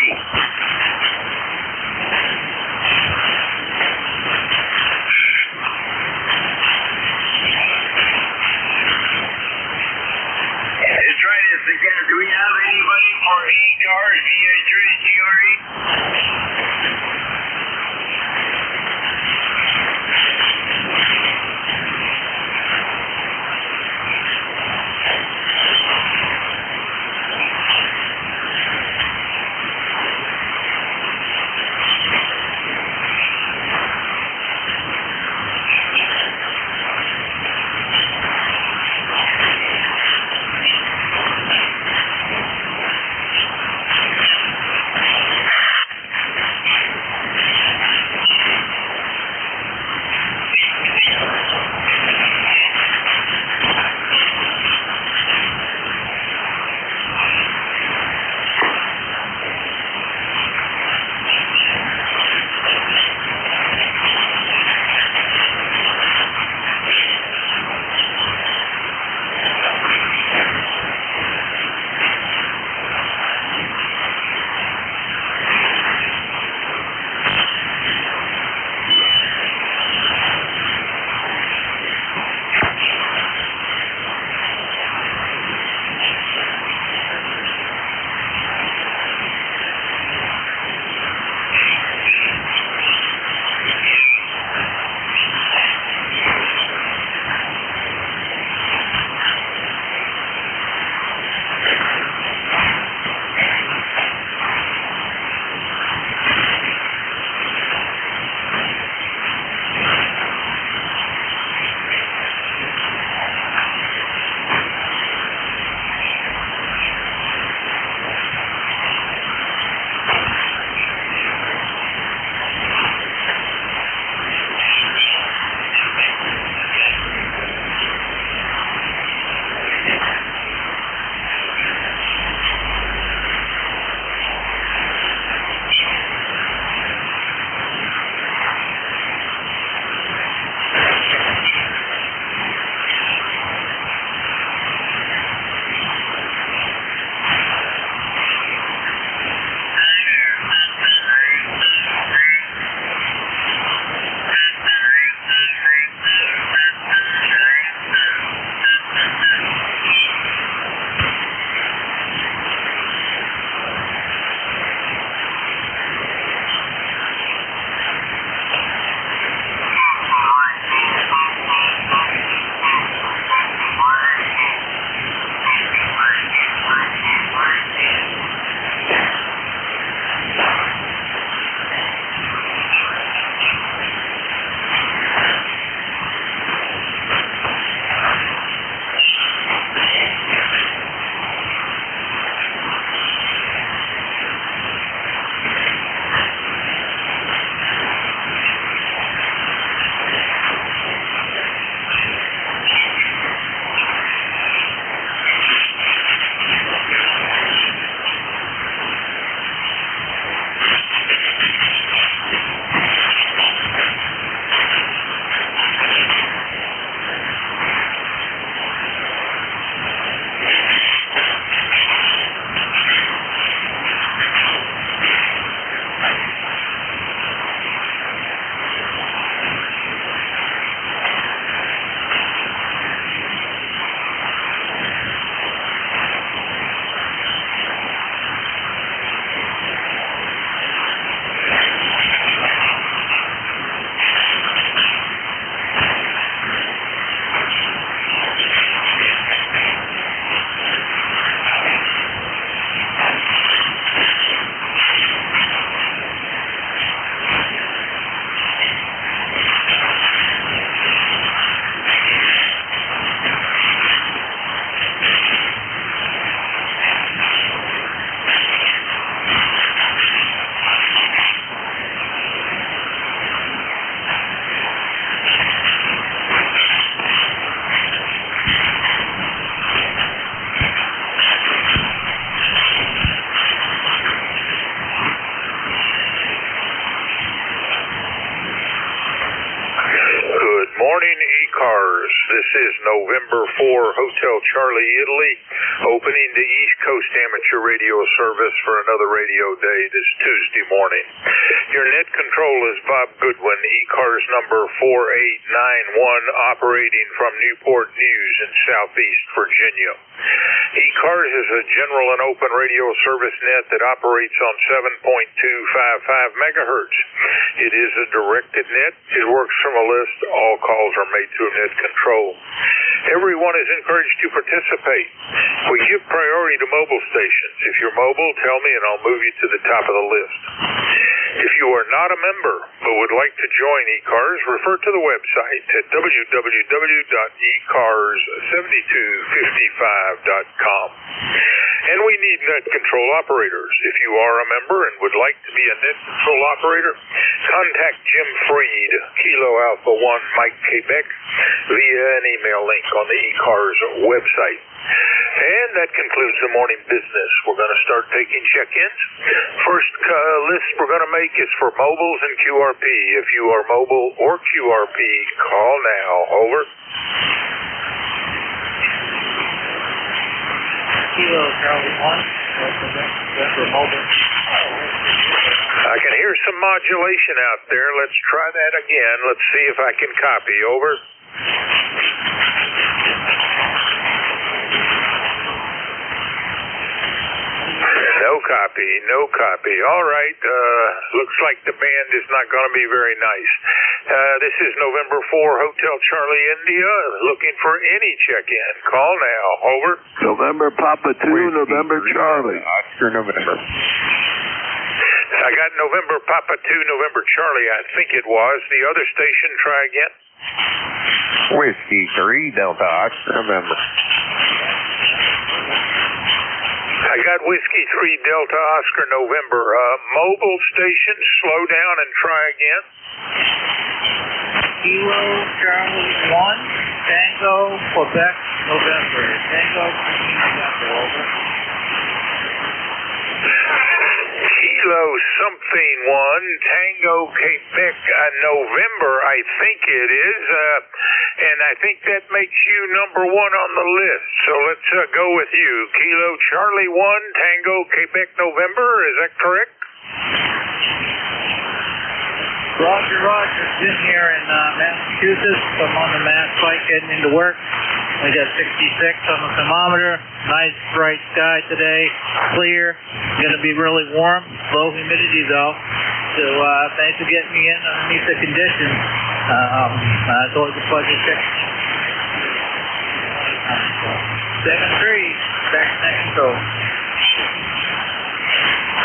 Let's try this again. Do we have anybody for ECARS via GRE? Morning, ECARS. ECARS. This is November 4, Hotel Charlie, Italy, opening the East Coast Amateur Radio Service for another radio day this Tuesday morning. Your net control is Bob Goodwin, ECARS number 4891, operating from Newport News in Southeast Virginia. ECARS is a general and open radio service net that operates on 7.255 megahertz. It is a directed net. It works from a list. All calls are made through net control. Everyone is encouraged to participate. We give priority to mobile stations. If you're mobile, tell me and I'll move you to the top of the list. If you are not a member but would like to join ECARS, refer to the website at www.ecars7255.com. And we need net control operators. If you are a member and would like to be a net control operator, contact Jim Freed, Kilo Alpha 1 Mike Quebec, via an email link on the ECARS website. And that concludes the morning business. We're going to start taking check-ins. First list we're going to make is for mobiles and QRP. If you are mobile or QRP, call now. Over. Kilo Charlie 1, November mobile. I can hear some modulation out there. Let's try that again. Let's see if I can copy. Over. No copy, no copy. All right, looks like the band is not going to be very nice. This is November 4, Hotel Charlie, India, looking for any check-in. Call now. Over. November Papa 2, November Charlie. Oscar November. I got November Papa 2, November Charlie, I think it was. The other station, try again. Whiskey 3, Delta Oscar November. I got Whiskey 3, Delta Oscar November. Mobile station, slow down and try again. Kilo Charlie 1, Tango, Quebec, November. Tango, November, over. Kilo something 1, Tango, Quebec, November, I think it is. And I think that makes you number 1 on the list. So let's go with you. Kilo Charlie 1, Tango, Quebec, November. Is that correct? Roger, Roger. Jim here in Massachusetts. I'm on the Mass Pike heading into work. We got 66 on the thermometer. Nice bright sky today. Clear. Going to be really warm. Low humidity though. So thanks for getting me in underneath the conditions. It's always a pleasure checking. 7-3. Back next show.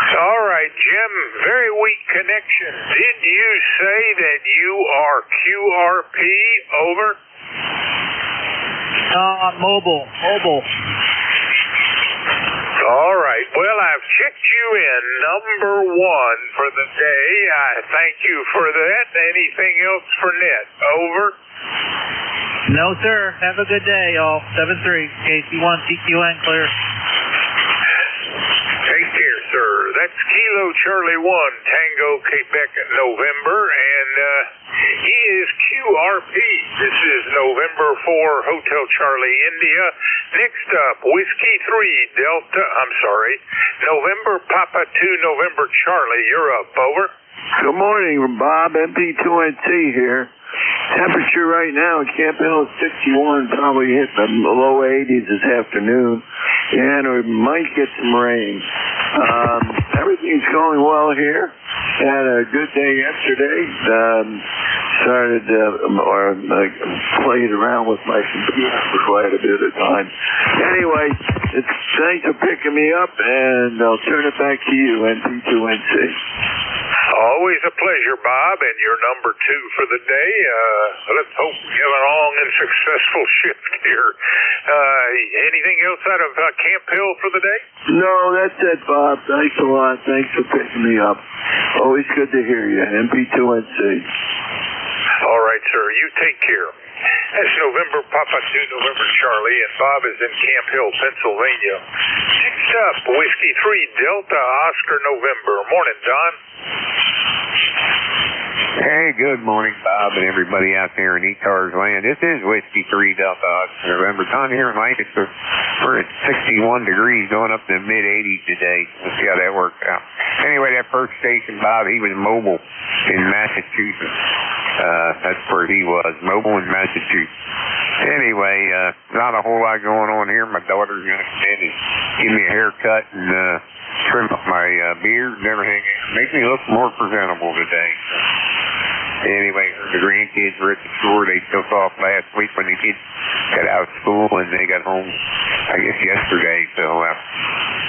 All right, Jim, very weak connection. Did you say that you are QRP? Over. Mobile. All right. Well, I've checked you in number 1 for the day. I thank you for that. Anything else for net? Over. No, sir. Have a good day, y'all. 7-3. KC1, TQN, clear. Take care, sir. That's Kilo Charlie 1, Tango, Quebec, November, and he is QRP. This is November 4, Hotel Charlie, India. Next up, Whiskey 3, November Papa 2, November Charlie. You're up. Over. Good morning, Bob. MP2NC here. Temperature right now in Camp Hill is 61, probably hit the low 80s this afternoon, and we might get some rain. Everything's going well here. Had a good day yesterday. Played around with my computer for quite a bit of time. Anyway, thanks for picking me up, and I'll turn it back to you, NJ2US. Always a pleasure, Bob, and you're number 2 for the day. Let's hope we have a long and successful shift here. Anything else out of Camp Hill for the day? No, that's it, Bob. Thanks a lot. Thanks for picking me up. Always good to hear you. MP2NC. All right, sir. You take care. That's November Papa 2, November Charlie, and Bob is in Camp Hill, Pennsylvania. Next up, Whiskey 3, Delta Oscar November. Morning, Don. Hey, good morning, Bob, and everybody out there in ECARS land. This is Whiskey 3 Delta Oscar November. Down here in Lancaster, we're at 61 degrees, going up to the mid-80s today. We'll see how that works out. Anyway, that first station, Bob, he was mobile in Massachusetts. That's where he was, mobile in Massachusetts. Anyway, not a whole lot going on here. My daughter's going to come in and give me a haircut and trim up my beard and everything. Make me look more presentable today. Anyway, the grandkids were at the store. They took off last week when the kids got out of school, and they got home, I guess, yesterday. So,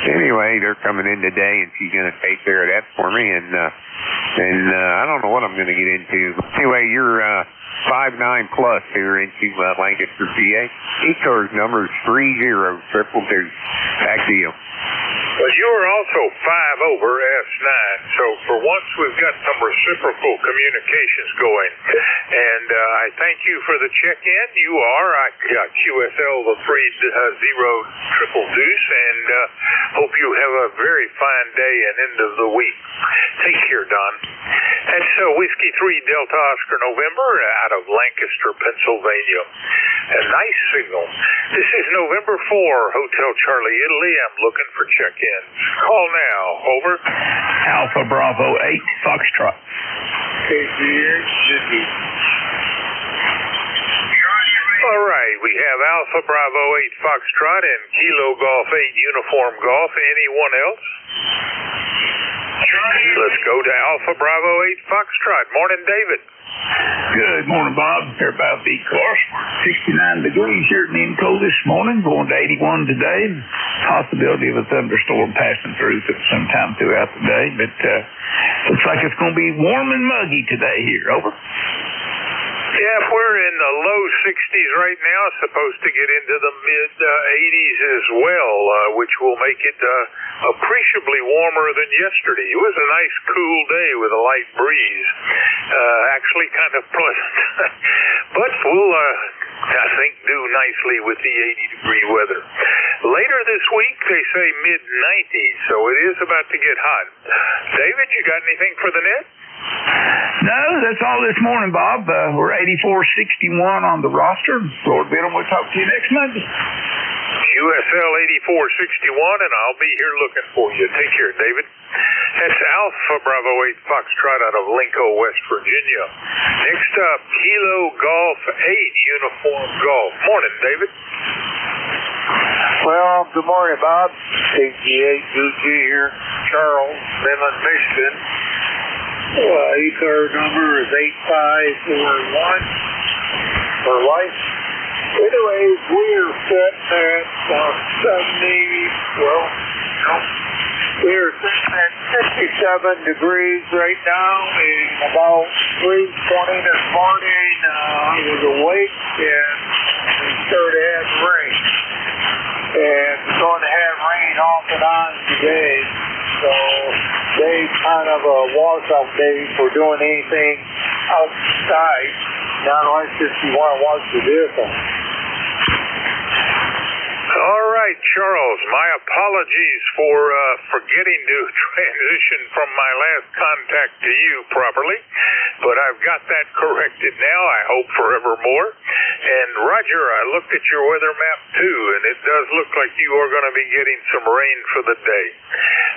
anyway, they're coming in today, and she's going to take care of that for me. And I don't know what I'm going to get into. Anyway, you're 5'9" plus here into Lancaster, PA. ECARS number is 30222. Back to you. Well, you are also 5 over S9, so for once we've got some reciprocal communications going. And I thank you for the check-in. You are QSL, the 30 Deuce, and hope you have a very fine day and end of the week. Take care, Don. That's Whiskey 3 Delta Oscar November out of Lancaster, Pennsylvania. A nice signal. This is November 4, Hotel Charlie, Italy. I'm looking for check-ins. Call now. Over. Alpha Bravo 8 Foxtrot. All right, we have Alpha Bravo 8 Foxtrot and Kilo Golf 8 Uniform Golf. Anyone else? Let's go to Alpha Bravo 8 Foxtrot. Morning, David. Good morning, Bob. Here about the course. 69 degrees here at Nimco this morning, going to 81 today. Possibility of a thunderstorm passing through sometime throughout the day, but looks like it's going to be warm and muggy today here. Over. Yeah, if we're in the low 60s right now, it's supposed to get into the mid-80s as well, which will make it appreciably warmer than yesterday. It was a nice cool day with a light breeze, actually kind of pleasant. But we'll, I think, do nicely with the 80-degree weather. Later this week, they say mid-90s, so it is about to get hot. David, you got anything for the net? No, that's all this morning, Bob. We're 8461 on the roster. Lord willing, we'll talk to you next Monday. QSL 8461, and I'll be here looking for you. Take care, David. That's Alpha Bravo 8 Foxtrot out of Linco, West Virginia. Next up, Kilo Golf 8 Uniform Golf. Morning, David. Well, good morning, Bob. KG8UG here, Charles, Midland, Michigan. ECAR number is 8541 for life. Anyways, we are sitting at we are sitting at 57 degrees right now, and about 3:20 this morning, I was awake and we started having rain. And it's going to have rain off and on today. So they kind of a washout day for doing anything outside, not unless if you want to watch the vehicle. All right, Charles, my apologies for forgetting to transition from my last contact to you properly, but I've got that corrected now, I hope forevermore. And Roger, I looked at your weather map too, and it does look like you are going to be getting some rain for the day.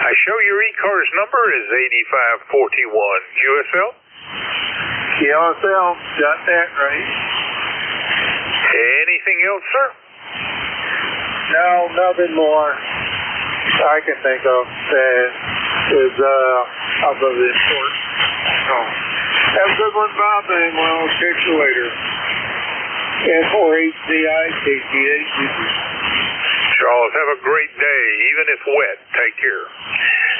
I show your ECARS number is 8541. QSL? QSL, got that right. Anything else, sir? No, nothing more I can think of that is of this sort. So, have a good one, Bob, and we'll catch you later. N4HCI, KG8. Charles, have a great day, even if wet. Take care.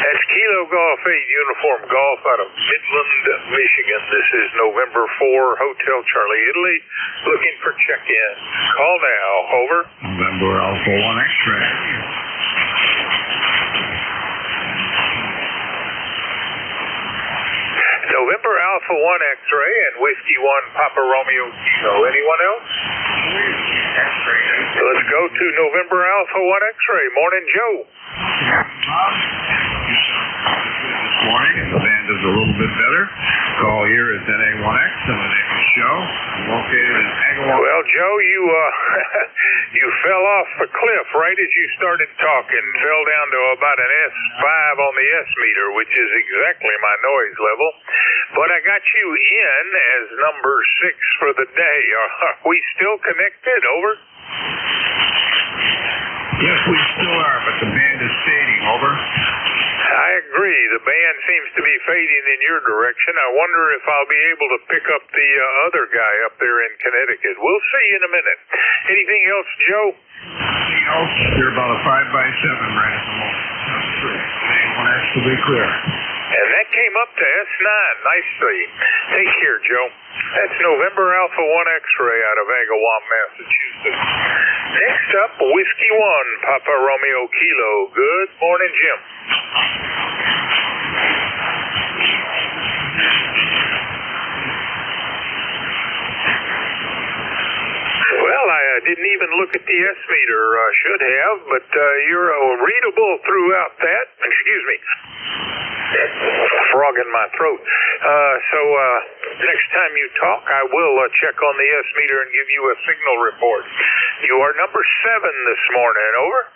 That's Kilo Golf 8 Uniform Golf out of Midland, Michigan. This is November 4, Hotel Charlie, Italy. Looking for check-in. Call now. Over. November Alpha 1 X-ray. November Alpha 1 X-ray and Whiskey 1 Papa Romeo Kilo. Anyone else? Let's go to November Alpha 1 X-ray. Morning, Joe. This morning, the band is a little bit better. Call here is NA1X, and the name is Joe. I'm located in Agawam. Well, Joe, you you fell off the cliff right as you started talking. Fell down to about an S5 on the S meter, which is exactly my noise level. But I got you in as number 6 for the day. Are we still connected? Over. Yes, we still are, but the band is fading. Over. I agree. The band seems to be fading in your direction. I wonder if I'll be able to pick up the other guy up there in Connecticut. We'll see in a minute. Anything else, Joe? Anything else? You're about a 5x7 right at the moment. That's true. NA1X to be clear. And that came up to S9 nicely. Take care, Joe. That's November Alpha 1 X-ray out of Agawam, Massachusetts. Next up, Whiskey 1, Papa Romeo Kilo. Good morning, Jim. Well, I didn't even look at the S meter. Should have, but you're readable throughout that. Excuse me. Frog in my throat. So next time you talk, I will check on the S meter and give you a signal report. You are number 7 this morning. Over.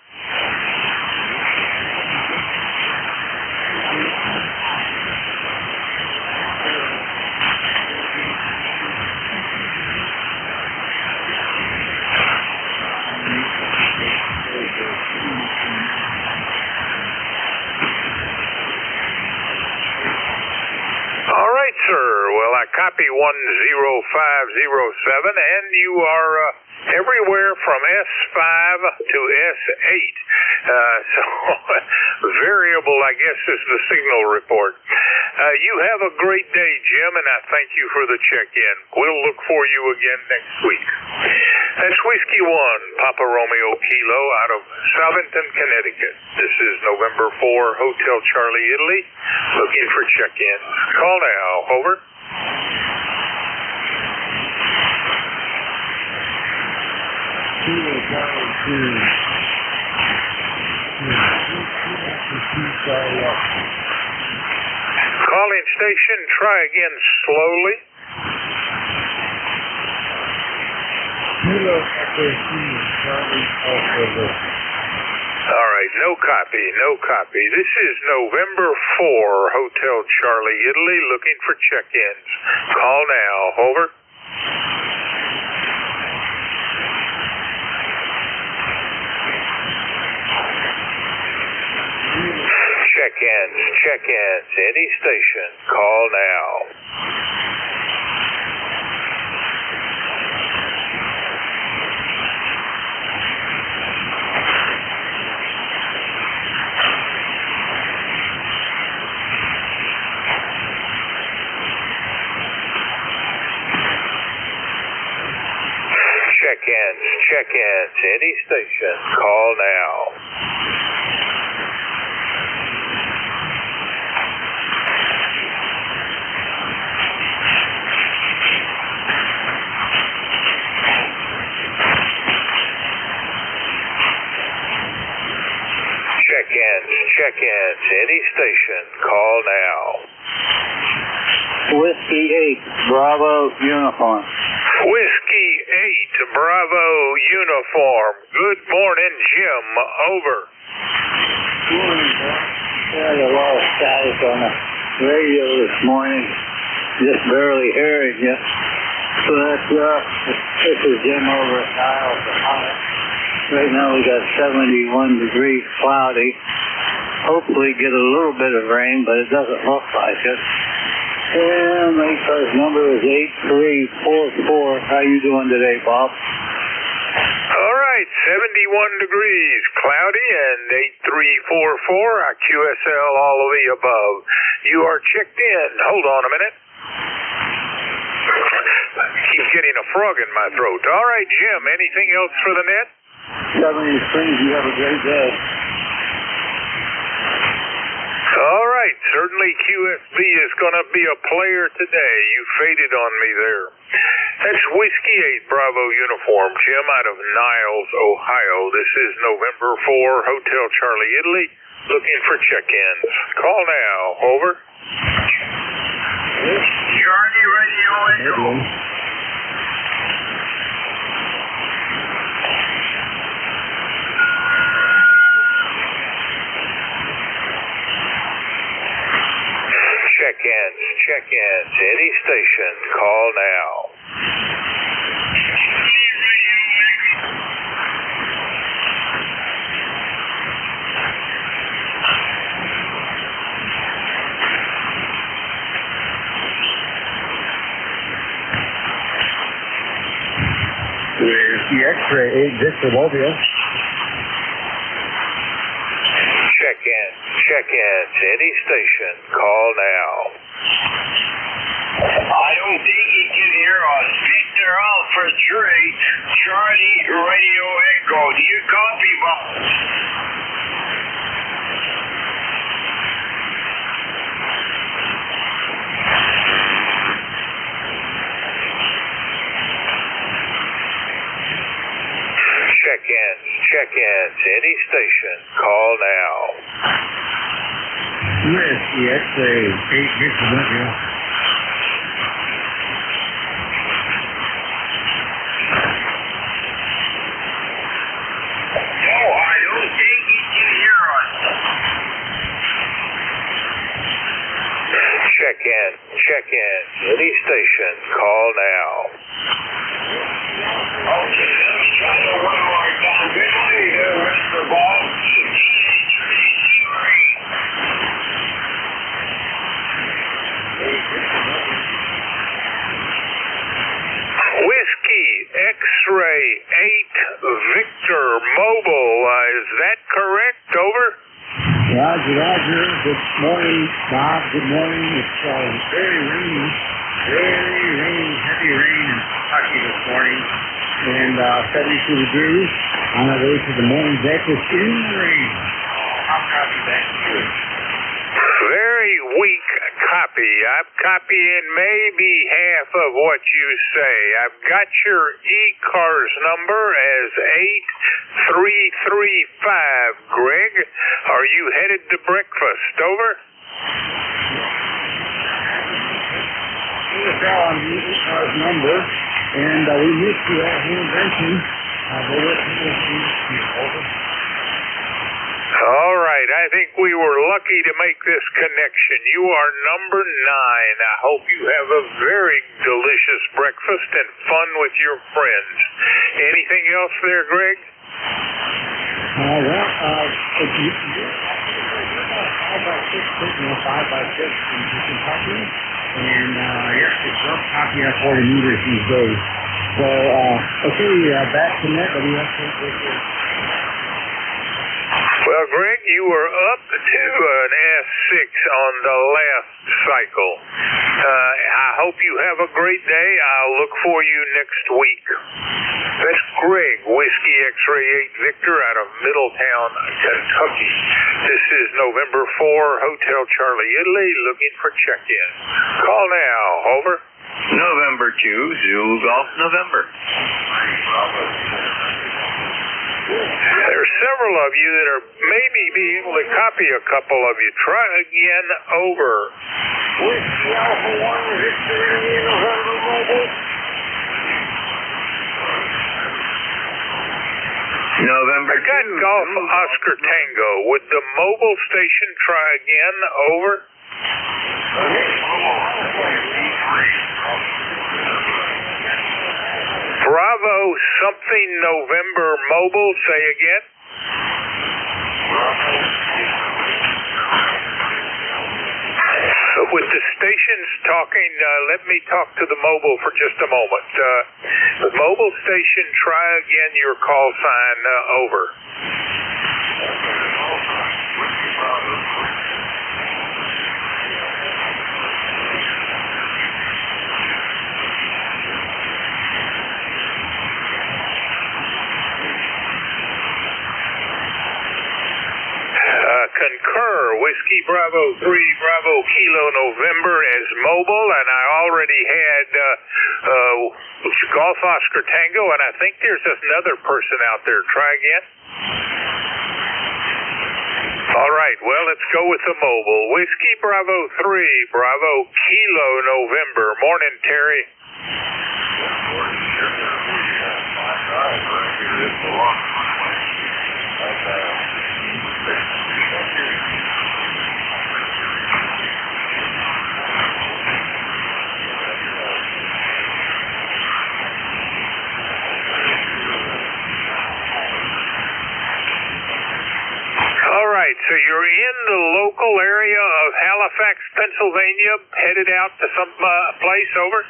Sir, well, I copy 10507, and you are everywhere from S5 to S8. So variable, I guess, is the signal report. You have a great day, Jim, and I thank you for the check-in. We'll look for you again next week. That's Whiskey 1, Papa Romeo Kilo out of Southampton, Connecticut. This is November 4, Hotel Charlie, Italy, looking for check-ins. Call now. Over. Calling station, try again slowly. All right, no copy, no copy. This is November 4, Hotel Charlie, Italy, looking for check-ins. Call now. Over. Check-ins, any station. Call now. Check-ins, any station. Call now. Check-ins, any station. Call now. Whiskey 8, Bravo Uniform. Whiskey 8, Bravo Uniform. Good morning, Jim. Over. Good morning, Bob. Had a lot of static on the radio this morning. Just barely hearing you. But this is Jim over at Niles, Ohio. Right now we got 71 degrees, cloudy. Hopefully get a little bit of rain, but it doesn't look like it. And my ECARS number is 8344. How you doing today, Bob? All right, 71 degrees, cloudy, and 8344, QSL, all of the above. You are checked in. Hold on a minute. Keep getting a frog in my throat. All right, Jim, anything else for the net? 70 Springs, you have a great day. All right, certainly QSB is going to be a player today. You faded on me there. That's Whiskey 8 Bravo Uniform, Jim, out of Niles, Ohio. This is November 4, Hotel Charlie, Italy, looking for check-ins. Call now. Over. Radio Echo. Check-ins. Any station, call now. Here's the X-ray 8 Victor Mobile. Check-ins. Any station, call now. I don't think he can hear us. Victor Alpha 3, Charlie Radio Echo. Do you copy, Bob? Check-ins. Any station, call now. Here's the X-ray 8 Victor Mobile. No, I don't think he can hear us. Check-in. Any station, call now. Okay, let me try to one more time. Good morning, Mr. Bob. Whiskey X-ray 8 Victor Mobile. Is that correct? Over. Roger. Good morning, Bob. Good morning. It's very rainy, heavy rain in Kentucky this morning, and 72 degrees. On our way to the morning breakfast in the rain. I'll copy that too. Very weak copy. I'm copying maybe half of what you say. I've got your ECARS number as 8335, Greg. Are you headed to breakfast? Over. On the ECARS number, and we missed you at hand drinking. Over. All right, I think we were lucky to make this connection. You are number 9. I hope you have a very delicious breakfast and fun with your friends. Anything else there, Greg? If you 5x6 in Kentucky, and it's rough copy at 40 meters these days. So, back to net, Well, Greg, you were up to an S6 on the last cycle. I hope you have a great day. I'll look for you next week. That's Greg, Whiskey X-ray 8 Victor out of Middletown, Kentucky. This is November 4, Hotel Charlie, Italy, looking for check-in. Call now. Over. November 2, Zulu Golf, November. There's several of you that are maybe be able to copy a couple of you. Try again. Over. Whiskey Alpha 1, Victor India, November Mobile. November I got 2, Golf Oscar Tango. Would the mobile station try again? Over. Bravo something November mobile. Say again. With the stations talking, let me talk to the mobile for just a moment. The mobile station, try again your call sign. Over. Concur, Whiskey Bravo 3, Bravo Kilo November as mobile, and I already had Golf Oscar Tango, and I think there's another person out there. Try again. All right, well, let's go with the mobile. Whiskey Bravo 3, Bravo Kilo November. Morning, Terry. All right, so you're in the local area of Halifax, Pennsylvania, headed out to some place, over?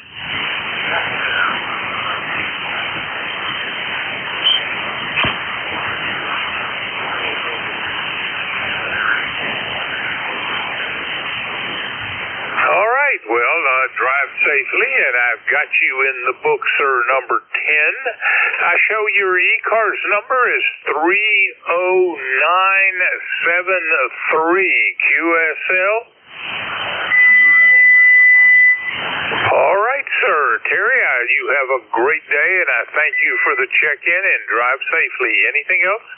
All right, well, drive safely, and I've got you in the book, sir, number 10. I show your ECARS number is 30973 QSL. All right, sir. Terry, you have a great day, and I thank you for the check-in, and drive safely. Anything else?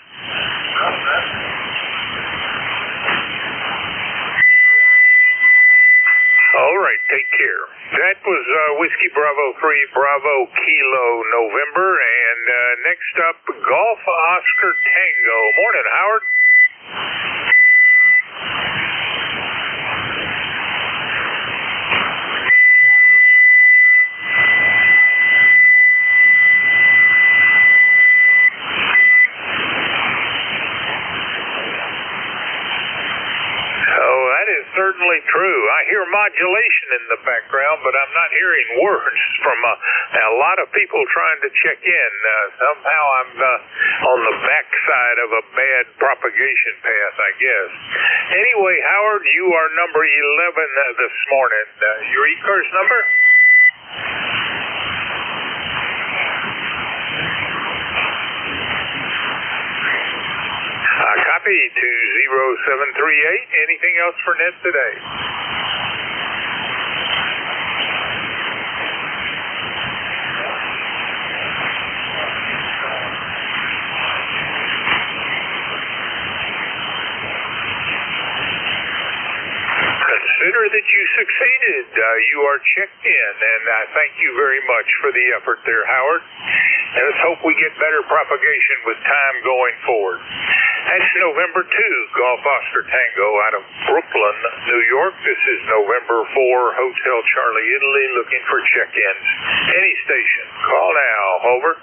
All right, take care. That was Whiskey Bravo 3, Bravo Kilo November, and next up, Golf Oscar Tango. Morning, Howard. Certainly true. I hear modulation in the background, but I'm not hearing words from a lot of people trying to check in. Somehow I'm on the backside of a bad propagation path, I guess. Anyway, Howard, you are number 11 this morning. Your ECARS number? Copy 20738. Anything else for Ned today? Consider that you succeeded. You are checked in, and I thank you very much for the effort there, Howard. And let's hope we get better propagation with time going forward. That's November 2, Golf Oscar Tango out of Brooklyn, New York. This is November 4, Hotel Charlie, Italy, looking for check-ins. Any station, call now. Over.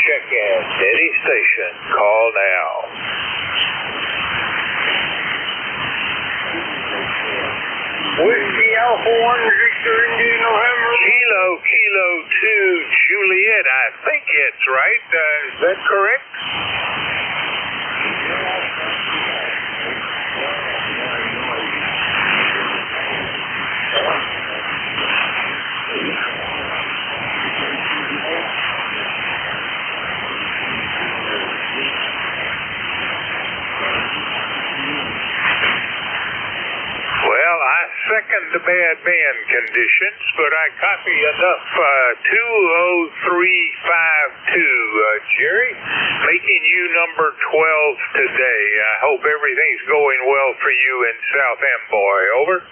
Check in. Any station. Call now. Whiskey Alpha 1 Victor India November. Kilo 2 Juliet. I think it's right. Is that correct? Second the bad band conditions, but I copy enough 20352, Jerry, making you number 12 today. I hope everything's going well for you in South Amboy. Over.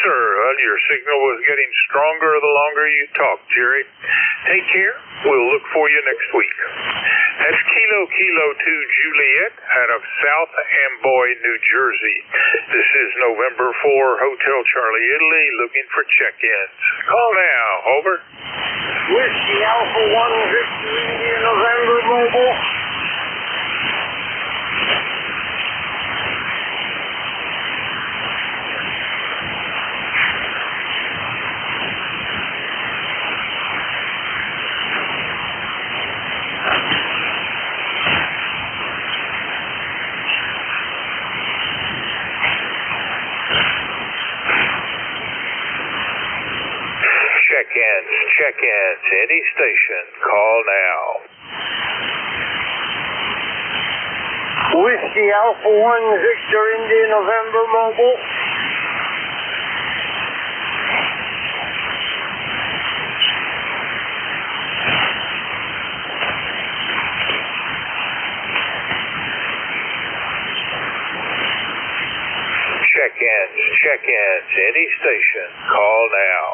Sir, your signal was getting stronger the longer you talked, Jerry. Take care. We'll look for you next week. That's Kilo 2 Juliet out of South Amboy, New Jersey. This is November 4, Hotel Charlie, Italy, looking for check-ins. Call now. Over. Whiskey Alpha 1 Victor India November Mobile. check-ins, any station, call now. Whiskey Alpha 1 Victor India November Mobile. Check-ins, any station, call now.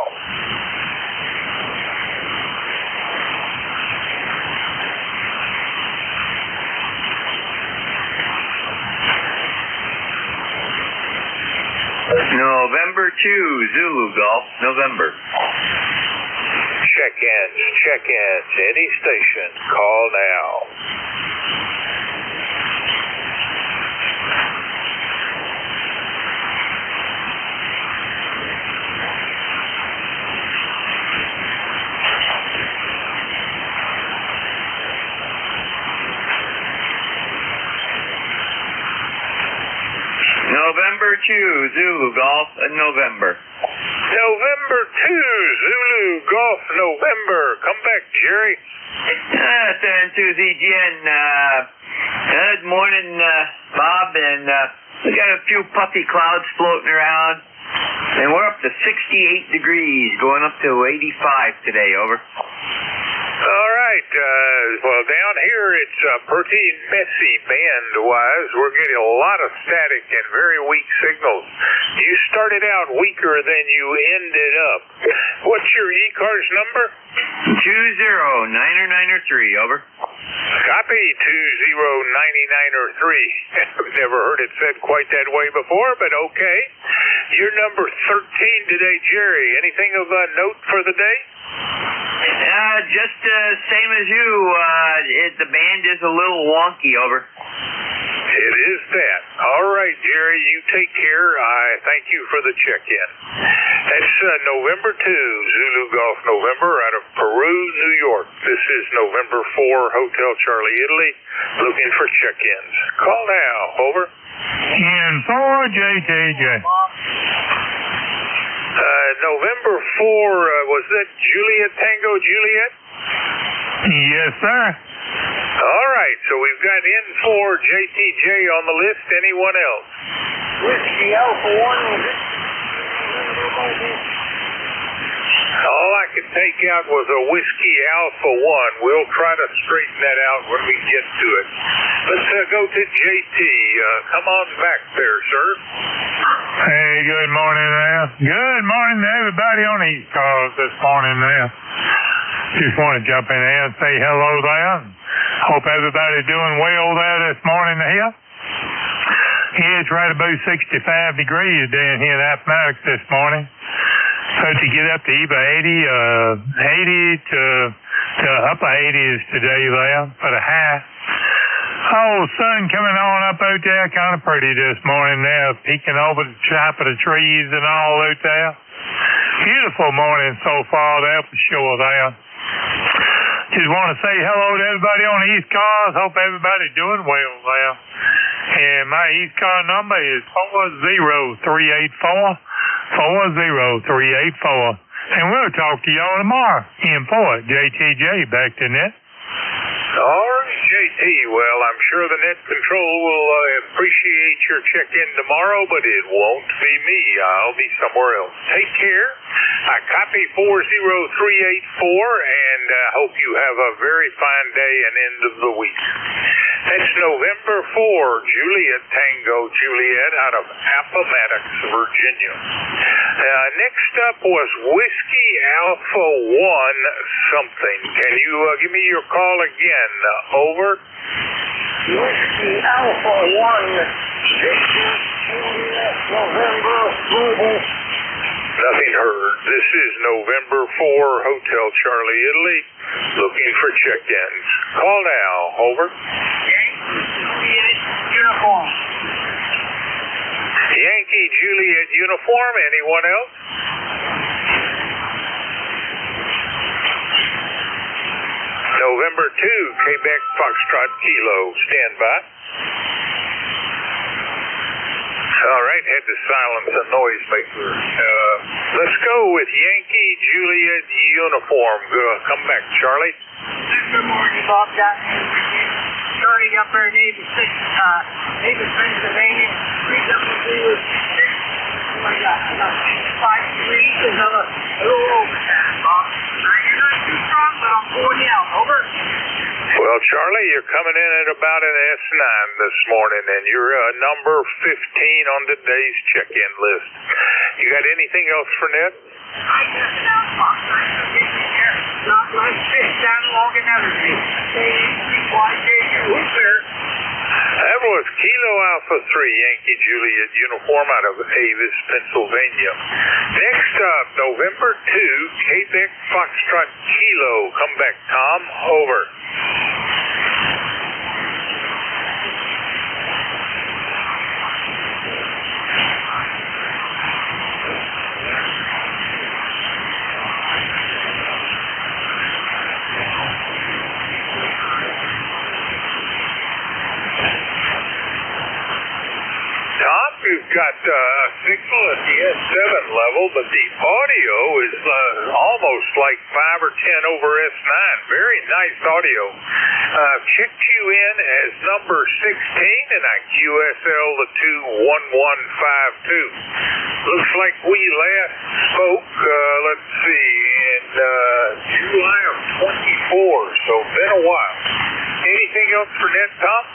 November 2, Zulu Golf, November. Check-ins, any station, call now. November 2, Zulu Golf, November. November 2, Zulu Golf, November. Come back, Jerry. San Susie Jen, good morning, Bob, and we got a few puffy clouds floating around, and we're up to 68 degrees, going up to 85 today, over. All right. Well, down here it's pretty messy band-wise. We're getting a lot of static and very weak signals. You started out weaker than you ended up. What's your ECARS number? 20-9-3, over. Copy, 20-99-3. I've never heard it said quite that way before, but okay. You're number 13 today, Jerry. Anything of note for the day? Just same as you. The band is a little wonky, over. It is that. All right, Jerry, you take care. I thank you for the check-in. That's November 2, Zulu Golf November, out of Peru, New York. This is November 4, Hotel Charlie, Italy, looking for check-ins. Call now. Over. And 4, JTJ. November 4, was that Juliet Tango Juliet? Yes, sir. All right, so we've got N4 JTJ on the list. Anyone else? Whiskey Alpha 1. All I could take out was a Whiskey Alpha 1. We'll try to straighten that out when we get to it. Let's go to JT. Come on back there, sir. Hey, good morning there. Good morning to everybody on the East Coast this morning there. Just want to jump in there and say hello there. Hope everybody's doing well there this morning here. It's right about 65 degrees down here in Appomattox this morning. Supposed to get up to either 80 to upper 80s today there for the high. Oh, sun coming on up out there, kind of pretty this morning there, peeking over the top of the trees and all out there. Beautiful morning so far there for sure there. Just want to say hello to everybody on the East Coast. Hope everybody's doing well there. And my East Coast number is 40384. 40384. And we'll talk to y'all tomorrow. Import JTJ back to net. All right, JT. Well, I'm sure the net control will appreciate your check-in tomorrow, but it won't be me. I'll be somewhere else. Take care. I copy 40384, and hope you have a very fine day and end of the week. That's November 4, Juliet Tango Juliet out of Appomattox, Virginia. Next up was Whiskey Alpha 1 something. Can you give me your call again? Over. Whiskey Alpha 1. November Mobile. Nothing heard. This is November 4, Hotel Charlie, Italy, looking for check-ins. Call now. Over. Uniform. Yankee Juliet uniform. Anyone else? November 2, Quebec Foxtrot Kilo. Stand by. All right, had to silence a noisemaker. Let's go with Yankee Juliet uniform. Come back, Charlie. Good morning, Bob. Starting up there in Davis, Pennsylvania. 3W 5-3 is a little overtime, Bob. You're not too strong, but I'm going down. Over. Well, Charlie, you're coming in at about an S9 this morning, and you're number 15 on today's check-in list. You got anything else for Ned? I just found Bob. Not like fish down along another day. That was Kilo Alpha 3 Yankee Juliet uniform out of Avis, Pennsylvania. Next up, November 2, Quebec Foxtrot Kilo. Come back, Tom. Over. You've got a signal at the S7 level, but the audio is almost like 5 or 10 over S9. Very nice audio. Checked you in as number 16 in a QSL the 21152. Looks like we last spoke, let's see, in July of 24, so been a while. Anything else for Ned, Tom?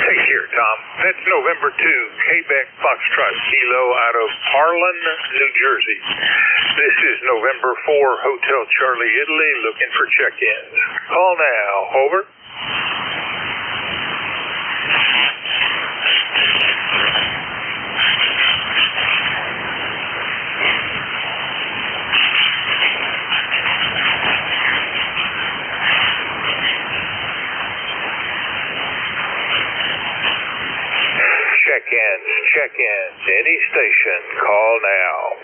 Take care, Tom. That's November 2, Quebec Foxtrot Kilo out of Harlan, New Jersey. This is November 4, Hotel Charlie, Italy, looking for check-ins. Call now. Over. Check-ins, any station, call now.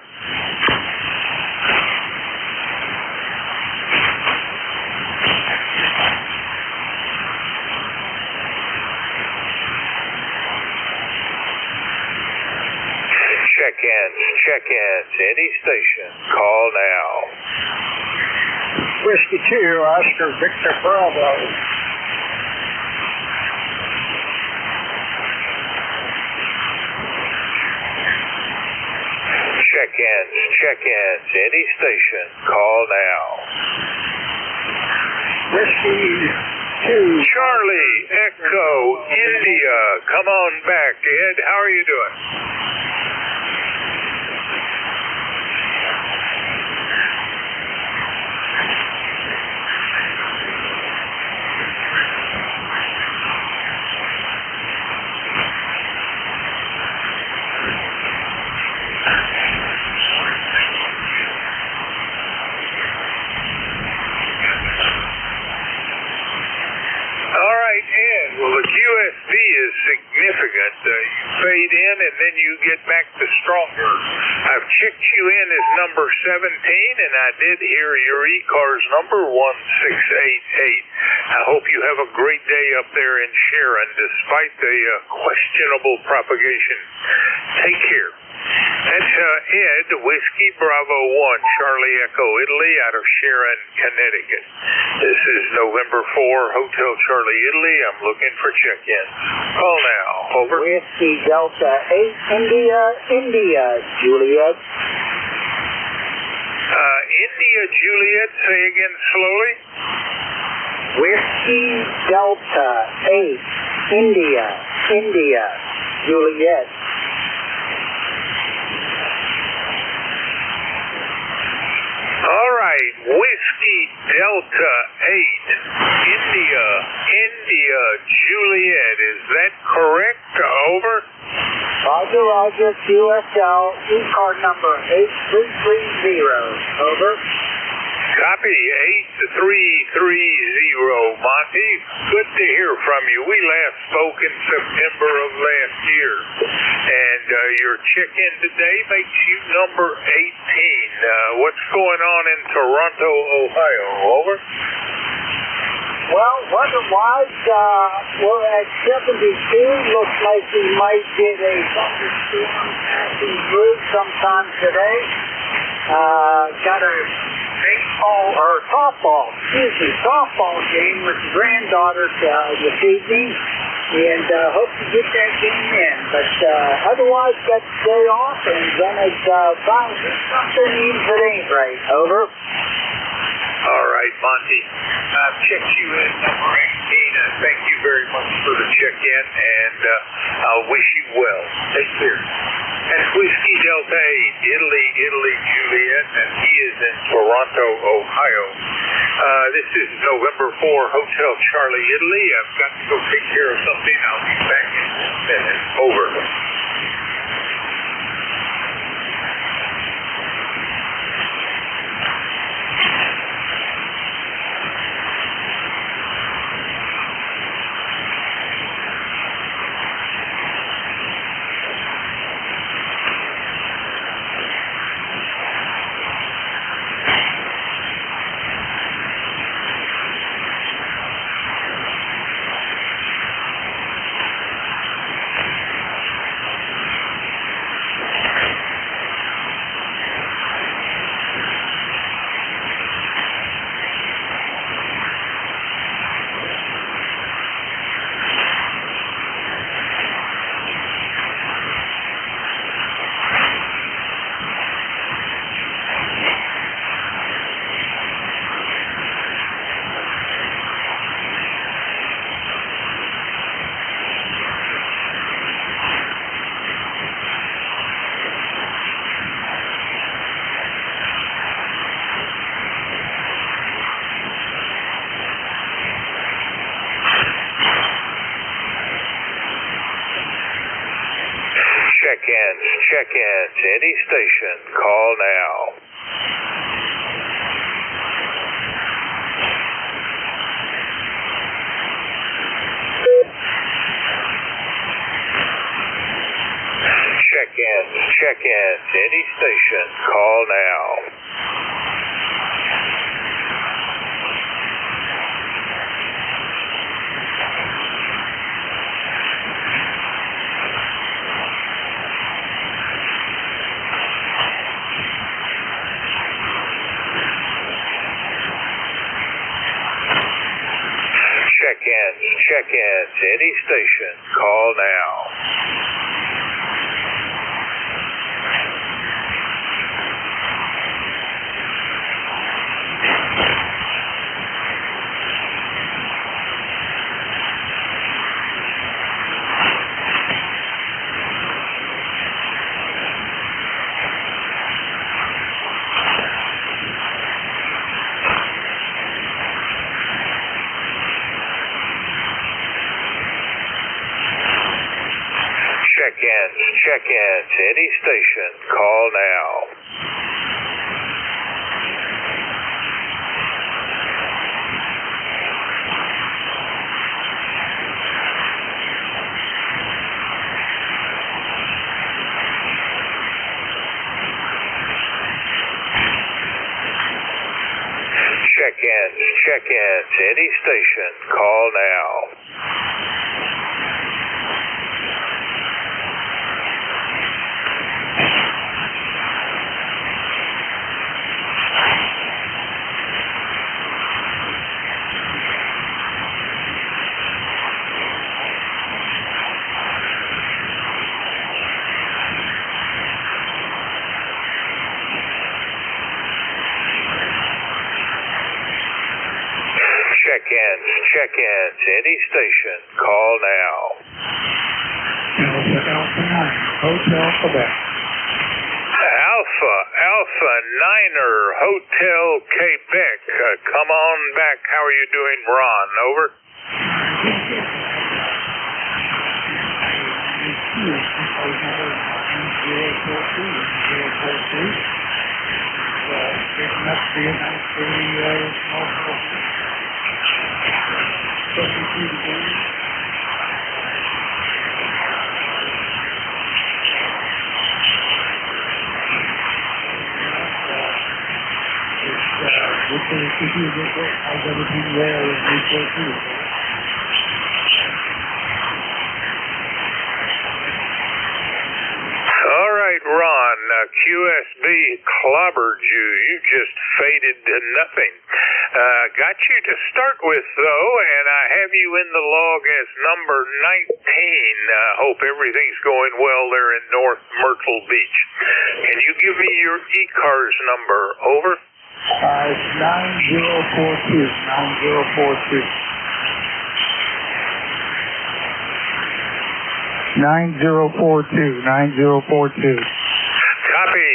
Check-ins, any station, call now. Whiskey 2, Oscar Victor Bravo. Check-ins, any station, call now. Whiskey 2. Charlie, Echo, India, come on back. Ed, how are you doing? Well, the QSB is significant. You fade in and then you get back to stronger. I've checked you in as number 17, and I did hear your ECARS number 1688. I hope you have a great day up there in Sharon, despite the questionable propagation. Take care. That's Ed, Whiskey Bravo 1, Charlie Echo, Italy, out of Sharon, Connecticut. This is November 4, Hotel Charlie, Italy. I'm looking for check-ins. Call now. Over. Whiskey Delta 8, India, Juliet. India, Juliet, say again slowly. Whiskey Delta 8, India, Juliet. All right, Whiskey Delta 8, India, Juliet. Is that correct? Over. Roger, QSL, ECARS number 8330. Over. Copy 8330, Monty. Good to hear from you. We last spoke in September of last year, and your check-in today makes you number 18. What's going on in Toronto, Ohio? Over. Well, weather-wise, we're at 72. Looks like we might get a thunderstorm passing through sometime today. Got a softball game with the granddaughter this evening, and hope to get that game in. But otherwise, got the day off, and gonna find something even if it ain't right. Over. All right, Monty. I've checked you in number 18. Thank you very much for the check-in, and I'll wish you well. Take care. That's Whiskey Delta 8, Italy, Juliet, and he is in Toronto, Ohio. This is November 4, Hotel Charlie, Italy. I've got to go take care of something. I'll be back in a minute. Over. Check-ins, any station, call now. Check-ins, any station, call now. Check-ins, any station, call now. Check-ins, any station, call now. Check-ins, any station, call now. Check-ins, any station, call now. Hotel Quebec. Alpha Niner, Hotel Quebec. Come on back. How are you doing, Ron? Over. NJ2US. be a nice day, also 72 degrees. How's everything there in Newport too? All right, Ron, QSB clobbered you. You just faded to nothing. Got you to start with, though, and I have you in the log as number 19. Hope everything's going well there in North Myrtle Beach. Can you give me your ECARS number? Over. It's 9042. 9042. 9042. 9042. Copy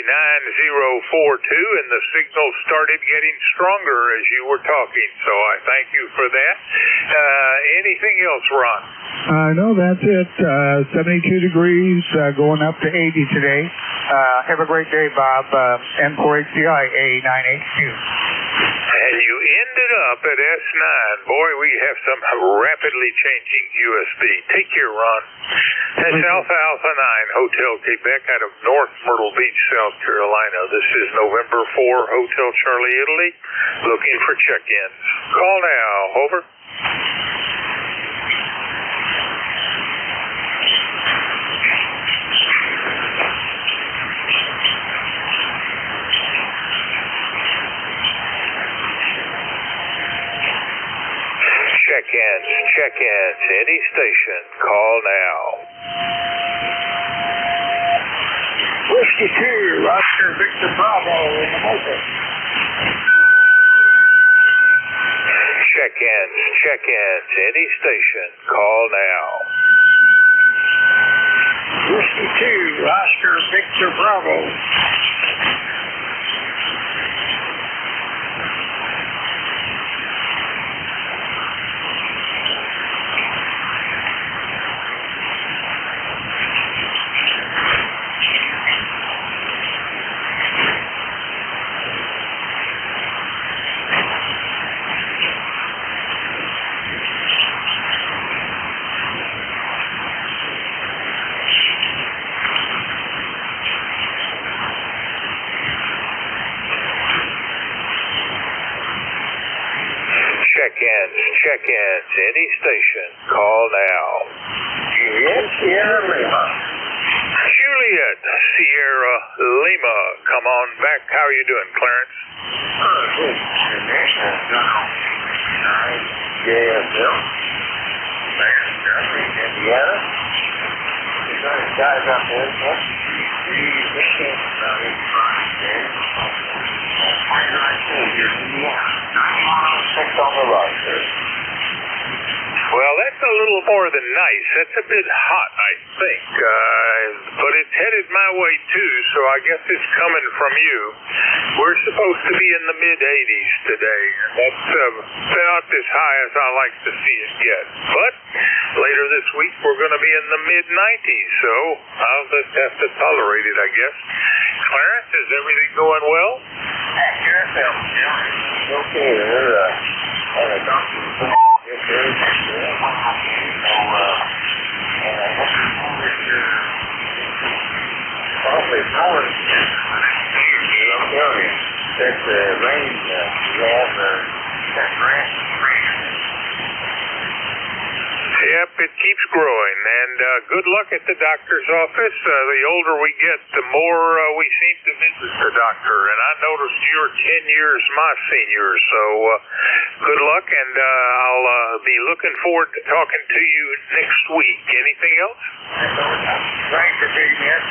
9042, and the signal started getting stronger as you were talking, so I thank you for that. Anything else, Ron? No, that's it. 72 degrees, going up to 80 today. Have a great day, Bob. N4HCI A982. And you ended up at S9. Boy, we have some rapidly changing USB. Take care, Ron. That's Alpha 9, Hotel Quebec out of North Myrtle Beach, South Carolina. This is November 4, Hotel Charlie, Italy, looking for check-ins. Call now. Over. Check-ins, any station, call now. Whiskey 2, Oscar Victor Bravo in the motor. Check-ins, any station, call now. Whiskey 2, Oscar Victor Bravo. Check-ins, any station, call now. Juliet Sierra Lima. Juliet Sierra Lima, come on back. How are you doing, Clarence? Good. JFL. Indiana. Guys out there, huh? Well, that's a little more than nice. That's a bit hot, I think. But it's headed my way, too, so I guess it's coming from you. We're supposed to be in the mid-80s today. That's about as high as I like to see it get. But later this week, we're going to be in the mid-90s, so I'll just have to tolerate it, I guess. Clarence, is everything going well? Okay, they're at a doctor's. Yes, sir. Probably power. That's the rain we have, that grass. Yep, it keeps growing, and good luck at the doctor's office. The older we get, the more we seem to visit the doctor, and I noticed you're 10 years my senior, so good luck, and I'll be looking forward to talking to you next week. Anything else? Thanks for being here.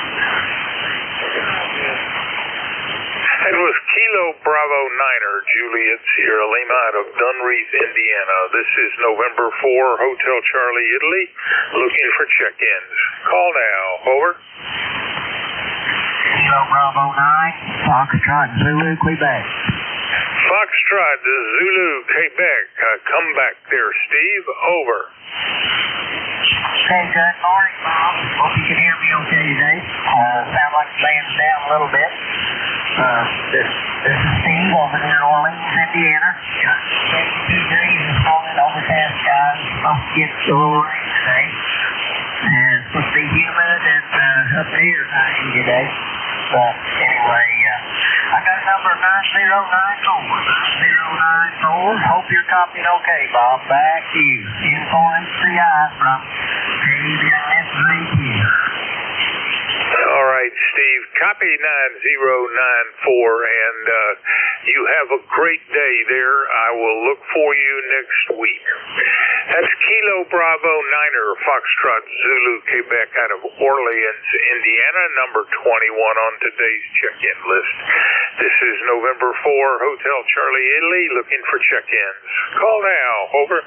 That was Kilo Bravo 9er, Juliet Sierra Lima out of Dunreath, Indiana. This is November 4, Hotel Charlie, Italy, looking for check-ins. Call now. Over. Kilo Bravo 9, Foxtrot Zulu, Quebec. Foxtrot Zulu, Quebec. Come back there, Steve. Over. Hey, good morning, Bob. Hope you can hear me okay today. Sound like the band's down a little bit. This is Steve. over near Orleans, Indiana. Got 72 degrees this morning, overcast skies. Supposed to get stormy today. And it's supposed to be humid and up to here today. But anyway, I got number 9094. Hope you're copying okay, Bob. Back to you. Info NCI from KBSV. All right, Steve. Copy 9094, and you have a great day there. I will look for you next week. That's Kilo Bravo Niner Foxtrot Zulu Quebec out of Orleans, Indiana, number 21 on today's check-in list. This is November 4, Hotel Charlie Italy, looking for check-ins. Call now. Over.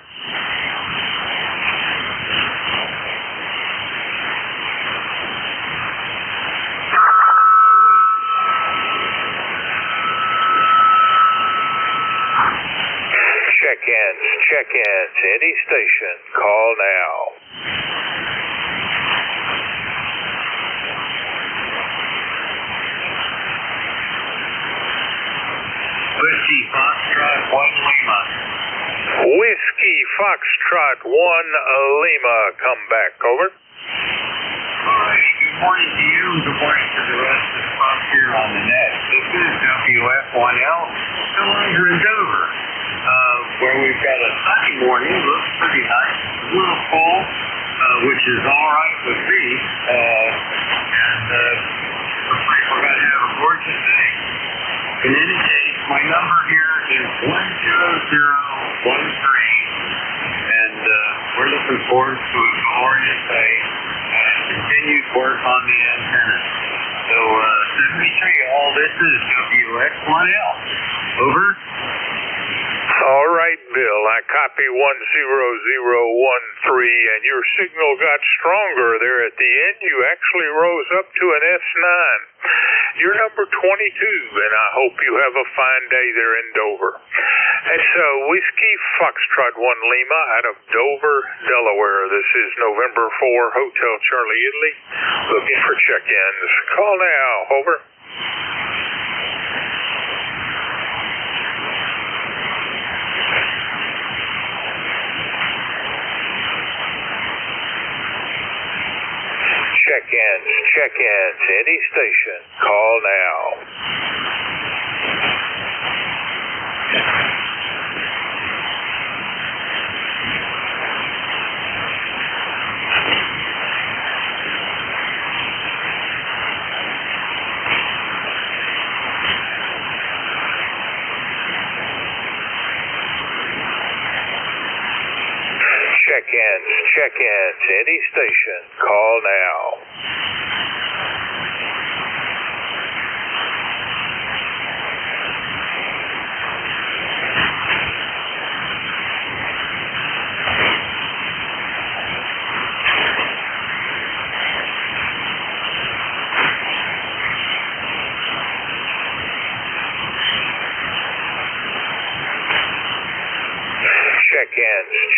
Check-ins, any station, call now. Whiskey Foxtrot 1 Lima. Whiskey Foxtrot 1 Lima, come back, over. Good morning to you, good morning to the rest of the folks here on the net. This is WF1L, still under in Dover. Where we've got a sunny morning, looks pretty nice, a little cool, which is all right with me, and looks like we're going to have a gorgeous day. In any case, my number here is 10013, and we're looking forward to a glorious day and continued work on the antenna. So, 73, all this is WX1L. Over. All right, Bill, I copy 10013, and your signal got stronger there at the end. You actually rose up to an S9. You're number 22, and I hope you have a fine day there in Dover. That's Whiskey Foxtrot 1 Lima out of Dover, Delaware. This is November 4, Hotel Charlie Italy, looking for check-ins. Call now, over. Check-ins, any station, call now. Check-ins, any station, call now.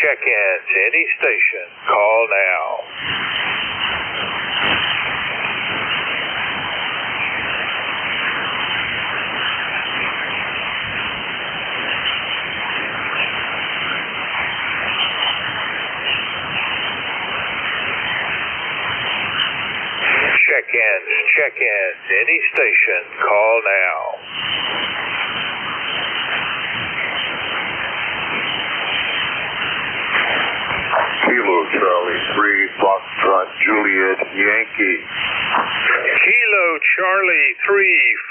Check-ins, any station, call now. Check-ins, any station, call now. Kilo Charlie 3, Foxtrot Juliet Yankee. Kilo Charlie 3,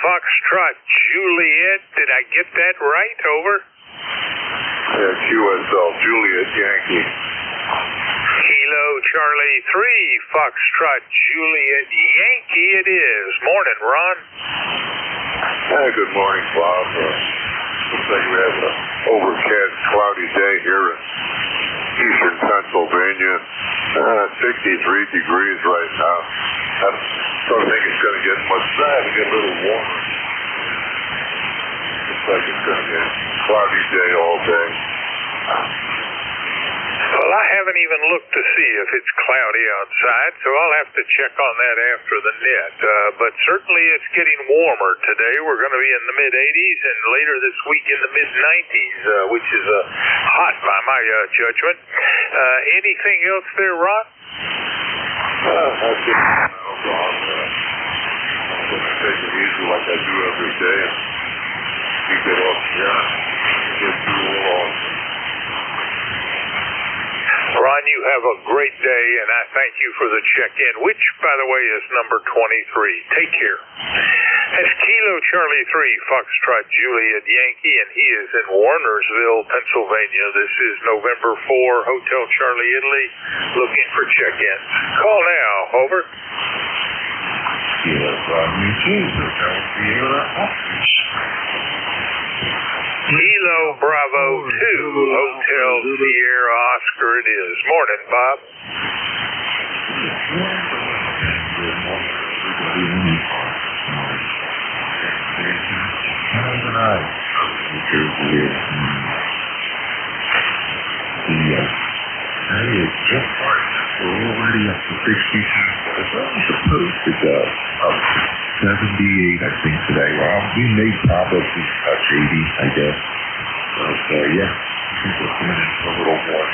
Foxtrot Juliet. Did I get that right? Over. Yeah, QSL Juliet Yankee. Kilo Charlie 3, Foxtrot Juliet Yankee it is. Morning, Ron. Good morning, Bob. Looks like we have an overcast, cloudy day here in eastern Pennsylvania. 63 degrees right now. I don't think it's going to get much better. It'll get a little warmer. Looks like it's going to be a cloudy day all day. Well, I haven't even looked to see if it's cloudy outside, so I'll have to check on that after the net. But certainly it's getting warmer today. We're going to be in the mid-80s and later this week in the mid-90s, which is hot by my judgment. Anything else there, Ron? That's it. Rob. I'm going to take it easy like I do every day and keep it up here and get through it all. Ron, you have a great day, and I thank you for the check-in, which, by the way, is number 23. Take care. That's Kilo Charlie 3, Foxtrot Juliet Yankee, and he is in Warnersville, Pennsylvania. This is November 4, Hotel Charlie, Italy, looking for check-in. Call now. Over. Yes, me too. Hotel Sierra Office. Kilo Bravo 2, Hotel Sierra Oscar it is. Morning, Bob. We're already up to 62. We're supposed to go up to 78, I think, today. Well, we may probably touch 80, I guess. But, yeah, I think we're coming in for a little more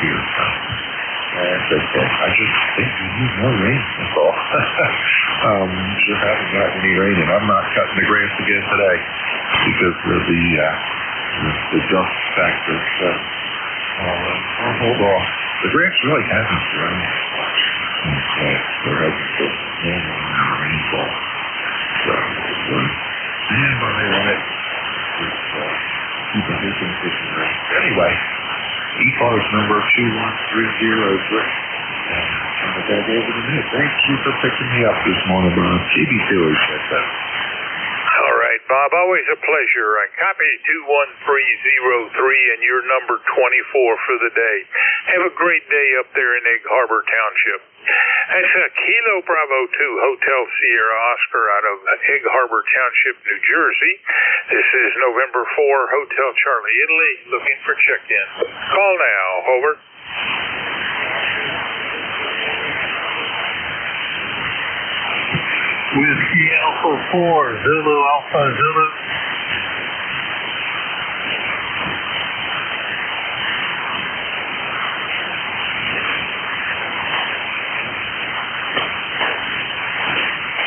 here. That's okay. I just think we need more rain, that's all. Just haven't gotten any rain, and I'm not cutting the grass again today because of the dust factor. So, I'll hold off. The grass really hasn't grown much since there hasn't been normal amount of rainfall. So, stand by on it. Keep on this one pushing rain. Anyway, ECARS number 21303. Turn it back over to me. Thank you for picking me up this morning, Bob. GB Steelers said that. All right, Bob, always a pleasure. Copy 21303 and your number 24 for the day. Have a great day up there in Egg Harbor Township. That's Kilo Bravo 2, Hotel Sierra Oscar out of Egg Harbor Township, New Jersey. This is November 4, Hotel Charlie, Italy, looking for check-in. Call now. Over. Whiskey Alpha 4, Zulu Alpha Zulu.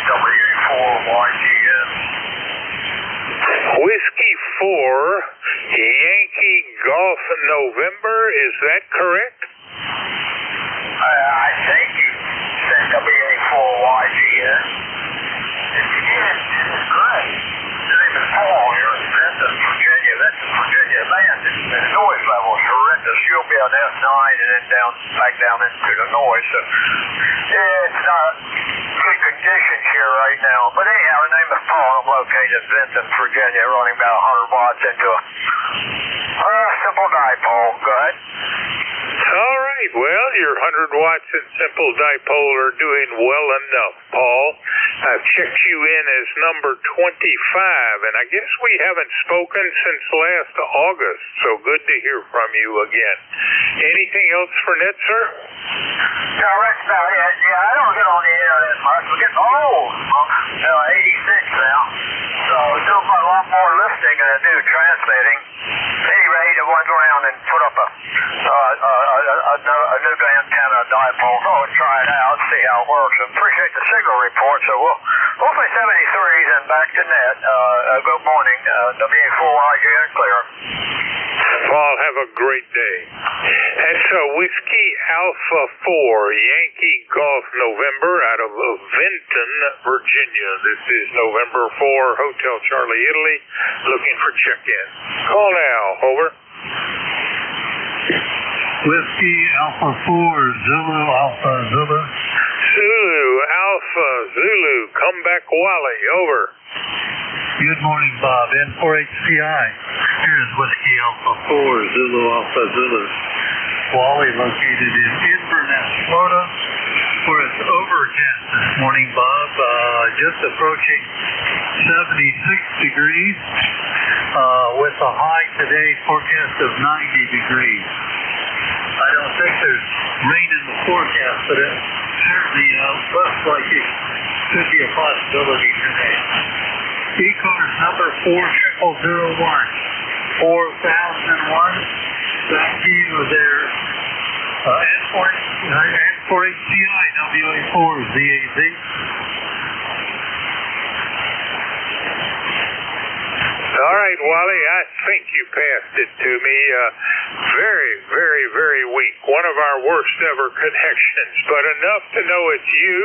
WA4YGN. Whiskey 4, Yankee Golf November, is that correct? I think you said WA4YGN. If you did, it's great. His name is Paul here in Vinton, Virginia. That's in Virginia. Man, the noise level is horrendous. You'll be on F9 and then back down into the noise. So, yeah, it's not good conditions here right now. But anyhow, the name is Paul. I'm located in Vinton, Virginia, running about 100 watts into a simple dipole. Go ahead. All right. Well, your 100 watts and simple dipole are doing well enough, Paul. I've checked you in as number 25, and I guess we haven't spoken since last August, so good to hear from you again. Anything else for Net, sir? No, that's about it. Yeah, I don't get on the air that much. We're getting old. 86 now. So I do a lot more lifting than I do transmitting. At any rate, I went around and put up a new antenna dipole. So I'll try it out, see how it works. I appreciate the signal report. So we'll play 73s and back to net. Good morning. W4YGN clear. Paul, have a great day. That's Whiskey Alpha 4, Yankee Golf November out of Vinton, Virginia. This is November 4, Hotel Charlie, Italy, looking for check-in. Call now. Over. Whiskey Alpha 4, Zulu Alpha Zulu. Zulu Alpha Zulu, come back Wally. Over. Good morning, Bob. N4HCI. Here's Whiskey Alpha 4, Zulu Alpha Zulu. Wally located in Inverness, Florida, where it's overcast this morning, Bob. Just approaching 76 degrees, with a high today forecast of 90 degrees. I don't think there's rain in the forecast, but it certainly looks like it could be a possibility today. ECARS number 4001. 4001. Back to you there. N4HCI, WA4ZAZ. All right, Wally, I think you passed it to me. Very, very, very weak. One of our worst ever connections, but enough to know it's you.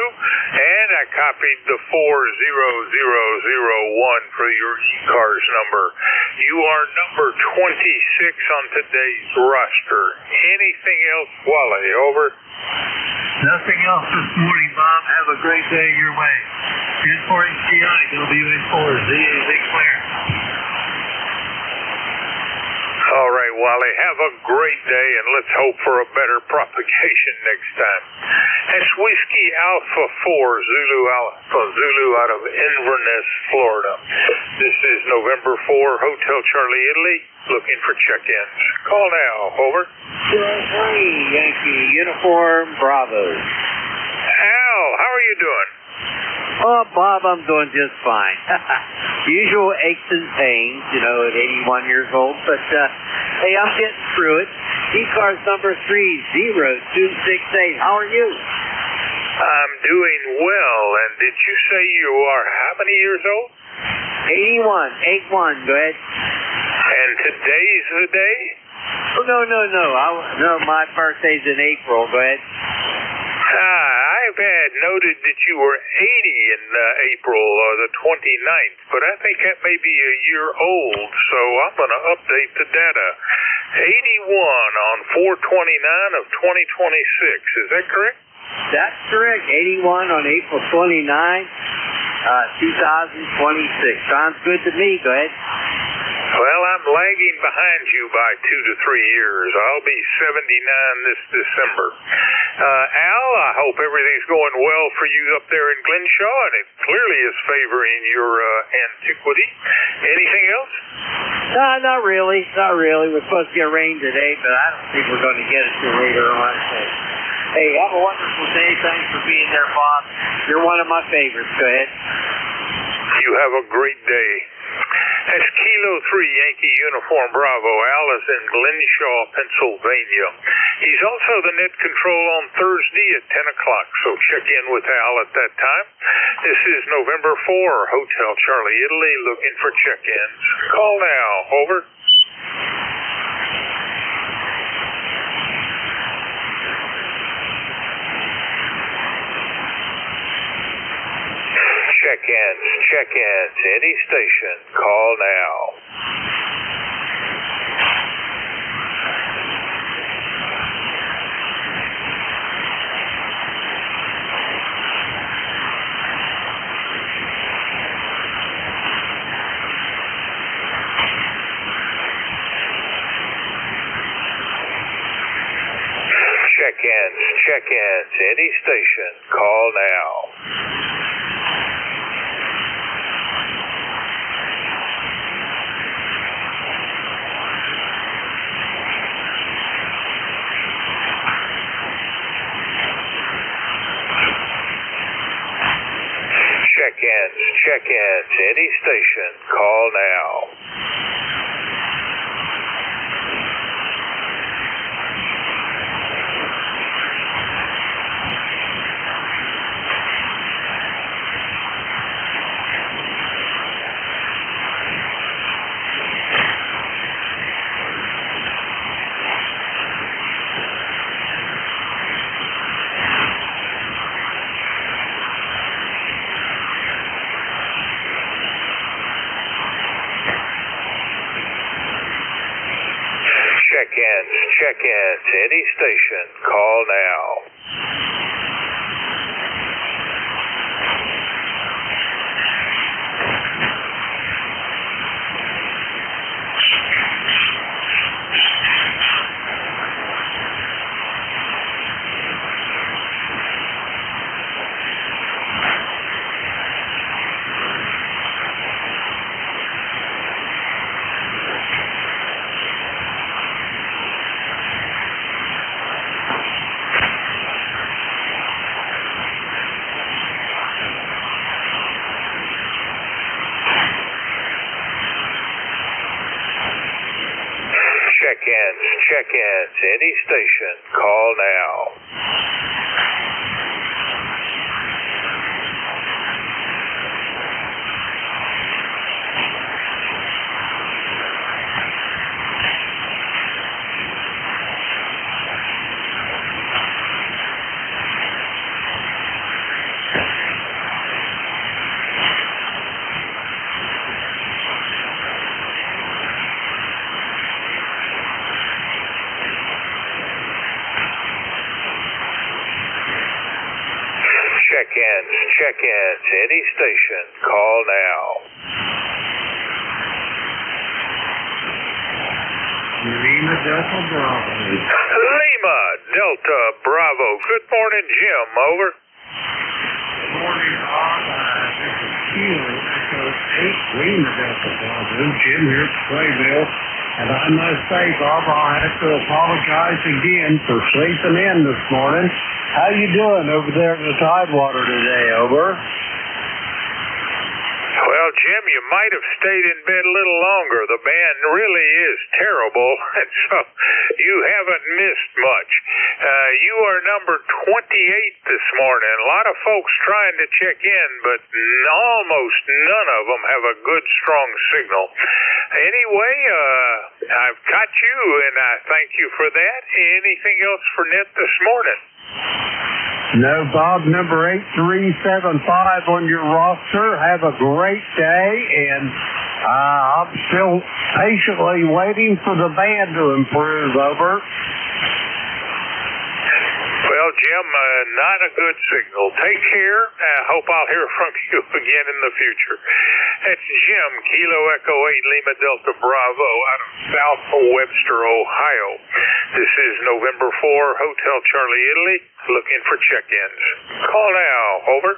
And I copied the 40001 for your ECARS number. You are number 26 on today's roster. Anything else, Wally? Over. Nothing else this morning, Bob. Have a great day your way. N4HCI, WA4ZAZ clear. All right, Wally, have a great day, and let's hope for a better propagation next time. That's Whiskey Alpha 4, Zulu Alpha Zulu out of Inverness, Florida. This is November 4, Hotel Charlie, Italy, looking for check-ins. Call now, over. 203, Yankee Uniform Bravo. Al, how are you doing? Oh, Bob, I'm doing just fine. Usual aches and pains, you know, at 81 years old, but hey, I'm getting through it. ECARS number 30268. How are you? I'm doing well, and did you say you are how many years old? 81. Go ahead. And today's the day? Oh, no. No, my birthday's in April. Go ahead. I've had noted that you were 80 in April the 29th, but I think that may be a year old, so I'm going to update the data. 81 on 4/29 of 2026, is that correct? That's correct. 81 on April 29, 2026. Sounds good to me. Go ahead. Well, I'm lagging behind you by 2 to 3 years. I'll be 79 this December. Al, I hope everything's going well for you up there in Glenshaw, and it clearly is favoring your antiquity. Anything else? No, not really. We're supposed to get rain today, but I don't think we're going to get it till later on. Hey, have a wonderful day. Thanks for being there, Bob. You're one of my favorites. Go ahead. You have a great day. That's Kilo 3 Yankee Uniform Bravo. Al is in Glenshaw, Pennsylvania. He's also the net control on Thursday at 10 o'clock, so check in with Al at that time. This is November 4, Hotel Charlie, Italy, looking for check-ins. Call now. Over. Check-ins, any station, call now. Check-ins, any station, call now. Check-ins, any station, call now. Check-ins, any station, call now. Check-ins. Any station, call now. Check-ins. Any station, call now. Lima Delta Bravo. Lima Delta Bravo. Good morning, Jim. Over. Good morning, Bob. This is Kilo, Echo 8, Lima Delta Bravo. Jim here at Playville. And I must say, Bob, I'll have to apologize again for sleeping in this morning. How you doing over there in the Tidewater today, over? Well, Jim, you might have stayed in bed a little longer. The band really is terrible, and so you haven't missed much. You are number 28 this morning. A lot of folks trying to check in, but almost none of them have a good, strong signal. Anyway, I've got you, and I thank you for that. Anything else for Net this morning? No, Bob, number 8375 on your roster. Have a great day, and I'm still patiently waiting for the band to improve, over. Well, Jim, not a good signal. Take care. I hope I'll hear from you again in the future. That's Jim, Kilo Echo 8, Lima Delta Bravo, out of South Webster, Ohio. This is November 4, Hotel Charlie, Italy, looking for check-ins. Call now. Over.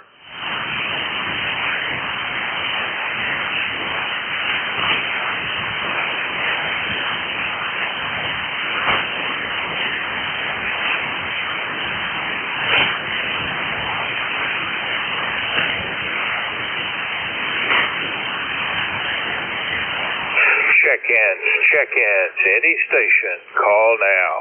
Check-ins. Any station, call now.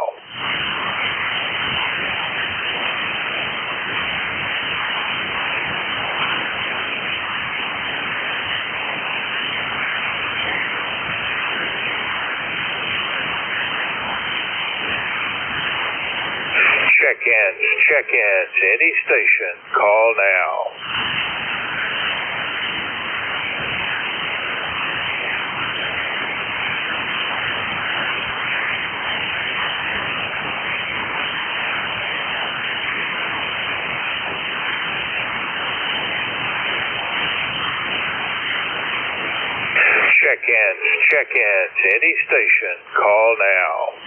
Check-ins. Any station, call now. Check-ins. Any station, call now.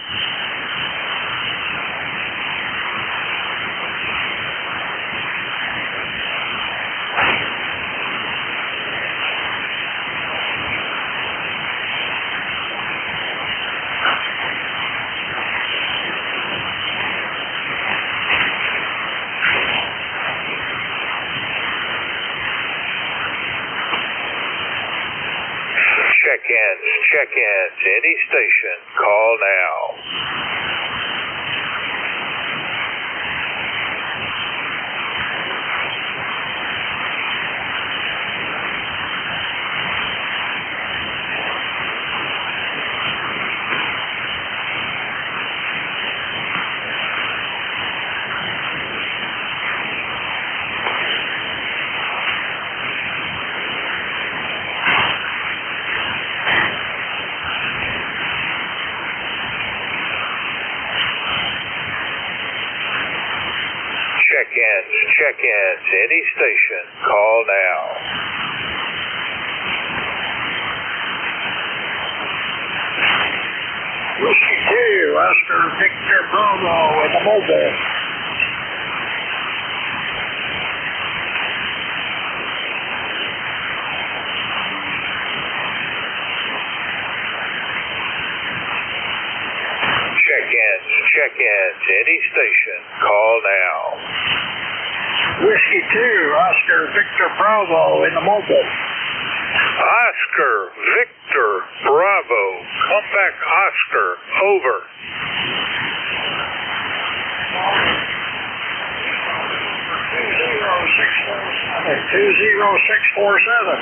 Check-ins. Any station, call now. Check-ins. Any station, call now. Whiskey 2, Oscar Victor Bravo in the mobile. Check-ins. Any station, call now. Whiskey 2, Oscar Victor Bravo in the mobile. Oscar Oscar, Victor, Bravo, come back Oscar, over. 20647.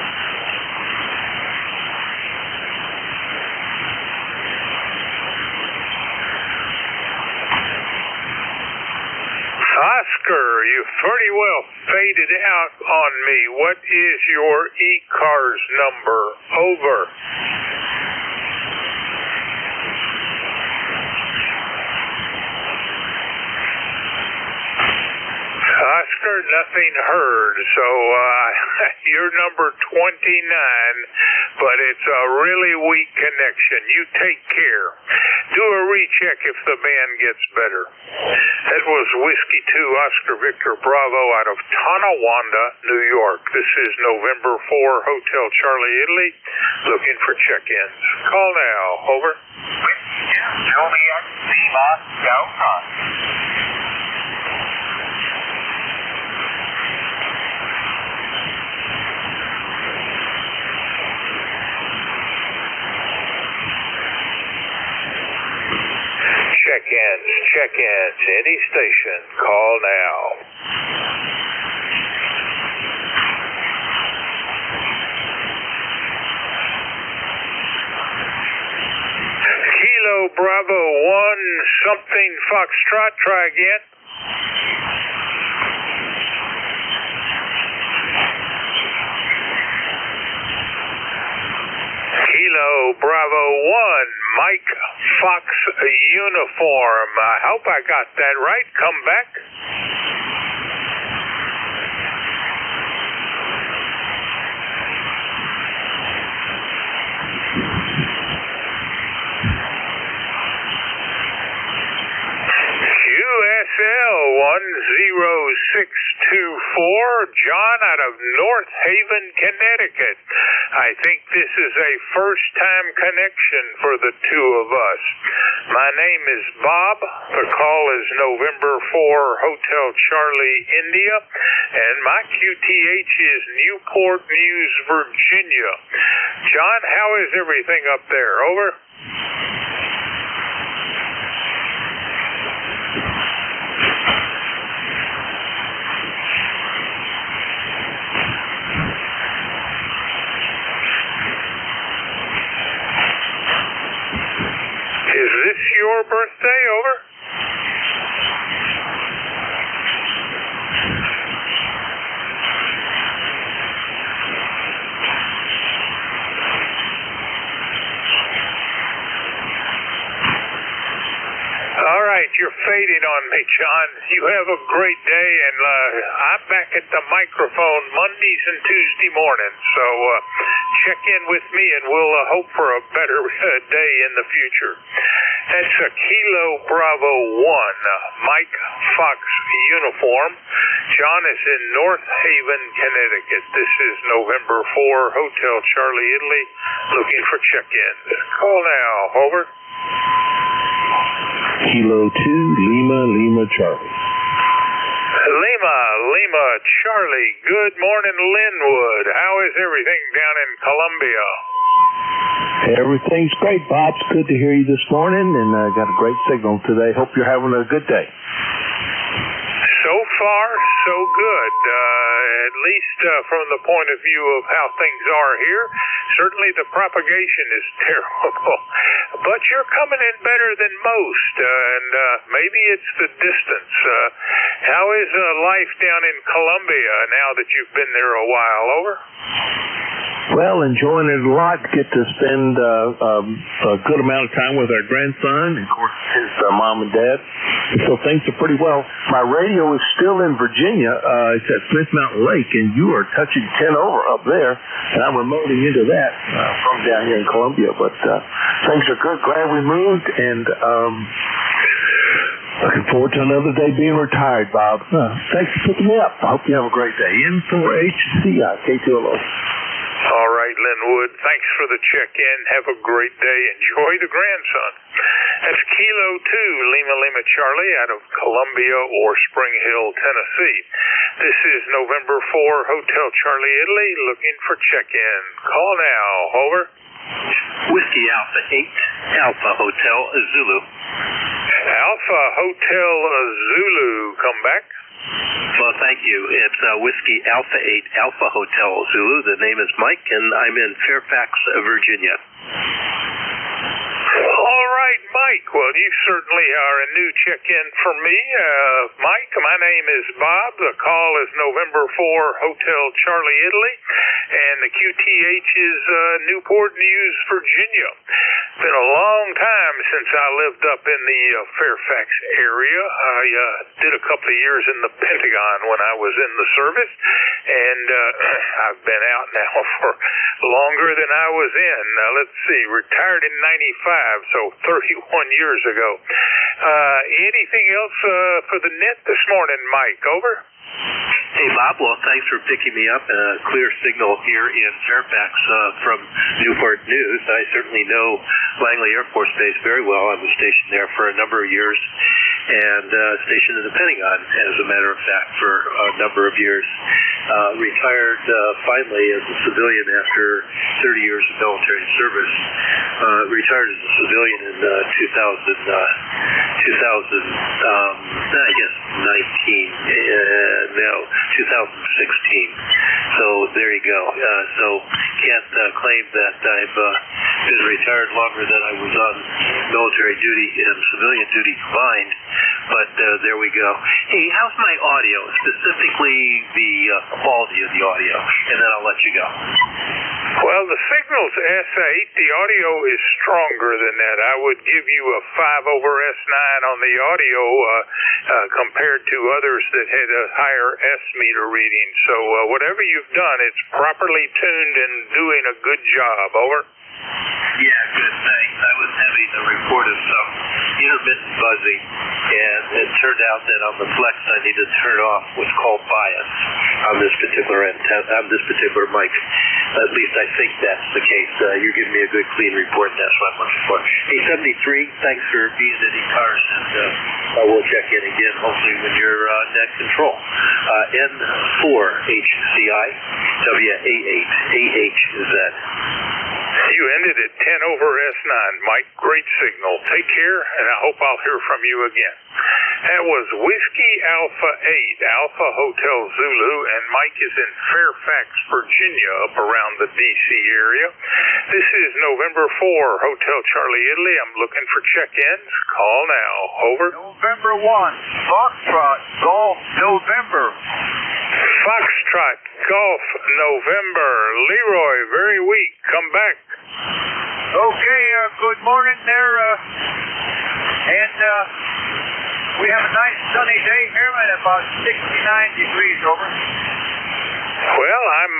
Oscar, you pretty well faded out on me. What is your ECARS number? Over. Oscar, nothing heard. So you're number 29, but it's a really weak connection. You take care. Do a recheck if the band gets better. That was Whiskey 2 Oscar Victor Bravo out of Tonawanda, New York. This is November 4 Hotel Charlie Italy, looking for check-ins. Call now. Over. Juliet Lima Delta. Check-ins, any station, call now. Kilo Bravo 1 something Foxtrot, try again. Kilo Bravo 1, Mike Fox Uniform. I hope I got that right. Come back. QSL 10624, John out of North Haven, Connecticut. I think this is a first-time connection for the two of us. My name is Bob. The call is November 4 Hotel Charlie, India, and my QTH is Newport News, Virginia. John, how is everything up there? Over. Is this your birthday? Over. All right, you're fading on me, John. You have a great day, and I'm back at the microphone Mondays and Tuesday mornings, so check in with me, and we'll hope for a better day in the future. That's a Kilo Bravo 1, Mike Fox Uniform. John is in North Haven, Connecticut. This is November 4 Hotel Charlie, Italy, looking for check-ins. Call now. Over. Kilo 2, Lima Charlie. Lima Charlie. Good morning, Linwood. How is everything down in Columbia? Everything's great, Bob. It's good to hear you this morning, and got a great signal today. Hope you're having a good day. So far, so good. At least from the point of view of how things are here. Certainly the propagation is terrible. But you're coming in better than most, and maybe it's the distance. How is life down in Columbia now that you've been there a while? Over. Well, enjoying it a lot. Get to spend a good amount of time with our grandson, and of course his mom and dad. So things are pretty well. My radio is still in Virginia. It's at Smith Mountain Lake, and you are touching 10 over up there, and I'm remoting into that from down here in Columbia. But things are good. Glad we moved, and looking forward to another day being retired, Bob. Thanks for picking me up. I hope you have a great day. N4HCI, K2LO. All right, Linwood. Thanks for the check-in. Have a great day. Enjoy the grandson. That's Kilo 2, Lima Lima Charlie, out of Columbia or Spring Hill, Tennessee. This is November 4, Hotel Charlie, Italy, looking for check-in. Call now. Over. Whiskey Alpha 8, Alpha Hotel Zulu. Alpha Hotel Zulu, come back. Well, thank you. It's Whiskey Alpha 8, Alpha Hotel Zulu. The name is Mike, and I'm in Fairfax, Virginia. All right, Mike. Well, you certainly are a new check-in for me. Mike, my name is Bob. The call is November 4, Hotel Charlie, Italy. And the QTH is Newport News, Virginia. It's been a long time since I lived up in the Fairfax area. I did a couple of years in the Pentagon when I was in the service. And I've been out now for longer than I was in. Let's see, retired in 95, so 31 years ago. Anything else for the net this morning, Mike? Over. Hey, Bob. Well, thanks for picking me up. Clear signal here in Fairfax from Newport News. I certainly know Langley Air Force Base very well. I was stationed there for a number of years and stationed in the Pentagon, as a matter of fact, for a number of years. Retired finally as a civilian after 30 years of military service. Retired as a civilian in 2016. So there you go. So can't claim that I've been retired longer than I was on military duty and civilian duty combined. But there we go. Hey, how's my audio? Specifically the quality of the audio, and then I'll let you go. Well, the signal's S8. The audio is stronger than that. I would give you a 5 over S9 on the audio compared to others that had a higher S meter reading. So whatever you've done, it's properly tuned and doing a good job. Over. Yeah, good, thanks. I was having a report of some intermittent buzzing, and it turned out that on the flex I need to turn off what's called bias on this particular mic. At least I think that's the case. You're giving me a good, clean report, and that's what I'm looking for. Hey, 73, thanks for being at ECARS, and we'll check in again, hopefully, when you're net control. N4HCI, WA8, AHZ. You ended at 10 over S9, Mike. Great signal. Take care, and I hope I'll hear from you again. That was Whiskey Alpha 8, Alpha Hotel Zulu, and Mike is in Fairfax, Virginia, up around the D.C. area. This is November 4, Hotel Charlie, Italy. I'm looking for check-ins. Call now. Over. November 1, Foxtrot, Golf, November. Foxtrot, Golf, November. Leroy, very weak. Come back. Okay, good morning there, and we have a nice sunny day here at about 69 degrees, over. Well, I'm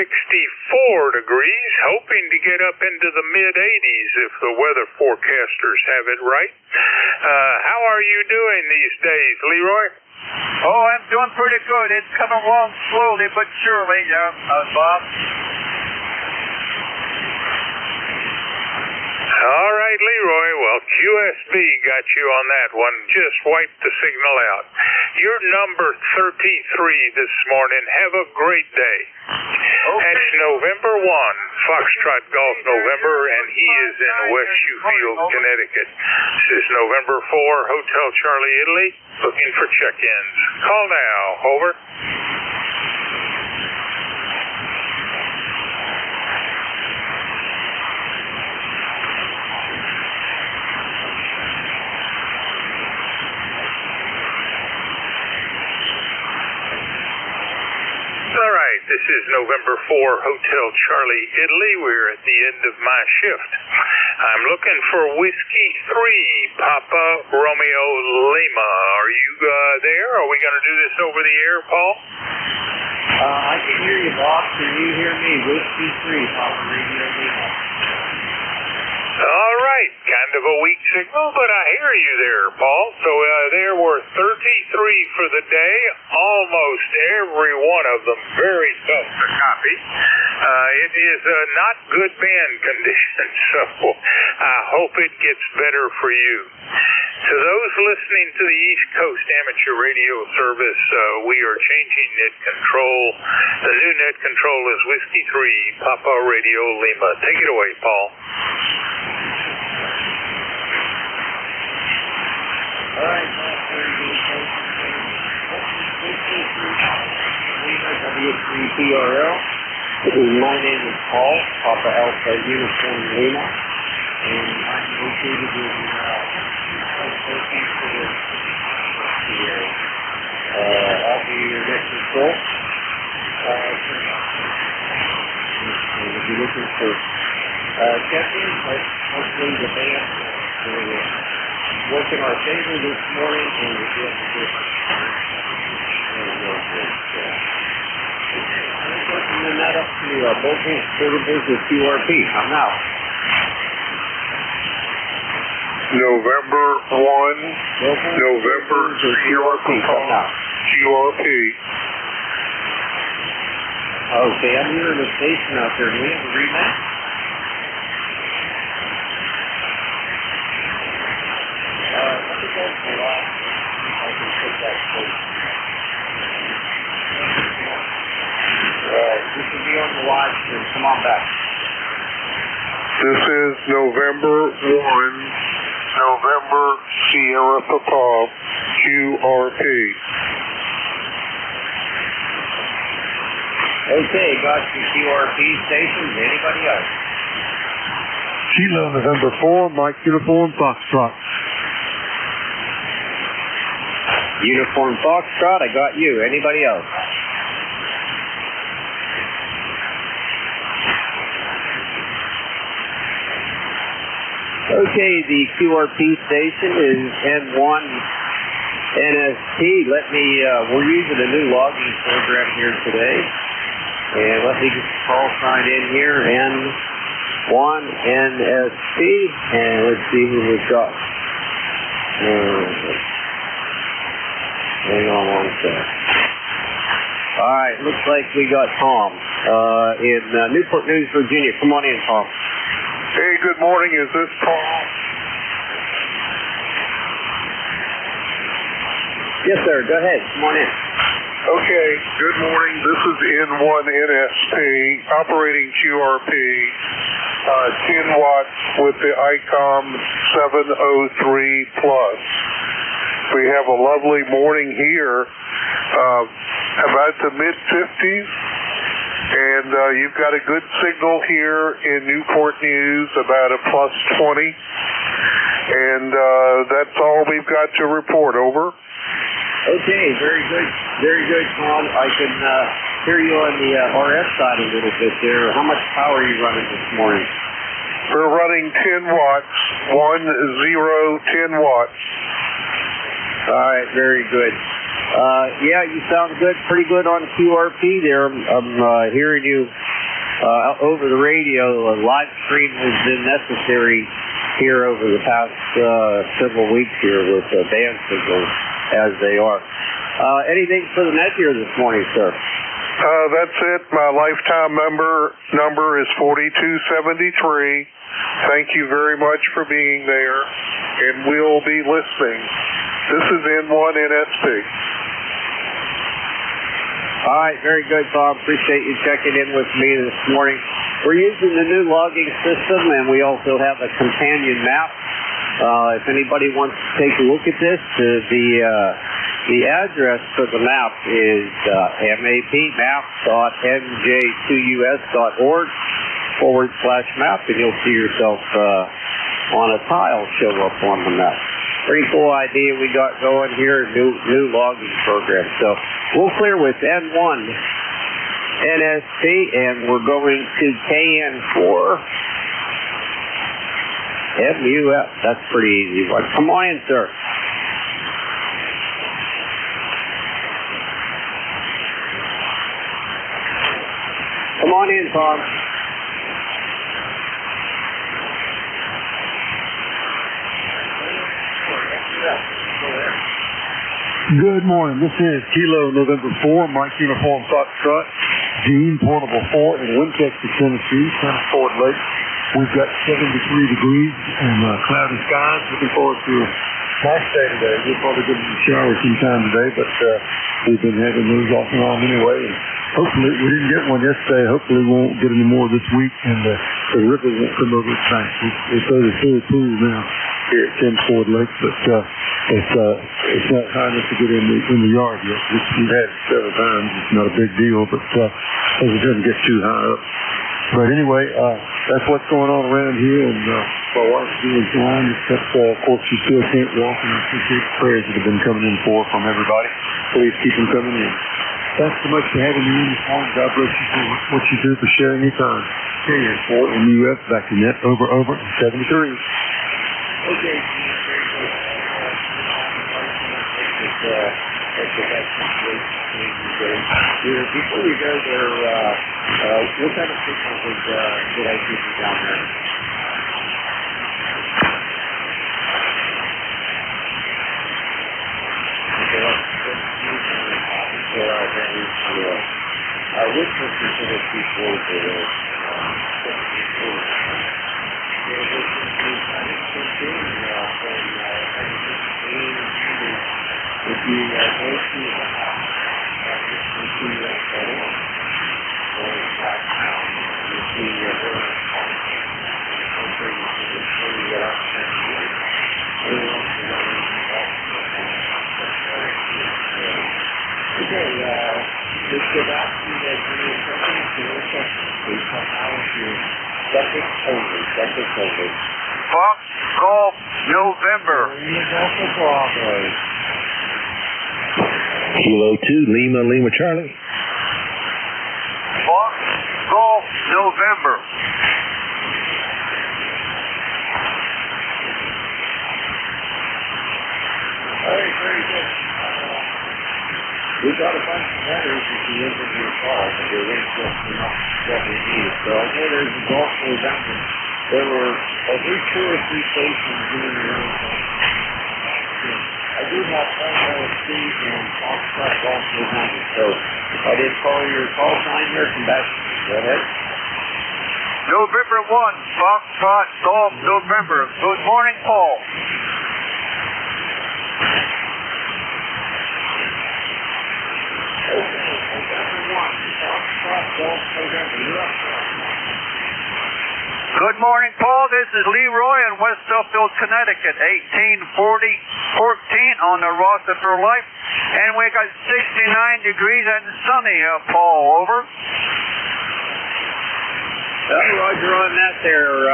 64 degrees, hoping to get up into the mid-80s if the weather forecasters have it right. How are you doing these days, Leroy? Oh, I'm doing pretty good. It's coming along slowly but surely, Bob. All right, Leroy. Well, QSB got you on that one. Just wiped the signal out. You're number 33 this morning. Have a great day. Okay. That's November 1, Foxtrot Golf November, and he is in West Sheffield, Connecticut. This is November 4, Hotel Charlie, Italy, looking for check-ins. Call now. Over. All right, this is November 4, Hotel Charlie, Italy. We're at the end of my shift. I'm looking for Whiskey 3, Papa Romeo Lima. Are you there? Are we going to do this over the air, Paul? I can hear you, boss. Can you hear me? Whiskey 3, Papa Romeo Lima. All right, kind of a weak signal, but I hear you there, Paul. So there were 33 for the day, almost every one of them very tough to copy. It is not good band conditions, so I hope it gets better for you. To those listening to the East Coast Amateur Radio Service, we are changing net control. The new net control is Whiskey 3, Papa Radio Lima. Take it away, Paul. All right, WCPRL. My name is Paul, Papa Alpha Uniform Lima, and I'm located in I'll be your next control. If you're looking for champions, hopefully the band will work in our favor this morning, and we'll be able to get opening that up to mobile portables with QRP. I'm out. November 1, November QRP. I'm out. QRP. Okay, I'm hearing the station out there. Do we have a rematch? Let me go to the last. I can put that station. This will be on the live stream. Come on back. This is November 1, November Sierra Papa, QRP. Okay, got the QRP stations. Anybody else? Kilo November 4, Mike Uniform Foxtrot. Uniform Foxtrot, I got you. Anybody else? Okay, the QRP station is N1 NST. We're using a new logging program here today. And let me just call sign in here, N1 NST, and let's see who we've got. Hang on one sec. Alright, looks like we got Tom in Newport News, Virginia. Come on in, Tom. Hey, good morning. Is this Paul? Yes, sir. Go ahead. Come on in. Okay, good morning. This is N1NSP, operating QRP, 10 watts with the ICOM 703 plus. We have a lovely morning here, about the mid-50s, and you've got a good signal here in Newport News, about a plus 20, and that's all we've got to report. Over. Okay, very good. Very good, Tom. I can hear you on the RF side a little bit there. How much power are you running this morning? We're running 10 watts, 10 watts. All right, very good. Yeah, you sound good, pretty good on QRP there. I'm hearing you over the radio. A live stream has been necessary here over the past several weeks here with band signals as they are. Anything for the net here this morning, sir? That's it. My lifetime number is 4273. Thank you very much for being there, and we'll be listening. This is N1NSP. All right, very good, Bob. Appreciate you checking in with me this morning. We're using the new logging system, and we also have a companion map. If anybody wants to take a look at this, the address for the map is mapmap.nj2us.org/map, and you'll see yourself on a tile show up on the map. Pretty cool idea we got going here, new logging program. So we'll clear with N1 NST, and we're going to KN4 MUF. That's pretty easy one. Come on in, sir. Come on in, Tom. Good morning. This is Kilo November 4, Mike Uniform Foxtrot, Gene, Portable 4 in Winchester, Tennessee, Ford Lake. We've got 73 degrees and cloudy skies. Looking forward to a nice day today. We'll probably get in the shower sometime today, but we've been having those off and on anyway. And hopefully, we didn't get one yesterday. Hopefully, we won't get any more this week, and the river won't come over its banks. It's full pool now here at 10 Ford Lake, but it's not high enough to get in the yard yet. We've had it several times. It's not a big deal, but it doesn't get too high up. But anyway, that's what's going on around here, and my wife's doing fine, except, of course, she still can't walk, and I appreciate the prayers that have been coming in from everybody. Please keep them coming in. Thanks so much for having me in this morning. God bless you for what you do for sharing your time. Here, for NJ2US, back to net, over, 73. Okay. Before we go there, what kind of signal would I give you down there? Which was considered before just go back to that subject only. Fox Golf November. Kilo 2, Lima Charlie. Fox Golf November. All right, very good. We got a bunch of letters at the end of your call, but they weren't just enough what we need. So I know there's a golf November. There were at least 2 or 3 stations doing their own thing. I do have LLC and Foxtrot Golf November. So if I didn't call your call sign here, come back. Go ahead. November 1, Foxtrot Golf November. Good morning, Paul. Good morning, Paul. This is Leroy in West Suffield, Connecticut, 1840-14 on the roster for life. And we got 69 degrees and sunny, Paul. Over. Roger on that there.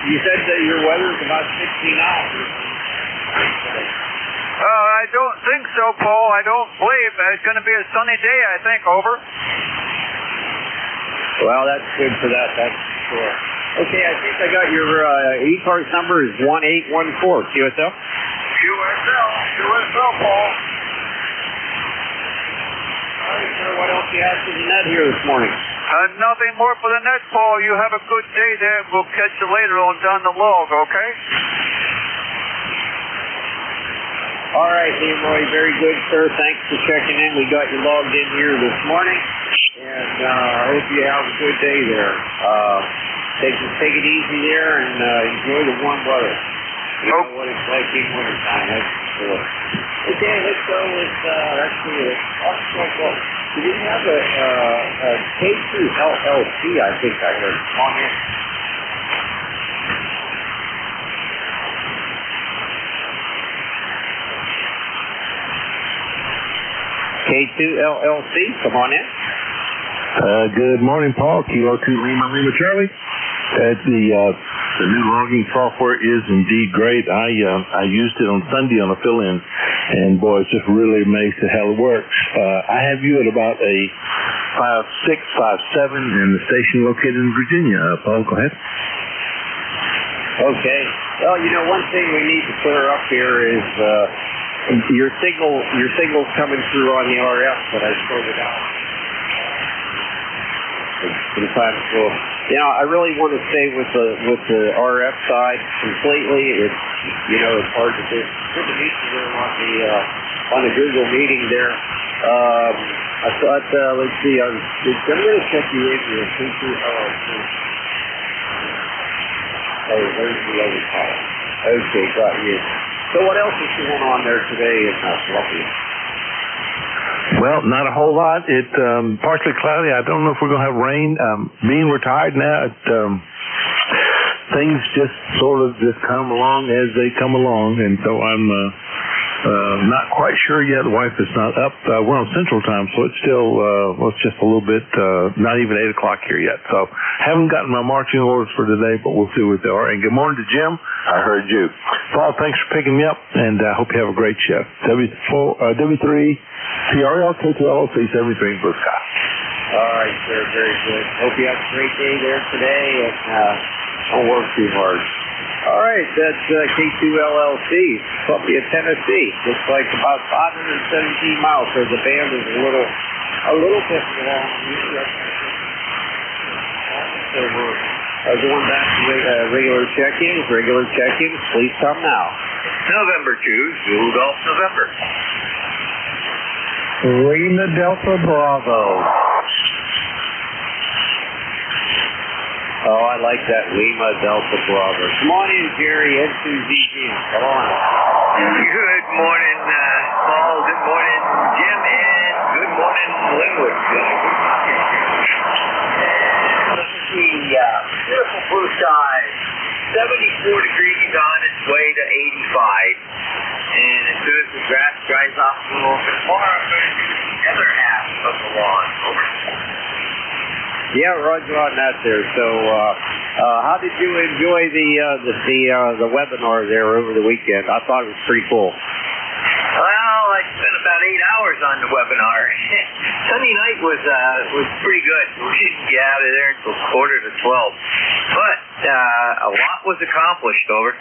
You said that your weather's about 60 knots. I don't think so, Paul. I don't believe. It's going to be a sunny day, I think. Over. Well, that's good for that. That's sure. Okay, I think I got your ECARS number is 1814. QSL? QSL, Paul. All right, sir. What else do you have for the net here this morning? Nothing more for the net, Paul. You have a good day there. We'll catch you later on down the log, okay? All right, Leroy, very good, sir. Thanks for checking in. We got you logged in here this morning, and I hope you have a good day there. Take it easy there and enjoy the warm weather. You know what it's like in wintertime, that's for sure. Okay, let's go with, let's see, do we have a K2 LLC, I think I heard. Come on in. K2 LLC, come on in. Good morning, Paul. Kilo 2 Lima Charlie. The new logging software is indeed great. I used it on Sunday on a fill-in, and boy, it's just really amazed at how it works. I have you at about a 5.6, 5.7, and the station located in Virginia. Paul, go ahead. Okay. Well, you know, one thing we need to clear up here is your signal's coming through on the RF, but I sorted out. Sometimes we'll I really want to stay with the RF side completely. It's it's hard to do. Good to meet you there on the Google meeting there. I thought, let's see, I'm going to check you in here. Oh, there's the other call. Okay, got you. So what else is going on there today in Fluffy? Well, not a whole lot. It's partially cloudy. I don't know if we're going to have rain. Being retired now, things just sort of just come along as they come along, and so I'm not quite sure yet. The wife is not up. We're on Central Time, so it's still it's just a little bit, not even 8 o'clock here yet. So haven't gotten my marching orders for today, but we'll see what they are. And good morning to Jim. I heard you. Paul, thanks for picking me up, and I hope you have a great show. W3 PRL K2LLC 73 Blue Sky. All right, sir. Very good. Hope you have a great day there today, and don't work too hard. All right, that's K2LLC, Columbia, Tennessee. Looks like about 517 miles, so the band is a little bit long. So we're going back to regular check-ins. Please come now. November 2, Zulu Golf November. Lima Delta Bravo. Oh, I like that Lima Delta Bravo. Come on in, Jerry, N2ZG. Come on. Good morning, Paul. Good morning, Jim, and good morning, Linwood. Let's see, beautiful blue skies. 74 degrees on its way to 85. And as soon as the grass dries off a little bit more, I'm going to do the other half of the lawn. Over. Yeah, roger on that there. So, how did you enjoy the webinar there over the weekend? I thought it was pretty cool. Well, I spent about 8 hours on the webinar. Sunday night was pretty good. We didn't get out of there until 11:45. But a lot was accomplished, over.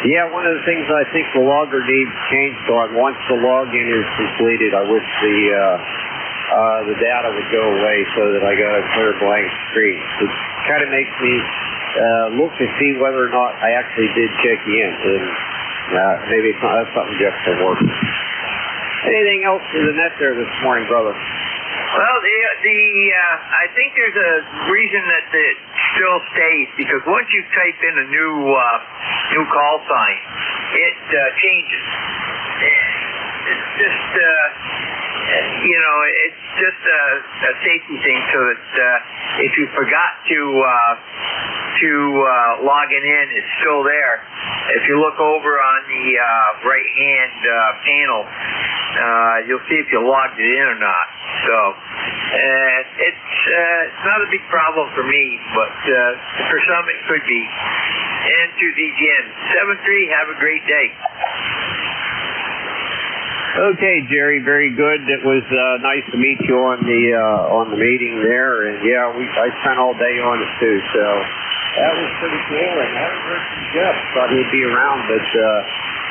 Yeah, one of the things I think the logger needs changed on, once the login is completed, I wish the data would go away so that I got a clear blank screen. It kind of makes me look to see whether or not I actually did check in, and maybe it's not, that's something just for work. Anything else for the net there this morning, brother? Well, I think there's a reason that it still stays, because once you type in a new call sign, it changes. It's just it's just a safety thing, so that if you forgot to log it in, it's still there. If you look over on the right hand panel, you'll see if you logged it in or not. So it's not a big problem for me, but for some it could be. And to the GN 73, have a great day. Okay, Jerry, very good. It was nice to meet you on the meeting there, and yeah, I spent all day on it too. So that was pretty cool. And I haven't heard from Jeff. Thought he'd be around, but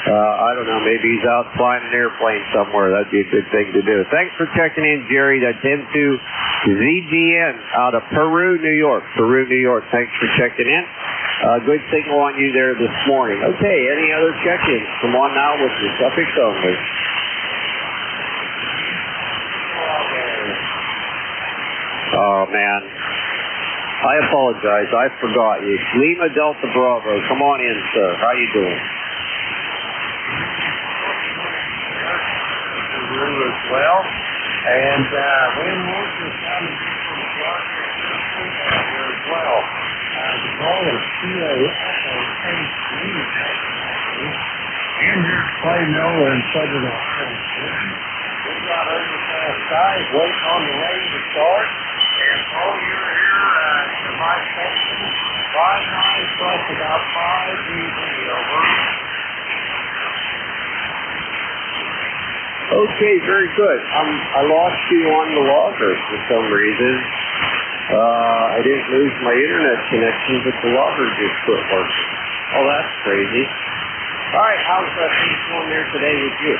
I don't know. Maybe he's out flying an airplane somewhere. That'd be a good thing to do. Thanks for checking in, Jerry. That's N2ZGN out of Peru, New York. Thanks for checking in. Good signal on you there this morning. Okay, any other check-ins? Come on now with your suffix only. Oh, man. I apologize. I forgot you. Lima Delta Bravo. Come on in, sir. How you doing? As well. And Lynn Woods is coming from Florida here as well. The call is in here at Clay Mill in Southern Ohio. We've got overcast skies waiting on the rain to start. And Paul, you're here at my station, 5 plus about 5 easy over. Okay, very good. I lost you on the logger for some reason. I didn't lose my internet connection, but the logger just quit working. Oh, that's crazy. All right, how's things going there today with you?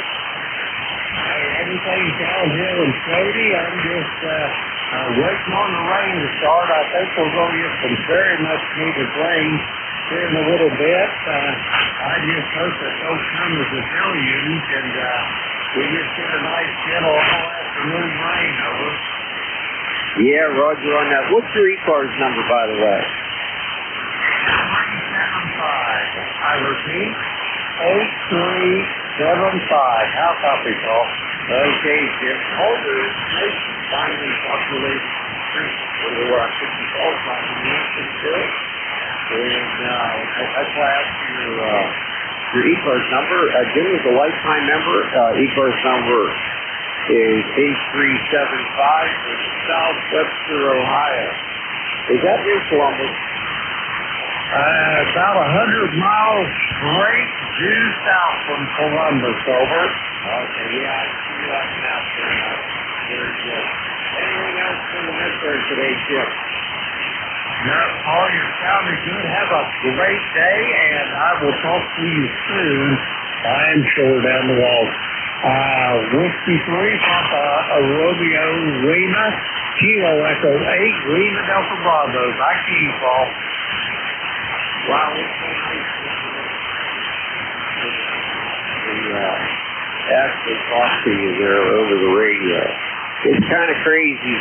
Any everything's downhill and floaty. I'm just waiting on the rain to start. I think we're going to get some very much needed rain here in a little bit. I just hope that those come as a deluge and we just get a nice gentle all afternoon rain over. Yeah, Roger on that. What's your ECARS number, by the way? 375. I repeat, 8375. How copy, Paul? Okay, Jim. Holder nation finally populated there were 50 calls on the nation still. And that's why I asked your ECARS number. Jim is a lifetime member. ECARS number is 8375 for South Webster, Ohio. Is that near Columbus? About 100 miles straight due south from Columbus, over. Okay, yeah, I see you on the map there. Very good. Anything else from the network today, Jim? No, Paul, you're sounding good. Have a great day, and I will talk to you soon. I am sure down the wall. Whiskey 3, Papa Romeo Lima, Kilo Echo 8, Lima Delta Bravo. Back to you, Paul. Wow, it's so nice to actually talk to you there over the radio. It's kind of crazy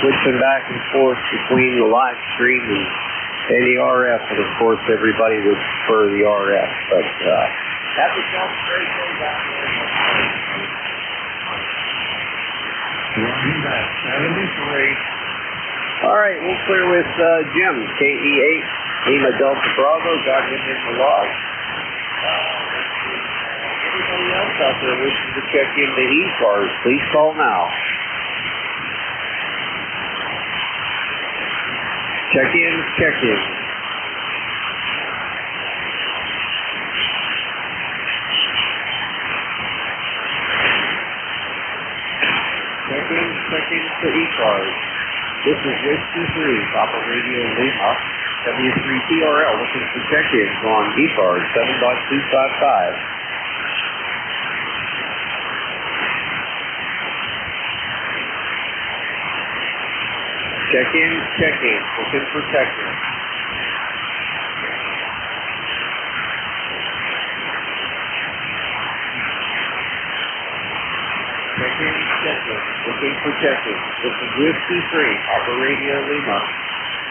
switching back and forth between the live stream and the RF, and of course everybody would prefer the RF, but have yourself a great day down there. Running back, 73. All right, we'll clear with Jim, KE8, Lima Delta Bravo, got him in the log. Anybody else out there wishing to check into ECARS, please call now. Check-in. Check-in, to ECARS. This is Whiskey 3, Papa Radio Lima, W3TRL, looking for check-ins on ECARS 7.255. Check-in, looking for check-in. Check-in, looking for check-in. This is Whiskey 3, Papa Radio Lima,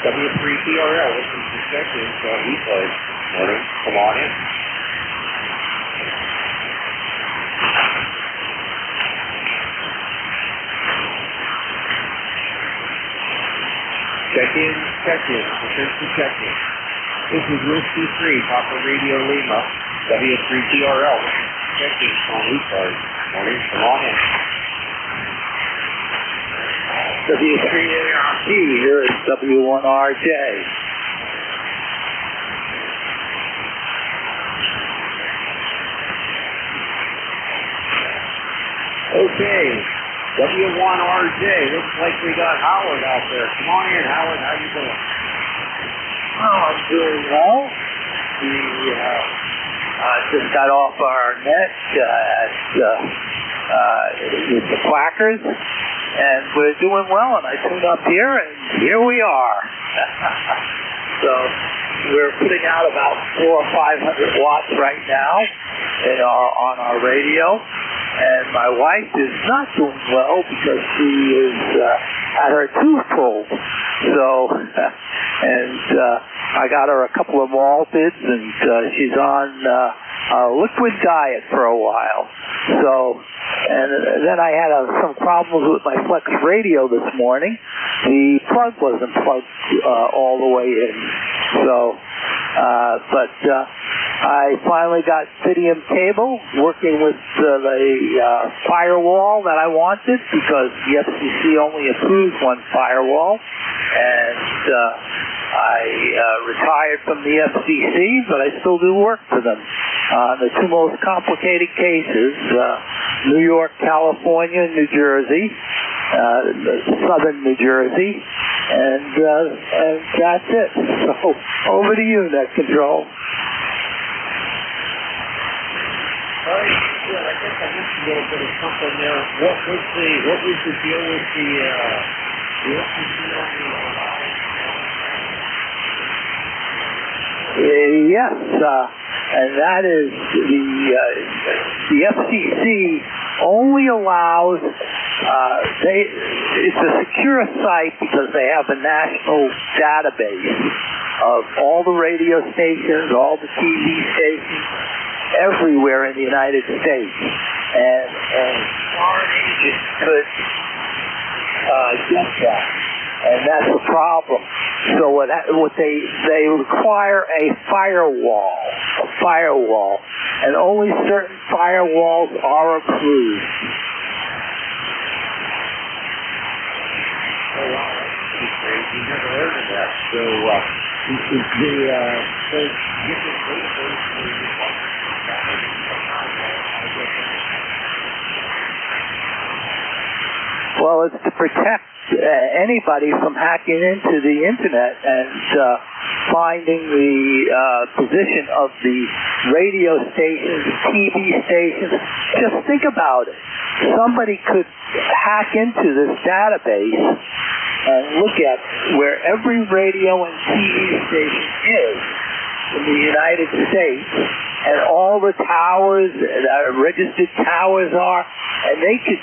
W3TRL, looking for check-ins on ECARS. Morning, come on in. Check-in, looking for check-in. This is Whiskey 3, Papa Radio Lima, W3TRL, looking for check-ins on ECARS. Morning, come on in. W3ART, here is W1RJ. Okay, W1RJ, looks like we got Howard out there. Come on in, Howard, how you doing? Oh, I'm doing well. We just got off our net with the Quackers, and we're doing well, and I tuned up here, and here we are. So we're putting out about 400 or 500 watts right now on our radio, and my wife is not doing well because she is had her tooth pulled. So, and I got her a couple of malteds, and she's on a liquid diet for a while. So, and then I had some problems with my Flex radio this morning. The plug wasn't plugged all the way in. So, but I finally got Fidium cable working with the firewall that I wanted, because the FCC only approves one firewall, and I retired from the FCC, but I still do work for them. The two most complicated cases, New York, California, New Jersey, southern New Jersey, and that's it. So over to you, Net Control. All right. Yeah, I guess I missed a little bit of something there. What was the deal with the FCC on the Yes, and that is the FCC only allows it's a secure site because they have a national database of all the radio stations, all the TV stations, everywhere in the United States, and foreign agents could get that. And that's the problem. So what they require a firewall, and only certain firewalls are approved. Oh wow, that's crazy. Never heard of that. So well, it's to protect anybody from hacking into the internet and finding the position of the radio stations, TV stations. Just think about it. Somebody could hack into this database and look at where every radio and TV station is in the United States and all the towers, registered towers are, and they could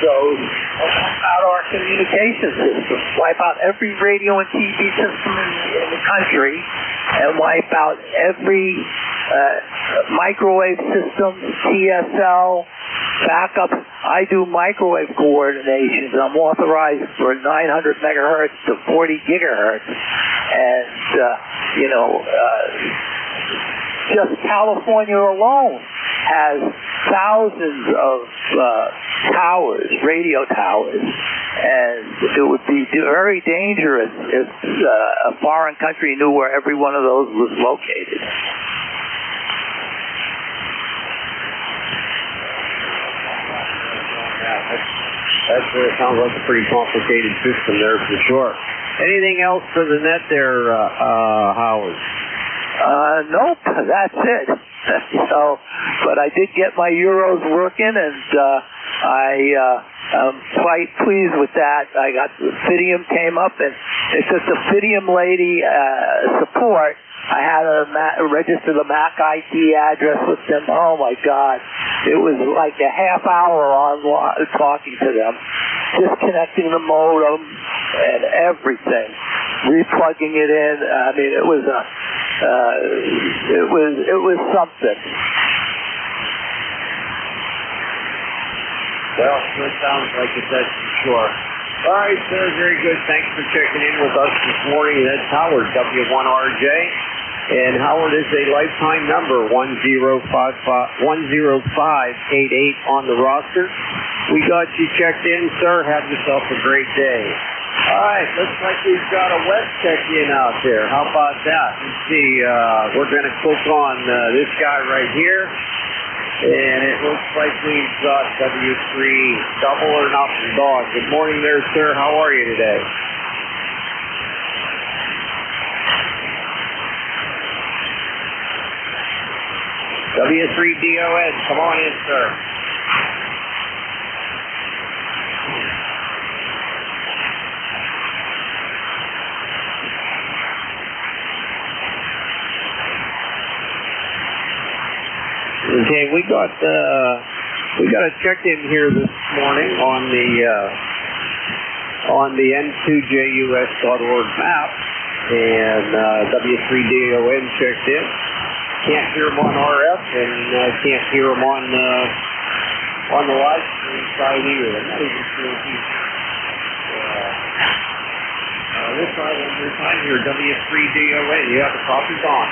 those wipe out our communication system, wipe out every radio and TV system in the country, and wipe out every microwave system, TSL, backups. I do microwave coordinations. I'm authorized for 900 megahertz to 40 gigahertz, and just California alone has thousands of towers, radio towers, and it would be very dangerous if a foreign country knew where every one of those was located. That sounds like a pretty complicated system there for sure. Anything else for the net there, Howard? Nope, that's it. But I did get my euros working, and I'm quite pleased with that. I got the Fidium came up, and it took the Fidium lady support. I had to register the MAC ID address with them. Oh my God, it was like a half hour on talking to them, disconnecting the modem and everything, replugging it in. I mean, it was something. Well, it sounds like it does for sure. All right, sir, very good. Thanks for checking in with us this morning. That's Howard, W1RJ. And Howard is a lifetime number, 10588 on the roster. We got you checked in, sir. Have yourself a great day. All right, looks like we've got a web check-in out there. How about that? Let's see. We're going to click on this guy right here. And it looks like we've got W3 double or nothing dog. Good morning there, sir. How are you today? W3DON, come on in, sir. Okay, we got a check-in here this morning on the N2JUS.org map, and W3DON checked in. Can't hear them on RF, and can't hear them on the live stream side either. I'm not even sure if he's this side one more time here, W3DON. You have the copies on.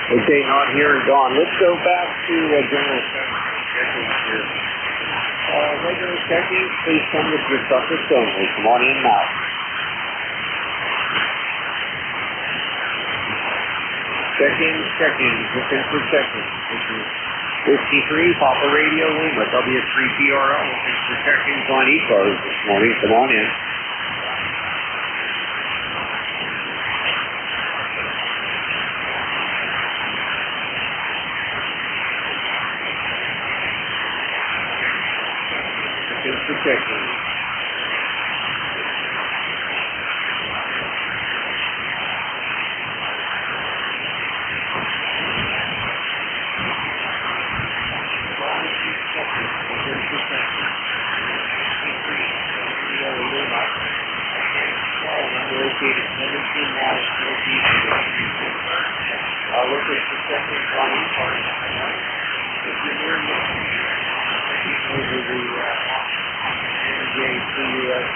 Okay, not here and gone. Let's go back to general check-ins here. Regular check-ins, please come with your suffix only. Come on in now. Check-ins, looking for check-ins. This is 53, Papa Radio Lima, W3PRL, looking for check-ins on ECARS this morning. Come on in. checking. Look at the second one part. If you're near me, over the NJ2US,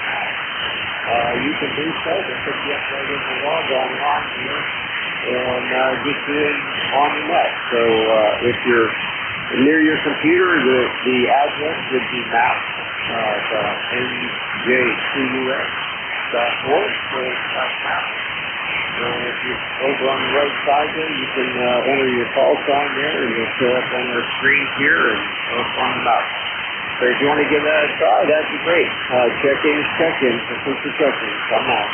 you can do so. They'll pick you up right in the log online here and get you in on the net. So if you're near your computer, the address would be NJ2US.org/map. If you're over on the right side there, you can enter your call sign there, and you'll show up on our screen here and up on the map. So if you want to give that a try, that'd be great. Check-ins, check-ins, official check-ins. Come on.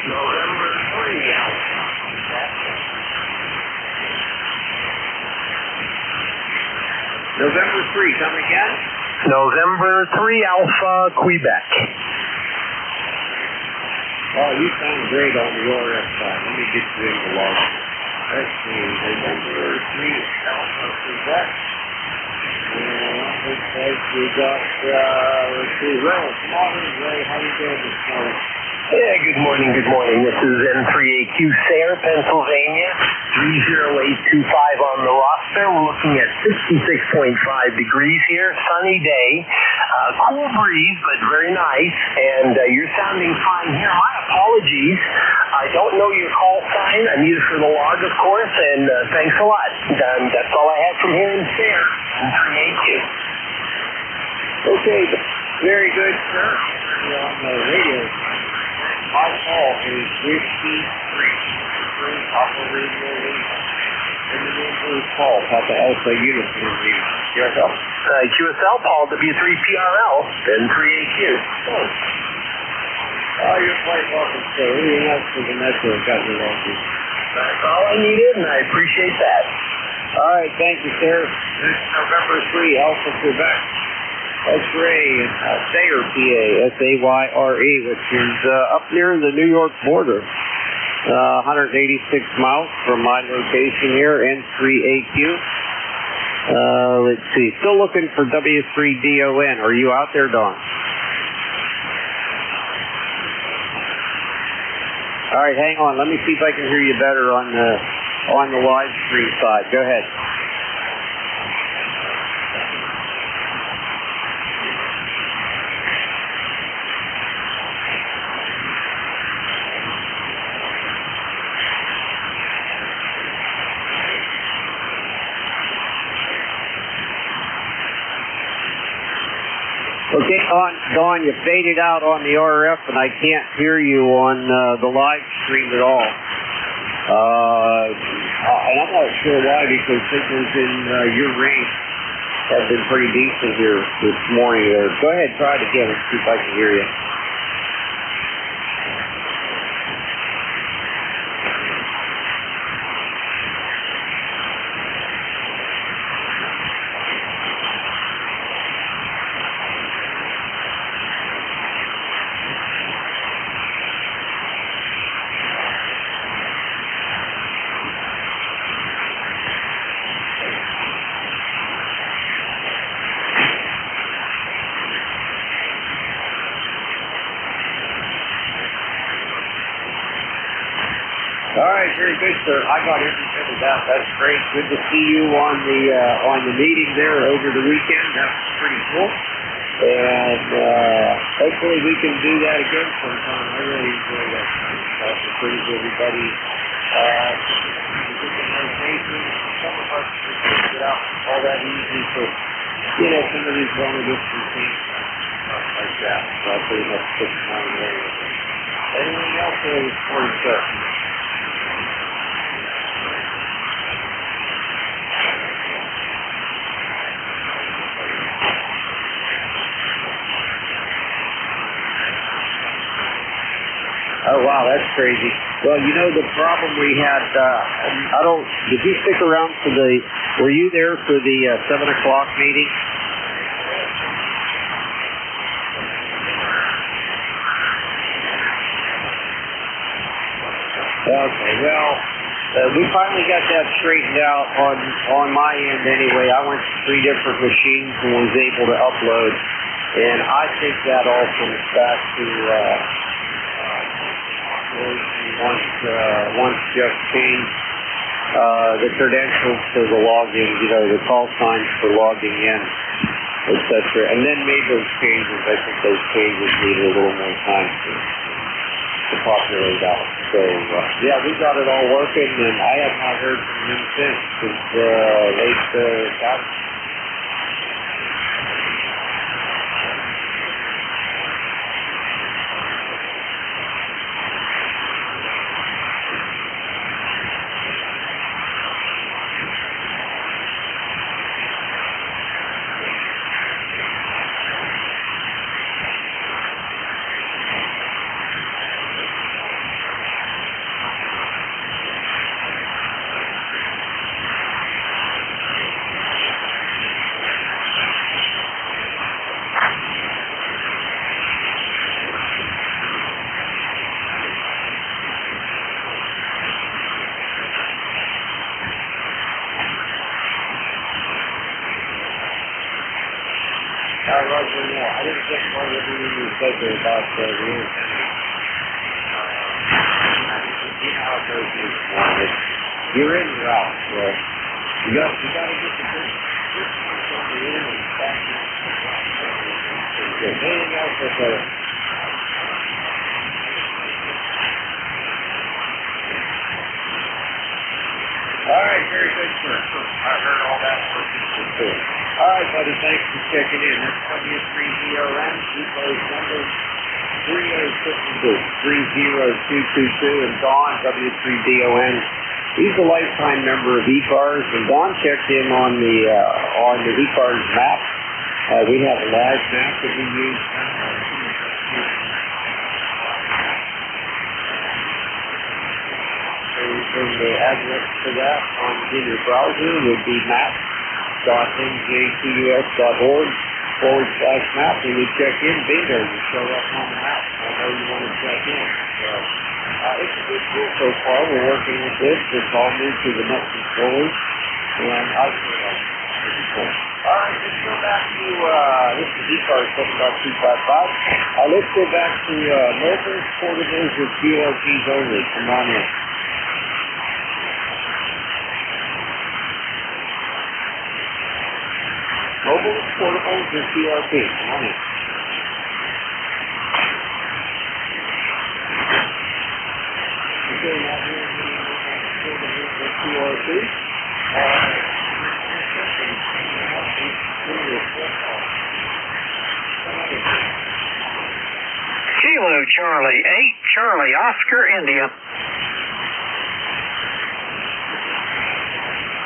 November 3, Alpha. November 3, come again? November 3, Alpha, Quebec. Oh, you sound great on the ORF side. Let me get you in the log. Let's see. November 3, Alpha, Quebec. And looks like we got, let's see, Ray. Come on in, Ray. How you doing this morning? Yeah, good morning, good morning. This is N3AQ Sayre, Pennsylvania. 30825 on the roster. We're looking at 66.5 degrees here. Sunny day. Cool breeze, but very nice. And you're sounding fine here. My apologies. I don't know your call sign. I need it for the log, of course. And thanks a lot. That's all I have from here in Sayre. N3AQ. Okay, very good, sir. You're on the radio. My call is Whiskey 3, Papa Radio Lima. And the number is Paul, Papa Alpha Uniform Lima. QSL? QSL, Paul, W3PRL, N3AQ. Oh, you're quite welcome, sir. Anything else for the network got you wrong? That's all I needed, and I appreciate that. All right, thank you, sir. This is November 3, Alpha Quebec. X-Ray, Sayre, PA, S-A-Y-R-E, which is up near the New York border. 186 miles from my location here, N3AQ. Let's see, still looking for W3DON. Are you out there, Don? All right, hang on. Let me see if I can hear you better on the live stream side. Go ahead. Okay, Don, you faded out on the RF, and I can't hear you on the live stream at all. And I'm not sure why, because signals in your range have been pretty decent here this morning. Go ahead, try it again and see if I can hear you. All right, very good, sir. I got everything of that. That's great. Good to see you on the meeting there over the weekend. That's pretty cool. And hopefully we can do that again sometime. I really enjoyed that kind of stuff. It's pretty good. Everybody different locations. Some of us just don't get out all that easy for some of these long distance things and stuff like that. So I pretty much took time there. Anything else there this morning, sir? Oh, wow, that's crazy. Well, the problem we had, did you stick around were you there for the 7 o'clock meeting? Okay, well, we finally got that straightened out on my end anyway. I went to 3 different machines and was able to upload. And I think that all comes back to once Jeff changed the credentials for the login, the call signs for logging in, etc. And then made those changes. I think those changes needed a little more time to populate out. So, yeah, we got it all working, and I have not heard from him since late Saturday. I didn't get quite everything you said there about the antenna. You know how it goes in this morning. You're in, you're out. So you got to get the good points on the in and back in. Anything else that's better? All right, very good, sir. I heard all that working too. All right, buddy, thanks for checking in. That's W3DON, Eco's number 3022, and Don, W3DON. He's a lifetime member of ECARS, and Don checked in on the ECARS map. We have a live map that we use. And the address for that in your browser would be map.nj2us.org/map. When you check in, bingo, you show up on the map. I know you want to check in. So, it's a good tool so far. We're working with this. It's all new to the net controllers. And I feel like it's pretty cool. All right, let's go back to, this is ECARS 7.255. Let's go back to mobiles, portables, or QRPs only. Come on in. Mobiles, portables, or QRP. Come on in. Okay, now here's the portables or QRP. Kilo Charlie 8, Charlie Oscar, India.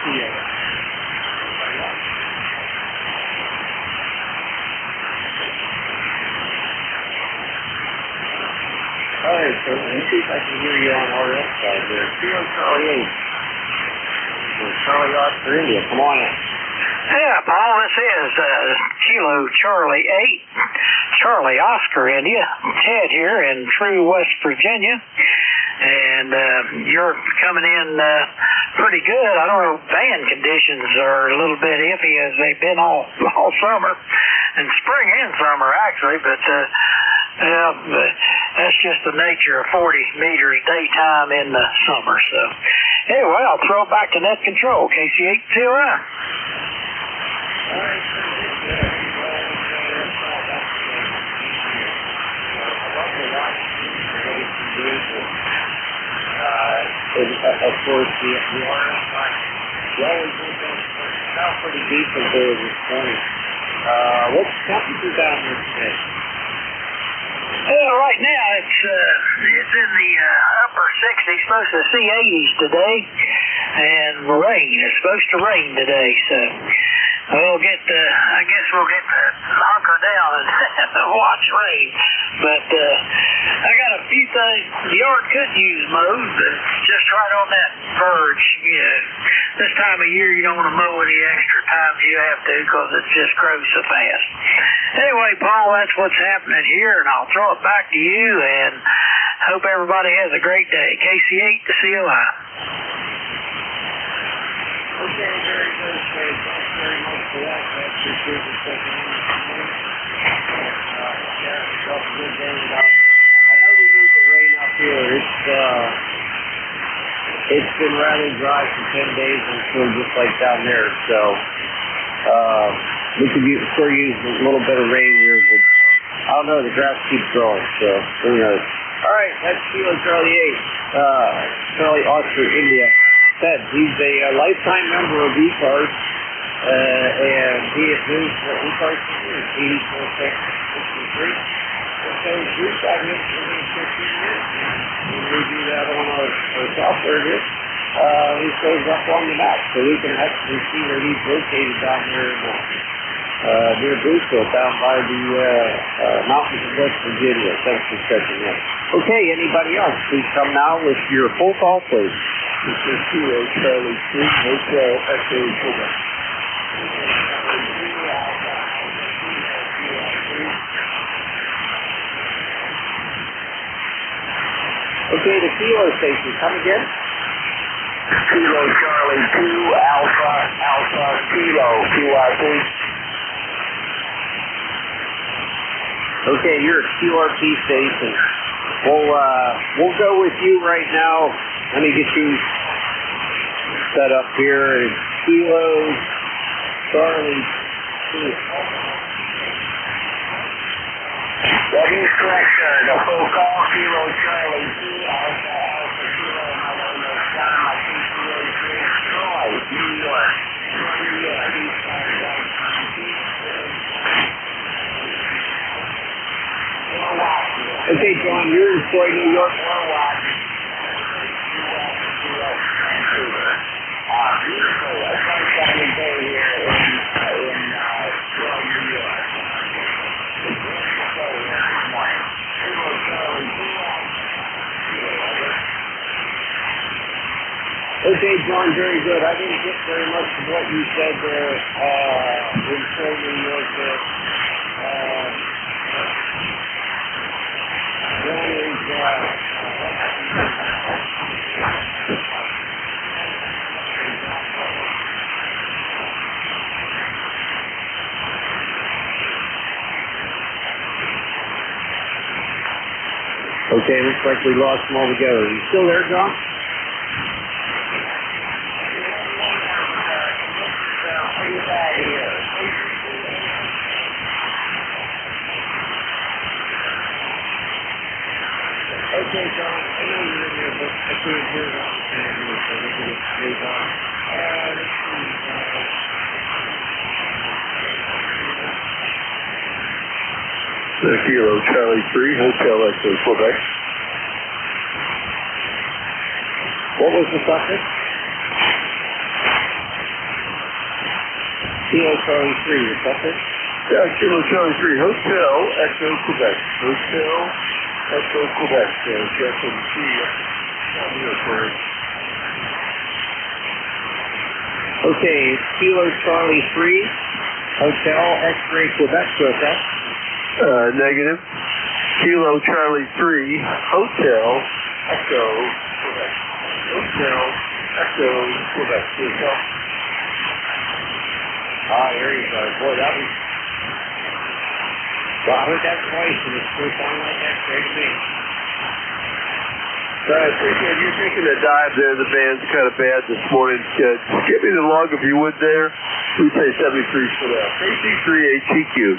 Yeah. All right, so let me see if I can hear you on RF side there. Kilo Charlie 8. Charlie Oscar, India. Come on in. Yeah, Paul, this is Kilo Charlie 8, Charlie Oscar, India. Ted here in true West Virginia. And you're coming in pretty good. I don't know, van conditions are a little bit iffy as they've been all summer, and spring and summer actually, but that's just the nature of 40 meters daytime in the summer. So anyway, I'll throw it back to net control, KC8COI. Of course, the RF line, it's now pretty decent there this morning. What's the temperature down there today? Right now it's in the upper 60s, supposed to see 80s today, and rain. It's supposed to rain today, so I guess we'll get to hunker down and watch rain. But I got a few things. The yard could use mowed, but just right on that verge. This time of year you don't want to mow any extra times you have to because it just grows so fast. Anyway, Paul, that's what's happening here, and I'll throw it back to you. And Hope everybody has a great day. KC8 to COI. Okay, very good, Dave. Thanks very much for that. I appreciate you checking in this morning. Have yourself a good day without. I know we need the rain up here. It's been rather dry for 10 days and still just like down there. So we could still use a little bit of rain here, but I don't know. The grass keeps growing, so who knows? All right, that's Kilo Charlie 8, Charlie Oscar, India. Said he's a lifetime member of ECARS, and his ECARS is 8463. So we've got him for 15 years. When we do that on our software here, he shows up on the map, so we can actually see where he's located down there near Bluefield, down by the mountains of West Virginia. Thanks for checking in. Okay, anybody else? Please come now with your full call, please. This is Kilo Charlie 3, Hotel Echo Quebec. Okay, the Kilo station. Come again? Kilo Charlie 2, Alpha Kilo, QRP. Okay, you're a QRP station. We'll go with you right now. Let me get you set up here. It's Kilo Charlie 2. That is correct, sir. The full call, Kilo Charlie 2, Alpha Kilo, November, Gamma, TCA3, Troy, New York. Okay, John, you're in Troy, New York. Okay, John, very good. I didn't get very much of what you said there in Troy, New York. Okay, looks like we lost them all together. Are you still there, John? Okay, John, I know you're in there, but I can't hear what I'm saying here, so we're going to move on. Let's see. The Kilo Charlie 3, Hotel Echo Quebec. What was the suffix? Kilo Charlie 3, the suffix? Yeah, Kilo Charlie 3, Hotel Echo Quebec. Hotel Echo Quebec. Check and see down here for it. Okay, it's Kilo Charlie 3, Hotel X-Ray Quebec, correct? Negative. Kilo Charlie 3, Hotel Echo Quebec. Hotel Echo Quebec. Hotel. There you go. Boy, that was... Well, I heard that twice, and it still sounded like X-Ray to me. I appreciate you taking a dive there. The band's kind of bad this morning. Just give me the log if you would there. We say 73 for that. KC3HEQ.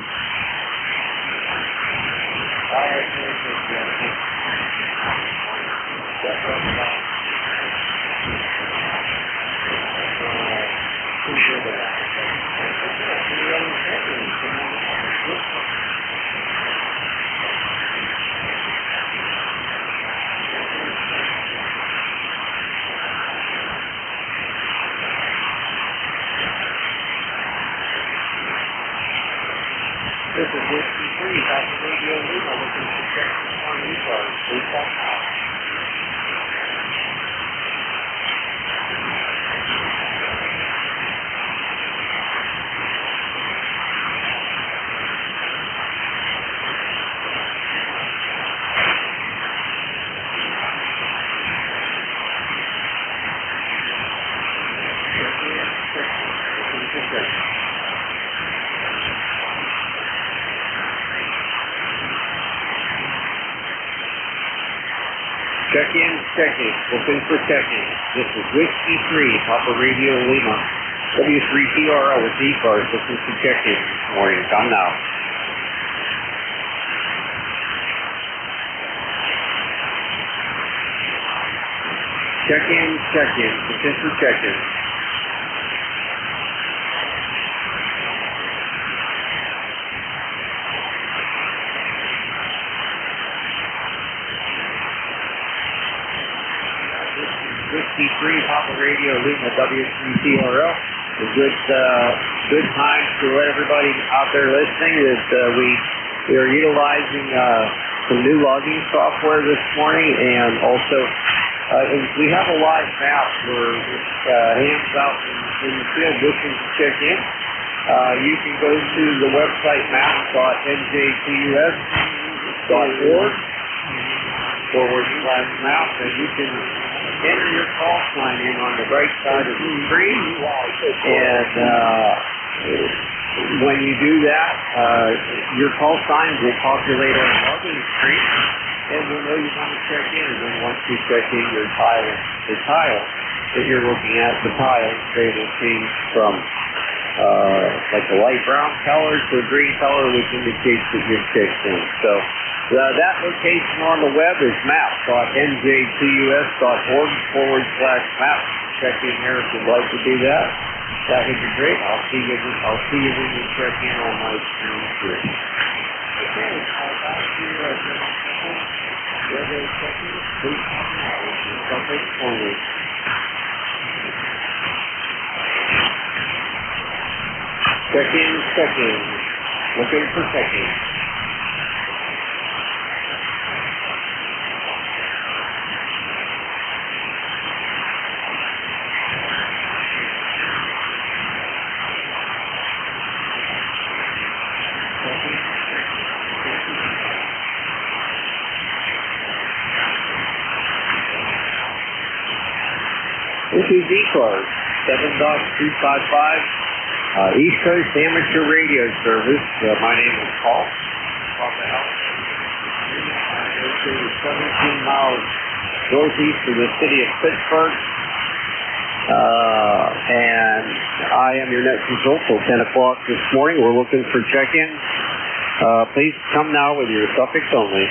This is Whiskey 3, back to Radio Lima, looking for check on ECARS. Please call now. check-in. Check-in, check-in. Looking for check-in. This is Whiskey 3, Papa Radio Lima. W3TRO with ECARS. Looking for check-in this morning. Come now. Check-in, check-in. Looking for check-in. Whiskey 3, Papa Radio, Lima, W3TRO. A good time for everybody out there listening that we are utilizing some new logging software this morning, and also we have a live map where hands out in the field looking to check in. You can go to the website map.nj2us.org/map, and you can enter your call sign in on the right side of the screen, and when you do that, your call signs will populate on the logging screen, and we'll know you want to check in. And then once you check in your tile, the tile that you're looking at, the tile, they will change from like a light brown color to a green color, which indicates that you've checked in. So that location on the web is map.nj2us.org/map. Check in here if you'd like to do that. That would be great. I'll see you when you check in on my screen here. Okay, back to regular check-in. Please come now with your subject only. Check-in, check-in. Looking for check-in. This is ECARS, 7.255, East Coast Amateur Radio Service. My name is Paul. Located 17 miles northeast of the city of Pittsburgh. And I am your net control till 10 o'clock this morning. We're looking for check-in. Please come now with your suffix only.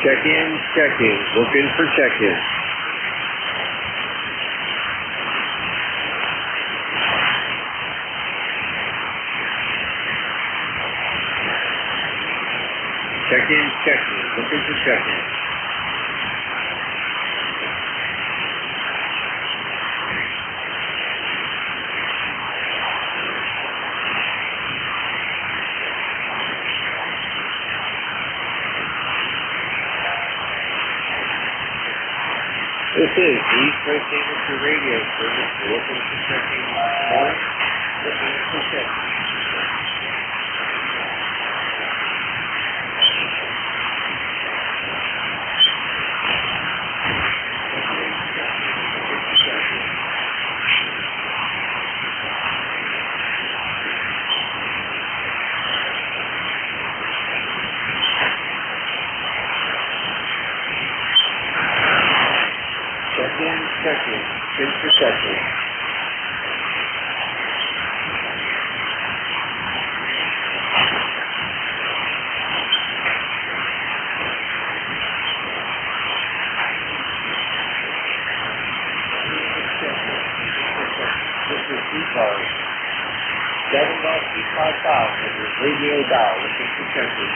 Check-in, check-in. Looking for check-in. Check-in, check-in. Looking for check-in. This is the East Coast Amateur Radio Service. We're looking for check-in this morning. Looking for check-in. Check-in. Good for check-in. This is ECARS, 7.255 with your radio dial. Looking for check-in.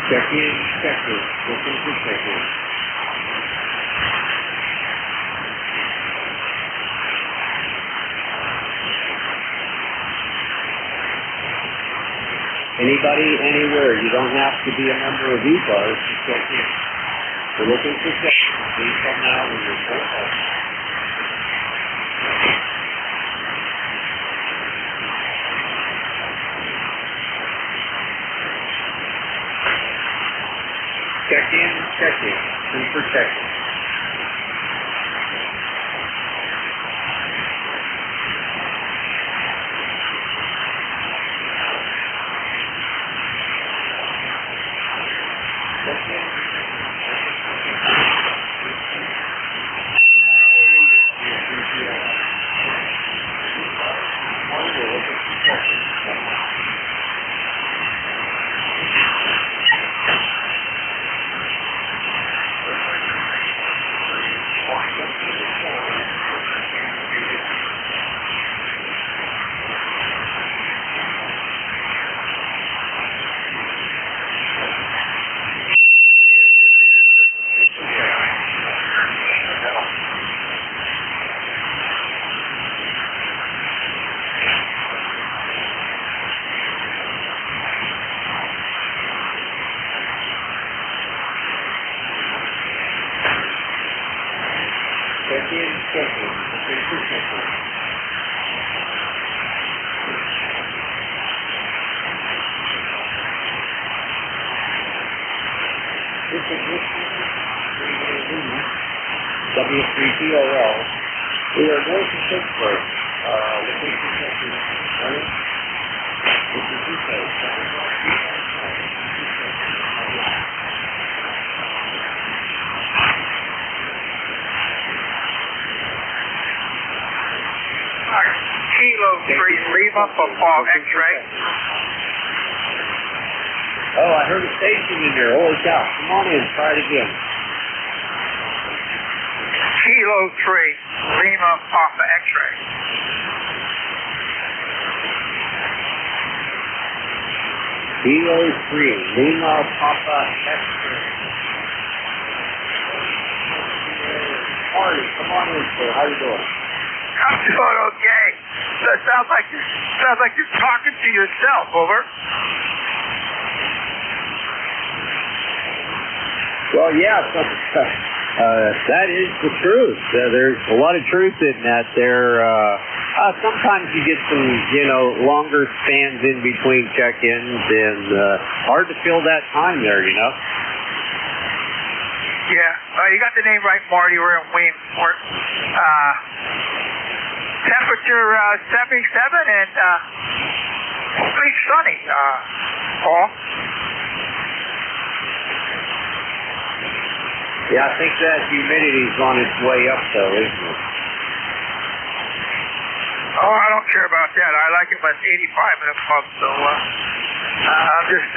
Check-in, check-in. Looking for check-in. Anybody, anywhere. You don't have to be a member of ECARS to check in. We're looking for check-in. Please come now when you're full up. Check in, check in. Super check in. W3TOL. We are going to Pittsburgh. Looking for check-in. Right? This is Kilo 3 Lima Football X-ray. Oh, I heard a station in there. Holy cow. Come on in. Try it again. Kilo 3 Lima Papa X-ray. Kilo 3 Lima Papa X-ray. Marty, come on in, sir. How you doing? I'm doing okay. That sounds like you're talking to yourself. Over. Well, yeah, that is the truth. There's a lot of truth in that. Sometimes you get some, longer spans in between check-ins, and hard to fill that time there, Yeah, you got the name right, Marty. We're in Williamsport. Temperature 77 and pretty sunny, Paul. Yeah, I think that humidity's on its way up, though, isn't it? Oh, I don't care about that. I like it when it's 85 and above, so I'm just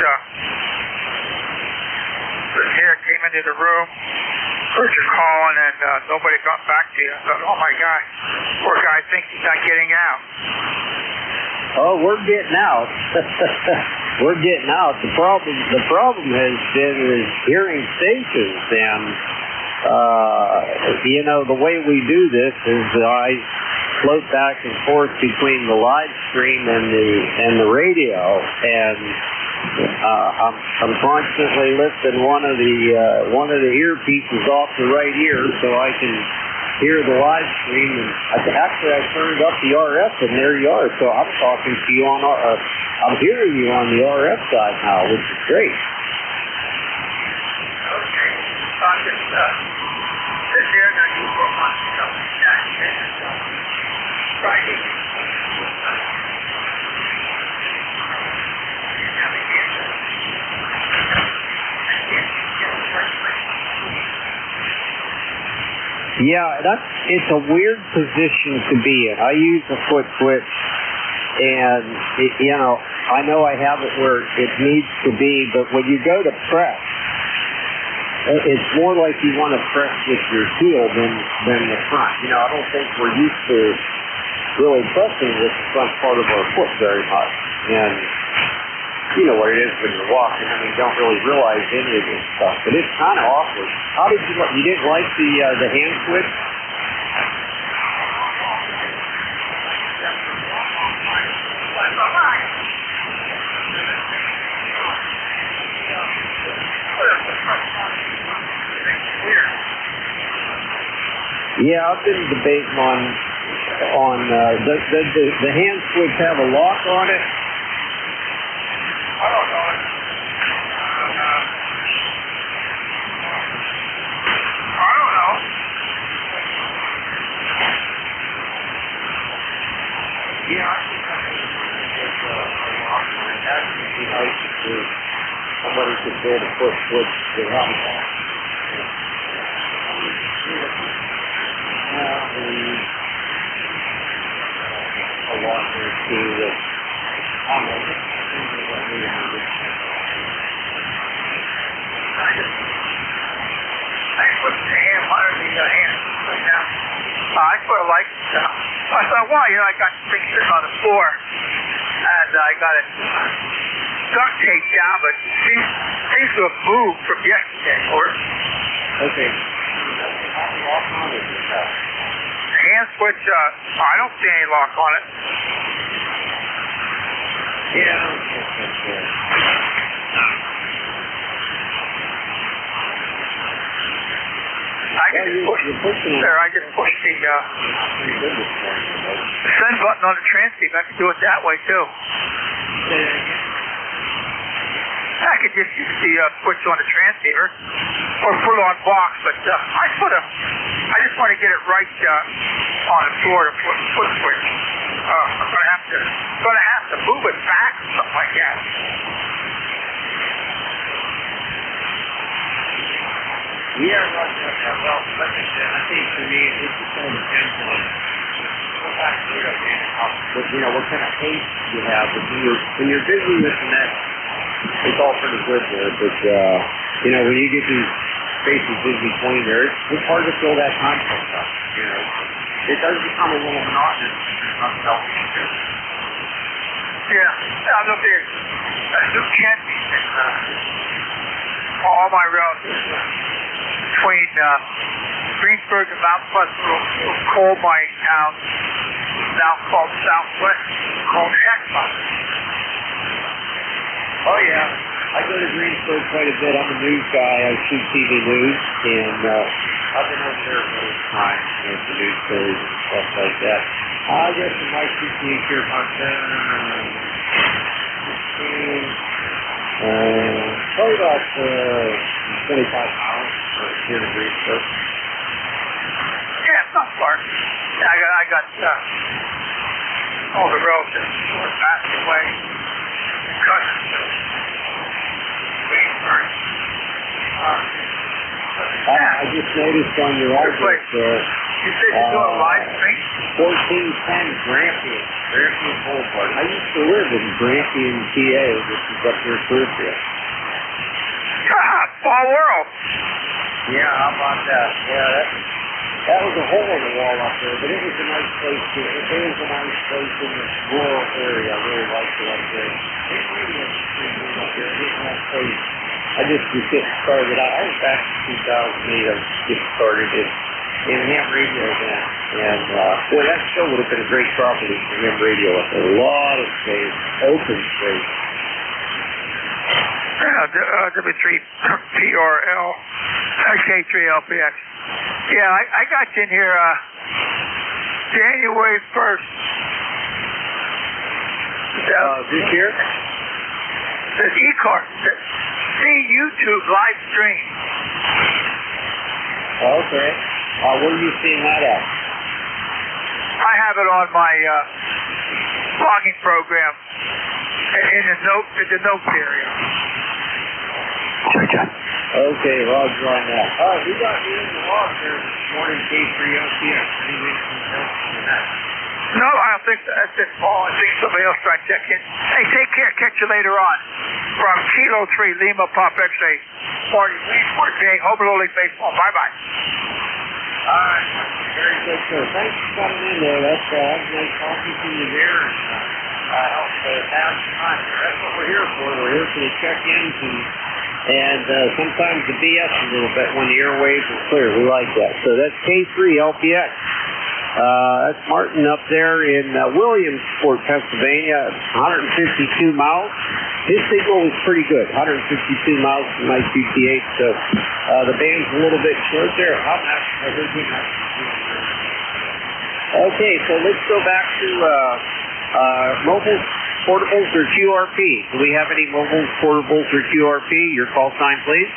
sitting here, came into the room, heard you calling, and nobody got back to you. I thought, oh my God, poor guy thinks he's not getting out. Oh, we're getting out. We're getting out. The problem has been is hearing stations, and the way we do this is I float back and forth between the live stream and the radio, and I'm constantly lifting one of the earpieces off the right ear so I can hear the live stream. And actually, I turned up the RF, and there you are. So I'm talking to you I'm hearing you on the RF side now, which is great. Okay, I'll just sit here and you go on Friday. Yeah, it's a weird position to be in. I use a foot switch, and I know I have it where it needs to be, but when you go to press, it's more like you want to press with your heel than the front. I don't think we're used to really pressing with the front part of our foot very much, and you know what it is when you're walking. You don't really realize any of this stuff, but it's kind of awkward. How did you didn't like the hand switch? Yeah, I've been debating on does the hand switch have a lock on it? I don't know. I don't know. Yeah, I think there's a lock on it. That would be nice if somebody could build a foot switch that has a lock. A lot there too that I don't know. I put the hand under the hand right now. I sort of like it. I thought, wow, I got things sitting on the floor, and I got it duct taped down, but it seems to have moved from yesterday. Okay. Hand switch, I don't see any lock on it. Yeah. I can just push the send button on the transceiver. I can do it that way too. I could just use the switch on the transceiver or put it on box, but I just want to get it right on the floor to foot switch. I'm gonna have to move it back or something like that. Yeah, Roger. Well, like I said, I think for me, it just all depends on what kind of pace you have. When you're busy with the net, it's all pretty good there. But when you get these spaces in between there, it's hard to fill that context up. It does become a little monotonous. Yeah, I'm looking at New Kent and all my relatives between Greensburg and Mount Pleasant, little coal mining town now called Southwest, called Heckma. Oh yeah, I go to Greensburg quite a bit. I'm a news guy. I shoot TV news, and I've been over there for this time with the news stories and stuff like that. I guess in my CT here about probably about 25 miles here to Greensburg. Yeah, it's not far. I got all the relatives who are passed away, cousins of Greensburg. I just noticed on your address there. You said you're doing a live stream? 1410 Grampian Boulevard. I used to live in Grampian, PA, which is up near Clearfield. Small world. Yeah, how about that? Yeah, that was a hole in the wall up there, but it was a nice place to. It was a nice place in this rural area. I really liked it up there. It really was up there. It was a nice place. I just was getting started. I was back in 2008. I was getting started in ham radio then. And, boy, that still would have been a great property for ham radio up there. A lot of space, open space. W3PRL, K3LPX. Yeah, I got you in here January 1st. This year? The ECARS. See YouTube live stream. Okay. Where are you seeing that at? I have it on my logging program in the notes area. Okay, Roger on that. All right, we got you in the log there this morning, K3LPX. Anything else on that? No, I don't think that's it, Paul. I think somebody else tried to check in. Hey, take care. Catch you later on. From Kilo 3 Lima Pop X-Ray 40 Williamsport, PA, Home Little League Baseball. Bye-bye. All right. Very good, sir. Thanks for coming in there. That's nice talking to you there. And help have some time. That's what we're here for. We're here for the check-ins and sometimes the BS a little bit when the airwaves are clear. We like that. So that's K3LPX. That's Martin up there in Williamsport, Pennsylvania, 152 miles. His signal is pretty good, 152 miles from my QTH. So the band's a little bit short there. How much? I heard you Okay, so let's go back to mobile portables or QRP. Do we have any mobile portables or QRP? Your call sign, please.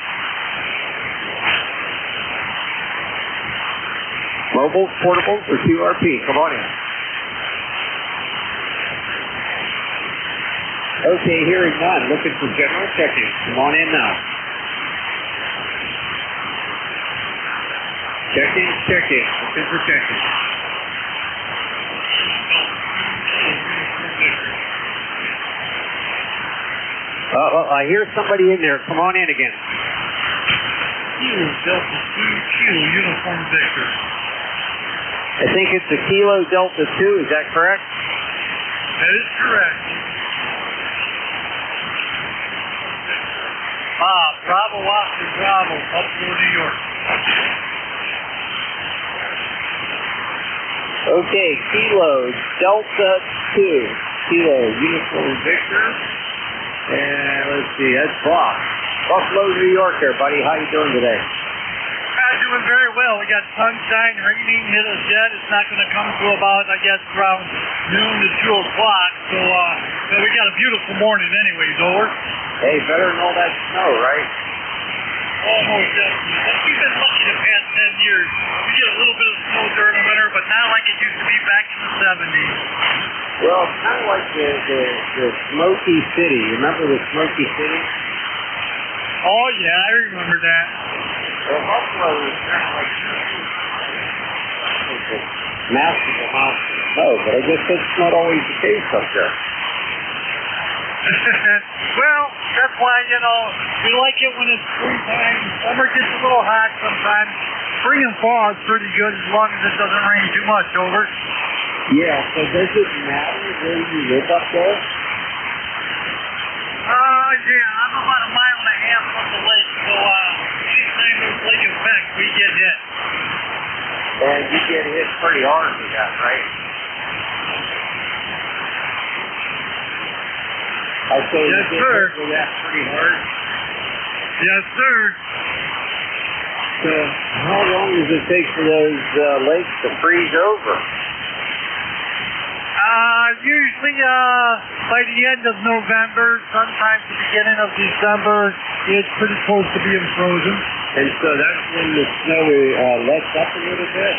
Mobile portables or QRP? Come on in. Okay, hearing none. Looking for general check-in. Come on in now. Check-in, check-in. Looking for check-in. I hear somebody in there. Come on in again. Kilo Delta 2, Kilo Uniform Victor. I think it's a Kilo Delta 2. Is that correct? That is correct. Bravo, Oscar, Bravo, Buffalo, New York. Okay, Kilo Delta 2. Kilo Uniform Victor. And let's see, that's Bob. Buffalo, New York there, buddy. How you doing today? Doing very well. We got sunshine, raining, hit us yet. It's not going to come to about, I guess, around noon to 2 o'clock. So we got a beautiful morning anyways, over. Hey, better than all that snow, right? Almost definitely. We've been lucky the past 10 years. We get a little bit of snow during the winter, but not like it used to be back in the 70s. Well, it's kind of like the Smoky City. Remember the Smoky City? Oh, yeah, I remember that. Well, Buffalo is kind of like massive amounts of snow, but I guess that's not always the case up there. Well, that's why, we like it when it's springtime. Summer gets a little hot sometimes. Spring and fall is pretty good as long as it doesn't rain too much, over. Yeah, so does it matter where you live up there? Yeah, I'm about a mile and a half from the lake, so anytime there's lake effect, we get hit. And you get hit pretty hard with that, right? I say yes, you get sir. hit with that pretty hard. Yes, sir. So how long does it take for those lakes to freeze over? Usually by the end of November, sometimes the beginning of December, it's pretty close to being frozen. And so that's when the snow lets up a little bit?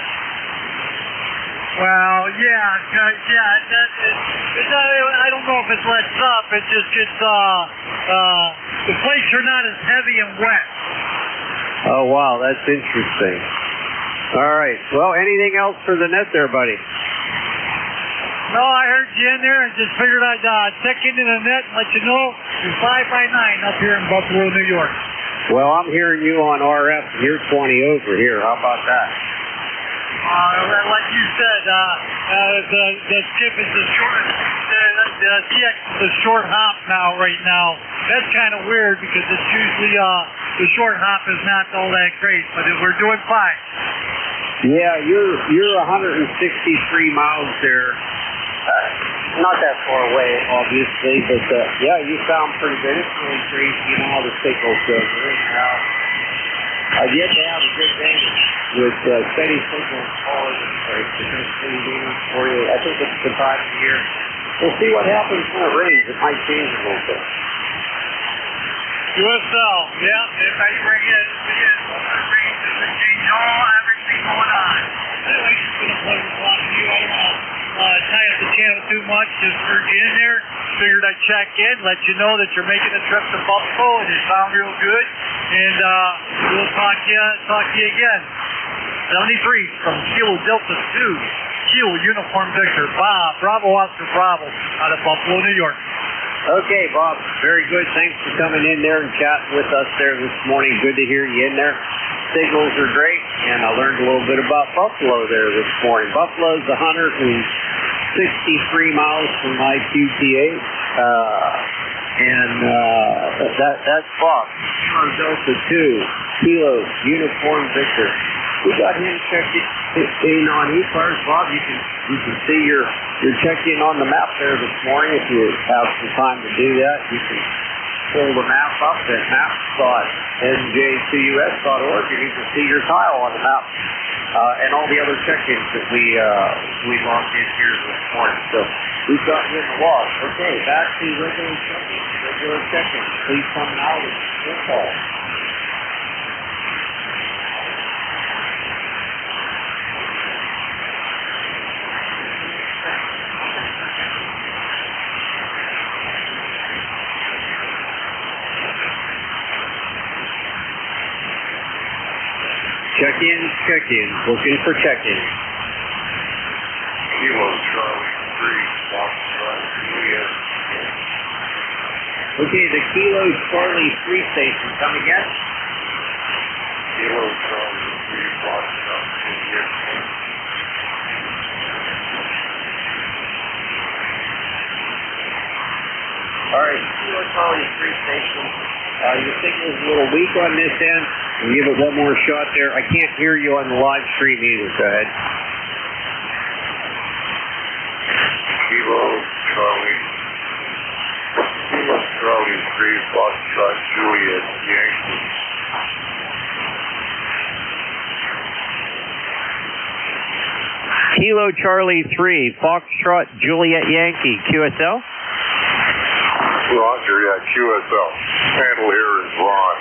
Well, I don't know if it lets up. It just gets, the flakes are not as heavy and wet. Oh, wow, that's interesting. All right. Well, anything else for the net there, buddy? No, I heard you in there and just figured I'd check into the net and let you know you're 5x9 up here in Buffalo, New York. Well, I'm hearing you on RF and you're 20 over here. How about that? Like you said, the skip is the short, the TX is the short hop right now. That's kind of weird because it's usually, the short hop is not all that great, but we're doing fine. Yeah, you're 163 miles there. Not that far away, obviously, but yeah, you sound pretty good. It's really crazy, how the signals go in and out. I've yet to have a good day with steady signals all over the place. It's just pretty dangerous for you. I think it's the time of the year. We'll see what happens when it rains. It might change a little bit. USL, yeah, if I bring it, when it rains, it will change everything going on. Anyway, it's been a pleasure talking to you. I don't want to tie up the channel too much. Just heard you in there. Figured I'd check in, let you know that you're making a trip to Buffalo, and you sound real good. And we'll talk to you again. 73 from Kilo Delta 2, Kilo Uniform Victor, Bob, Bravo Oscar Bravo, out of Buffalo, New York. Okay, Bob, very good. Thanks for coming in there and chatting with us there this morning. Good to hear you in there. Signals are great, and I learned a little bit about Buffalo there this morning. Buffalo's 163 miles from my QTA, and that's Bob. Kilo Delta 2, Kilo Uniform Victor. We got him checked in on ECARS, Bob. You can see your check-in on the map there this morning. If you have some time to do that, you can pull the map up at maps.NJ2US.org, and you can see your tile on the map and all the other check-ins that we logged in here this morning. So we've got you in the log. Okay, back to regular check-ins. Please come now with your call. Check-ins, looking for check-ins. Kilo Charlie 3, Foxtrot, Juliet. Okay, the Kilo Charlie 3 station, come again? Kilo Charlie 3, Foxtrot, Juliet. All right, Kilo Charlie 3 station. Your signal's a little weak on this end. We'll give it one more shot there. I can't hear you on the live stream either. Go ahead. Kilo Charlie 3, Foxtrot, Juliet, Yankee. Kilo Charlie 3, Foxtrot, Juliet, Yankee, QSL? Roger, yeah, QSL. Handle here is Ron.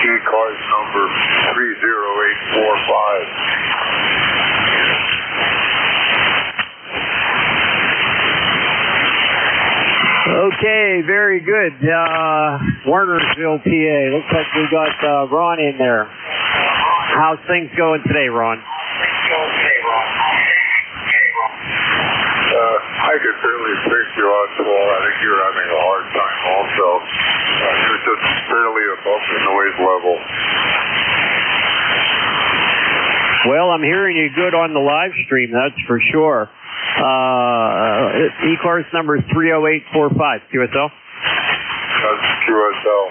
ECARS number 30845. Okay, very good. Warnersville, PA. Looks like we got Ron in there. How's things going today, Ron? I could barely pick you on, Paul. I think you're having a hard time also. You're just barely above the noise level. Well, I'm hearing you good on the live stream, that's for sure. ECARS number 30845, QSL? That's QSL.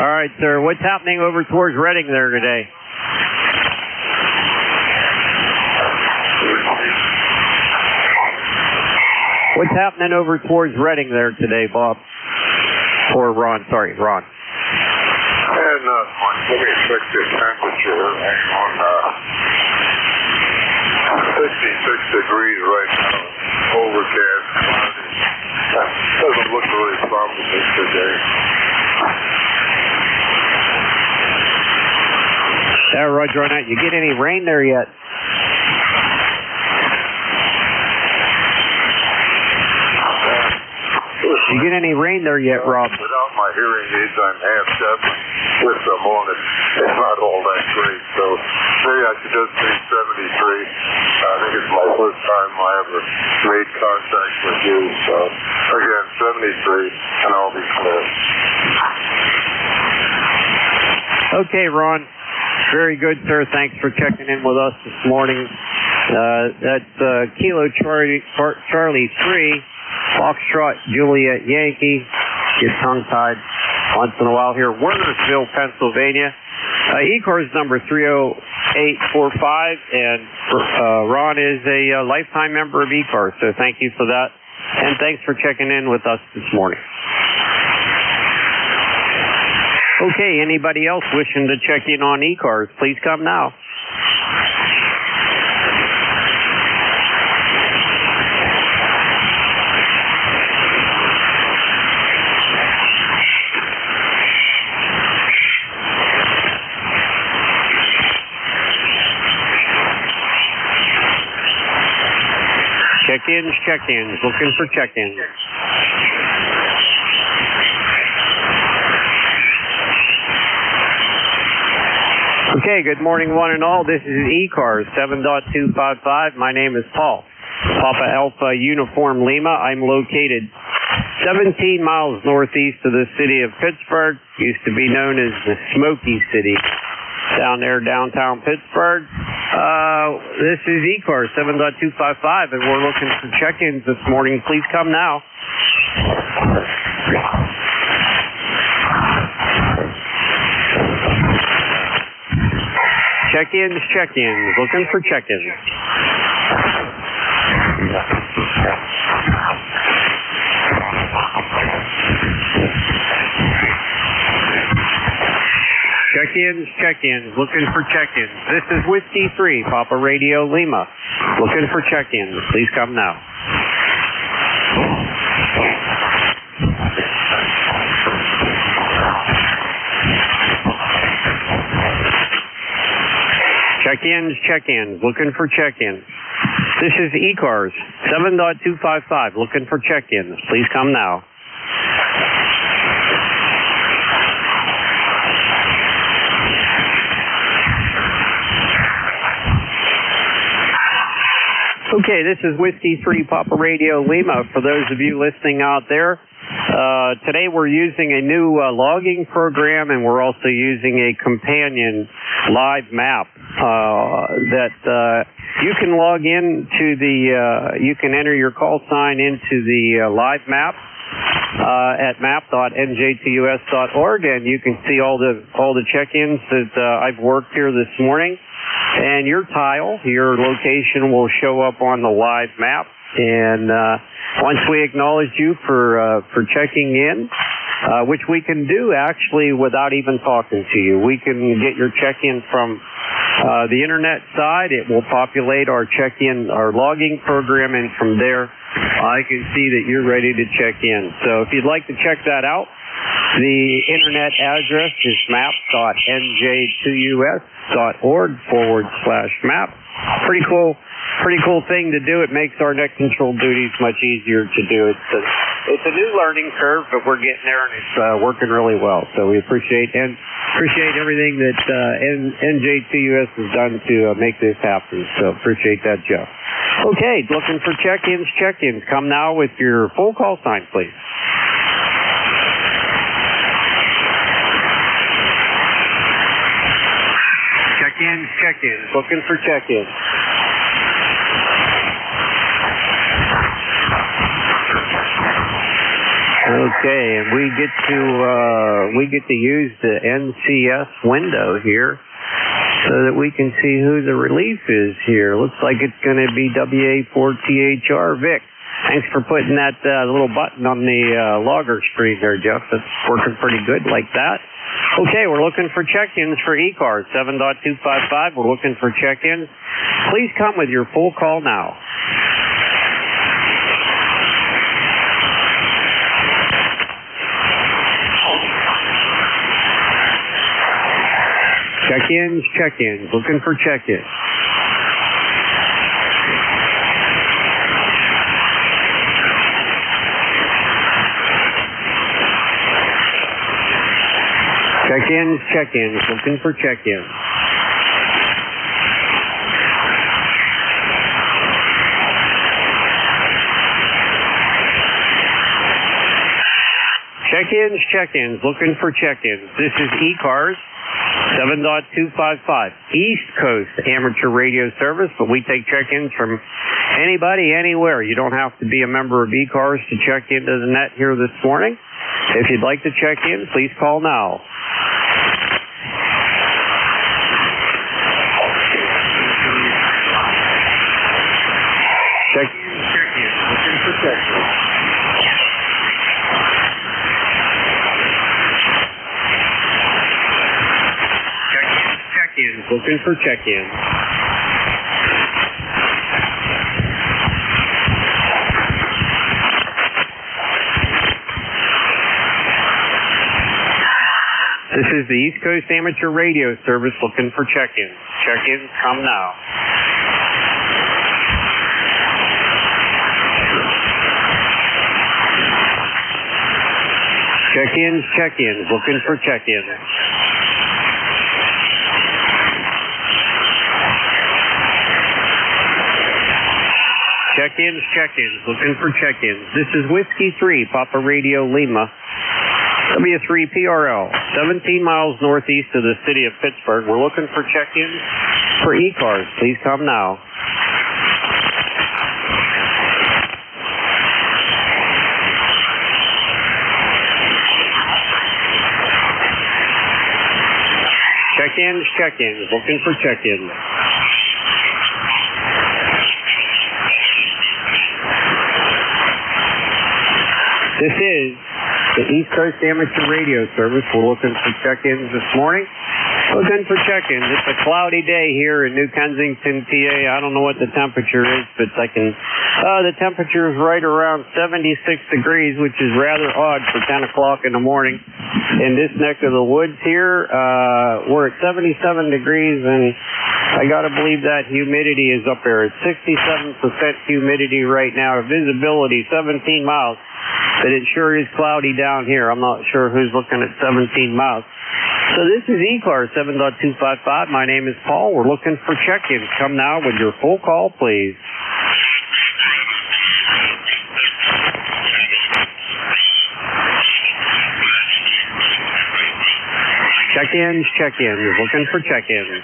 All right, sir. What's happening over towards Reading there today? What's happening over towards Reading there today, Bob? Or Ron, sorry, Ron. And let me check the temperature. Hang on. 66 degrees right now. Overcast. Doesn't look really promising today. Yeah, Roger on that. You get any rain there yet? You get any rain there yet, Rob? Without my hearing aids, I'm half deaf. With them on, it's not all that great. So maybe I should just say 73. I think it's my first time I ever made contact with you. So again, 73, and I'll be clear. Okay, Ron. Very good, sir. Thanks for checking in with us this morning. That's Kilo Charlie 3. Foxtrot, Juliet, Yankee. Get tongue-tied once in a while here. Wernersville, Pennsylvania. ECARS number 30845, and Ron is a lifetime member of ECARS, so thank you for that. And thanks for checking in with us this morning. Okay, anybody else wishing to check in on ECARS, please come now. Check-ins, looking for check-ins. Okay, good morning one and all. This is ECARS 7.255. My name is Paul. Papa Alpha Uniform Lima. I'm located 17 miles northeast of the city of Pittsburgh. Used to be known as the Smoky City. Down there, downtown Pittsburgh. This is ECARS 7.255, and we're looking for check-ins this morning. Please come now. Check-ins, looking for check-ins. Check-ins, looking for check-ins. This is Whiskey 3, Papa Radio Lima. Looking for check-ins. Please come now. Check-ins, looking for check-ins. This is ECARS, 7.255, looking for check-ins. Please come now. Okay, this is Whiskey 3 Papa Radio Lima. For those of you listening out there, today we're using a new logging program, and we're also using a companion live map that you can log into you can enter your call sign into the live map at map.nj2us.org, and you can see all the check-ins that I've worked here this morning. And your tile, your location will show up on the live map. And once we acknowledge you for checking in, which we can do actually without even talking to you, we can get your check-in from the internet side. It will populate our check-in, our logging program, and from there I can see that you're ready to check in. So if you'd like to check that out, the internet address is map.nj2us.org/map. Pretty cool thing to do. It makes our net control duties much easier to do. It's a new learning curve, but we're getting there, and it's working really well. So we appreciate everything that NJ2US has done to make this happen. So appreciate that, Jeff. Okay, looking for check-ins. Come now with your full call sign, please. Check-ins, looking for check-ins. Okay, and we get to use the NCS window here so that we can see who the relief is here. Looks like it's going to be WA4THR Vic. Thanks for putting that little button on the logger screen there, Jeff. That's working pretty good like that. Okay, we're looking for check-ins for ECARS, 7.255. We're looking for check-ins. Please come with your full call now. Check-ins, looking for check-ins. Check-ins, looking for check-ins. Check-ins, looking for check-ins. This is ECARS, 7.255, East Coast Amateur Radio Service, but we take check-ins from anybody, anywhere. You don't have to be a member of ECARS to check into the net here this morning. If you'd like to check in, please call now. Check-ins, looking for check-ins. Check-ins, looking for check-ins. This is the East Coast Amateur Radio Service looking for check-ins. Check-ins, come now. Check-ins, looking for check-ins. Check-ins, looking for check-ins. This is Whiskey 3, Papa Radio Lima. W3PRL, 17 miles northeast of the city of Pittsburgh. We're looking for check-ins for ECARS. Please come now. Check-ins, looking for check-ins. This is the East Coast Amateur Radio Service. We're looking for check-ins this morning. Looking for check-ins. It's a cloudy day here in New Kensington, PA. I don't know what the temperature is, but the temperature is right around 76 degrees, which is rather odd for 10 o'clock in the morning. In this neck of the woods here, we're at 77 degrees, and I got to believe that humidity is up there. It's 67% humidity right now. Visibility 17 miles, but it sure is cloudy down here. I'm not sure who's looking at 17 miles. So this is ECARS 7.255. My name is Paul. We're looking for check-ins. Come now with your full call, please. Check-ins, check-ins. Looking for check-ins.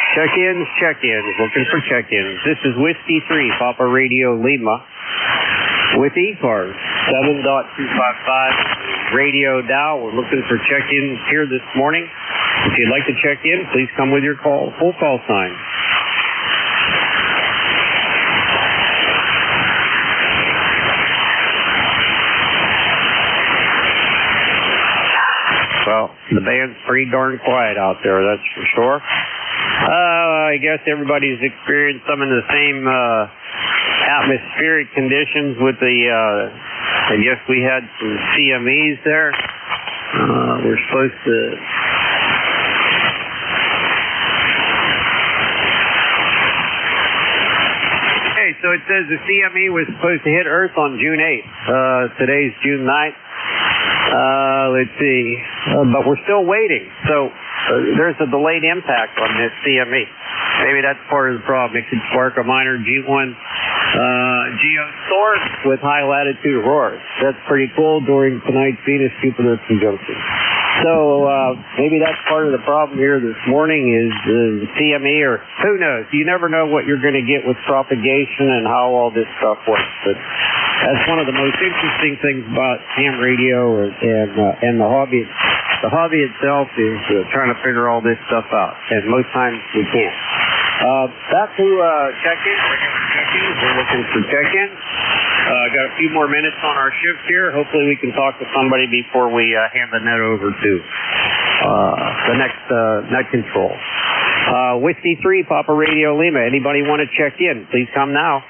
Check-ins, check-ins. Looking for check-ins. This is Whiskey 3, Papa Radio Lima, with ECARS 7.255 radio dial. We're looking for check-ins here this morning. If you'd like to check in, please come with your full call sign. Well, the band's pretty darn quiet out there, that's for sure. I guess everybody's experienced some of the same atmospheric conditions with I guess we had some CMEs there. We're supposed to... Okay, so it says the CME was supposed to hit Earth on June 8th. Today's June 9th. Let's see. But we're still waiting. So there's a delayed impact on this CME. Maybe that's part of the problem. It could spark a minor G1 geostorm with high latitude auroras. That's pretty cool during tonight's Venus-Jupiter conjunction. So maybe that's part of the problem here this morning is the CME, or who knows. You never know what you're going to get with propagation and how all this stuff works. But that's one of the most interesting things about ham radio and the hobby. The hobby itself is trying to figure all this stuff out, and most times we can't. Back to check-in. We're looking for check-in. Got a few more minutes on our shift here. Hopefully we can talk to somebody before we hand the net over to the next net control. Whiskey 3, Papa Radio Lima. Anybody want to check in? Please come now.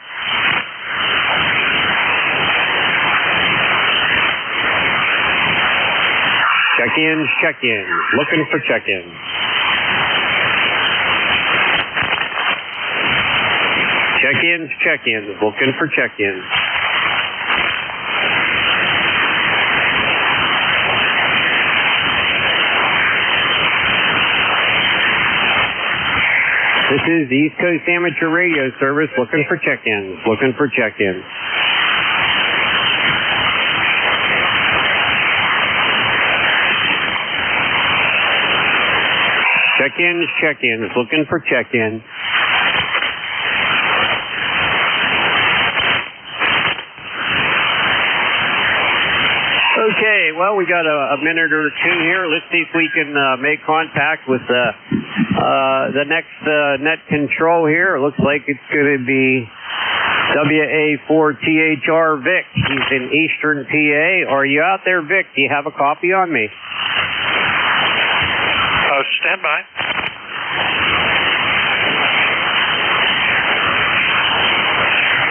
Check-ins, check-ins. Looking for check-ins. Check-ins, check-ins. Looking for check-ins. This is the East Coast Amateur Radio Service. Looking for check-ins. Looking for check-ins. Check-ins, check-ins. Looking for check-in. Okay, well, we got a minute or two here. Let's see if we can make contact with the next net control here. It looks like it's going to be WA4THR Vic. He's in Eastern PA. Are you out there, Vic? Do you have a copy on me? Stand by.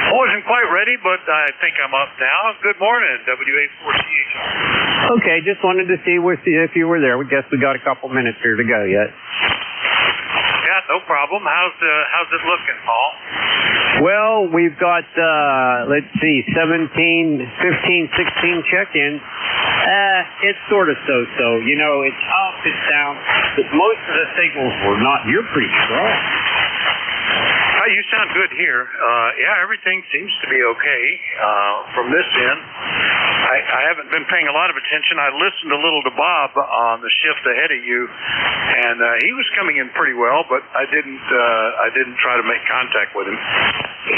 I wasn't quite ready, but I think I'm up now. Good morning, WA4THR. Okay, just wanted to see if you were there. We guess we got a couple minutes here to go yet. Yeah, no problem. How's it looking, Paul? Well, we've got, let's see, 17, 15, 16 check-ins. It's sort of so-so. You know, it's up, it's down. But most of the signals were not. You're pretty strong. You sound good here. Yeah, everything seems to be okay from this end. I haven't been paying a lot of attention. I listened a little to Bob on the shift ahead of you, and he was coming in pretty well, but I didn't try to make contact with him.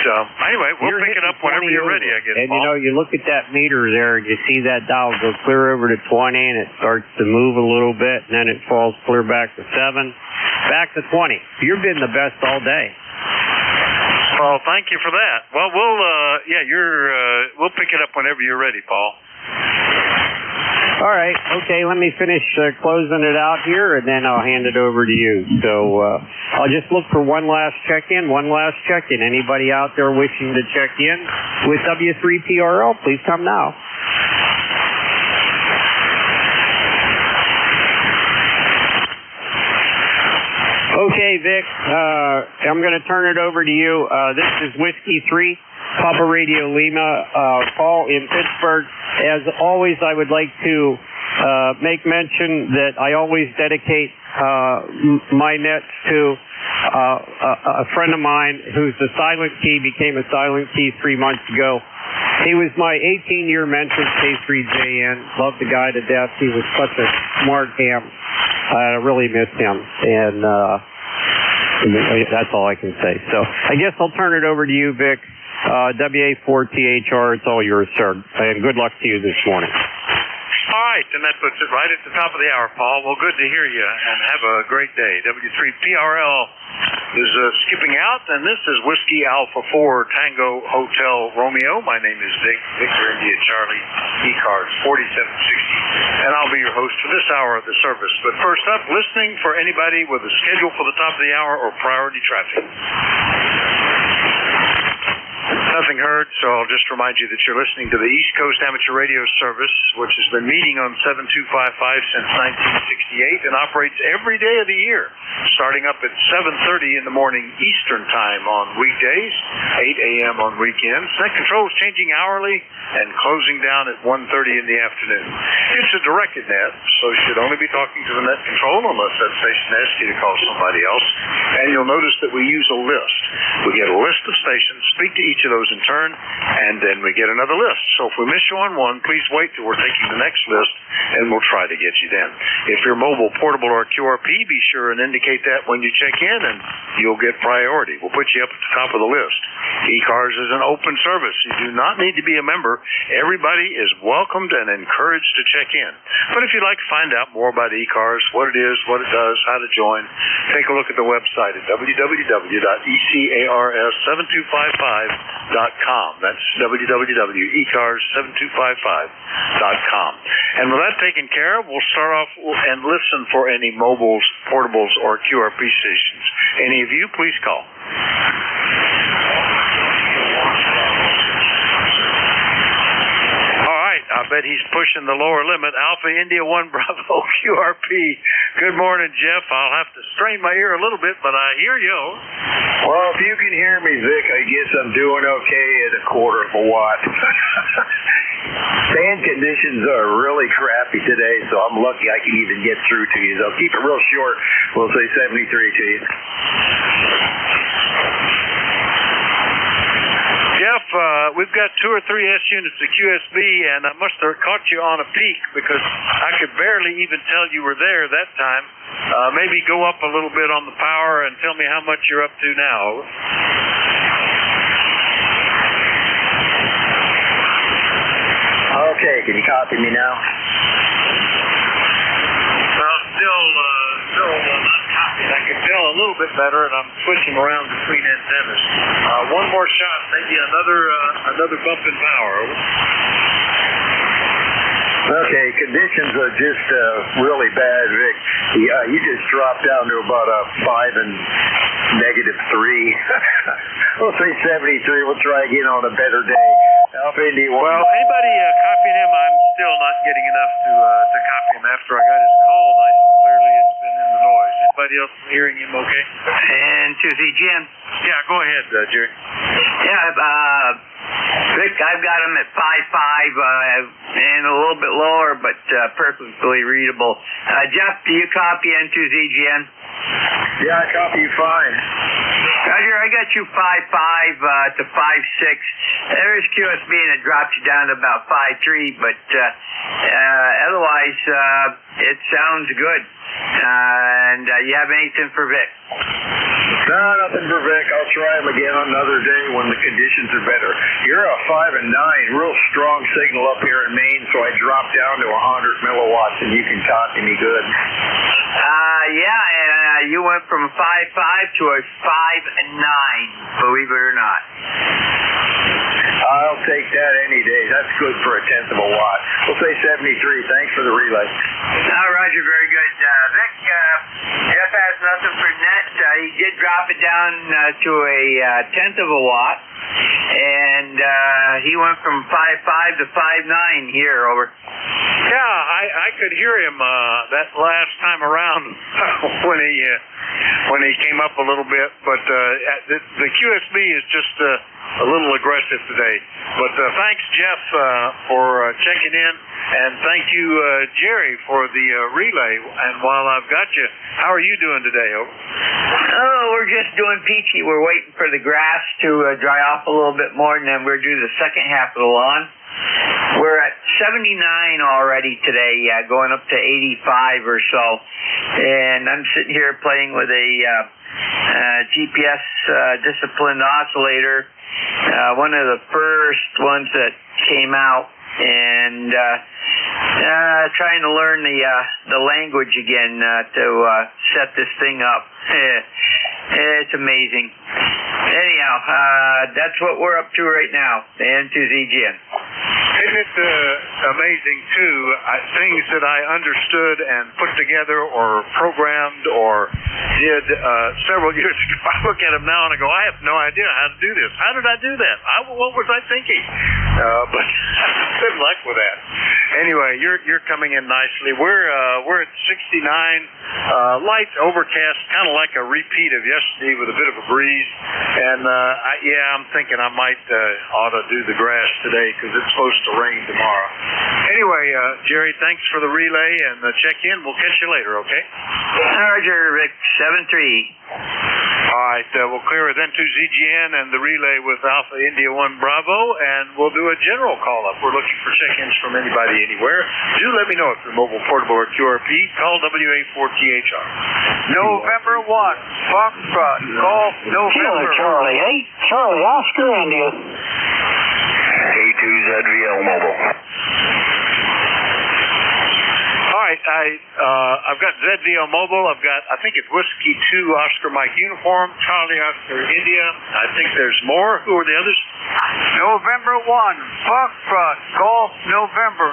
So anyway, we'll pick it up whenever you're ready, I guess. And you know, you look at that meter there, and you see that dial go clear over to 20, and it starts to move a little bit, and then it falls clear back to 7, back to 20. You've been the best all day. Well, thank you for that. Well, we'll pick it up whenever you're ready, Paul. All right. Okay, let me finish closing it out here, and then I'll hand it over to you. So I'll just look for one last check-in. Anybody out there wishing to check in with W3PRL, please come now. Okay, Vic, I'm going to turn it over to you. This is Whiskey 3, Papa Radio Lima, Paul in Pittsburgh. As always, I would like to make mention that I always dedicate my nets to a friend of mine who's a silent key, became a silent key 3 months ago. He was my 18-year mentor, K3JN. Loved the guy to death. He was such a smart ham. I really miss him. And that's all I can say. So I guess I'll turn it over to you, Vic. WA4THR, it's all yours, sir. And good luck to you this morning. All right, and that puts it right at the top of the hour, Paul. Well, good to hear you, and have a great day. W3PRL is skipping out, and this is Whiskey Alpha 4 Tango Hotel Romeo. My name is Vic, Victor India Charlie, ECARS 4760, and I'll be your host for this hour of the service. But first up, listening for anybody with a schedule for the top of the hour or priority traffic. Nothing heard, so I'll just remind you that you're listening to the East Coast Amateur Radio Service, which has been meeting on 7255 since 1968 and operates every day of the year, starting up at 7:30 in the morning Eastern Time on weekdays, 8 a.m. on weekends. Net control is changing hourly and closing down at 1:30 in the afternoon. It's a directed net, so you should only be talking to the net control unless that station asks you to call somebody else. And you'll notice that we use a list. We get a list of stations, speak to each of those in turn, and then we get another list. So if we miss you on one, please wait till we're taking the next list, and we'll try to get you then. If you're mobile, portable, or QRP, be sure and indicate that when you check in, and you'll get priority. We'll put you up at the top of the list. ECARS is an open service. You do not need to be a member. Everybody is welcomed and encouraged to check in. But if you'd like to find out more about ECARS, what it is, what it does, how to join, take a look at the website at www.ecars7255.com. That's www.ecars7255.com. And with that taken care of, we'll start off and listen for any mobiles, portables, or QRP stations. Any of you, please call. I bet he's pushing the lower limit. Alpha India 1 Bravo QRP. Good morning, Jeff. I'll have to strain my ear a little bit, but I hear you. Well, if you can hear me, Vic, I guess I'm doing okay at a quarter of a watt. Fan conditions are really crappy today, so I'm lucky I can even get through to you. So I'll keep it real short. We'll say 73 to you. Jeff, we've got 2 or 3 S units of QSB, and I must have caught you on a peak because I could barely even tell you were there that time. Maybe go up a little bit on the power and tell me how much you're up to now. Okay, can you copy me now? Still not copied. I can tell a little bit better, and I'm switching around between antennas. One more shot, maybe another bump in power. Okay, conditions are just really bad, Vic. You just dropped down to about a 5 and -3. We'll say 73. We'll try again on a better day. Alpha India 1. Well, anybody copying him, I'm still not getting enough to copy him after I got his call nice and clearly. It's been in the noise. Anybody else hearing him okay? And to the Jim. Yeah, go ahead, Jerry. Yeah, Vic, I've got him at 5.5 and a little bit lower, but perfectly readable. Jeff, do you copy N2ZGN? Yeah, I copy you fine. Roger, I got you 5.5 to 5.6. There's QSB and it drops you down to about 5.3, but otherwise it sounds good. And you have anything for Vic? No, nothing for Vic. I'll try him again on another day when the conditions are better. You're a 5 and 9, real strong signal up here in Maine, so I dropped down to 100 milliwatts and you can talk to me good. Yeah, and you went from a 5.5 to a 5.9, believe it or not. I'll take that any day. That's good for a tenth of a watt. We'll say 73. Thanks for the relay. Roger, very good. Vic, Jeff has nothing for net. He did drop it down to a tenth of a watt, and he went from 5.5 to 5.9 here, over. Yeah, I could hear him that last time around when he came up a little bit, but the QSB is just a little aggressive today. But thanks, Jeff, for checking in, and thank you, Jerry, for the relay. And while I've got you, how are you doing today, over? Oh, we're just doing peachy. We're waiting for the grass to dry off a little bit more, and then we're doing the second half of the lawn. We're at 79 already today, going up to 85 or so. And I'm sitting here playing with a GPS disciplined oscillator, one of the first ones that came out, and trying to learn the language again to set this thing up. It's amazing. Anyhow, that's what we're up to right now, the N2ZGN. Isn't it amazing, too, things that I understood and put together or programmed or did several years ago, I look at them now and I go, I have no idea how to do this. How did I do that? What was I thinking? But good luck with that. Anyway, you're coming in nicely. We're at 69, light overcast, kind of like a repeat of yesterday with a bit of a breeze. And I'm thinking I might ought to do the grass today because it's supposed to rain tomorrow. Anyway, Jerry, thanks for the relay and the check-in. We'll catch you later, okay? Roger, Rick, 7-3. All right, we'll clear with N2ZGN and the relay with Alpha India 1 Bravo, and we'll do a general call-up. We're looking for check-ins from anybody anywhere. Do let me know if you're mobile, portable, or QRP. Call WA4THR. November 1, Foxtrot, Golf, November. Charlie 8, Charlie Oscar India. K2ZVL Mobile. All right, I've got ZVL Mobile. I've got, I think it's Whiskey 2 Oscar Mike Uniform, Charlie Oscar India. I think there's more. Who are the others? November 1, Foxtrot, Golf, November.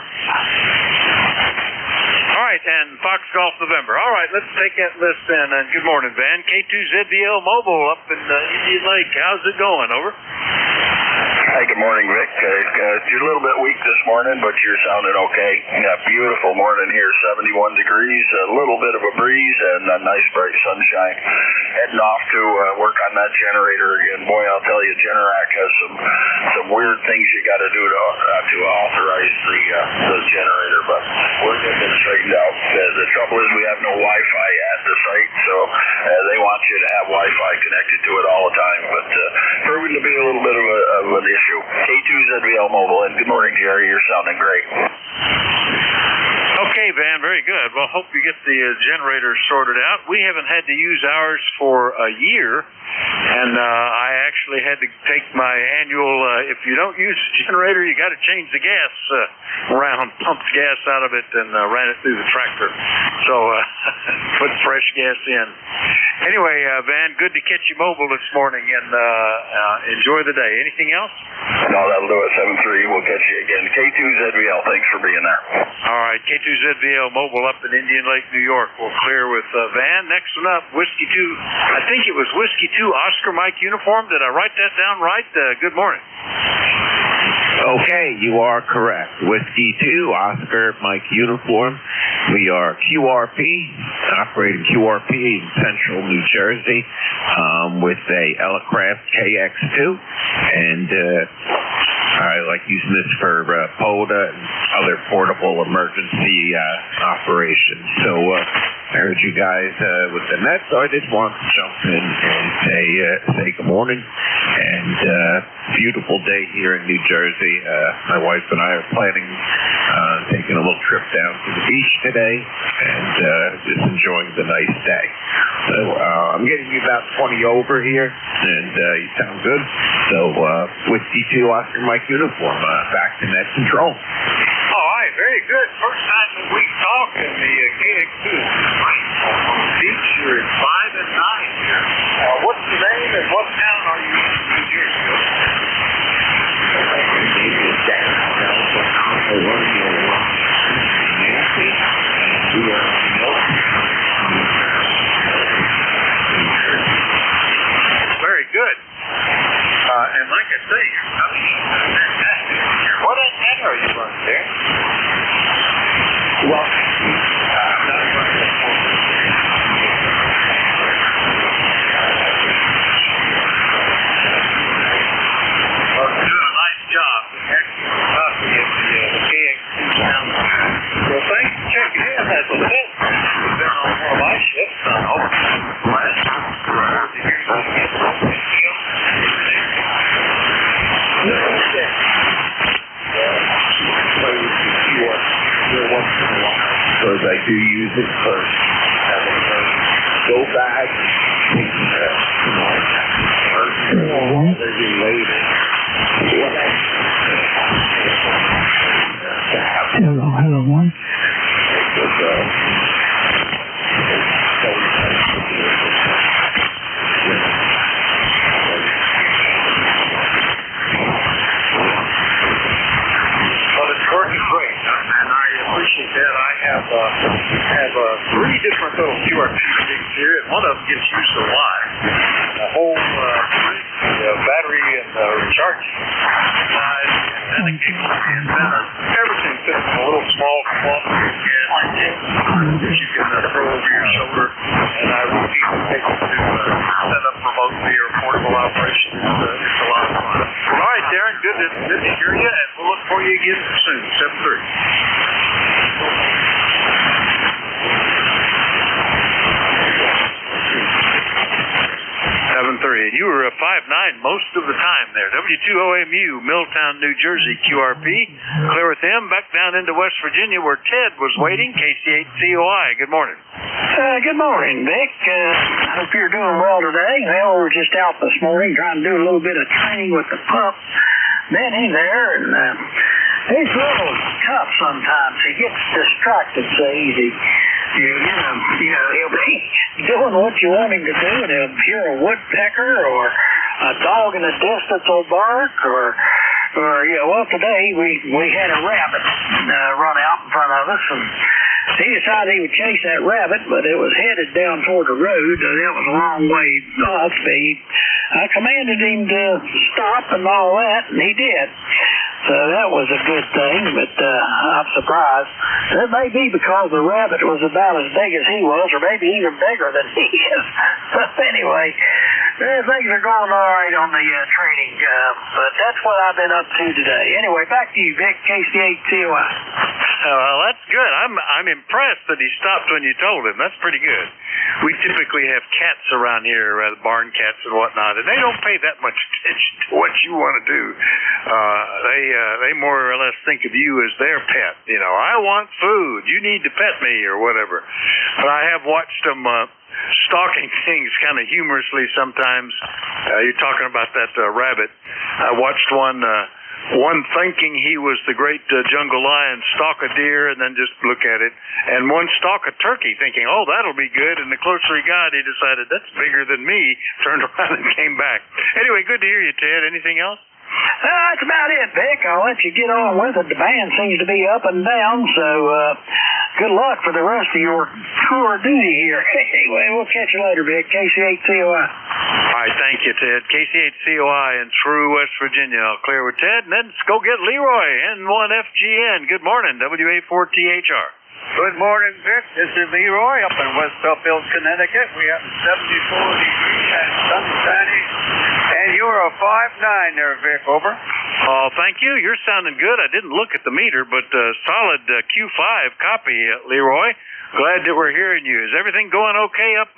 All right, and Fox Golf November. All right, let's take that list then. And good morning, Van. K2ZVL Mobile up in Indian Lake. How's it going? Over. Hey, good morning, Rick. You're a little bit weak this morning, but you're sounding okay. Beautiful morning here, 71 degrees, a little bit of a breeze, and a nice bright sunshine. Heading off to work on that generator again. Boy, I'll tell you, Generac has some weird things you got to do to authorize the generator, but we're getting it straightened out. The trouble is we have no Wi-Fi at the site, so they want you to have Wi-Fi connected to it all the time, but proving to be a little bit of an issue. K2ZVL Mobile, and good morning, Jerry. You're sounding great. Okay, Van, very good. Well, hope you get the generator sorted out. We haven't had to use ours for a year, and I actually had to take my annual, if you don't use the generator, you got to change the gas around, pumped gas out of it, and ran it through the tractor. So put fresh gas in. Anyway, Van, good to catch you mobile this morning, and enjoy the day. Anything else? No, that'll do it. 7-3. We'll catch you again. K2ZVL, thanks for being there. All right, K2ZVL Mobile up in Indian Lake, New York. We'll clear with Van. Next one up, Whiskey 2. I think it was Whiskey 2 Oscar Mike Uniform. Did I write that down right? Good morning. Okay, you are correct. Whiskey 2, Oscar Mike Uniform. We are QRP, operating QRP in central New Jersey with a Elecraft KX2. And I like using this for PODA and other portable emergency operations. So I heard you guys with the net, so I just wanted to jump in and say good morning. And beautiful day here in New Jersey. My wife and I are planning taking a little trip down to the beach today and just enjoying the nice day. So I'm getting you about 20 over here, and you sound good. So Whiskey 2 Oscar Mike Uniform, back to net control. All right, very good. First time that we talked in the KX2 is great. On the beach, you're at music first. Go back. Hello, one. Appreciate that. I have three different little QR things here, and one of them gets used a lot. The whole the battery and recharging side, and then a cable antenna. Everything fits in a little small clump that you can throw over your shoulder. And I routinely take it to set up remotely or portable operation. It's a lot of fun. All right, Darren, good to hear you, and we'll look for you again soon. 7-3. 7-3. And you were 5'9" most of the time there. W2OMU, Milltown, New Jersey, QRP. Clear with him. Back down into West Virginia where Ted was waiting. KC8COI. Good morning. Good morning, Vic. Hope you're doing well today. Well, we were just out this morning trying to do a little bit of training with the pup. Benny there, and he's a little tough sometimes. He gets distracted so easy. He'll be doing what you want him to do, and he'll hear a woodpecker or a dog in the distance will bark, or well, today we had a rabbit run out in front of us, and he decided he would chase that rabbit, but it was headed down toward the road, and it was a long way off. I commanded him to stop and all that, and he did. So that was a good thing, but I'm surprised. It may be because the rabbit was about as big as he was, or maybe even bigger than he is. But anyway, things are going all right on the training, but that's what I've been up to today. Anyway, back to you, Vic, KC8COI. Well, that's good. I'm impressed that he stopped when you told him. That's pretty good. We typically have cats around here, barn cats and whatnot, and they don't pay that much attention to what you want to do. They more or less think of you as their pet. I want food. You need to pet me or whatever. But I have watched them stalking things kind of humorously sometimes. You're talking about that rabbit. I watched one thinking he was the great jungle lion stalk a deer and then just look at it, and one stalk a turkey thinking, oh, that'll be good, and the closer he got, he decided that's bigger than me, turned around and came back. Anyway, good to hear you, Ted. Anything else? That's about it, Vic. I'll let you get on with it. The band seems to be up and down, so good luck for the rest of your tour duty here. Anyway, we'll catch you later, Vic. KC8COI. All right, thank you, Ted. KC8COI in True, West Virginia. I'll clear with Ted, and then let's go get Leroy, N1FGN. Good morning, WA4THR. Good morning, Vic. This is Leroy up in West Suffield, Connecticut. We have 74 degrees and sunshiny. And you're a 5'9" there, Vic. Over. Oh, thank you. You're sounding good. I didn't look at the meter, but solid Q5 copy, Leroy. Glad that we're hearing you. Is everything going okay up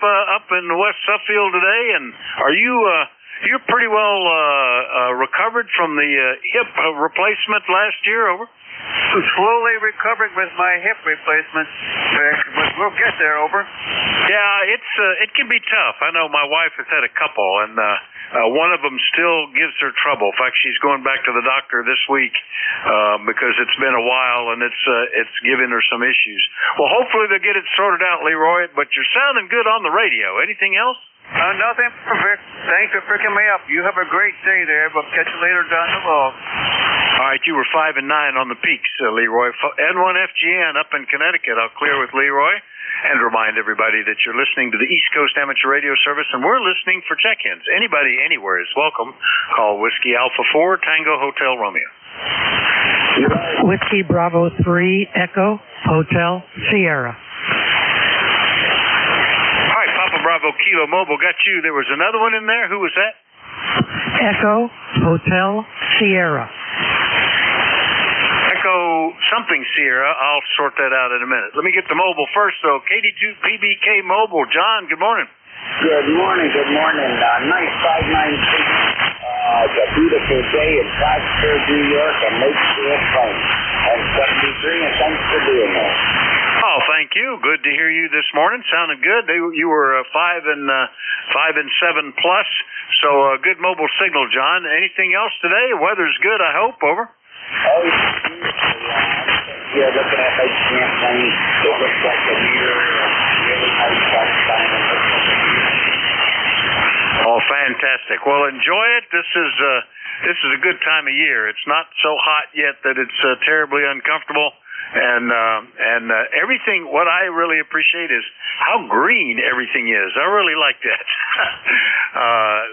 in West Suffield today? And are you're pretty well recovered from the hip replacement last year? Over. I'm slowly recovering with my hip replacement, Vic, but we'll get there. Over. Yeah, it can be tough. I know my wife has had a couple, and one of them still gives her trouble. In fact, she's going back to the doctor this week because it's been a while and it's giving her some issues. Well, hopefully they'll get it sorted out, Leroy. But you're sounding good on the radio. Anything else? Nothing, Vic. Thanks for picking me up. You have a great day there. We'll catch you later down the road. All right, you were 5 and 9 on the peaks, Leroy. N1FGN up in Connecticut. I'll clear with Leroy. And remind everybody that you're listening to the East Coast Amateur Radio Service, and we're listening for check-ins. Anybody anywhere is welcome. Call Whiskey Alpha 4 Tango Hotel Romeo. Whiskey Bravo 3 Echo Hotel Sierra. All right, Papa Bravo Kilo Mobile got you. There was another one in there. Who was that? Echo Hotel Sierra. Something Sierra. I'll sort that out in a minute. Let me get the mobile first, though. KD2 PBK Mobile. John, good morning. Good morning. Nice 5'9" it's a beautiful day in Plattsburgh, New York, and Makefield, France. And 73, and thanks for being there. Oh, thank you. Good to hear you this morning. Sounded good. You were 5 and 7 plus. So good mobile signal, John. Anything else today? Weather's good, I hope. Over. Oh, yeah, looking at my campaign, it looks like a mirror, really nice sunshine. Oh, fantastic. Well, enjoy it. This is a good time of year. It's not so hot yet that it's terribly uncomfortable. And everything, what I really appreciate is how green everything is. I really like that.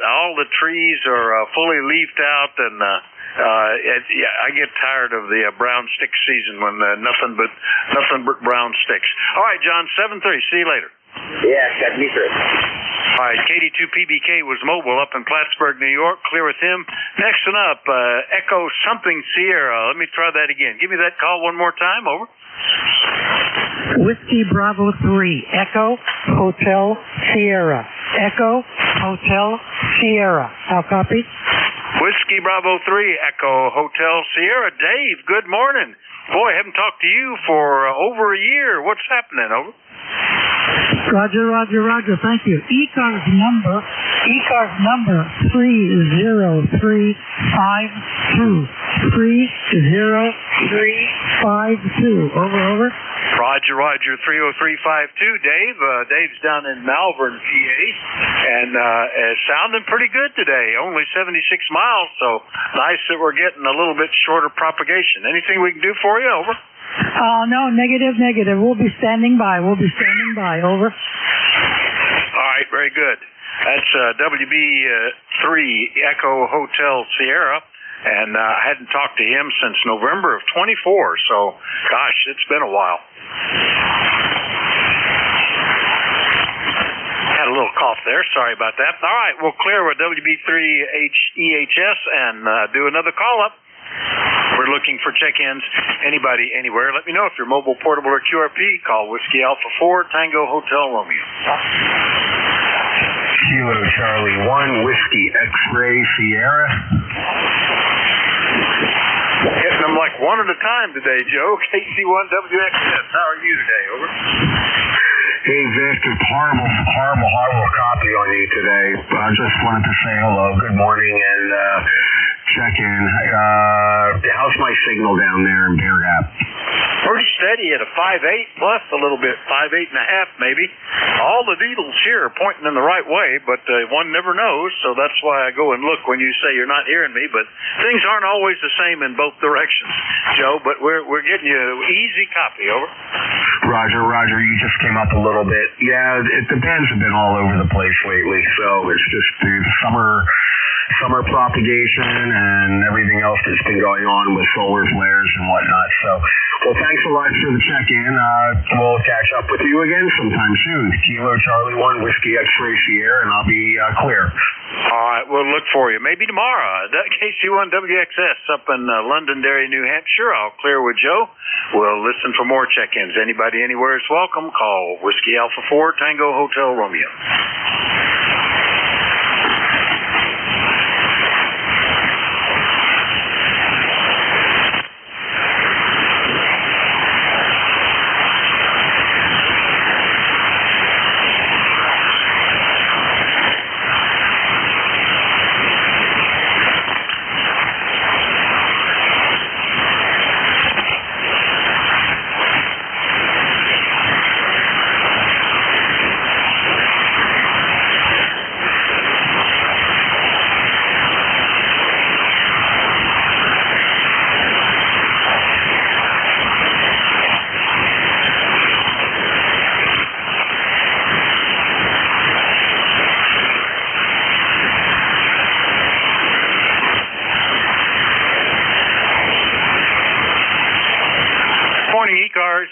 All the trees are fully leafed out, and I get tired of the brown stick season when nothing but brown sticks. All right, John, 7-3. See you later. Yeah, got me through. All right, KD2PBK was mobile up in Plattsburgh, New York. Clear with him. Next one up, Echo something Sierra. Let me try that again. Give me that call one more time. Over. Whiskey Bravo 3, Echo Hotel Sierra. Echo Hotel Sierra. How copy? Whiskey Bravo 3, Echo Hotel Sierra. Dave, good morning. Boy, I haven't talked to you for over a year. What's happening? Over. Roger. Thank you. ECARS number 30352. 30352. Over. Roger, 30352. Dave, Dave's down in Malvern, PA, and sounding pretty good today. Only 76 miles, so nice that we're getting a little bit shorter propagation. Anything we can do for you? Over. No, negative. We'll be standing by. Over. All right, very good. That's WB3 Echo Hotel Sierra, and I hadn't talked to him since November of 24, so gosh, it's been a while. Had a little cough there. Sorry about that. All right, we'll clear with WB3EHS and do another call-up. We're looking for check-ins. Anybody, anywhere. Let me know if you're mobile, portable, or QRP. Call Whiskey Alpha 4 Tango Hotel Romeo. Kilo Charlie 1 Whiskey X-Ray Sierra. Hitting them like one at a time today, Joe. KC1WXS. How are you today? Over. Hey, Vic, it's horrible copy on you today. I just wanted to say hello, good morning, and check in. How's my signal down there in Bear Gap? Pretty steady at a 5.8 plus a little bit, 5.8 and a half maybe. All the needles here are pointing in the right way, but one never knows, so that's why I go and look when you say you're not hearing me. But things aren't always the same in both directions, Joe. But we're getting you easy copy. Over. Roger. You just came up a little bit. Yeah, the bands have been all over the place lately, so it's just the summer propagation and everything else that's been going on with solar flares and whatnot. So, well, thanks a lot for the check-in. We'll catch up with you again sometime soon. Kilo Charlie 1 Whiskey X-Ray Sierra, and I'll be clear. All right, we'll look for you. Maybe tomorrow. KC1WXS up in Londonderry, New Hampshire. I'll clear with Joe. We'll listen for more check-ins. Anybody anywhere is welcome. Call Whiskey Alpha 4 Tango Hotel Romeo.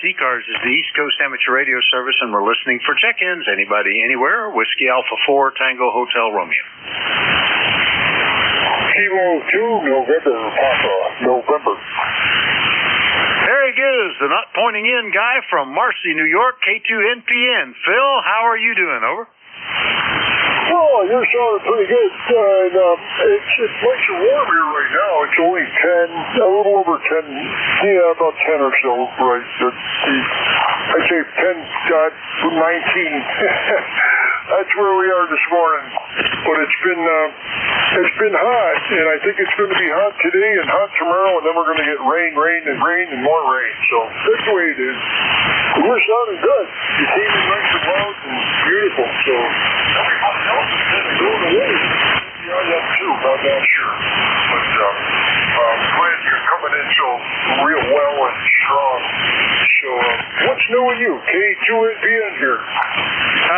ECARS is the East Coast Amateur Radio Service, and we're listening for check-ins. Anybody, anywhere? Whiskey Alpha 4 Tango Hotel Romeo. Kilo 2 November, Papa, November. There he is, the not pointing in guy from Marcy, New York, K2NPN. Phil, how are you doing? Over. Well, Oh, you're sounding pretty good. And it's much warm here right now. It's only 10, a little over 10, yeah, about 10 or so, right? I'd say 10.19. That's where we are this morning. But it's been hot, and I think it's going to be hot today and hot tomorrow, and then we're going to get rain, and more rain. So that's the way it is. We're sounding good. You came in nice and loud and beautiful. So everybody else is kind of going away. Yeah, that too. I'm not sure. But I'm glad you're coming in so real well and strong. So what's new with you? K2NPN here.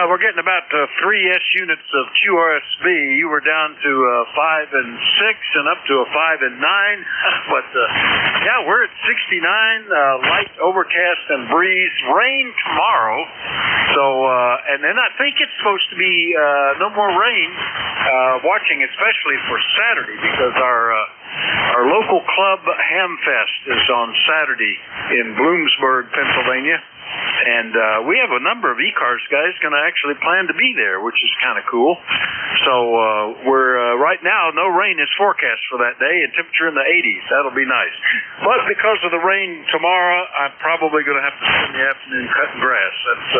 We're getting about 3 S units of QRSB. You were down to 5 and 6 and up to a 5 and 9. But yeah, we're at 69, light overcast and breeze. Rain tomorrow. So and then I think it's supposed to be no more rain. Watching especially for Saturday, because our local club Hamfest is on Saturday in Bloomsburg, Pennsylvania. And we have a number of ECARS guys going to actually plan to be there, which is kind of cool. So we're right now, no rain is forecast for that day, and temperature in the 80s. That'll be nice. But because of the rain tomorrow, I'm probably going to have to spend the afternoon cutting grass. That's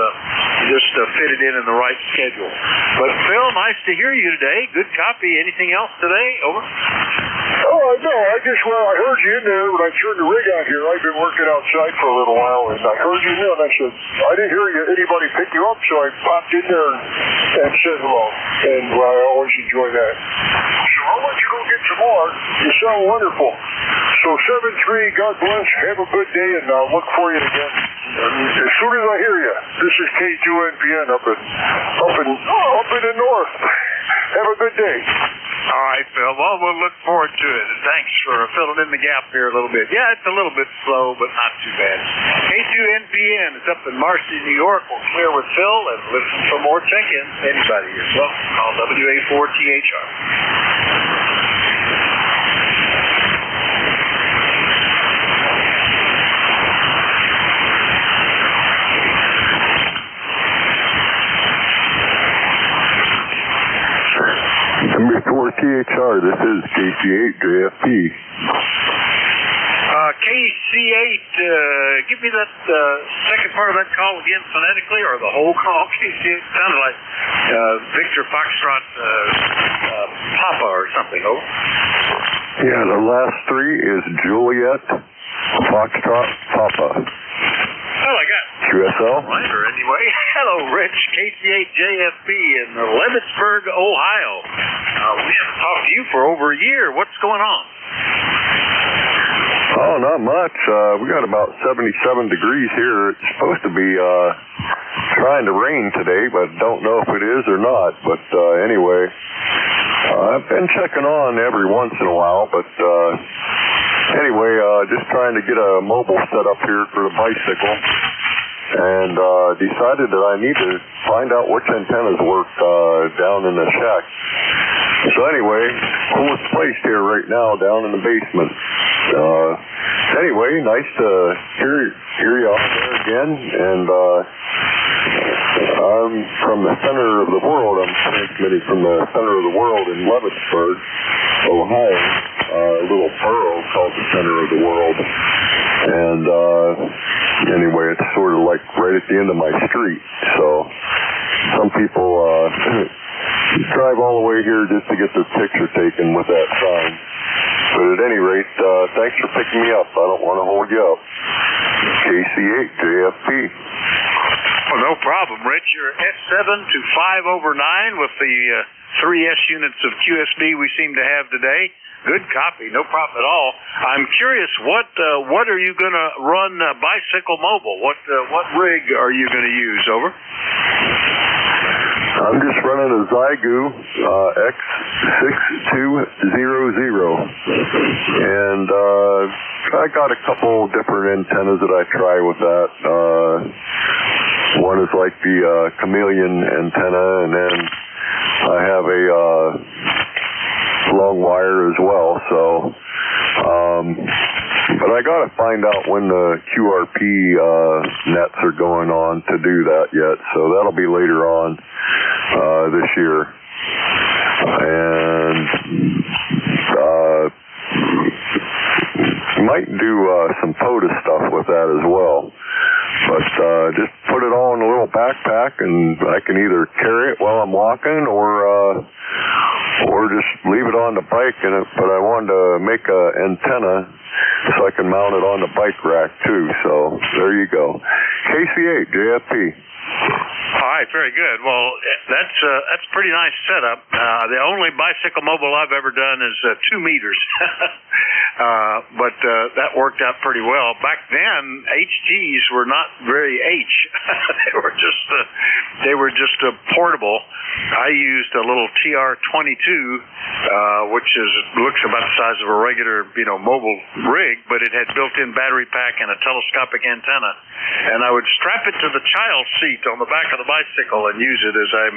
just fit it in the right schedule. But Phil, nice to hear you today. Good copy. Anything else today? Over. Oh, no, I heard you in there when I turned the rig on here. I've been working outside for a little while, and I heard you in there, and I said, I didn't hear anybody pick you up, so I popped in there and said hello. And I always enjoy that. So I'll let you go get some more. You sound wonderful. So 7-3, God bless. Have a good day, and I'll look for you again. As soon as I hear you, this is K2NPN up in the north. Have a good day. All right, Phil. Well, we'll look forward to it. Thanks for filling in the gap here a little bit. Yeah, it's a little bit slow, but not too bad. K2NPN is up in Marcy, New York. We'll clear with Phil and listen for more check-ins. Anybody here? Well, call WA4THR. Number 4THR, this is KC8JFP. KC8, give me that second part of that call again phonetically, or the whole call. KC8 sounded like Victor Foxtrot Papa or something. Over. Yeah, the last 3 is Juliet Foxtrot Papa. Well, I got QSL. Right, or anyway. Hello, Rich. KC8JFP in Leavittsburg, Ohio. We haven't talked to you for over a year. What's going on? Oh, not much. We got about 77 degrees here. It's supposed to be trying to rain today, but don't know if it is or not. But anyway, I've been checking on every once in a while, but anyway, just trying to get a mobile set up here for the bicycle, and decided that I need to find out which antennas work down in the shack. So anyway, coolest place here right now, down in the basement. Anyway, nice to hear you out there again, and I'm from the center of the world. I'm transmitting from the center of the world in Leavittsburg, Ohio, a little borough called the center of the world. And anyway, it's sort of like right at the end of my street. So some people drive all the way here just to get their picture taken with that sign. But at any rate, thanks for picking me up. I don't want to hold you up. KC8JFP. Well, no problem, Rich. You're S7 to 5 over 9 with the 3 S units of QSB we seem to have today. Good copy, no problem at all. I'm curious, what are you going to run Bicycle Mobile? What rig are you going to use? Over. I'm just running a Zygu X6200, and I got a couple different antennas that I try with that. One is like the chameleon antenna, and then I have a long wire as well. So, but I got to find out when the QRP nets are going on to do that yet. So that'll be later on this year. and might do some POTA stuff with that as well. But just put it all in a little backpack, and I can either carry it while I'm walking, or just leave it on the bike. But I wanted to make an antenna so I can mount it on the bike rack too. So there you go. KC8 JFP. All right, very good. Well, that's a pretty nice setup. The only bicycle mobile I've ever done is 2 meters, but that worked out pretty well. Back then, HGs were not very H. they were just portable. I used a little TR-22, which looks about the size of a regular, mobile rig, but it had built-in battery pack and a telescopic antenna. And I would strap it to the child seat on the back of the bicycle and use it as I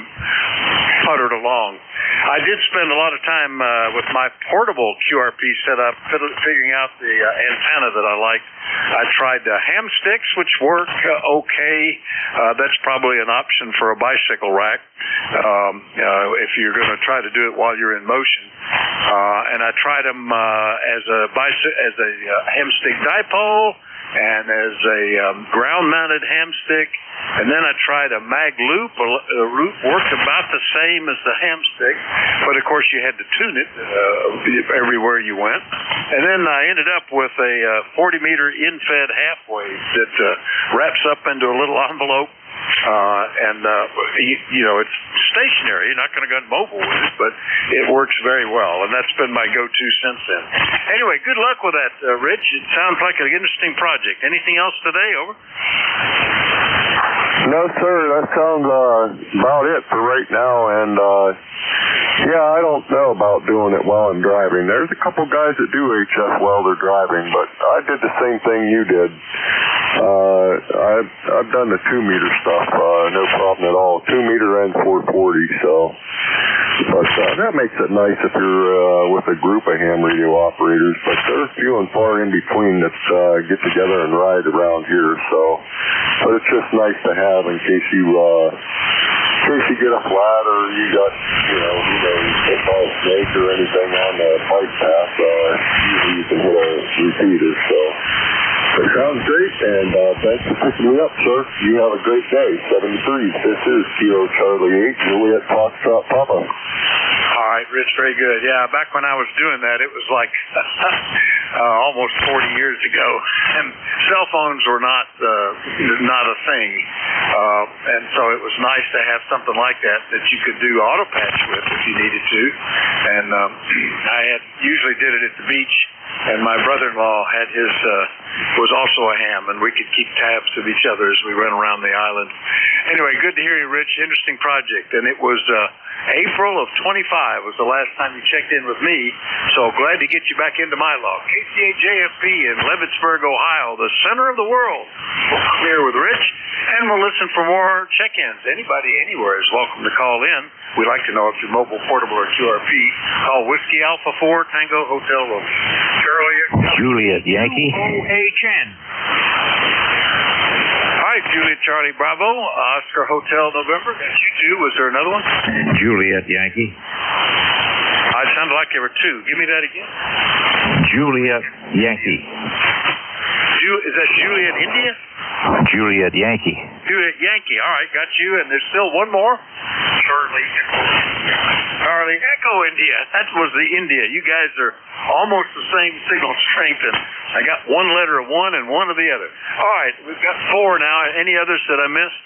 puttered along. I did spend a lot of time with my portable QRP setup figuring out the antenna that I liked. I tried ham sticks, which work okay. That's probably an option for a bicycle rack if you're going to try to do it while you're in motion. And I tried them as a ham stick dipole, and as a ground-mounted ham stick, and then I tried a mag loop. A loop worked about the same as the ham stick, but of course you had to tune it everywhere you went. And then I ended up with a 40-meter in-fed half wave that wraps up into a little envelope. It's stationary. You're not going to go mobile with it, but it works very well, and that's been my go-to since then. Anyway, good luck with that, Rich. It sounds like an interesting project. Anything else today? Over. No, sir. That sounds about it for right now, and I don't know about doing it while I'm driving. There's a couple guys that do HF while they're driving, but I did the same thing you did. I've done the 2-meter stuff, no problem at all. 2-meter and 440, so. But that makes it nice if you're with a group of ham radio operators, but they're few and far in between that get together and ride around here, so. But it's just nice to have in case you get a flat or you got, football snake or anything on the bike path, usually you can hit a repeater, so. That sounds great, and thanks for picking me up, sir. You have a great day. 73. This is Kilo Charlie 8, Juliet Foxtrot Papa. All right, Rich, very good. Yeah, back when I was doing that, it was like almost 40 years ago, and cell phones were not a thing, and so it was nice to have something like that you could do auto patch with if you needed to. And I usually did it at the beach. And my brother-in-law had was also a ham, and we could keep tabs of each other as we ran around the island. Anyway, good to hear you, Rich. Interesting project. And it was April of 25 was the last time you checked in with me, so glad to get you back into my log. KCA-JFP in Leavittsburg, Ohio, the center of the world. We'll come here with Rich, and we'll listen for more check-ins. Anybody anywhere is welcome to call in. We'd like to know if you're mobile, portable, or QRP. Call Whiskey Alpha 4 Tango Hotel Road. Juliet Yankee. OHN. All right, Juliet Charlie Bravo, Oscar Hotel November. That's you two. Was there another one? Juliet Yankee. It sounded like there were two. Give me that again. Juliet Yankee. Is that Juliet India? Juliet Yankee. Juliet Yankee. All right, got you. And there's still one more. Charlie Echo India. That was the India. You guys are almost the same signal strength, and I got one letter of one and one of the other. All right, we've got 4 now. Any others that I missed?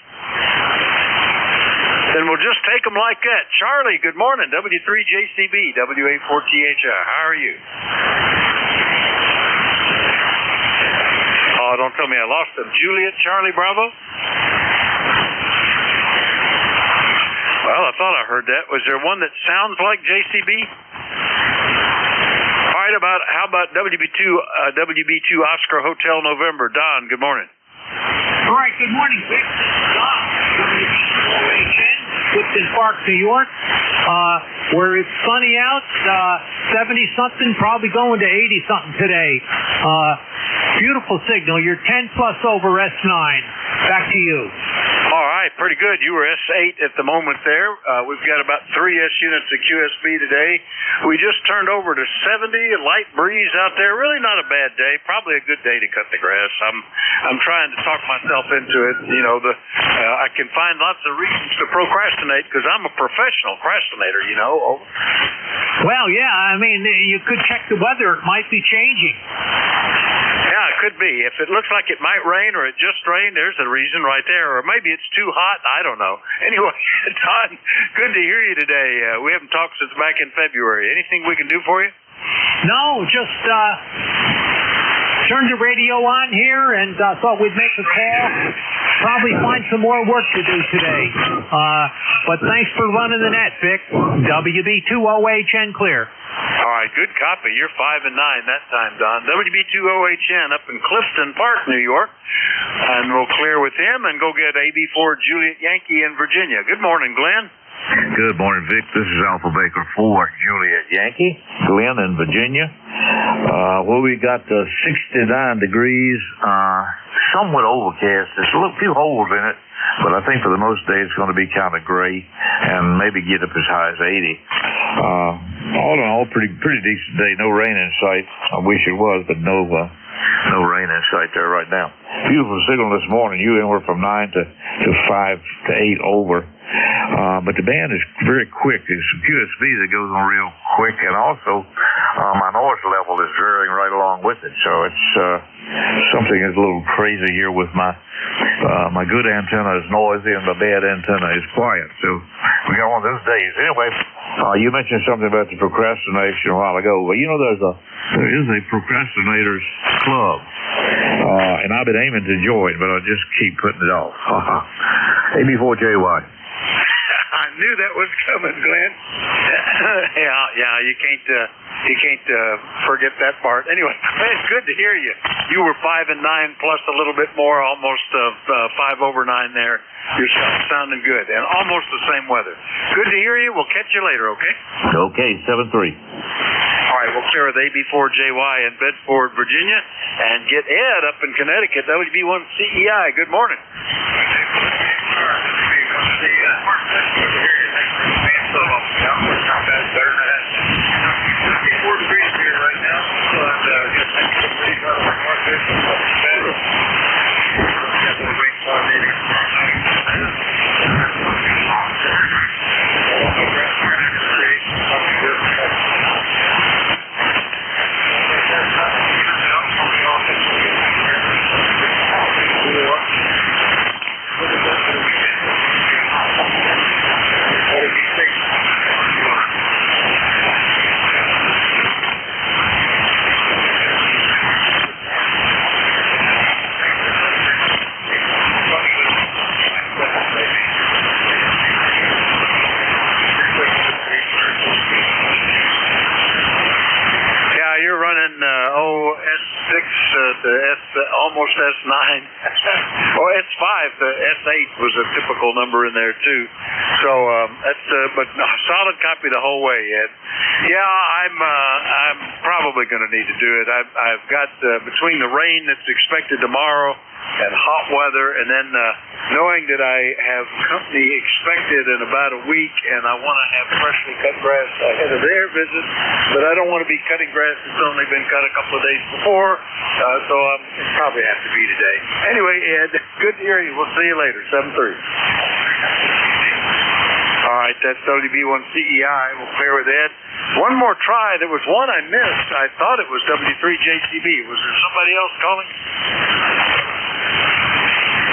Then we'll just take them like that. Charlie, good morning. W3JCB, WA4THI. How are you? Oh, don't tell me I lost them. Juliet Charlie Bravo? Well, I thought I heard that. Was there one that sounds like JCB? All right, how about WB2 Oscar Hotel November? Don, good morning. All right, good morning, Vic. Don, WB2OHN, Clifton Park, New York. Where it's sunny out, 70-something, probably going to 80-something today. Beautiful signal. You're 10 plus over S9. Back to you. All right, pretty good. You were S8 at the moment there. We've got about 3 S units at QSB today. We just turned over to 70, light breeze out there. Really not a bad day. Probably a good day to cut the grass. I'm trying to talk myself into it. You know, I can find lots of reasons to procrastinate because I'm a professional procrastinator, you know. Well, yeah, I mean, you could check the weather. It might be changing. Yeah, it could be. If it looks like it might rain or it just rained, there's a reason right there. Or maybe it's too hot. I don't know. Anyway, Don, good to hear you today. We haven't talked since back in February. Anything we can do for you? No, just turned the radio on here and thought we'd make a call. Probably find some more work to do today. But thanks for running the net, Vic. WB2OHN clear. All right, good copy. You're 5 and 9 that time, Don. WB2OHN up in Clifton Park, New York. And we'll clear with him and go get AB4 Juliet Yankee in Virginia. Good morning, Glenn. Good morning, Vic. This is Alpha Baker 4, Juliet Yankee, Glenn in Virginia. Well, we got 69 degrees, somewhat overcast. There's a few holes in it, but I think for the most day it's going to be kind of gray and maybe get up as high as 80. All in all, pretty decent day. No rain in sight. I wish it was, but no rain in sight there right now. Beautiful signal this morning. You anywhere from 9 to 5 to 8 over. But the band is very quick. It's QSB that goes on real quick, and also my noise level is varying right along with it. So it's something is a little crazy here with my good antenna is noisy and my bad antenna is quiet. So we got one of those days. Anyway, you mentioned something about the procrastination a while ago. Well, you know there is a procrastinators club, and I've been aiming to join, but I just keep putting it off. AB4JY. I knew that was coming, Glenn. yeah, you can't forget that part. Anyway, it's good to hear you. You were 5 and 9 plus a little bit more, almost 5 over 9 there. You're sounding good, and almost the same weather. Good to hear you. We'll catch you later, okay? Okay, 7-3. All right, we'll clear with AB4JY in Bedford, Virginia, and get Ed up in Connecticut, WB1CEI. Good morning. Almost S9. Or S5. The S8 was a typical number in there too. So that's but no, solid copy the whole way, Ed. Yeah, I'm probably going to need to do it. I've got between the rain that's expected tomorrow and hot weather, and then knowing that I have company expected in about a week, and I want to have freshly cut grass ahead of their visit, but I don't want to be cutting grass that's only been cut a couple of days before, so it'll probably have to be today. Anyway, Ed, good to hear you. We'll see you later, 7:30. All right, that's WB1CEI. We'll clear with Ed. One more try. There was one I missed. I thought it was W3JCB. Was there somebody else calling?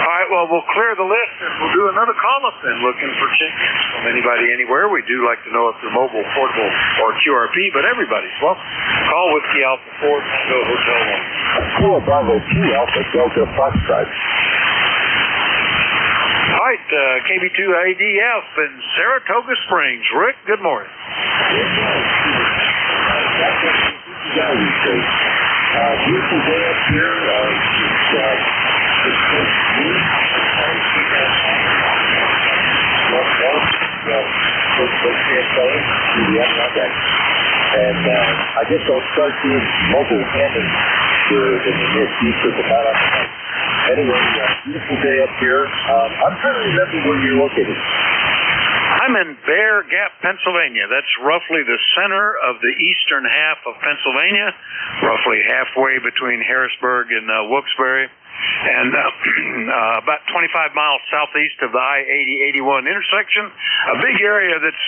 All right, well, we'll clear the list, and we'll do another call-up then, looking for chickens from anybody anywhere. We do like to know if they're mobile, portable, or QRP, but everybody's welcome. Call Whiskey Alpha 4, Tango Hotel 1. 4 Bravo 2 Alpha Delta Foxtrot. All right, KB2ADF in Saratoga Springs. Rick, good morning. Beautiful day up here. And I guess I'll start doing mobile camping here in the near future, but not on the night. Anyway, beautiful day up here. I'm trying to remember where you're located. I'm in Bear Gap, Pennsylvania. That's roughly the center of the eastern half of Pennsylvania, roughly halfway between Harrisburg and Wilkes-Barre, and about 25 miles southeast of the I-80-81 intersection. A big area that's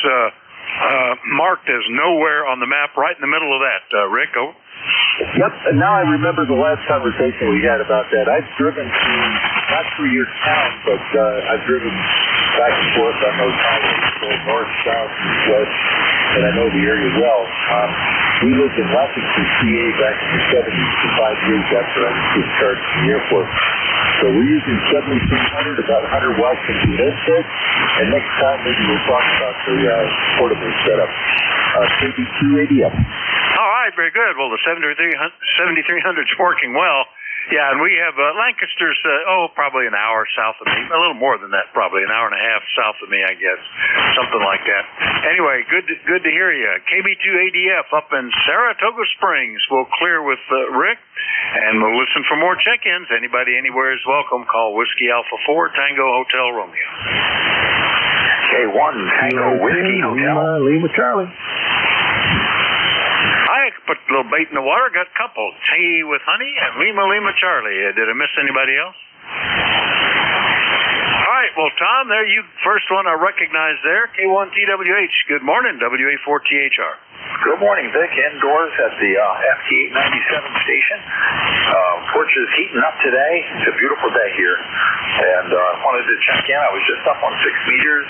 marked as nowhere on the map, right in the middle of that. Rick, over. Yep, and now I remember the last conversation we had about that. I've driven through, not through your town, but I've driven back and forth on those highways, so north, south, east, west, and I know the area well. We lived in Washington, PA back in the 70s for 5 years after I was discharged from the airport. So we're using 7300, about 100 watts in the headset, and next time maybe we'll talk about the portable setup. KB2ADF. All right, very good. Well, the 7300's working well. Yeah, and we have Lancaster's, probably an hour south of me. A little more than that, probably an hour and a half south of me, I guess. Something like that. Anyway, good to hear you. KB2ADF up in Saratoga Springs. We'll clear with Rick, and we'll listen for more check-ins. Anybody anywhere is welcome. Call Whiskey Alpha 4 Tango Hotel Romeo. K1 Tango Whiskey Hotel. Lima Charlie. I put a little bait in the water, got a couple. Tea with honey and Lima Charlie. Did I miss anybody else? All right, well, Tom, there you first one I recognize there. K1TWH. Good morning, WA4THR. Good morning, Vic. Indoors at the FT897 station. Porch is heating up today. It's a beautiful day here. And wanted to check in. I was just up on 6 meters.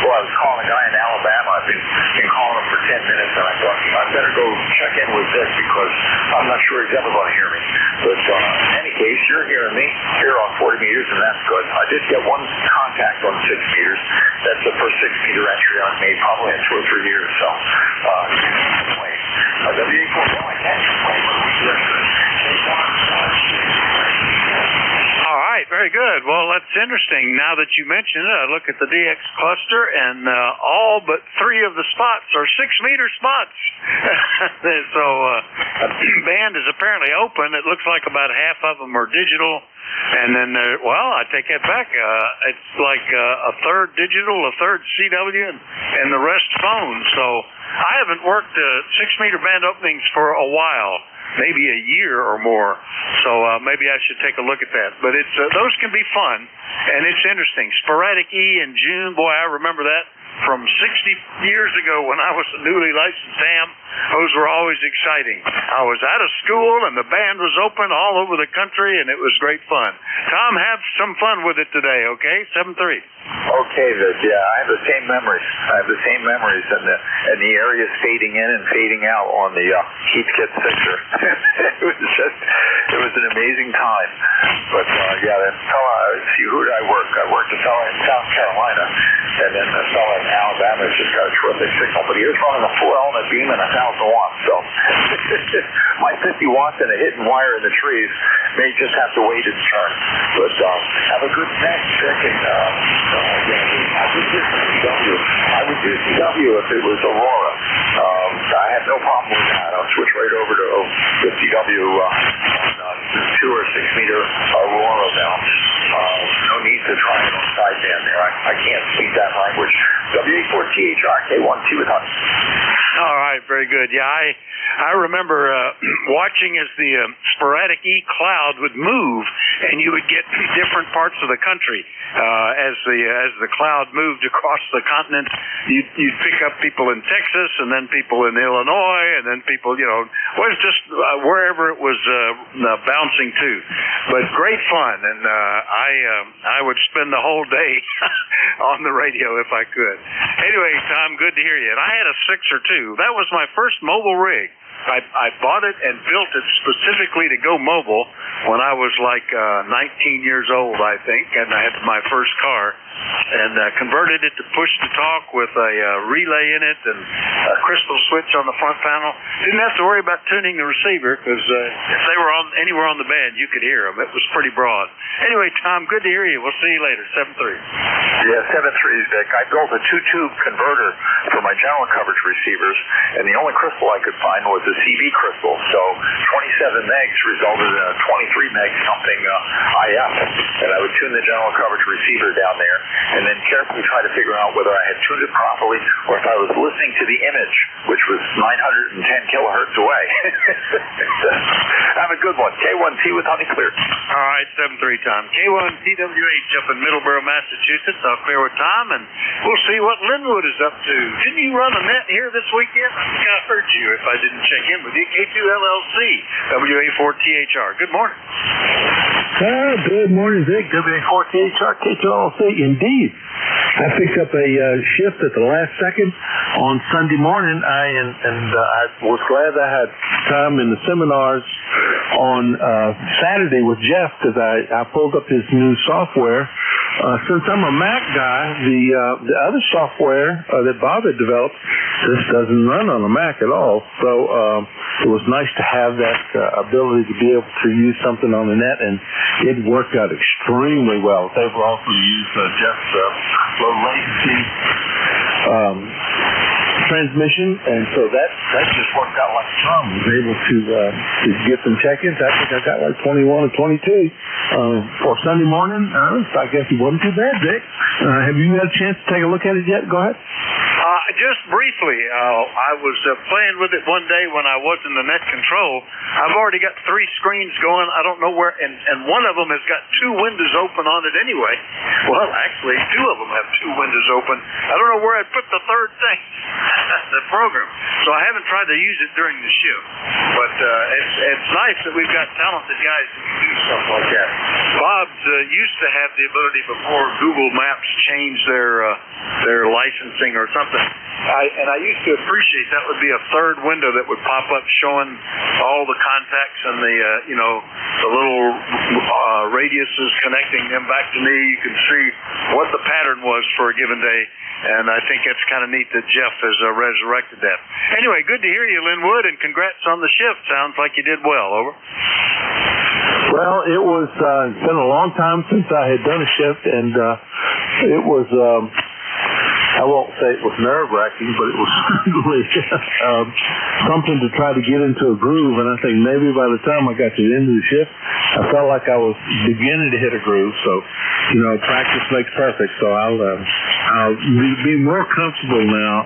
I was calling a guy in Alabama. I've been calling him for 10 minutes, and I thought I better go check in with Vic because I'm not sure he's ever going to hear me. But in any case, you're hearing me here on 40 meters, and that's good. I did get one contact on 6 meters. That's the first 6 meter entry I've made probably in 2 or 3 years. So, anyway, WA4, I can't complain. All right, very good. Well, that's interesting. Now that you mention it, I look at the DX cluster, and all but 3 of the spots are 6 meter spots. So the band is apparently open. It looks like about half of them are digital. And then, I take that back. It's like a third digital, a third CW, and the rest phone. So I haven't worked 6 meter band openings for a while, maybe a year or more. So maybe I should take a look at that. But it's those can be fun, and it's interesting. Sporadic E in June, boy, I remember that from 60 years ago when I was a newly licensed ham. Those were always exciting. I was out of school, and the band was open all over the country, and it was great fun. Tom, have some fun with it today, okay? 7-3. Okay, Vic. Yeah, I have the same memories. And the areas fading in and fading out on the Heathkit Sixer. It was an amazing time. But see, who did I work? I worked a fella in South Carolina, and then a fella in Alabama just got a terrific signal. But he was running a 4-element beam and 1,000 watts. So my 50 watts and a hidden wire in the trees may just have to wait its turn. But have a good next, Vic, and I would do CW if it was Aurora. I have no problem with that. I'll switch right over to CW on 2 or 6 meter Aurora valve. No need to try it on sideband there. I can't speak that language. WA4THR, K12 with honey. All right, very good. Yeah, I remember watching as the sporadic E cloud would move, and you would get different parts of the country. As the cloud moved across the continent, you'd pick up people in Texas, and then people in Illinois, and then people, was just wherever it was bouncing to. But great fun, and I would spend the whole day on the radio if I could. Anyway, Tom, good to hear you. And I had a Sixer too. That was my first mobile rig. I bought it and built it specifically to go mobile when I was like 19 years old, I think, and I had my first car, and converted it to push-to-talk with a relay in it and a crystal switch on the front panel. Didn't have to worry about tuning the receiver because if they were anywhere on the band, you could hear them. It was pretty broad. Anyway, Tom, good to hear you. We'll see you later. 7-3. Yeah, 7-3, Vic. I built a 2-tube converter for my general coverage receivers, and the only crystal I could find was a the CB crystal. So 27 megs resulted in a 23 meg something IF. And I would tune the general coverage receiver down there and then carefully try to figure out whether I had tuned it properly or if I was listening to the image, which was 910 kilohertz away. Have a good one. K1T with Honey Clear. All right, 7-3 Tom. K1TWH up in Middleborough, Massachusetts. I'll clear with Tom, and we'll see what Linwood is up to. Didn't you run a net here this weekend? I think I heard you if I didn't check in with you. K2LLC, WA4THR. Good morning. Good morning, Vic. WA4THR, K2LLC. Indeed. I picked up a shift at the last second on Sunday morning. I was glad I had time in the seminars on Saturday with Jeff because I pulled up his new software. Since I'm a Mac guy, the other software that Bob had developed just doesn't run on a Mac at all. So it was nice to have that ability to be able to use something on the net, and it worked out extremely well. They were also use Jeff's low latency transmission, and so that just worked out like a charm. I was able to get some check-ins. I think I got like 21 or 22 for Sunday morning. I guess it wasn't too bad, Dick. Have you had a chance to take a look at it yet? Go ahead. Just briefly, I was playing with it one day when I was in the net control. I've already got 3 screens going. I don't know where, and one of them has got 2 windows open on it anyway. Well, actually, 2 of them have 2 windows open. I don't know where I'd put the third thing, the program. So I haven't tried to use it during the shift. But it's nice that we've got talented guys who can do stuff like that. Bob's used to have the ability before Google Maps changed their licensing or something. I used to appreciate that would be a third window that would pop up showing all the contacts and the little radiuses connecting them back to me. You can see what the pattern was for a given day, and I think it's kind of neat that Jeff has resurrected that. Anyway, good to hear you, Linwood, and congrats on the shift. Sounds like you did well. Over. Well, it's been a long time since I had done a shift, and it was. I won't say it was nerve-wracking, but it was certainly something to try to get into a groove. And I think maybe by the time I got to the end of the shift, I felt like I was beginning to hit a groove. So, practice makes perfect. So I'll be more comfortable now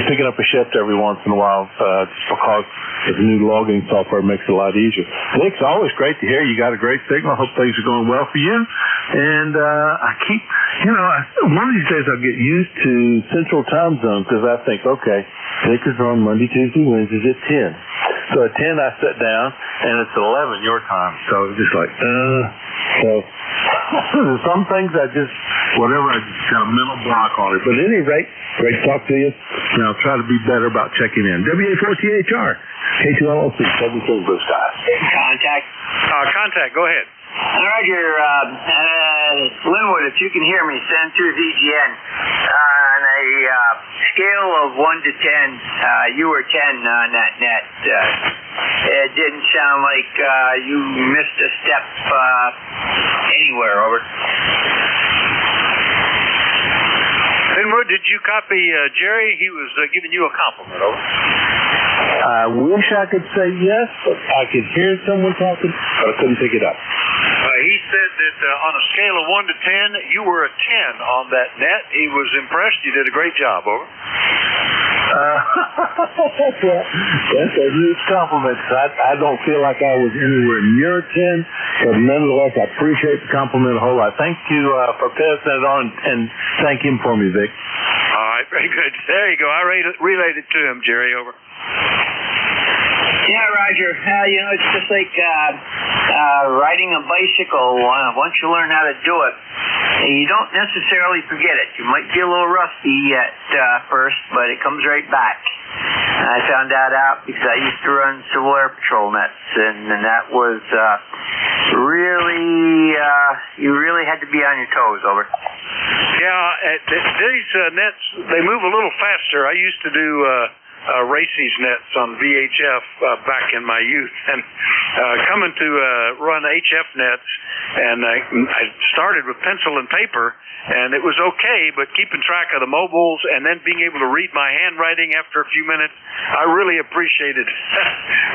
picking up a shift every once in a while just because the new logging software makes it a lot easier. Nick, it's always great to hear you got a great signal. I hope things are going well for you. And I keep, one of these days I'll get used to Central Time Zone because I think, okay, Nick is on Monday, Tuesday, Wednesdays at 10. So at 10 I sit down and it's 11 your time. So it's just like, so some things I just got a mental block on it. But at any rate, great to talk to you. And I'll try to be better about checking in. WA4THR, K2LLC, 73 Blue Sky. Contact. Contact, go ahead. Roger, Linwood, if you can hear me, send to VGN. On a scale of 1 to 10, you were 10 on that net. It didn't sound like you missed a step anywhere, over. Linwood, did you copy Jerry? He was giving you a compliment, over. I wish I could say yes, but I could hear someone talking, but I couldn't pick it up. He said that on a scale of 1 to 10, you were a 10 on that net. He was impressed. You did a great job, over. That's a huge compliment. I don't feel like I was anywhere near a 10, but nonetheless, I appreciate the compliment a whole lot. Thank you for passing it on, and thank him for me, Vic. All right, very good. There you go. I relayed it to him, Jerry, over. Yeah, Roger. It's just like riding a bicycle. Once you learn how to do it, you don't necessarily forget it. You might be a little rusty at first, but it comes right back. I found that out because I used to run Civil Air Patrol nets, and that was really, you really had to be on your toes, over. Yeah, these nets, they move a little faster. I used to do Racy's nets on VHF back in my youth, and coming to run HF nets, and I started with pencil and paper, and it was okay, but keeping track of the mobiles and then being able to read my handwriting after a few minutes, I really appreciated.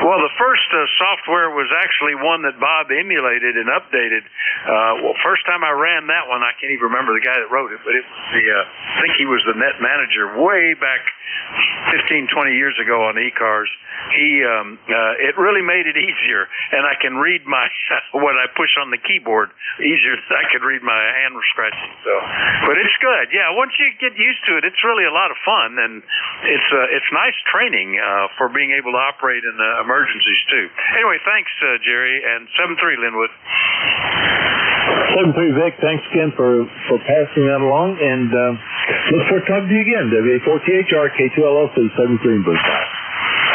Well, the first software was actually one that Bob emulated and updated. Well, first time I ran that one, I can't even remember the guy that wrote it, but it was I think he was the net manager way back 15, 20 years ago on ECARS. It really made it easier, and I can read my what I push on the keyboard easier than I could read my hand scratching. So, but it's good. Yeah, once you get used to it, it's really a lot of fun, and it's nice training for being able to operate in emergencies too. Anyway, thanks, Jerry, and 73 Linwood. 73 Vic, thanks again for passing that along, and look forward to talking to you again. WA4THR K2LLC 73 Booth.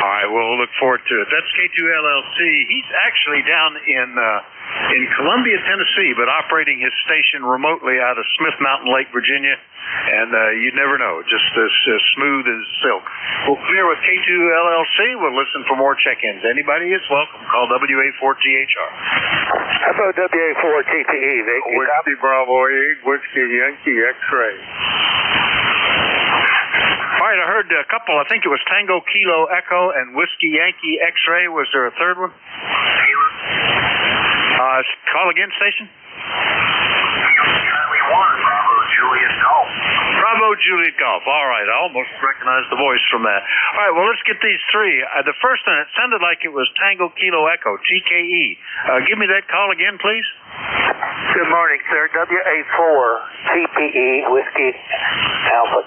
All right, we'll look forward to it. That's K2LLC. He's actually down in Columbia, Tennessee, but operating his station remotely out of Smith Mountain Lake, Virginia. And you'd never know, just as smooth as silk. We'll clear with K2LLC. We'll listen for more check-ins. Anybody is welcome. Call WA4THR. How about WA4TPE, Vic? Whiskey Bravo 8, Whiskey Yankee X-Ray. All right, I heard a couple. I think it was Tango Kilo Echo and Whiskey Yankee X-Ray. Was there a third one? Call again, station? Juliet Golf. Bravo Juliet Golf. All right, I almost recognized the voice from that. All right, well, let's get these three. The first one, it sounded like it was Tango Kilo Echo, TKE. Give me that call again, please. Good morning, sir. WA4 TPE Whiskey Alpha.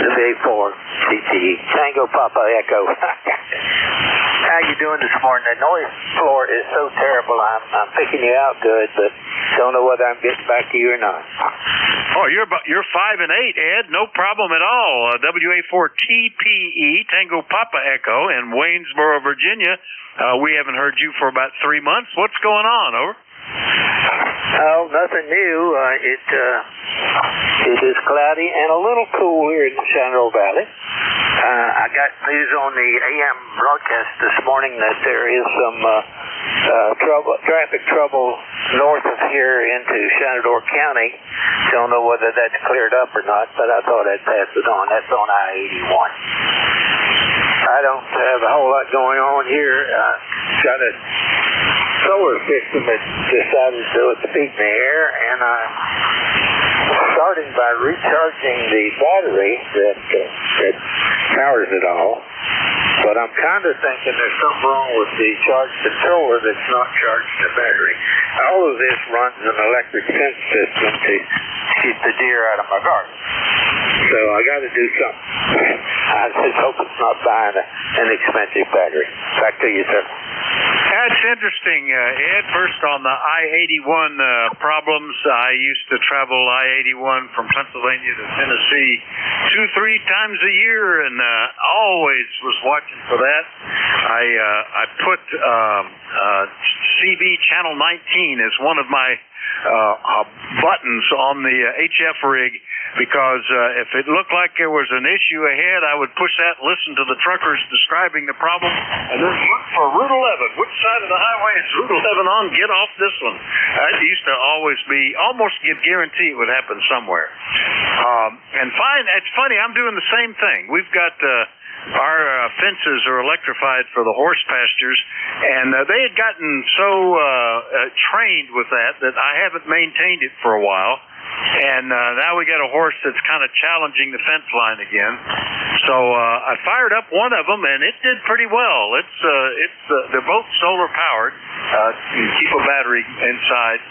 WA4 TPE Tango Papa Echo. How you doing this morning? The noise floor is so terrible. I'm picking you out good, but don't know whether I'm getting back to you or not. Oh, you're 5 and 8, Ed. No problem at all. WA4 TPE Tango Papa Echo in Waynesboro, Virginia. We haven't heard you for about 3 months. What's going on? Over. Oh, nothing new. It is cloudy and a little cool here in the Shenandoah Valley. I got news on the AM broadcast this morning that there is some traffic trouble north of here into Shenandoah County. Don't know whether that's cleared up or not, but I thought I'd pass it on. That's on I-81. I don't have a whole lot going on here. Got a solar system that decided to beat me here, and I started by recharging the battery that powers it all. But I'm kind of thinking there's something wrong with the charge controller that's not charging the battery. All of this runs an electric fence system to keep the deer out of my garden. So I got to do something. I just hope it's not buying an expensive battery. Back to you, sir. That's interesting, Ed. First on the I-81 problems. I used to travel I-81 from Pennsylvania to Tennessee 2-3 times a year, and always was watching for that. I put CB Channel 19 as one of my buttons on the HF rig, because if it looked like there was an issue ahead, I would push that and listen to the truckers describing the problem, and then look for Route 11. Which side of the highway is Route 11 on? Get off this one. It used to always be, almost guarantee it would happen somewhere. And it's funny, I'm doing the same thing. We've got our fences are electrified for the horse pastures, and they had gotten so trained with that I haven't maintained it for a while. And now we got a horse that's kind of challenging the fence line again. So I fired up one of them, and it did pretty well. They're both solar powered. You keep a battery inside.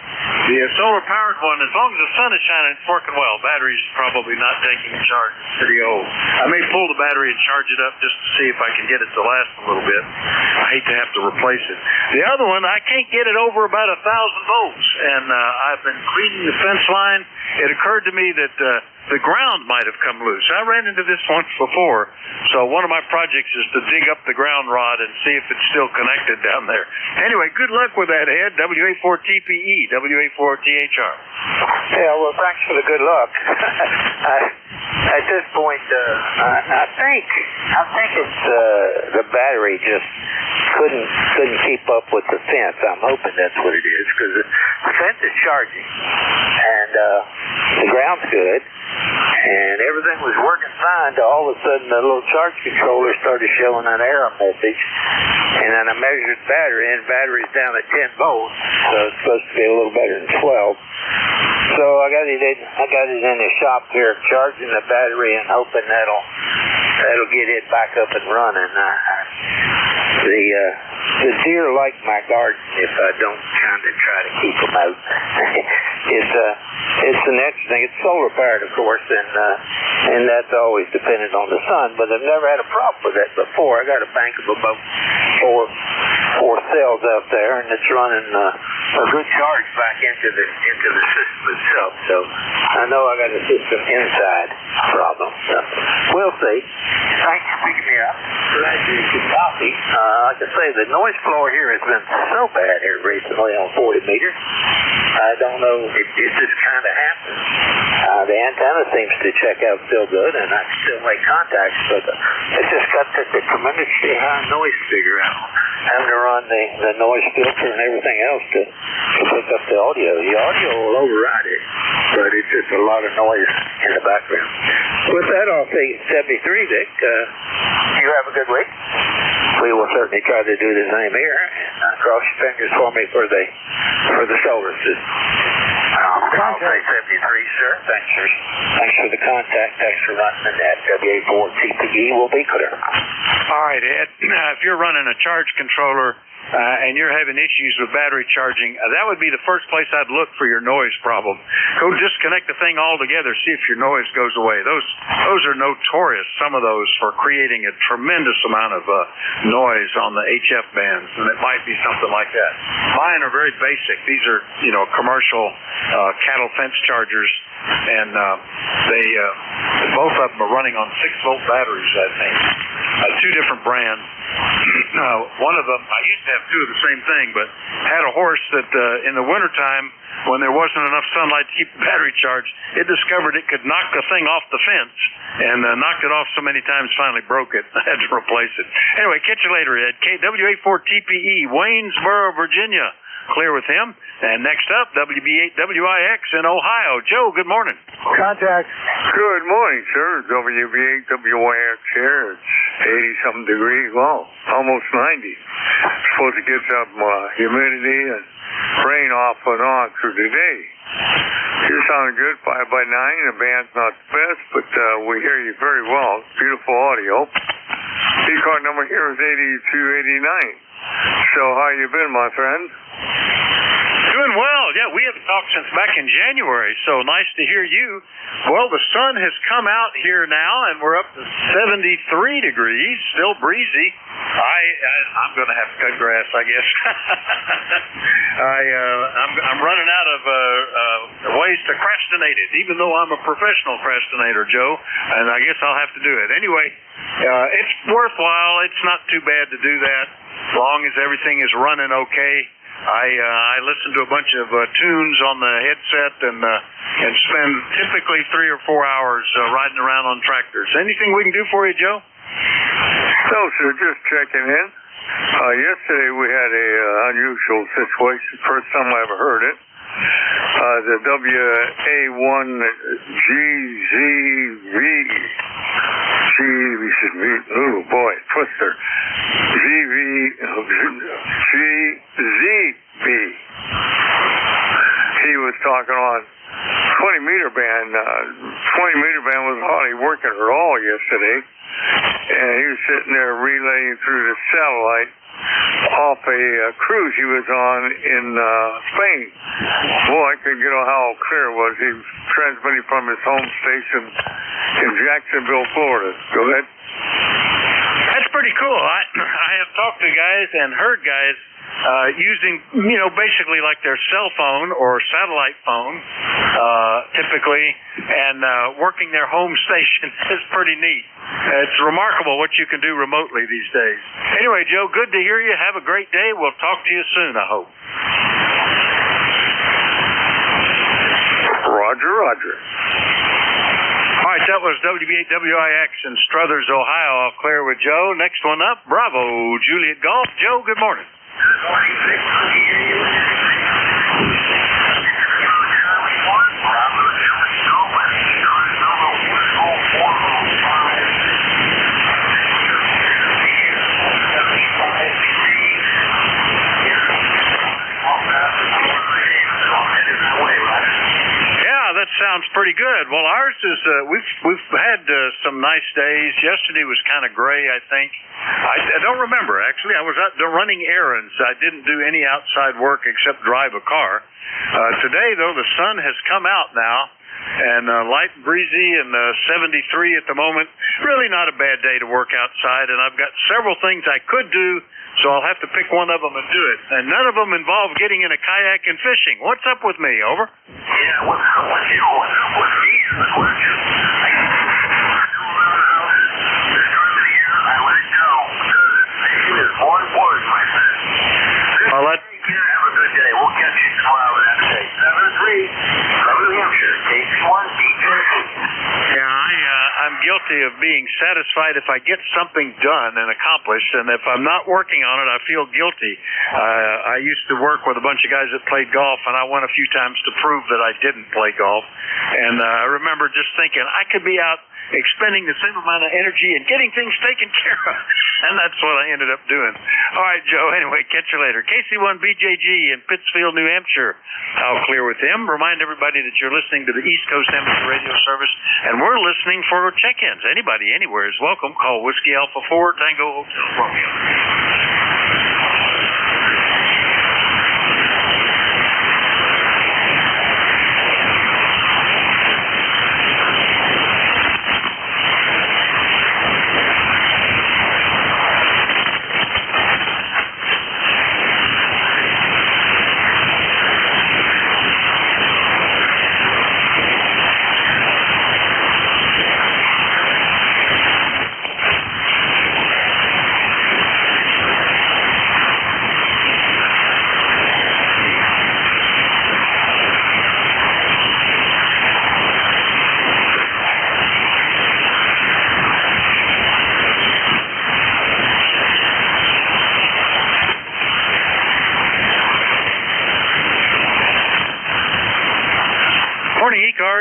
The solar powered one, as long as the sun is shining, it's working well. Battery's probably not taking a charge. It's pretty old. I may pull the battery and charge it up just to see if I can get it to last a little bit. I hate to have to replace it. The other one, I can't get it over about 1,000 volts, and I've been cleaning the fence line. It occurred to me that the ground might have come loose. I ran into this once before, so one of my projects is to dig up the ground rod and see if it's still connected down there. Anyway, good luck with that, Ed. WA4TPE, WA4THR. Yeah, well, thanks for the good luck. I this point, I think it's the battery just couldn't keep up with the fence. I'm hoping that's what it is, because the fence is charging, and the ground's good, and everything was working fine. Till all of a sudden, the little charge controller started showing an error message, and then I measured the battery, and the battery's down at 10 volts, so it's supposed to be a little better than 12. So I got it in the shop here, charging the battery and hoping that'll get it back up and running. The deer like my garden if I don't kind of try to keep them out. It's an interesting. It's solar powered, of course, and that's always dependent on the sun. But I've never had a problem with that before. I got a bank of about four cells out there, and it's running a good charge back into the system itself. So I know I got a system inside problem. So we'll see. Thanks for picking me up. Glad you could copy. Like I say, the noise floor here has been so bad here recently on 40 meters. I don't know. It just kind of happens. The antenna seems to check out still good, and I can still make contacts, but it just got such a tremendously high noise figure out. Having to run the noise filter and everything else to pick up the audio. The audio will override it, but it's just a lot of noise in the background. With that, I'll say 73, Vic. You have a good week. We will certainly try to do the same here, and cross your fingers for me for the solar system. I'll say 73, sir. Thanks for the contact. Thanks for running the net. WA4TPE will be clear. All right, Ed. If you're running a charge controller and you're having issues with battery charging, that would be the first place I'd look for your noise problem. Go disconnect the thing altogether, see if your noise goes away. Those are notorious, some of those, for creating a tremendous amount of noise on the HF bands, and it might be something like that. Mine are very basic. These are, commercial cattle fence chargers, and they both of them are running on 6-volt batteries, I think. Two different brands. One of them, I used to have two of the same thing, but had a horse that in the wintertime, when there wasn't enough sunlight to keep the battery charged, it discovered it could knock the thing off the fence, and knocked it off so many times, finally broke it. I had to replace it. Anyway, catch you later, Ed. WA4TPE, Waynesboro, Virginia. Clear with him. And next up, WB8WIX in Ohio. Joe, good morning. Contact. Good morning, sir. WB8WIX here. It's 80-something degrees. Well, almost 90. Supposed to get some humidity and rain off and on through the day. You sound good, 5x9. The band's not the best, but we hear you very well. Beautiful audio. ECARS number here is 8289. So how you been, my friend? Doing well. Yeah, we haven't talked since back in January, so nice to hear you. Well, the sun has come out here now, and we're up to 73 degrees, still breezy. I'm going to have to cut grass, I guess. I'm running out of ways to crastinate it, even though I'm a professional crastinator, Joe, and I guess I'll have to do it. Anyway, it's worthwhile. It's not too bad to do that, as long as everything is running okay. I listen to a bunch of tunes on the headset and spend typically 3 or 4 hours riding around on tractors. Anything we can do for you, Joe? No, sir, just checking in. Yesterday we had a unusual situation. First time I ever heard it. The oh boy, Twister. GZB. He was talking on 20-meter band. 20-meter band was hardly working at all yesterday. And he was sitting there relaying through the satellite off a cruise he was on in Spain. Boy, I couldn't get on how clear it was. He was transmitting from his home station in Jacksonville, Florida. Go ahead. That's pretty cool. I have talked to guys and heard guys using, basically like their cell phone or satellite phone, typically, and working their home station is pretty neat. It's remarkable what you can do remotely these days. Anyway, Joe, good to hear you. Have a great day. We'll talk to you soon, I hope. Roger, roger. All right, that was W8WIX in Struthers, Ohio. I'll clear with Joe. Next one up, Bravo, Juliet Golf. Joe, good morning. Good morning, Vic. Good to hear you. Bravo, Juliet Golf. That sounds pretty good. Well, ours is we've had some nice days. Yesterday was kind of gray, I think. I don't remember actually. I was out running errands. I didn't do any outside work except drive a car. Today, though, the sun has come out now, and light and breezy, and 73 at the moment. Really not a bad day to work outside. And I've got several things I could do, so I'll have to pick one of them and do it. And none of them involve getting in a kayak and fishing. What's up with me? Over. Yeah, what's up with you? What's up with me? What's just, I go around the houses this time of the year. I let it go because fishing is one word, my friend. Well, have a good day. We'll catch you tomorrow that day. 7-3 from New Hampshire. KC1 BJG. Yeah, I'm guilty of being satisfied if I get something done and accomplished, and if I'm not working on it, I feel guilty. I used to work with a bunch of guys that played golf, and I went a few times to prove that I didn't play golf. And I remember just thinking, I could be out expending the same amount of energy and getting things taken care of. And that's what I ended up doing. All right, Joe, anyway, catch you later. KC1BJG in Pittsfield, New Hampshire. I'll clear with him. Remind everybody that you're listening to the East Coast Amateur Radio Service, and we're listening for check-ins. Anybody, anywhere is welcome. Call Whiskey Alpha 4 Tango Hotel Romeo.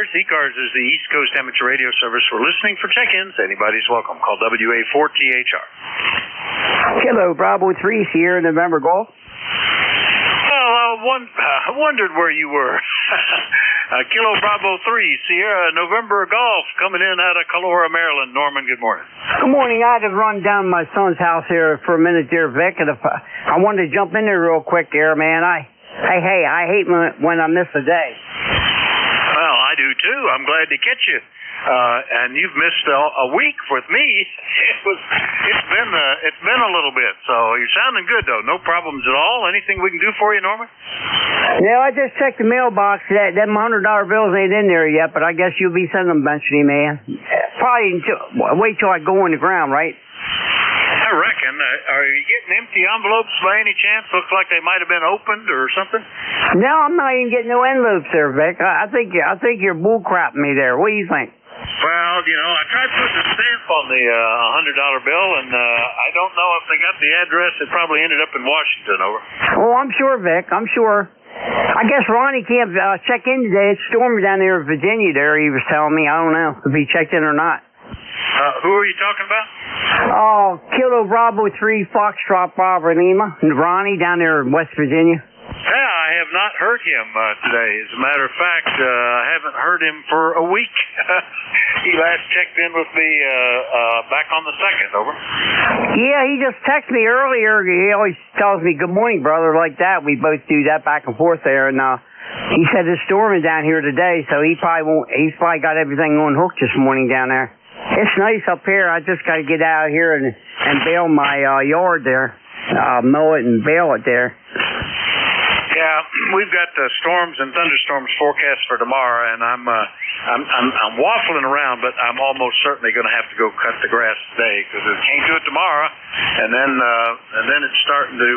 ECARS is the East Coast Amateur Radio Service. We're listening for check-ins. Anybody's welcome. Call WA4THR. Hello, Bravo 3 Sierra November Golf. Well, I wondered where you were. Kilo Bravo 3 Sierra November Golf coming in out of Calora, Maryland. Norman, good morning. Good morning. I had to run down to my son's house here for a minute there, Vic, and if I wanted to jump in there real quick there, man. I hate when I miss a day. Well, I do too. I'm glad to catch you. And you've missed a week with me. It's been a little bit. So you're sounding good though. No problems at all. Anything we can do for you, Norman? No, I just checked the mailbox. Them $100 bills ain't in there yet, but I guess you'll be sending them eventually, man. Probably wait till I go in the ground, right? I reckon. Are you getting empty envelopes by any chance? Looks like they might have been opened or something. No, I'm not even getting no envelopes there, Vic. I think you're bullcrapping me there. What do you think? Well, I tried putting a stamp on the $100 bill, and I don't know if they got the address. It probably ended up in Washington. Over. Oh, I'm sure, Vic. I'm sure. I guess Ronnie can't check in today. It's stormy down there in Virginia there, he was telling me. I don't know if he checked in or not. Who are you talking about? Oh, Kilo Bravo 3 Foxtrot Bravo Lima. Ronnie down there in West Virginia. Yeah, I have not heard him today. As a matter of fact, I haven't heard him for a week. He last checked in with me back on the 2nd, over. Yeah, he just texted me earlier. He always tells me, good morning, brother, like that. We both do that back and forth there. And he said it's storming down here today, so he's probably got everything on hook this morning down there. It's nice up here. I just got to get out here and bale my yard there, mow it and bale it there. Yeah, we've got storms and thunderstorms forecast for tomorrow, and I'm waffling around, but I'm almost certainly going to have to go cut the grass today because we can't do it tomorrow, and then it's starting to.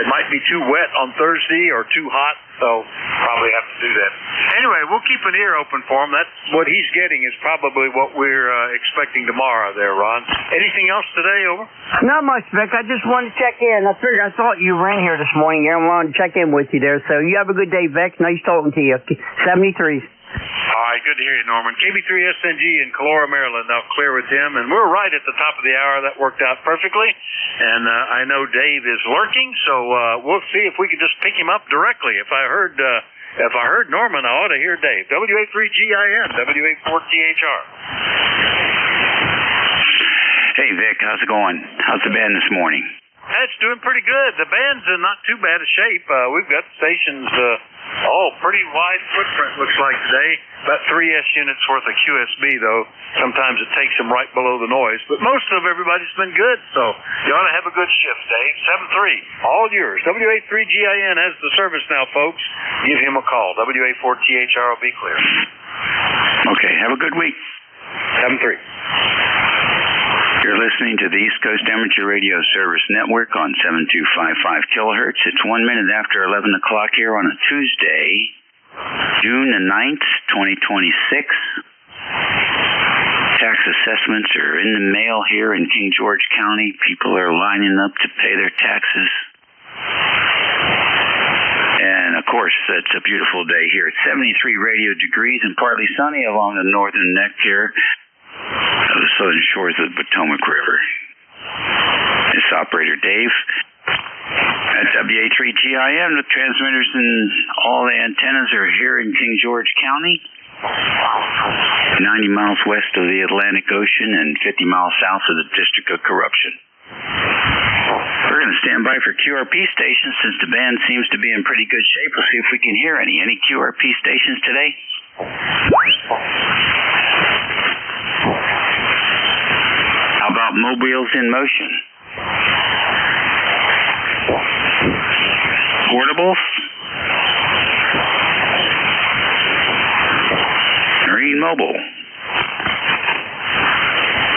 It might be too wet on Thursday or too hot so probably have to do that. Anyway, we'll keep an ear open for him. That's what he's getting is probably what we're expecting tomorrow there, Ron. Anything else today, over? Not much, Vic. I just wanted to check in. I thought you ran here this morning here and wanted to check in with you there. So you have a good day, Vic. Nice talking to you. 73s. All right, good to hear you, Norman. KB3SNG in Calora, Maryland. Now clear with him, and we're right at the top of the hour. That worked out perfectly. And I know Dave is lurking, so we'll see if we can just pick him up directly. If I heard Norman, I ought to hear Dave. WA3GIN, WA4THR. Hey, Vic, how's it going? How's the band this morning? It's doing pretty good. The band's in not too bad a shape. We've got stations, pretty wide footprint looks like today. About 3S units worth of QSB, though. Sometimes it takes them right below the noise. But most of everybody's been good, so you ought to have a good shift, Dave. 7-3, all yours. WA3GIN has the service now, folks. Give him a call. WA4THR will be clear. Okay, have a good week. 7-3. You're listening to the East Coast Amateur Radio Service Network on 7255 kilohertz. It's 1 minute after 11 o'clock here on a Tuesday, June the 9th, 2026. Tax assessments are in the mail here in King George County. People are lining up to pay their taxes. And, of course, it's a beautiful day here. It's 73 radio degrees and partly sunny along the northern neck here of the southern shores of the Potomac River. This is Operator Dave at WA3GIN. The transmitters and all the antennas are here in King George County, 90 miles west of the Atlantic Ocean and 50 miles south of the District of Corruption. We're going to stand by for QRP stations since the band seems to be in pretty good shape. We'll see if we can hear any. Any QRP stations today? How about Mobiles in Motion? Portables? Marine Mobile?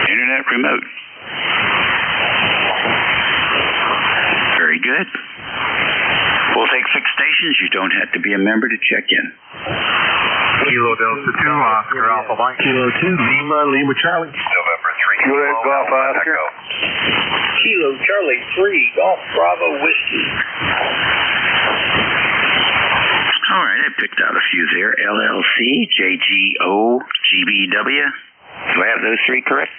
Internet Remote? Very good. We'll take 6 stations. You don't have to be a member to check in. Kilo Delta 2, Oscar Alpha Mike. Kilo 2, Lima Charlie. November 3, Kilo Golf Oscar. Kilo Charlie 3, Golf Bravo Whiskey. All right, I picked out a few there. LLC, JGO, GBW. Do I have those 3 correct?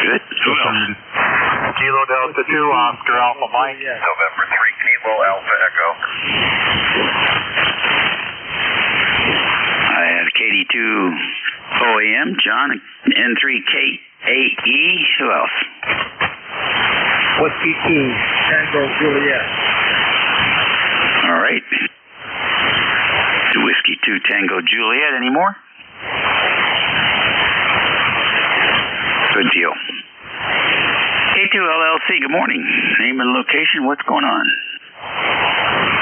Good. Who else? Kilo Delta 2, Oscar Alpha Mike. November 3, Kilo Alpha Echo. I had KD2 OAM, John, N3KAE. Who else? Whiskey 2, Tango Juliet. All right. Whiskey 2, Tango Juliet. Any more? Good deal. K2 LLC, good morning. Name and location, what's going on?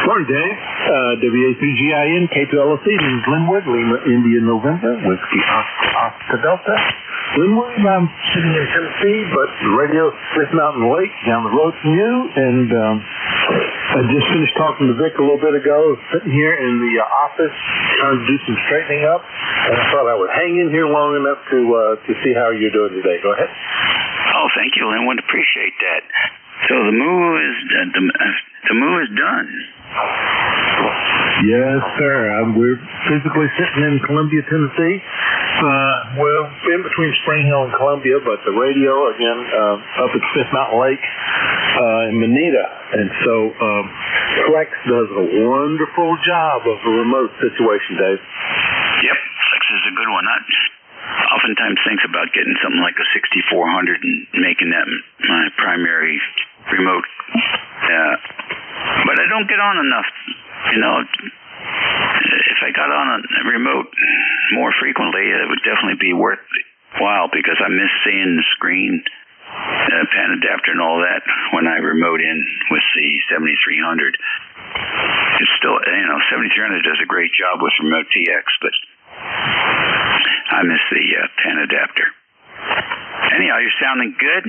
Morning, Dave. WA3GIN, K2 LLC, means Linwood, Lima, India, November, Whiskey Oscar Delta. Linwood, I'm sitting in Tennessee, but the radio Smith Mountain Lake down the road from you, and I just finished talking to Vic a little bit ago, sitting here in the office trying to do some straightening up, and I thought I would hang in here long enough to see how you're doing today. Go ahead. Oh, thank you, Linwood. Appreciate that. So the move is done. Yes, sir. We're physically sitting in Columbia, Tennessee. Well, in between Spring Hill and Columbia, but the radio, again, up at Smith Mountain Lake in Manita. And so Flex does a wonderful job of a remote situation, Dave. Yep, Flex is a good one. I oftentimes think about getting something like a 6400 and making that my primary remote. But I don't get on enough, If I got on a remote more frequently, it would definitely be worthwhile because I miss seeing the screen, pan adapter and all that when I remote in with the 7300. It's still, 7300 does a great job with Remote TX, but I miss the pan adapter. Anyhow, you're sounding good.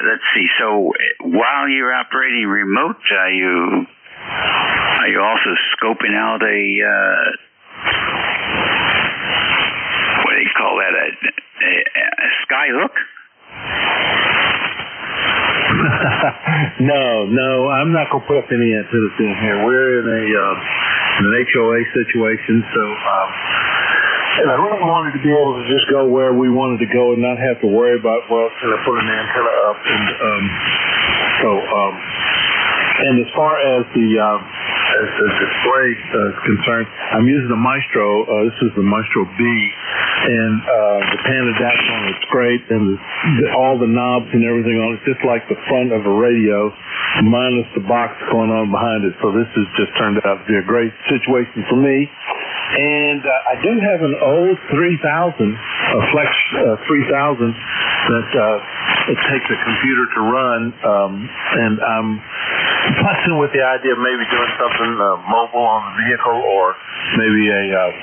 Let's see. So while you're operating remote, are you also scoping out a what do you call that? A skyhook? No, I'm not going to put up any antennas in here. We're in an HOA situation, so and I really wanted to be able to just go where we wanted to go and not have to worry about, well, can I put an antenna up? And as far as the display is concerned, I'm using the Maestro. This is the Maestro B, and the Panda Dactyl, it's great, and all the knobs and everything on it, just like the front of a radio, minus the box going on behind it. So this has just turned out to be a great situation for me. And I do have an old 3000, a Flex 3000, that it takes a computer to run, and I'm fussing with the idea of maybe doing something mobile on the vehicle, or maybe a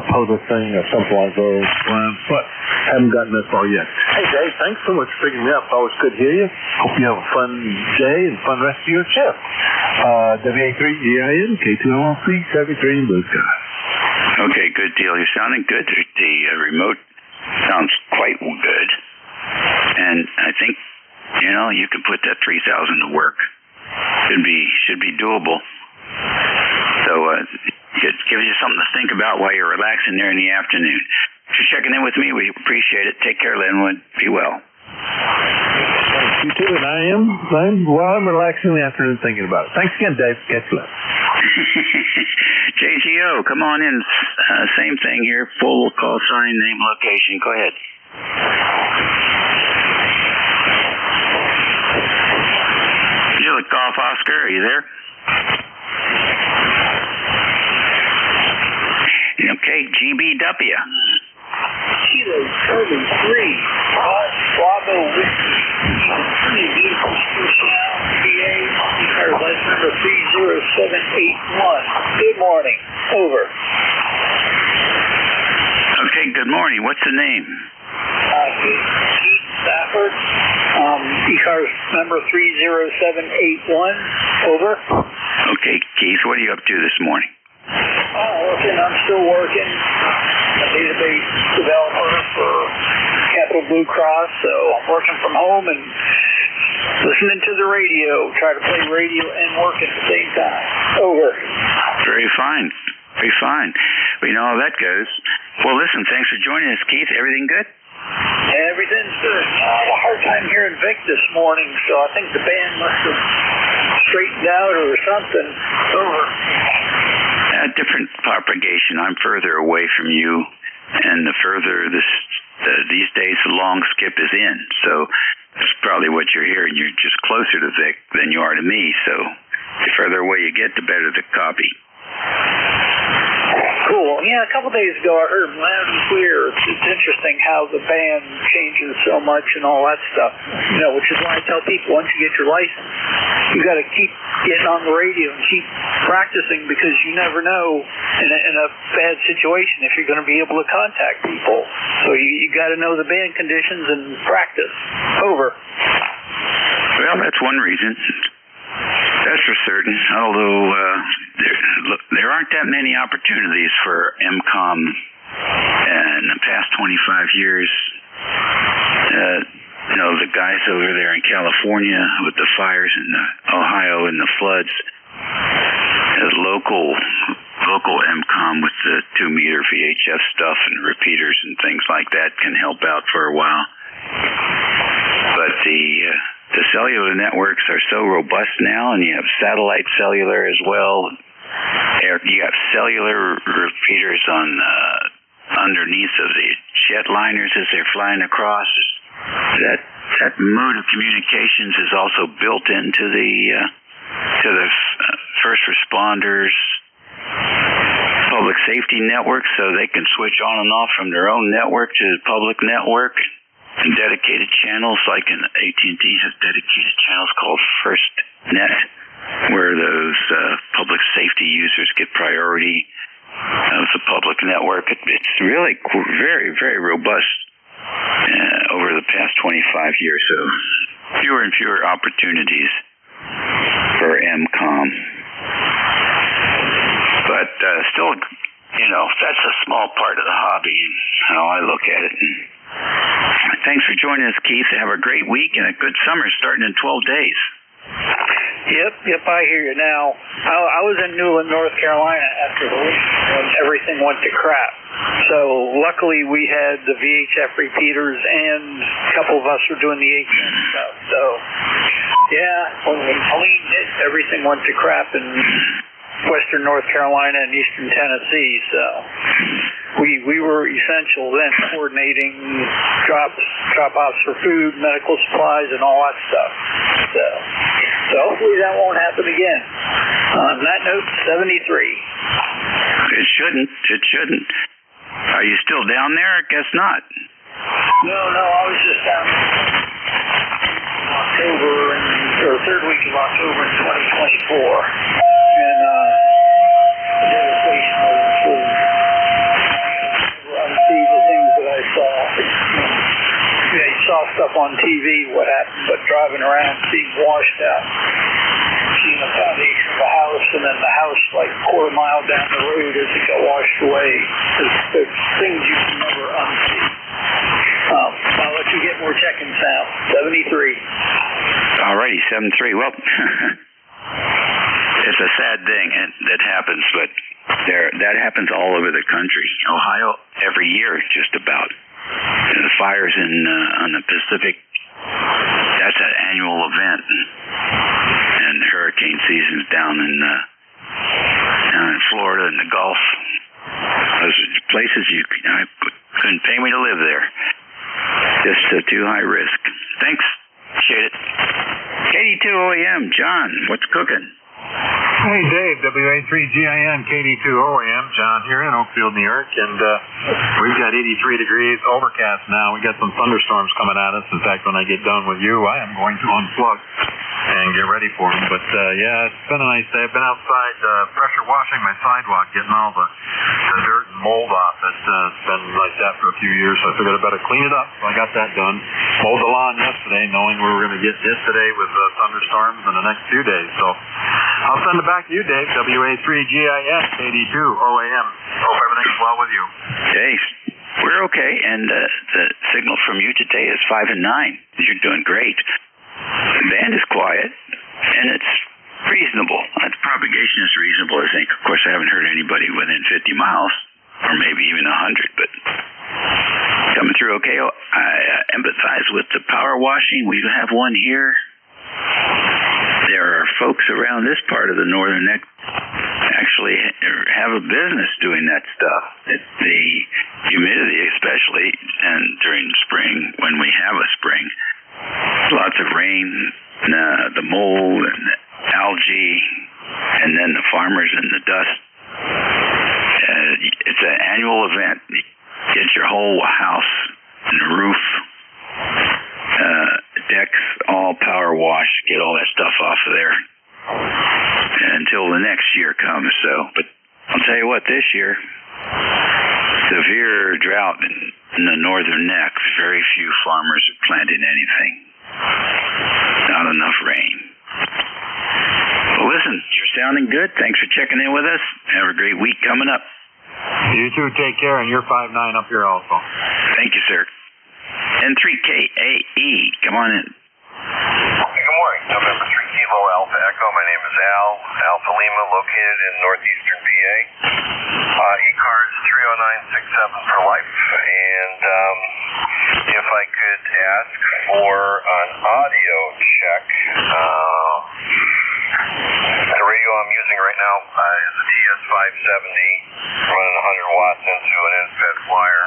POTA thing or something like those lines, but haven't gotten that far yet. Hey, Dave, thanks so much for picking me up. It's always good to hear you. Hope you have a fun day and fun rest of your shift. WA3EIN, K2LLC, 73 in Blue Sky. Okay, good deal. You're sounding good. The remote sounds quite good. And I think, you can put that 3,000 to work. Should be doable. So it gives you something to think about while you're relaxing there in the afternoon. If you're checking in with me, we appreciate it. Take care, Linwood. Be well. You too, and I'm relaxing in the afternoon thinking about it. Thanks again, Dave. Catch you later. JGO, come on in. Same thing here. Full call sign, name, location. Go ahead. You're Golf Oscar. Are you there? Okay, GBW. Kilo Charlie 3, Bravo Whiskey, pretty beautiful spruce now, PA, ECARS license number 30781. Good morning. Over. Okay, good morning. What's the name? Keith Stafford, ECARS number 30781. Over. Okay, Keith, what are you up to this morning? I'm still working. I'm a database developer for Capital Blue Cross, so I'm working from home and listening to the radio, try to play radio and work at the same time. Over. Very fine. Very fine. We know how that goes. Well, listen, thanks for joining us, Keith. Everything good? Everything's good. I had a hard time hearing Vic this morning, so I think the band must have straightened out or something. Over. Different propagation. I'm further away from you, and the further these days the long skip is in. So that's probably what you're hearing. You're just closer to Vic than you are to me. So the further away you get, the better the copy. Cool. Yeah, a couple days ago I heard him loud and clear. It's interesting how the band changes so much and all that stuff. Which is why I tell people once you get your license, you got to keep getting on the radio and keep practicing, because you never know in a bad situation if you're going to be able to contact people. So you got to know the band conditions and practice. Over. Well, that's one reason. That's for certain, although there aren't that many opportunities for MCOM in the past 25 years. The guys over there in California with the fires in Ohio and the floods, local MCOM with the 2-meter VHF stuff and repeaters and things like that can help out for a while. But the cellular networks are so robust now, and you have satellite cellular as well. You have cellular repeaters on underneath of the jetliners as they're flying across. That mode of communications is also built into the first responders, public safety network, so they can switch on and off from their own network to the public network. And dedicated channels, like in AT&T has dedicated channels called FirstNet, where those public safety users get priority of the public network. It's really very, very robust over the past 25 years, so fewer and fewer opportunities for MCOM. But still, that's a small part of the hobby, how I look at it. Thanks for joining us, Keith. Have a great week and a good summer starting in 12 days. Yep, I hear you now. I was in Newland, North Carolina after the week when everything went to crap. So luckily we had the VHF repeaters and a couple of us were doing the HM stuff. So yeah, when we cleaned it, everything went to crap in western North Carolina and eastern Tennessee. So we were essential then, coordinating drop-offs for food, medical supplies, and all that stuff. So hopefully that won't happen again. On that note, 73. It shouldn't. Are you still down there? I guess not. No, I was just down in October, or third week of October in 2024. And the devastation was unsee the things that I saw. Yeah, you saw stuff on TV, what happened, but driving around, seeing washed out, seeing the foundation of a house, and then the house like a quarter mile down the road as it got washed away. There's things you can never unsee. I'll let you get more check-ins now. 73. Alrighty, 73. Well, it's a sad thing that happens, but that happens all over the country. Ohio, every year, just about. The fires on the Pacific, that's an annual event. And hurricane season's down in Florida and the Gulf. Those are places I couldn't pay me to live there. Just too high risk. Thanks. Appreciate it. KD2 OAM, John, what's cooking? Hey, Dave, WA3GIN, KD2 OAM, John here in Oakfield, New York, and we've got 83 degrees, overcast now. We got some thunderstorms coming at us. In fact, when I get done with you, I am going to unplug and get ready for them. But yeah, it's been a nice day. I've been outside pressure washing my sidewalk, getting all the dirt and mold off. It's been like that for a few years, so I figured I better clean it up. So I got that done. Mowed the lawn yesterday, knowing we were going to get hit today with thunderstorms in the next few days. So I'll send it back to you, Dave. WA3GIN, KD2 OAM. Hope everything's well with you. Dave, we're okay, and the signal from you today is 5 and 9. You're doing great. The band is quiet, and it's reasonable. The propagation is reasonable, I think. Of course, I haven't heard anybody within 50 miles, or maybe even 100, but coming through okay. I empathize with the power washing. We have one here. There are folks around this part of the northern neck actually have a business doing that stuff. The humidity especially, and during spring, when we have a spring, lots of rain, the mold and the algae, and then the farmers and the dust. It's an annual event. Get your whole house and the roof, decks, all power washed, get all that stuff off of there until the next year comes. But I'll tell you what, this year, severe drought in the northern neck. Very few farmers are planting anything. Not enough rain. Well, listen, you're sounding good. Thanks for checking in with us. Have a great week coming up. You too. Take care, and you're 5'9" up here also. Thank you, sir. N3KAE, come on in. Good morning, November 3 Kilo Alpha Echo. My name is Al, Alpha Lima, located in northeastern PA. ECARS 30967 for life. And if I could ask for an audio check. The radio I'm using right now is a TS570, running 100 watts into an end-fed flyer.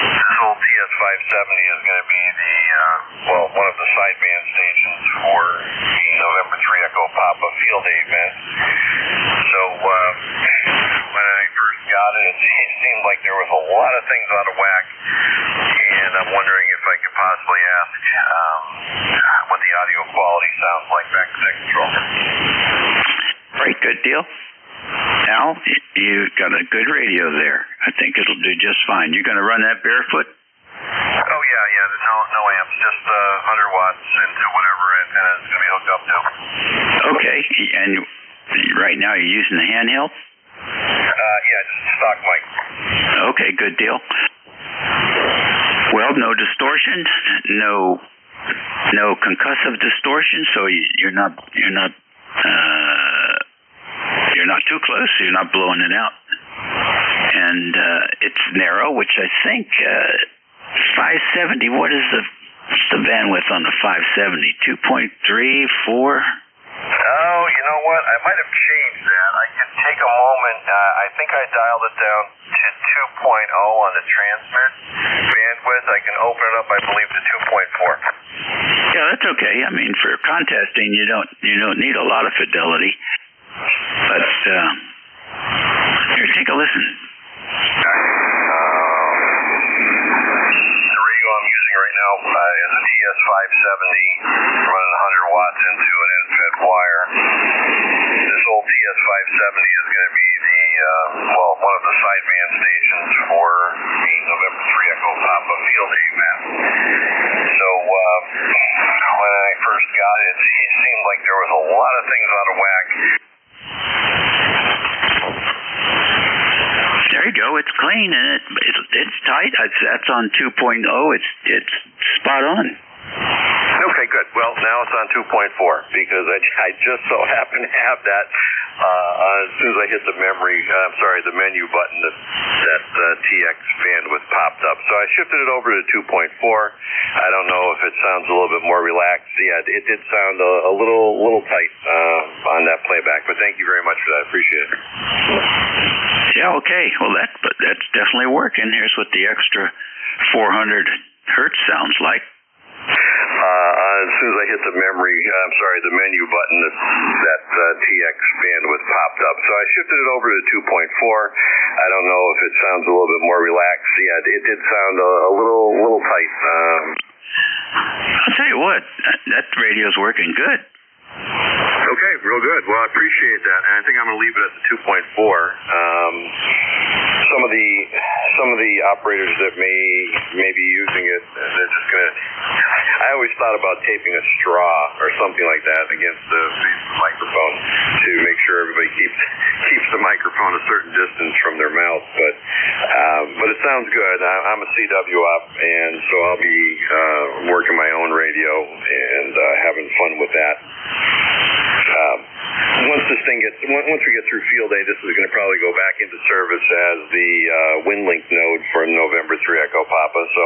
This old TS570 is going to be one of the sideband stations for the November 3 Echo Papa Field Day event. So when I first got it, it seemed like there was a lot of things out of whack, and I'm wondering if I could possibly ask what the audio quality sounds like back to second control. Right, good deal. Al, you got a good radio there. I think it'll do just fine. You're going to run that barefoot? Oh, yeah. The no amps, just 100 watts into whatever antenna it's going to be hooked up to. Okay, and right now you're using the handheld? Yeah, just stock mic. Okay, good deal. Well, no distortion, no concussive distortion, so you're not too close, so you're not blowing it out. And it's narrow, which I think 570. What is the bandwidth on the 570? 2.3, 4? Oh, you know what? I might have changed that. I can take a moment. I think I dialed it down to 2.0 on the transmit bandwidth. I can open it up, I believe, to 2.4. Yeah, that's okay. I mean, for contesting, you don't need a lot of fidelity. But here, take a listen. The radio I'm using right now is a TS570 running 100 watts into an in-fed wire. This old TS570 is going to be one of the sideband stations for the November 3 Echo Papa Field AMAT. So when I first got it, it seemed like there was a lot of things out of whack. There you go. It's clean and it's tight. That's on 2.0. It's spot on. Okay, good. Well, now it's on 2.4 because I just so happen to have that as soon as I hit the the menu button, that TX bandwidth popped up. So I shifted it over to 2.4. I don't know if it sounds a little bit more relaxed. Yeah, it did sound a little tight on that playback, but thank you very much for that. Appreciate it. Yeah, okay. Well, that's definitely working. Here's what the extra 400 hertz sounds like. As soon as I hit the menu button, that TX bandwidth popped up. So I shifted it over to 2.4. I don't know if it sounds a little bit more relaxed. Yeah, it did sound a little tight. I'll tell you what, that radio's working good. Okay, real good. Well, I appreciate that, and I think I'm going to leave it at the 2.4. Some of the operators that may be using it, they're just going to. I always thought about taping a straw or something like that against the microphone to make sure everybody keeps the microphone a certain distance from their mouth. But it sounds good. I'm a CW op, and so I'll be working my own radio and having fun with that. Once we get through field day, this is going to probably go back into service as the WinLink node for November 3 Echo Papa. So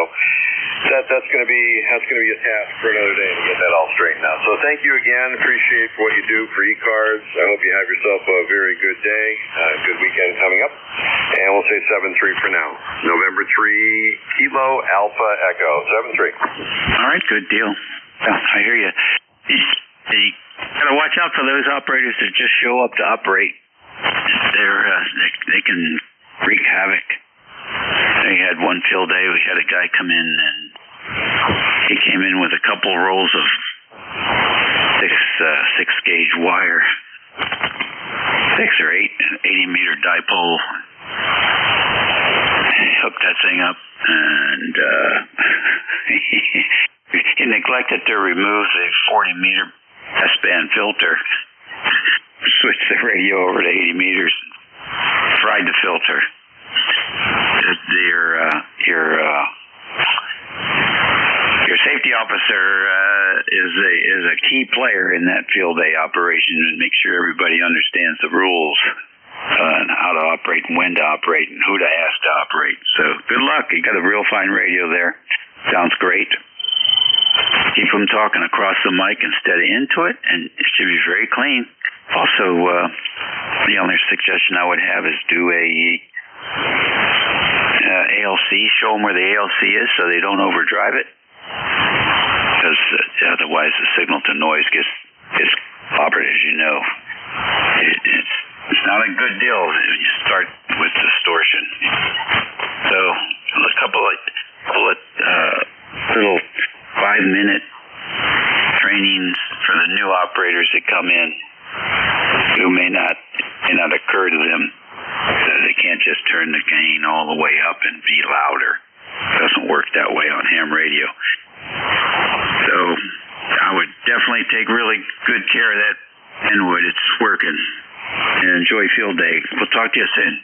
that's going to be a task for another day to get that all straightened out. So thank you again. Appreciate what you do for ECARS. I hope you have yourself a very good day, good weekend coming up. And we'll say 7-3 for now. November 3 Kilo Alpha Echo 7-3. All right, good deal. Well, I hear you. You gotta watch out for those operators that just show up to operate. They can wreak havoc. They had one field day. We had a guy come in and he came in with a couple rolls of six gauge wire, 6 or 8, 80-meter dipole. He hooked that thing up and he neglected to remove the 40-meter S-band filter, switched the radio over to 80 meters, fried the filter. Your safety officer is a key player in that field day operation and make sure everybody understands the rules and how to operate and when to operate and who to ask to operate. So good luck. You got a real fine radio there. Sounds great. Keep them talking across the mic instead of into it, and it should be very clean. Also, the only suggestion I would have is do a ALC, show them where the ALC is so they don't overdrive it, because otherwise the signal to noise gets clobbered, as you know. It's not a good deal when you start with distortion. So a couple of little 5-minute trainings for the new operators that come in who may not occur to them. They can't just turn the gain all the way up and be louder. It doesn't work that way on ham radio. So I would definitely take really good care of that Inwood. It's working. And enjoy field day. We'll talk to you soon.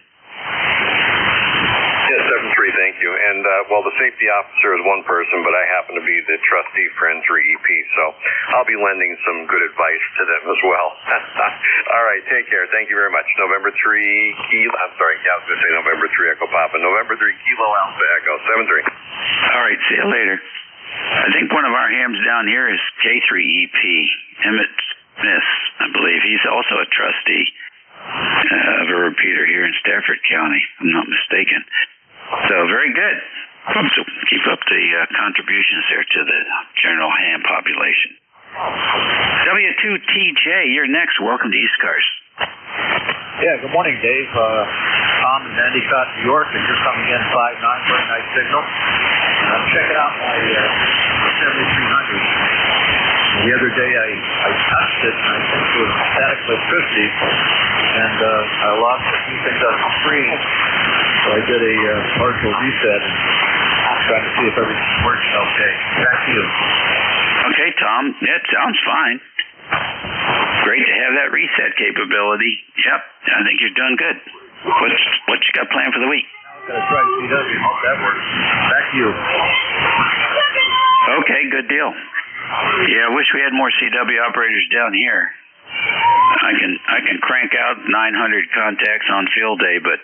Yes, 7-3, thank you. And, well, the safety officer is one person, but I happen to be the trustee for N3EP, so I'll be lending some good advice to them as well. All right, take care. Thank you very much. November 3 Kilo, I'm sorry, I was going to say November 3 Echo Papa. November 3 Kilo Alpha Echo, 7-3. All right, see you later. I think one of our hams down here is K3EP, Emmett Smith, I believe. He's also a trustee of a repeater here in Stafford County, if I'm not mistaken. So very good. So keep up the contributions there to the general ham population. W2TJ, you're next. Welcome to ECARS. Yeah, good morning, Dave. Tom in Endicott, New York, and you're coming in 5-9, very nice signal. And I'm checking out my 7300. The other day I touched it, and I think it was static electricity, and I lost a few things on the screen. So I did a partial reset and trying to see if everything's working okay. Back to you. Okay, Tom. That sounds fine. Great to have that reset capability. Yep, I think you're doing good. What you got planned for the week? I'm going to try CW. Hope that works. Back to you. Okay, good deal. Yeah, I wish we had more CW operators down here. I can crank out 900 contacts on field day, but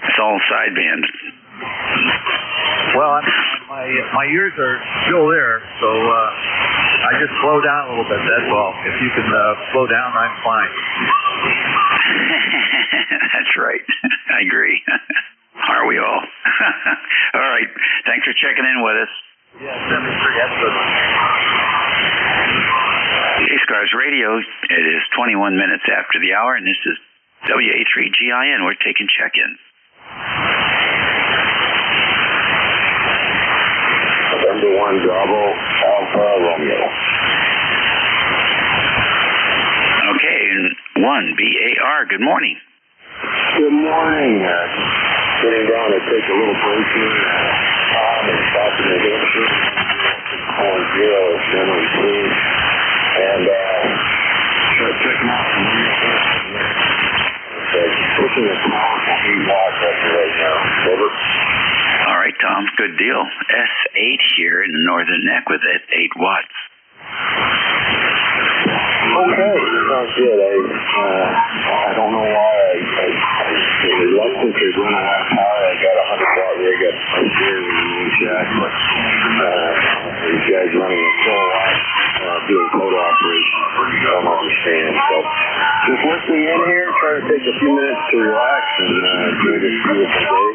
it's all sideband. Well, my ears are still there, so I just slow down a little bit, that's all. If you can slow down, I'm fine. That's right. I agree. Are we all? All right. Thanks for checking in with us. Yeah, 73. That's good. ECARS Radio, it is 21 minutes after the hour, and this is WA3GIN. We're taking check-ins. November 1 Bravo Alpha Romeo. Okay, and 1 BAR, good morning. Good morning. Getting down to take a little break here. Tom and stopping the Hampshire. 6.0 is generally clean. And start checking out some real pushing a small 8 watt pressure right now. Over. All right, Tom, good deal. S8 here in the northern neck with that 8 watts. Okay, sounds good. I don't know why I reluctant to run a lot higher. I got a 100 watt rig up here in the main shack, but these guys running a full watt, doing photo operation. I don't understand. So just listening in here, trying to take a few minutes to relax and enjoy this beautiful day.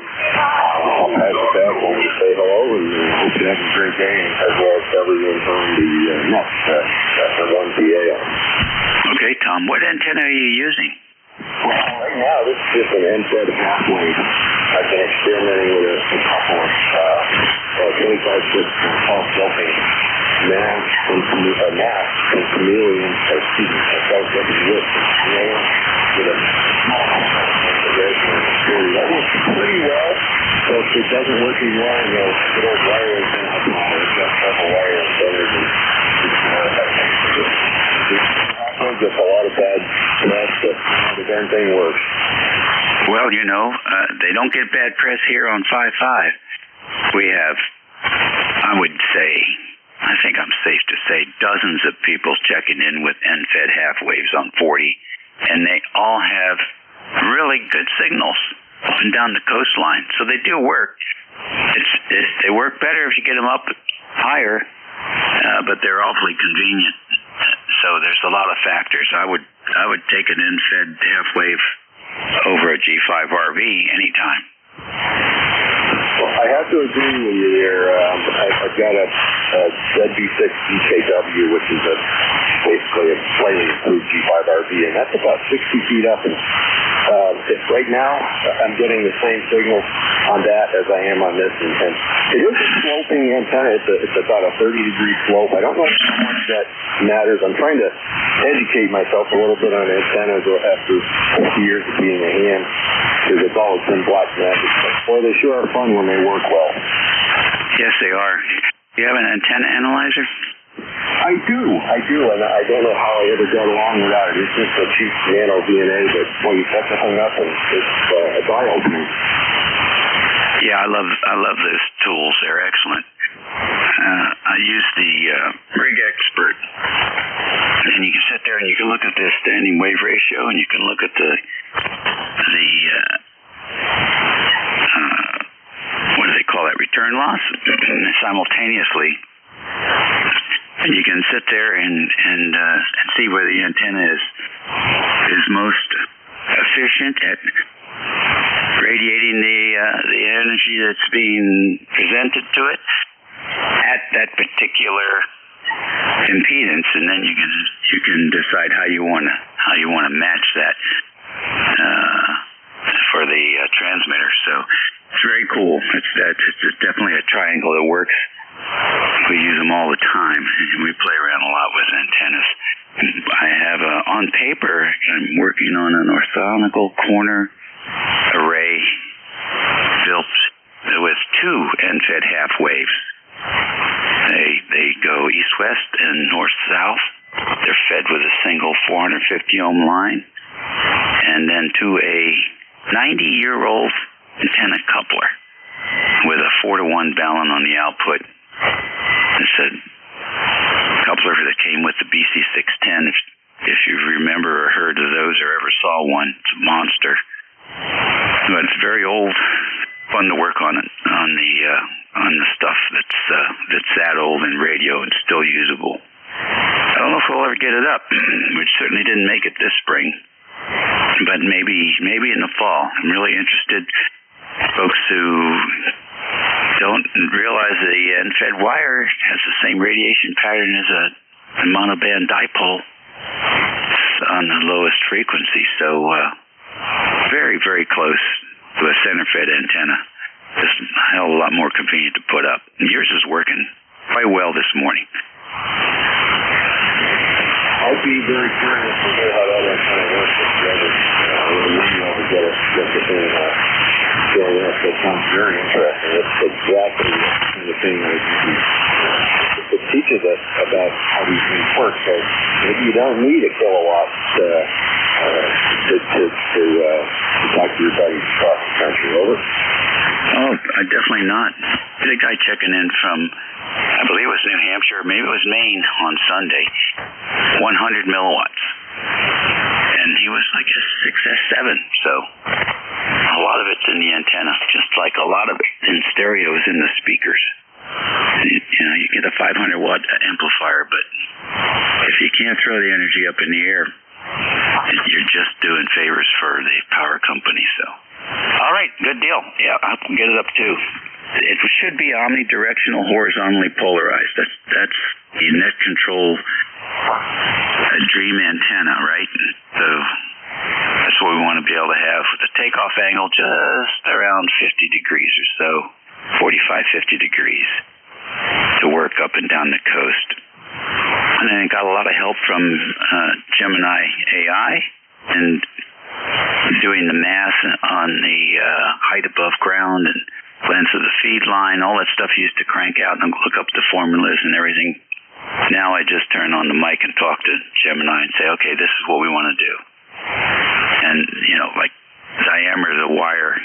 I'll pass it back when we say hello, and hope you have a great day, as well as everyone on the next 1PA. Okay, Tom, what antenna are you using? Well, right now, this is just an NFED half-wave. I've been experimenting with a couple of 25-foot pulse doping masks and chameleon, self-doping with chameleon with a small configuration of the series. That works pretty well. So if it doesn't work as well, you know, good old wireless and alcohol, it's got several wireless centers and just a lot of bad press, but the darn thing works. Well, you know, they don't get bad press here on 5.5. We have, I would say, I think I'm safe to say, dozens of people checking in with NFED half waves on 40, and they all have really good signals up and down the coastline. So they do work. They work better if you get them up higher, but they're awfully convenient. So there's a lot of factors. I would take an NFED half wave over a G5RV anytime. Well, I have to agree with you there. I've got a ZB6 DKW, which is basically a slightly improved G5RV, and that's about 60 feet up. And right now, I'm getting the same signal on that as I am on this. And it is a sloping antenna. It's about a 30-degree slope. I don't know how much that matters. I'm trying to educate myself a little bit on antennas after 50 years of being a ham, because it's always been black magic. But boy, they sure are fun when they work well. Yes, they are. You have an antenna analyzer? I do, and I don't know how I ever got along without it. It's just a cheap nano DNA, but when you set the thing up, and it's a eye-opening. Yeah, I love those tools. They're excellent. I use the Rig Expert, and you can sit there and you can look at the standing wave ratio, and you can look at the what do they call that, return loss, simultaneously. And you can sit there and see where the antenna is most efficient at radiating the energy that's being presented to it at that particular impedance, and then you can decide how you want to match that for the transmitter. So it's very cool. It's definitely a triangle that works. We use them all the time. We play around a lot with antennas. I have on paper, I'm working on an orthogonal corner array built with two end-fed half waves. They go east-west and north-south. They're fed with a single 450 ohm line, and then to a 90-year-old antenna coupler with a 4-to-1 balun on the output. It's a coupler that came with the BC610. If you remember or heard of those or ever saw one, it's a monster. But it's very old. Fun to work on it on the stuff that's that old in radio and still usable. I don't know if we'll ever get it up. We certainly didn't make it this spring, but maybe in the fall. I'm really interested. Folks who don't realize the end-fed wire has the same radiation pattern as a monoband dipole on the lowest frequency, so very, very close to a center-fed antenna. Just a hell of a lot more convenient to put up. And yours is working quite well this morning. I'd be very curious to hear how that antenna works together. Get the thing going up. That sounds very interesting. It's exactly the kind of thing that it teaches us about how these things work. So maybe you don't need a kilowatt to talk to your buddies across the country. Over. Oh, definitely not. The guy checking in from, I believe it was New Hampshire, maybe it was Maine on Sunday, 100 milliwatts. And he was, I guess, 6S7, so a lot of it's in the antenna, just like a lot of it in stereo is in the speakers. You get a 500-watt amplifier, but if you can't throw the energy up in the air, you're just doing favors for the power company. So, all right, good deal. Yeah, I can get it up too. It should be omnidirectional, horizontally polarized. That's the net control dream antenna, right? So that's what we want to be able to have with the takeoff angle just around 50 degrees or so, 45, 50 degrees to work up and down the coast. And then got a lot of help from Gemini AI and doing the math on the height above ground and length of the feed line, all that stuff you used to crank out and look up the formulas and everything. Now I just turn on the mic and talk to Gemini and say, okay, this is what we want to do. And, like diameter of the wire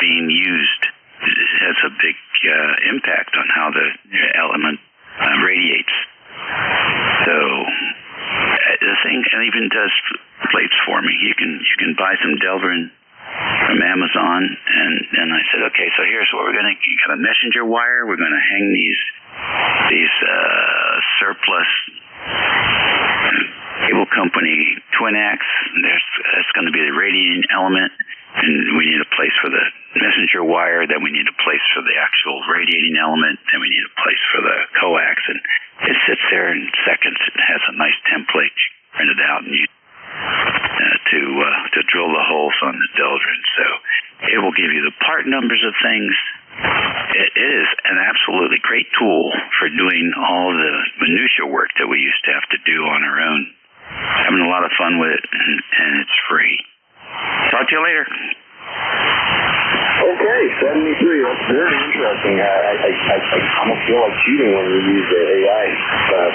being used has a big impact on how the element radiates. So the thing even does plates for me. You can buy some Delrin from Amazon, and I said, okay, so here's what we're going to, you got a messenger wire, we're going to hang these surplus cable company twin acts, that's going to be the radiating element, and we need a place for the messenger wire, then we need a place for the actual radiating element, then we need a place for the coax, and it sits there in seconds. It has a nice template printed out, and you to drill the holes on the Delrin. So it will give you the part numbers of things. It is an absolutely great tool for doing all the minutia work that we used to have to do on our own. Having a lot of fun with it, and it's free. Talk to you later. Okay. Okay, 73. That's very interesting. I almost feel like cheating when we use the AI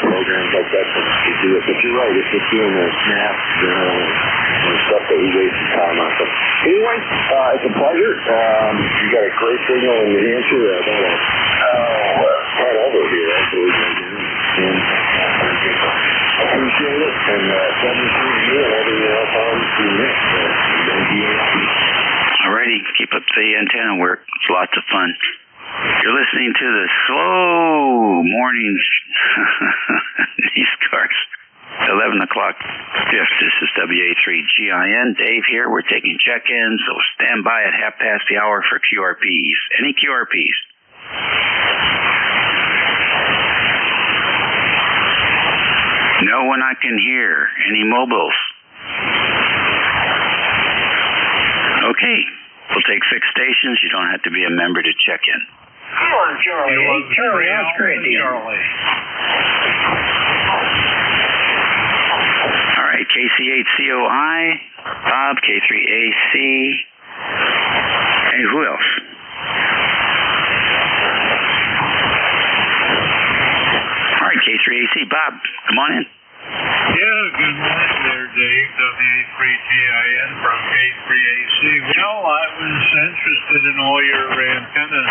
programs like that to do it. But you're right. It's just doing the snaps and stuff that we wasted time on. So anyway, it's a pleasure. You got a great signal in New Hampshire. Right over here, actually. And I appreciate it. And 73 here and everything else on to next. Alrighty, keep up the antenna work. It's lots of fun. You're listening to the slow morning ECARS 11 o'clock shift. This is WA3GIN. Dave here. We're taking check-ins, so stand by at 1:30 for QRPs. Any QRPs? No one I can hear. Any mobiles? Okay. We'll take 6 stations. You don't have to be a member to check in. Come on, Charlie. Charlie, Oscar India. All right, KC8COI, Bob, K3AC, and who else? All right, K3AC, Bob, come on in. Yeah, good morning there, Dave. WA3GIN from K3AC. Well, I was interested in all your antenna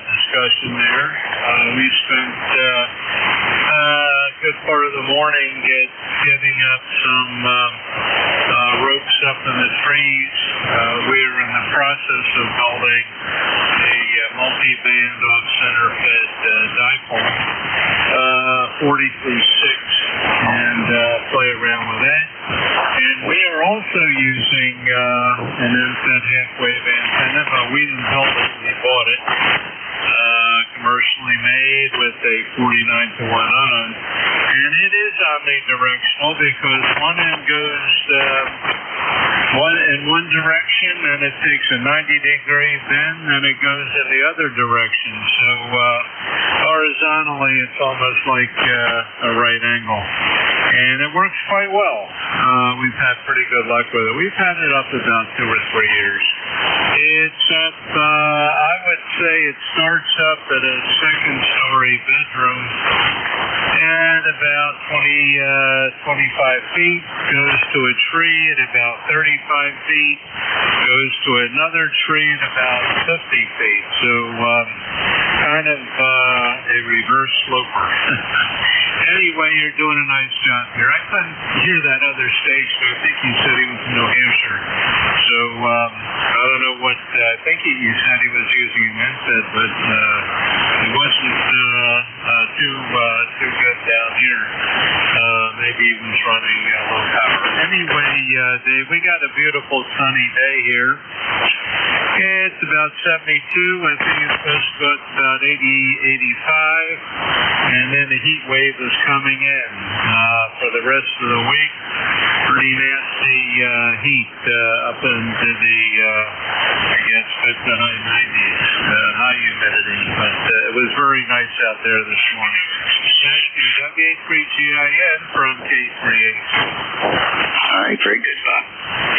discussion there. We spent a good part of the morning getting up some ropes up in the trees. We were in the process of building a multi-band off-center fed dipole, 40 through 6, and play around with that. And we are also using an unfed half-wave antenna, but we didn't build it, we bought it. Commercially made with a 49 to 1 on. And it is omnidirectional because one end goes in one direction and it takes a 90-degree bend and it goes in the other direction. So horizontally it's almost like a right angle. And it works quite well. We've had pretty good luck with it. We've had it up about 2 or 3 years. It's up, I would say it starts up at a second-story bedroom at about 25 feet, goes to a tree at about 35 feet, goes to another tree at about 50 feet. So kind of a reverse sloper. Anyway, you're doing a nice job here. I couldn't hear that other station. I think you said he was in New Hampshire. So I don't know what, I think you said he was using an NSET, but it wasn't too good down here. Maybe he was running low power. Anyway, Dave, we got a beautiful sunny day here. It's about 72. I think it's supposed to go to about 80, 85. And then the heat wave is coming in for the rest of the week. Pretty nasty heat up into the, I guess, mid to high 90s, high humidity. But it was very nice out there this morning. Thank you. WA3GIN from K3AC. All right, very good, Bob.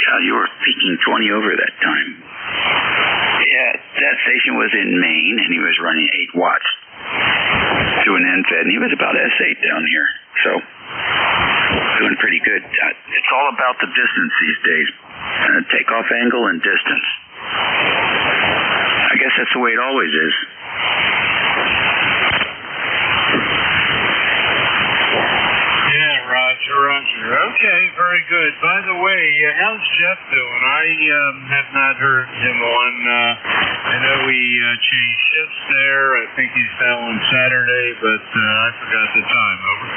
Yeah, you were peaking 20 over that time. Yeah, that station was in Maine, and he was running 8 watts to an NFED, and he was about S8 down here, so doing pretty good. It's all about the distance these days, takeoff angle and distance. I guess that's the way it always is. Roger. Okay, very good. By the way, how's Jeff doing? I have not heard him on. I know he changed shifts there. I think he's now on Saturday, but I forgot the time. Over.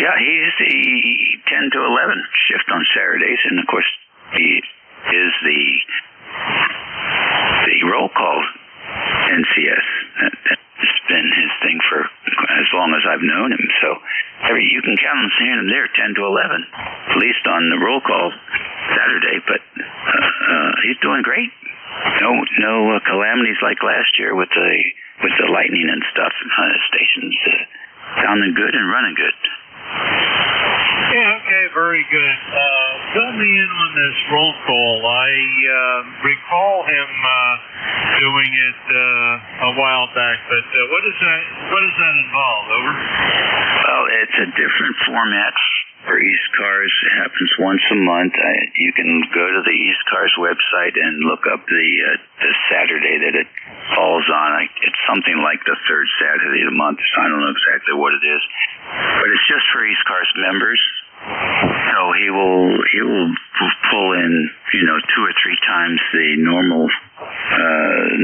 Yeah, he's the 10 to 11 shift on Saturdays, and of course, he is the roll call NCS. That's been his thing for as long as I've known him. So you can count on seeing him there 10 to 11, at least on the roll call Saturday. But he's doing great. No calamities like last year with the lightning and stuff. Stations sounding good and running good. Yeah, okay, very good. fill me in on this roll call. I recall him doing it a while back, but what does that involve? Over. Well, it's a different format for ECARS. It happens once a month. You can go to the ECARS website and look up the Saturday that it falls on. It's something like the third Saturday of the month. I don't know exactly what it is, but it's just for ECARS members. So he will pull in, 2 or 3 times the normal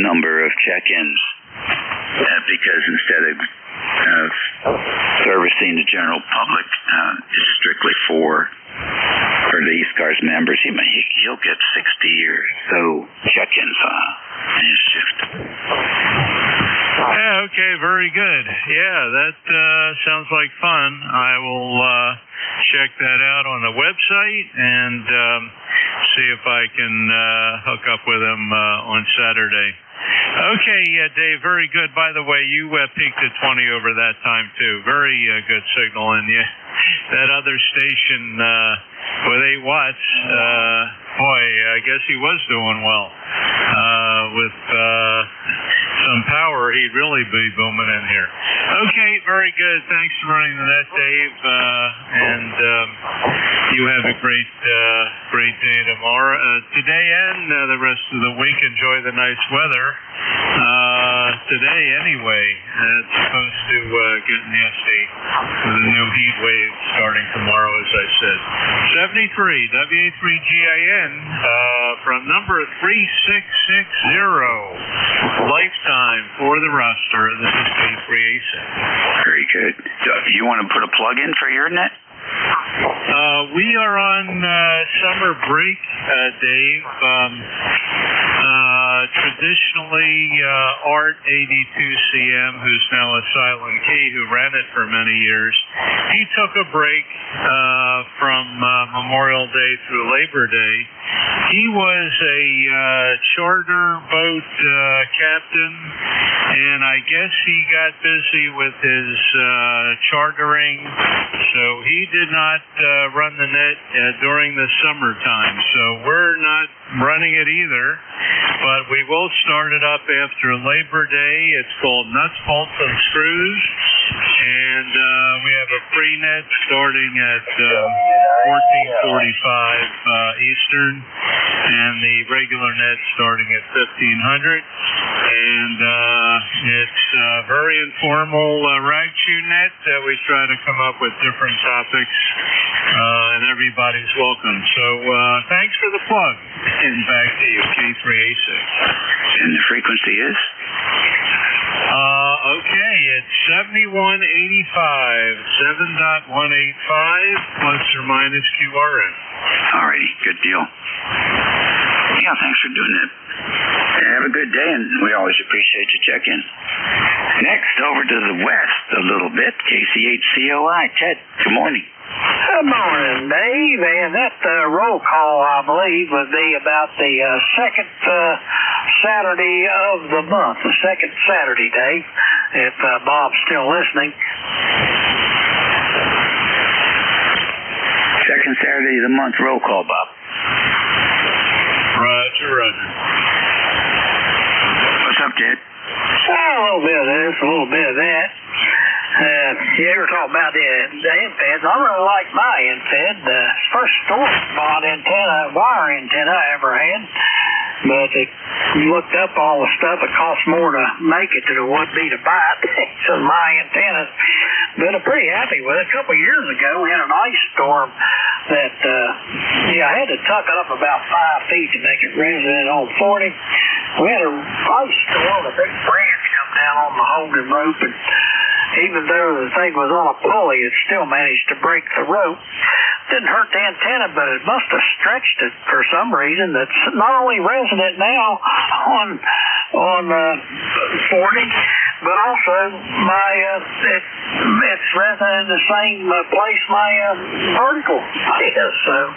number of check-ins, because instead of servicing the general public, it's strictly for the ECARS members. He'll get 60 or so check-ins in his shift. Yeah, okay, very good. Yeah, that sounds like fun. I will check that out on the website and see if I can hook up with him on Saturday. Okay, Dave, very good. By the way, you peaked at 20 over that time, too. Very good signal. And that other station with 8 watts, boy, I guess he was doing well. With some power, he'd really be booming in here. Okay, very good. Thanks for running that, Dave. And you have a great day tomorrow. Today and the rest of the week, enjoy the nice weather. Today, anyway, it's supposed to get nasty with a new heat wave starting tomorrow, as I said. 73 WA3GIN from number 3660. Lifetime for the roster. This is K3A6. Very good. You want to put a plug in for your net? We are on summer break, Dave. Traditionally, Art 82CM, who's now a Silent Key, who ran it for many years, he took a break from Memorial Day through Labor Day. He was a charter boat captain, and I guess he got busy with his chartering, so he did not run the net during the summertime. So we're not running it either, but we will start it up after Labor Day. It's called Nuts, Bolts, and Screws, and we have a free net starting at 14:45 Eastern, and the regular net starting at 1500. And it's a very informal rag chew net. We try to come up with different topics, and everybody's welcome. So thanks for the plug. And back to you, K3A6. And the frequency is? Okay, it's 7185, 7.185 plus or minus QRN. Alrighty, good deal. Yeah, thanks for doing that. Have a good day, and we always appreciate your check-in. Next, over to the west a little bit, KC8COI. Ted, good morning. Good morning, Dave. And that roll call, I believe, would be about the second Saturday of the month, the second Saturday, Dave, if Bob's still listening. Second Saturday of the month roll call, Bob. Roger. What's up, Ted? A little bit of this, a little bit of that. You ever talk about the NFEDs? I really like my NFED. The first store-bought antenna, wire antenna I ever had. But it looked up all the stuff. It cost more to make it than it would be to buy it. So my antennas, but I'm pretty happy with it. A couple of years ago, we had an ice storm that, I had to tuck it up about 5 feet to make it resonant on 40. We had an ice storm, a big branch come down on the holding rope, and even though the thing was on a pulley, it still managed to break the rope. Didn't hurt the antenna, but it must have stretched it for some reason. That's not only resonant now on 40, but also it's resonant in the same place my vertical is. So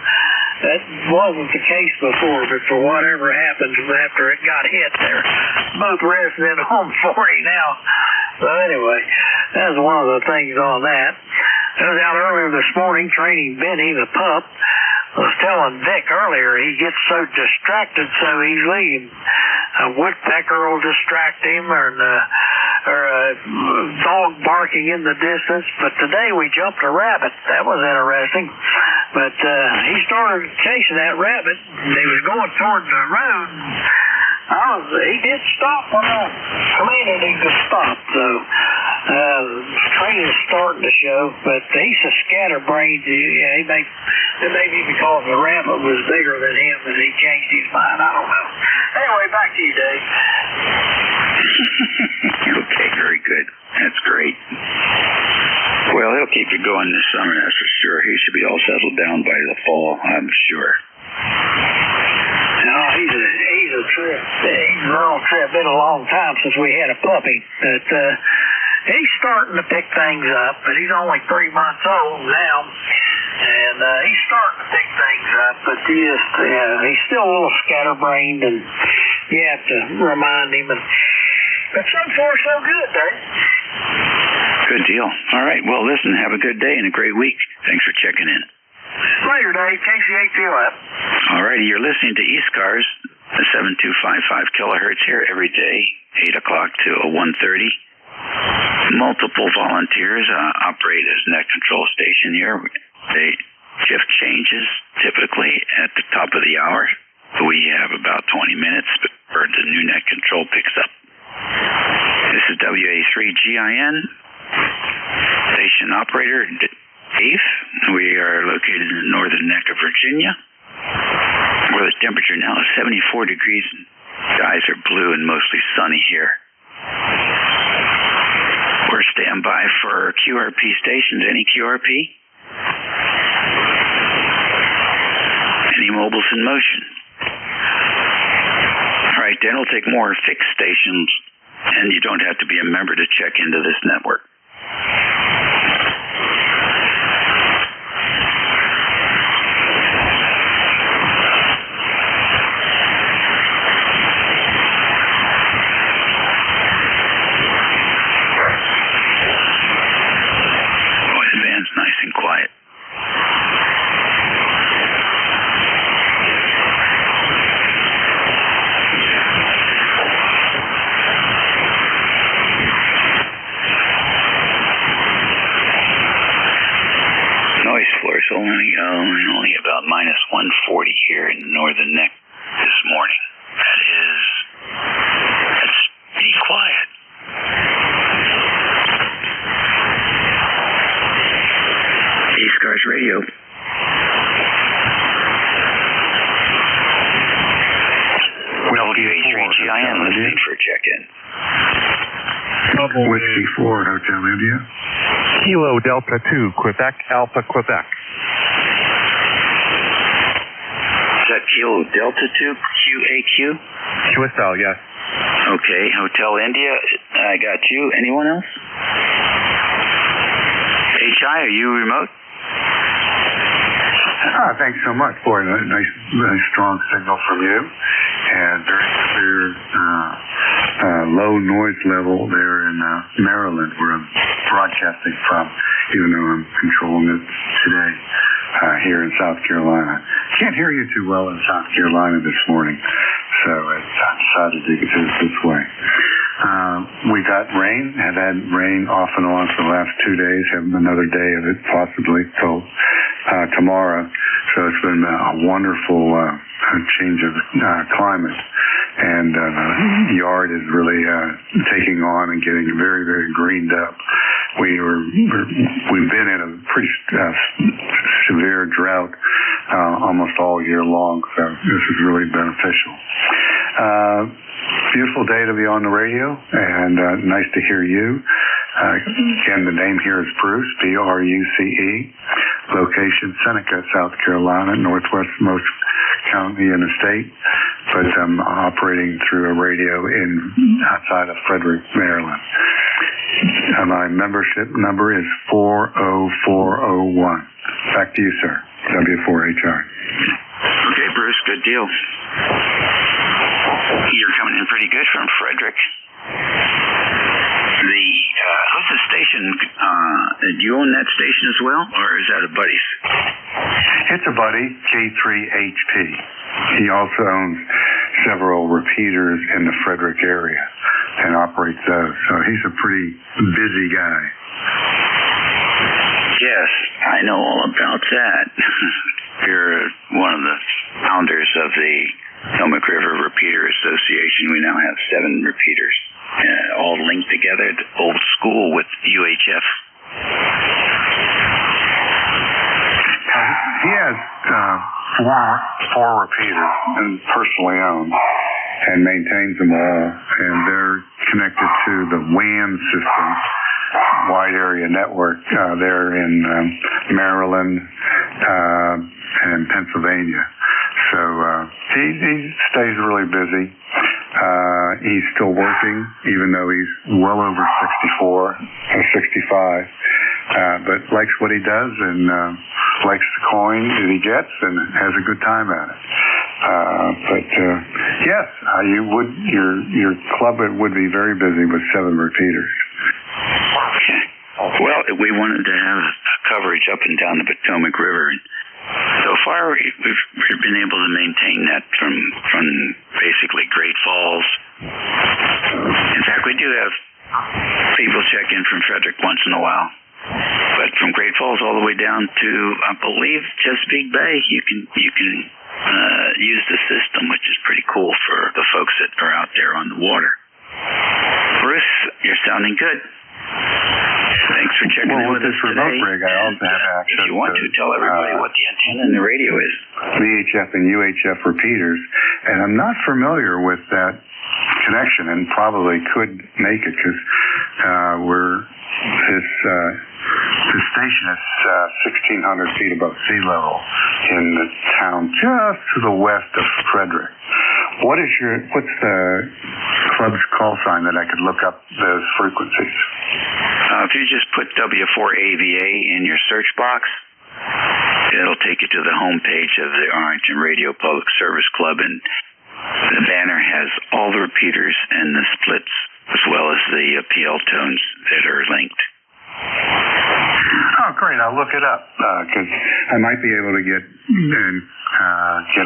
that wasn't the case before, but for whatever happened after it got hit, they're both resonant on 40 now. So anyway, that's one of the things on that. I was out earlier this morning training Benny, the pup, was telling Vic earlier, he gets so distracted so easily. A woodpecker will distract him, or a dog barking in the distance. But today we jumped a rabbit. That was interesting. But he started chasing that rabbit, and he was going toward the road. He did stop when I commanded him to stop, so train is starting to show, but he's a scatterbrained. It may be because the rabbit was bigger than him and he changed his mind. I don't know. Anyway, back to you, Dave. Okay, very good. That's great. Well, he'll keep it going this summer, that's for sure. He should be all settled down by the fall, I'm sure. No, he's a trip. He's a real trip. Been a long time since we had a puppy, but he's starting to pick things up. But he's only 3 months old now, and he's starting to pick things up. But he's still a little scatterbrained, and you have to remind him. But so far, so good, Dave. Good deal. All right. Well, listen. Have a good day and a great week. Thanks for checking in. Later, Dave. KC8TOF. All righty, you're listening to ECARS, 7255 kilohertz here every day, 8 o'clock to 1:30. Multiple volunteers operate as net control station here. They shift changes typically at the top of the hour. We have about 20 minutes before the new net control picks up. This is WA3GIN, station operator Dave. We are located in the northern neck of Virginia, where the temperature now is 74 degrees and skies are blue and mostly sunny here. We're standby for QRP stations. Any QRP? Any mobiles in motion? All right, then we'll take more fixed stations, and you don't have to be a member to check into this network. Nice and quiet. Noise floor is only about minus 140 here in the northern neck this morning. That's pretty quiet. ECARS Radio. WA3GIN listening for a check-in. Whiskey 4 Hotel India. Kilo Delta 2, Quebec, Alpha, Quebec. Is that Kilo Delta 2, QAQ? QSL, yes. Okay, Hotel India, I got you. Anyone else? HI, are you remote? Thanks so much. Boy, nice strong signal from you. And very clear, low noise level there in Maryland, where I'm broadcasting from, even though I'm controlling it today here in South Carolina. Can't hear you too well in South Carolina this morning, so I decided to do it this way. We got rain, have had rain off and on for the last 2 days, have another day of it possibly till tomorrow. So it's been a wonderful change of climate, and the yard is really taking on and getting very, very greened up. We've been in a pretty severe drought almost all year long, so this is really beneficial. Beautiful day to be on the radio, and nice to hear you. Again, the name here is Bruce, B-R-U-C-E. Location, Seneca, South Carolina, northwestmost county in the state, but I'm operating through a radio outside of Frederick, Maryland. My membership number is 40401. Back to you, sir. W4HR. Okay, Bruce, good deal. You're coming in pretty good from Frederick. Who's the station? Do you own that station as well, or is that a buddy's? It's a buddy, K3HP. He also owns several repeaters in the Frederick area and operates those. So he's a pretty busy guy. Yes, I know all about that. You're one of the founders of the Potomac River Repeater Association. We now have 7 repeaters, all linked together, old school with UHF. He has four repeaters and personally owned and maintains them all, and they're connected to the WAN system, wide area network, there in Maryland and Pennsylvania. So he stays really busy. He's still working, even though he's well over 64 or 65, but likes what he does and likes the coin that he gets and has a good time at it. Yes, you would. Your club would be very busy with 7 repeaters. Okay. Well, we wanted to have coverage up and down the Potomac River, and so far we've been able to maintain that from basically Great Falls. In fact, we do have people check in from Frederick once in a while. But from Great Falls all the way down to, I believe, Chesapeake Bay, you can use the system, which is pretty cool for the folks that are out there on the water. Bruce, you're sounding good. Thanks for checking in with us today. Remote rig, I also have access if you want to, tell everybody what the antenna and the radio is. VHF and UHF repeaters, and I'm not familiar with that connection, and probably could make it because this station is 1,600 feet above sea level in the town just to the west of Frederick. What's the club's call sign that I could look up those frequencies? If you just put W4AVA in your search box, it'll take you to the home page of the Arlington Radio Public Service Club, and the banner has all the repeaters and the splits, as well as the PL tones that are linked. Oh, great! I'll look it up because I might be able to get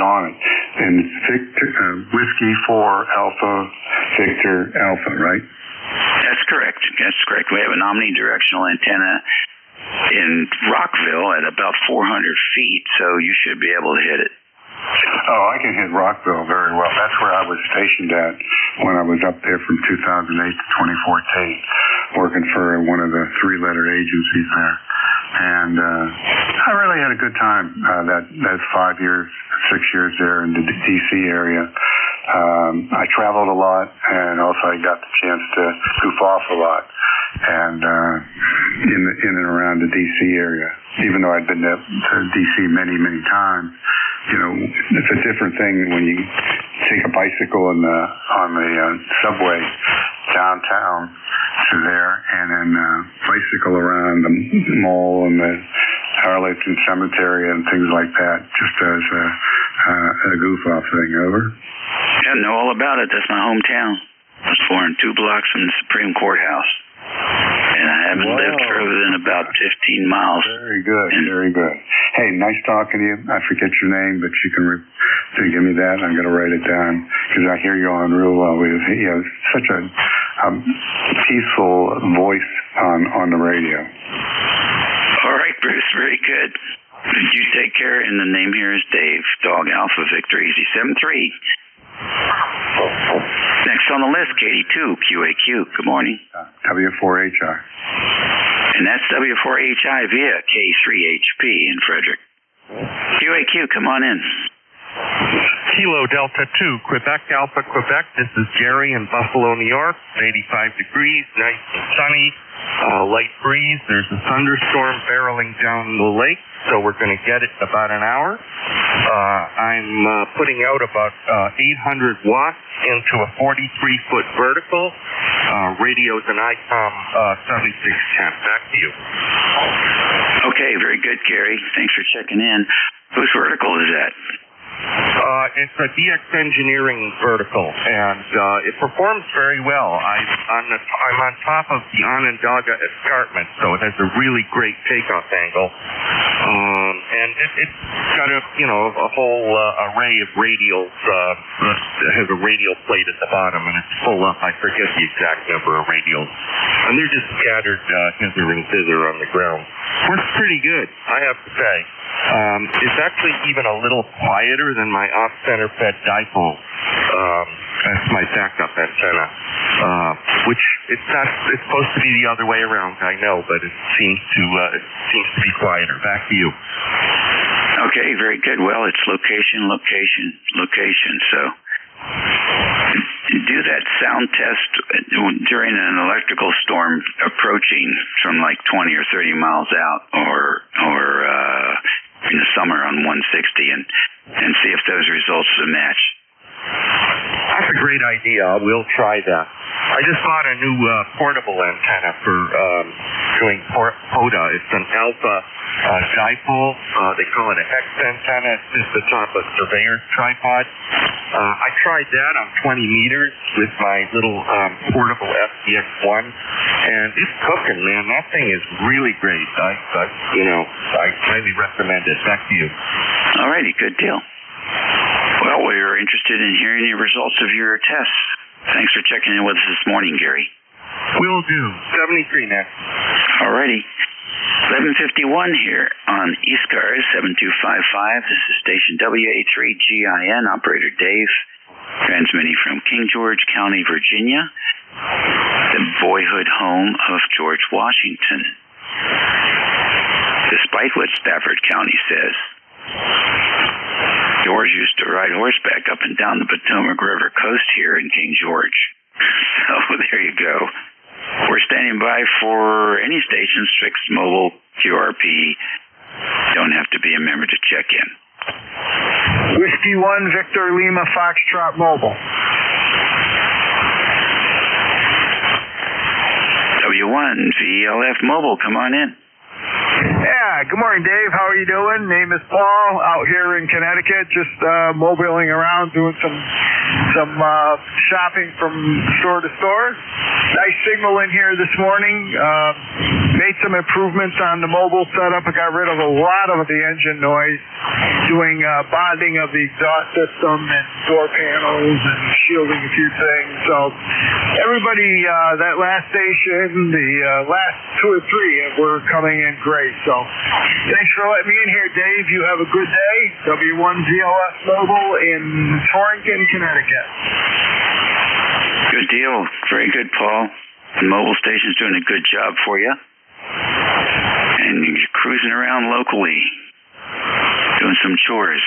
on it. And it's Whiskey 4 Alpha Victor Alpha, right? That's correct. That's correct. We have an omnidirectional antenna in Rockville at about 400 feet, so you should be able to hit it. Oh, I can hit Rockville very well. That's where I was stationed at when I was up there from 2008 to 2014, working for one of the 3-letter agencies there. And I really had a good time that 5 years, 6 years there in the D.C. area. I traveled a lot, and also I got the chance to goof off a lot, and in and around the D.C. area. Even though I'd been to D.C. many, many times, you know, it's a different thing when you take a bicycle on the subway downtown to there, and then bicycle around the mall and the Arlington Cemetery and things like that, just as a goof-off thing. Over. Yeah, know all about it. That's my hometown. I was born 2 blocks from the Supreme Courthouse, and I haven't lived further than about 15 miles. Very good, very good. Hey, nice talking to you. I forget your name, but you can give me that, and I'm going to write it down because I hear you on real well. You have such a peaceful voice on the radio. All right, Bruce, very good. You take care, and the name here is Dave, Dog Alpha Victor Easy 73. Next on the list, KD2 QAQ. Good morning. W4HR. And that's W4HI via K3HP in Frederick. QAQ, come on in. Kilo Delta 2, Quebec Alpha Quebec. This is Gary in Buffalo, New York. 85 degrees, nice and sunny. Light breeze. There's a thunderstorm barreling down the lake, so we're going to get it in about an hour. I'm putting out about 800 watts into a 43-foot vertical. Radio's an ICOM 7610. Back to you. Okay, very good, Gary. Thanks for checking in. Whose vertical is that? It's a DX Engineering vertical, and it performs very well. I'm on top of the Onondaga Escarpment, so it has a really great takeoff angle. and it's got a whole array of radials. It has a radial plate at the bottom, and it's full up. I forget the exact number of radials, and they're just scattered hither and thither on the ground. Works pretty good, I have to say. It's actually even a little quieter than my off-center fed dipole. That's my backup antenna, which it's supposed to be the other way around, I know, but it seems to be quieter. Back to you. Okay, very good. Well, it's location. So do that sound test during an electrical storm approaching from like 20 or 30 miles out, or in the summer on 160, and see if those results match. That's a great idea. We'll try that. I just bought a new portable antenna for doing POTA. It's an alpha dipole. They call it a hex antenna. It's just atop a surveyor's tripod. I tried that on 20 meters with my little portable FDX1, and it's cooking, man. That thing is really great. I highly recommend it. Back to you. All righty, good deal. Well, we were interested in hearing the results of your tests. Thanks for checking in with us this morning, Gary. Will do. 73 next. All righty. 11:51 here on ECARS 7255. This is station WA3GIN, operator Dave, transmitting from King George County, Virginia, the boyhood home of George Washington, despite what Stafford County says. George used to ride horseback up and down the Potomac River coast here in King George. So there you go. We're standing by for any stations, fixed, mobile, QRP. Don't have to be a member to check in. Whiskey 1, Victor Lima, Foxtrot Mobile. W1, VLF Mobile, come on in. Yeah, good morning, Dave. How are you doing? Name is Paul, out here in Connecticut, just mobiling around, doing some shopping from store to store. Nice signal in here this morning. Made some improvements on the mobile setup. I got rid of a lot of the engine noise, doing bonding of the exhaust system and door panels and shielding a few things. So everybody, that last station, the last 2 or 3 were coming in great. So thanks for letting me in here, Dave. You have a good day. W1ZLS Mobile in Torrington, Connecticut. Good deal. Very good, Paul. The mobile station's doing a good job for you. And you're cruising around locally, doing some chores.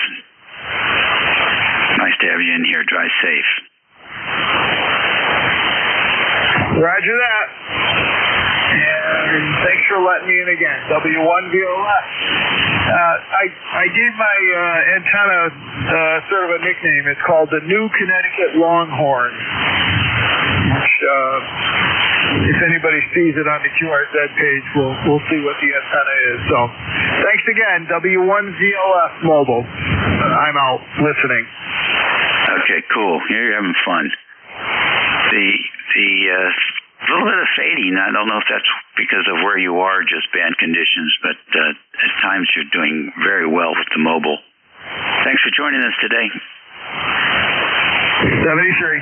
Nice to have you in here. Drive safe. Roger that. And thanks for letting me in again. W1VOS. I gave my antenna sort of a nickname. It's called the New Connecticut Longhorn, which if anybody sees it on the QRZ page, we'll see what the antenna is. So thanks again, W1ZLF Mobile. I'm out listening. Okay, cool. You're having fun. The little bit of fading, I don't know if that's because of where you are, just bad conditions, but at times you're doing very well with the mobile. Thanks for joining us today. 73.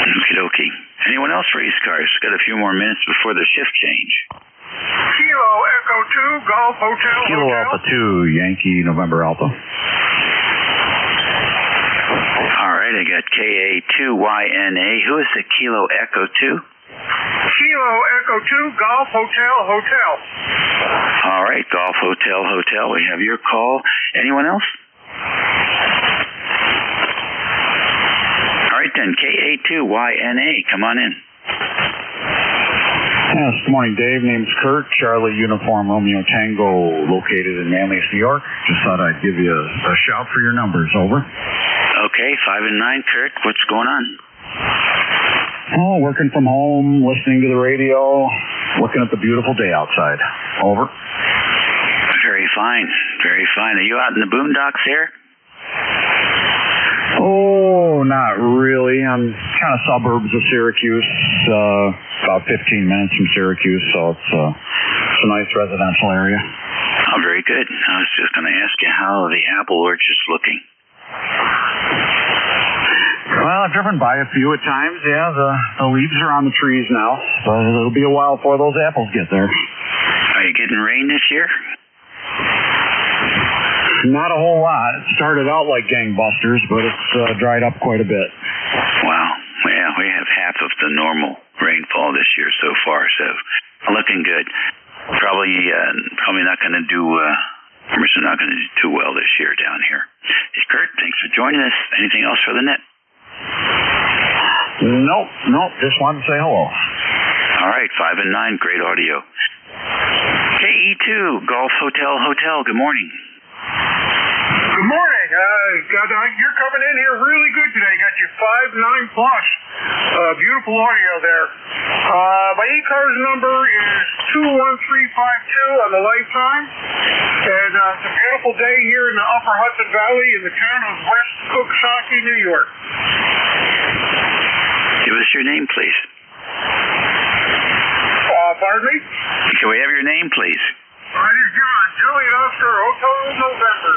Okie dokie. Anyone else for ECARS? Got a few more minutes before the shift change. Kilo Echo 2, Golf Hotel. Kilo Alpha 2, Yankee November Alpha. All right, I got KA2YNA. Who is the Kilo Echo 2? Kilo Echo 2, Golf Hotel, Hotel. All right, Golf Hotel, Hotel. We have your call. Anyone else? All right, then, KA2YNA. Come on in. Yes, good morning, Dave. Name's Kurt, Charlie Uniform Romeo Tango, located in Manlius, New York. Just thought I'd give you a shout for your numbers. Over. Okay, 5 and 9, Kurt. What's going on? Oh, working from home, listening to the radio, looking at the beautiful day outside. Over. Very fine. Very fine. Are you out in the boondocks here? Oh, not really. I'm kind of suburbs of Syracuse, about 15 minutes from Syracuse, so it's a nice residential area. Oh, very good. I was just going to ask you how the apple orchard's looking. Well, I've driven by a few at times. Yeah, the leaves are on the trees now, but it'll be a while before those apples get there. Are you getting rain this year? Not a whole lot. It started out like gangbusters, but it's dried up quite a bit. Wow. Yeah, we have half of the normal rainfall this year so far, so looking good. Probably not going to do. We're not going to do too well this year down here. Hey, Kurt, thanks for joining us. Anything else for the net? Nope. Just wanted to say hello. All right, 5 and 9, great audio. KE2 Golf Hotel. Good morning. Good morning. You're coming in here really good today. Got your 5.9 plus. Beautiful audio there. My ECARS number is 21352 on the lifetime. And it's a beautiful day here in the Upper Hudson Valley in the town of West Coxsackie, New York. Give us your name, please. Pardon me? Can we have your name, please? My name is John. Juliet Oscar, Hotel November.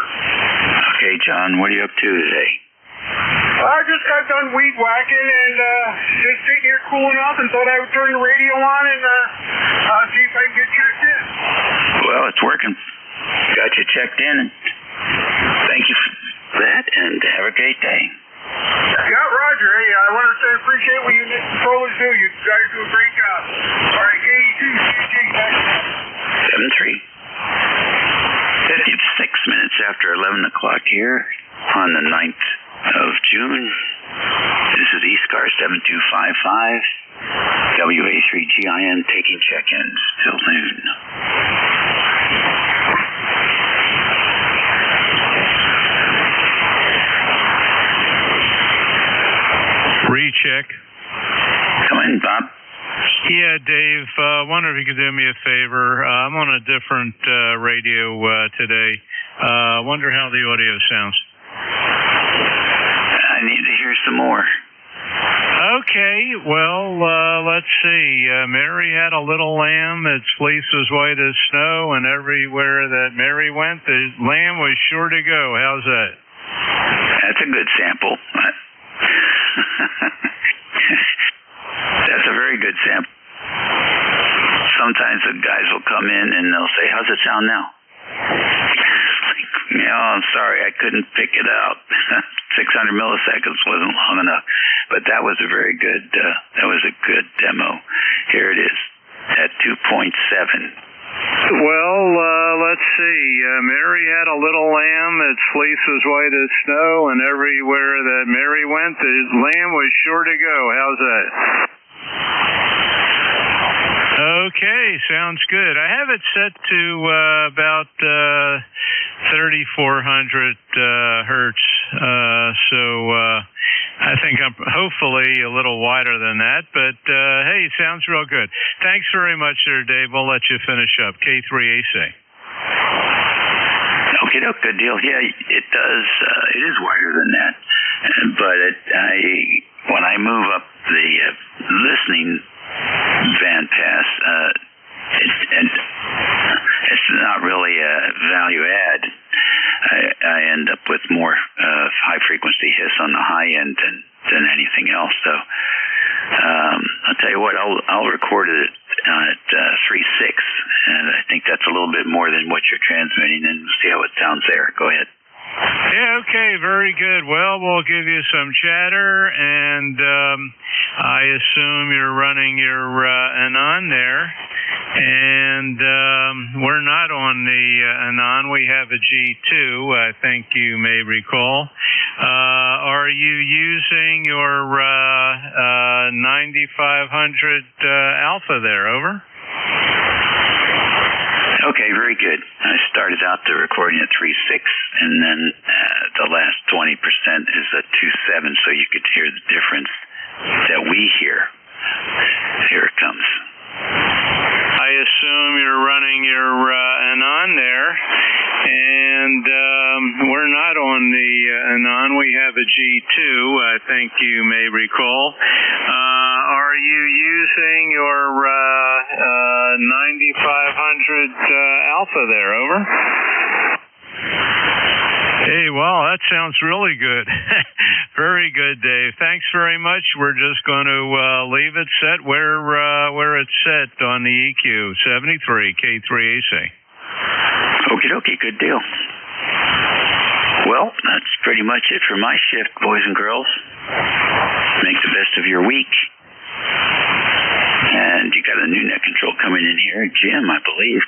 Okay, John, what are you up to today? I just got done weed whacking and just sitting here cooling off and thought I would turn the radio on and see if I can get checked in. Well, it's working. Got you checked in. Thank you for that, and have a great day. Yeah, Roger. Hey, I want to say I appreciate what you controllers do. You guys do a great job. All right, KE2, CJ, 7-3. 56 minutes after 11 o'clock here on the 9th of June. This is ECARS 7255, WA3GIN taking check-ins till noon. Recheck. Come in, Bob. Yeah, Dave, wonder if you could do me a favor. I'm on a different radio today. Wonder how the audio sounds. I need to hear some more. Okay, well, let's see. Mary had a little lamb, its fleece was white as snow, and everywhere that Mary went, the lamb was sure to go. How's that? That's a good sample. That's a very good sample. Sometimes the guys will come in and they'll say, "How's it sound now?" I'm sorry, I couldn't pick it out. 600 milliseconds wasn't long enough, but that was a very good. That was a good demo. Here it is at 2.7. Well, let's see. Mary had a little lamb, its fleece was white as snow, and everywhere that Mary went, the lamb was sure to go. How's that? Okay, sounds good. I have it set to about 3,400 hertz, so I think I'm hopefully a little wider than that, but hey, sounds real good. Thanks very much there, Dave. We'll let you finish up. K3AC. Okay, no, good deal. Yeah, it does. It is wider than that, but when I move up the listening band pass, it's not really a value add. I end up with more high frequency hiss on the high end than anything else. So I'll tell you what, I'll record it at 3.6, and I think that's a little bit more than what you're transmitting, and we'll see how it sounds there. Go ahead. Yeah, okay, very good. Well, we'll give you some chatter, and I assume you're running your Anon there, and we're not on the Anon. We have a G2, I think you may recall. Are you using your 9500 alpha there? Over. Okay, very good. I started out the recording at 3.6, and then the last 20% is a 2.7, so you could hear the difference that we hear. Here it comes. I assume you're running your Anon there, and we're not on the Anon. We have a G2, I think you may recall. Are you using your 9500 Alpha there, over. Hey, well, that sounds really good. Very good, Dave. Thanks very much. We're just going to leave it set where it's set on the EQ, 73 K3AC. Okie dokie, good deal. Well, that's pretty much it for my shift, boys and girls. Make the best of your week. And you got a new net control coming in here, Jim, I believe,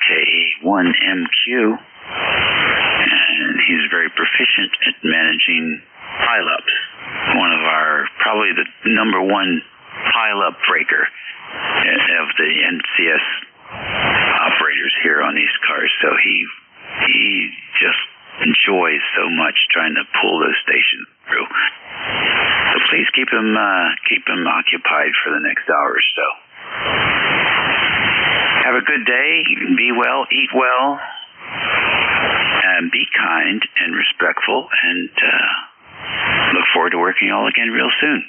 K1MQ. And he's very proficient at managing pileups. One of our, probably the number one pileup breaker of the NCS operators here on ECARS. So he just enjoys so much trying to pull those stations through. So please keep him occupied for the next hour or so. Have a good day. Be well, eat well, and be kind and respectful, and look forward to working all again real soon.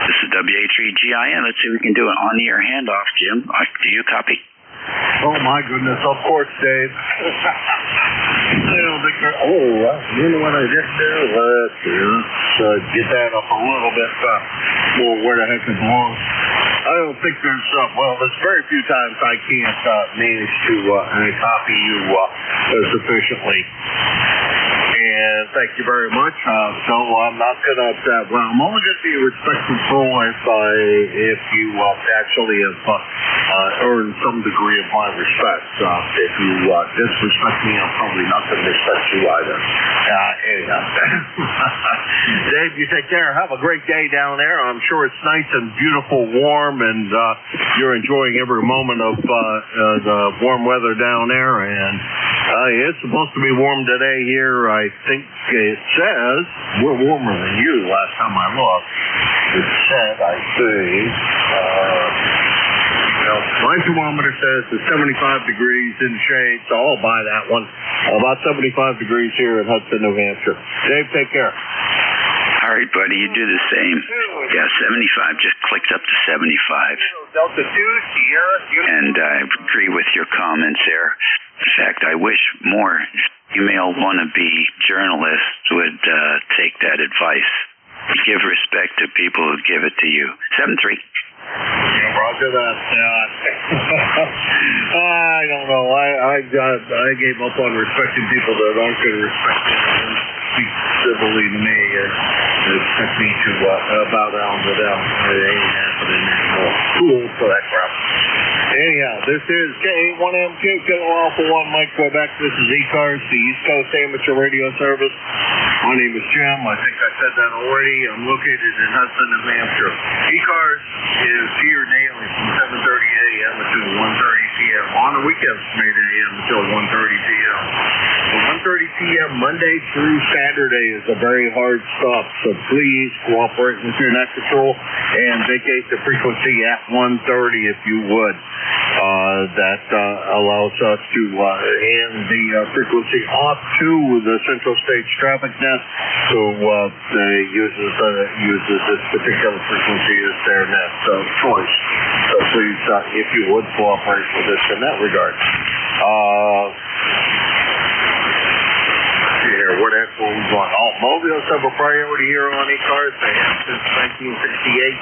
This is WA3GIN. Let's see if we can do an on-the-air handoff, Jim. Do you copy? Oh, my goodness. Of course, Dave. I don't think you know what I just did? Let's get that up a little bit more where the heck it belongs. I don't think there's very few times I can't manage to copy you sufficiently. And thank you very much. So I'm not going to, I'm only going to be respectful if you actually have earned some degree of my respect. If you disrespect me, I'm probably not going to respect you either. Anyhow. Dave, you take care. Have a great day down there. I'm sure it's nice and beautiful, warm, and you're enjoying every moment of the warm weather down there. And it's supposed to be warm today here. I think it says we're warmer than you last time I looked. It said, I think, my thermometer says it's 75 degrees in the shade, so I'll buy that one. About 75 degrees here in Hudson, New Hampshire. Dave, take care. All right, buddy, you do the same. Yeah, 75 just clicked up to 75. Delta 2, Sierra. And I agree with your comments there. In fact, I wish more female wannabe journalists would take that advice. Give respect to people who give it to you. 7-3. Yeah, roger that. I don't know. I gave up on respecting people that aren't going to respect me and speak civilly to me and expect me to bow down to them. It ain't happening anymore. Too old for that crap. Anyhow, this is K1MQ, Kilo Alpha 1, Mike Quebec. This is ECARS, the East Coast Amateur Radio Service. My name is Jim. I think I said that already. I'm located in Hudson, New Hampshire. ECARS is here daily from 7:30 a.m. until 1:30 p.m. On the weekends from 8 a.m. until 1:30 p.m. From 1:30 p.m. Monday through Saturday is a very hard stop, so please cooperate with your net control and vacate the frequency at 1:30 if you would. That allows us to hand the frequency off to the Central States Traffic Net, who uses this particular frequency as their net choice. So please, if you would, cooperate with us in that regard. Where the heck were we going? Mobiles have a priority here on ECARS. They have since 1968.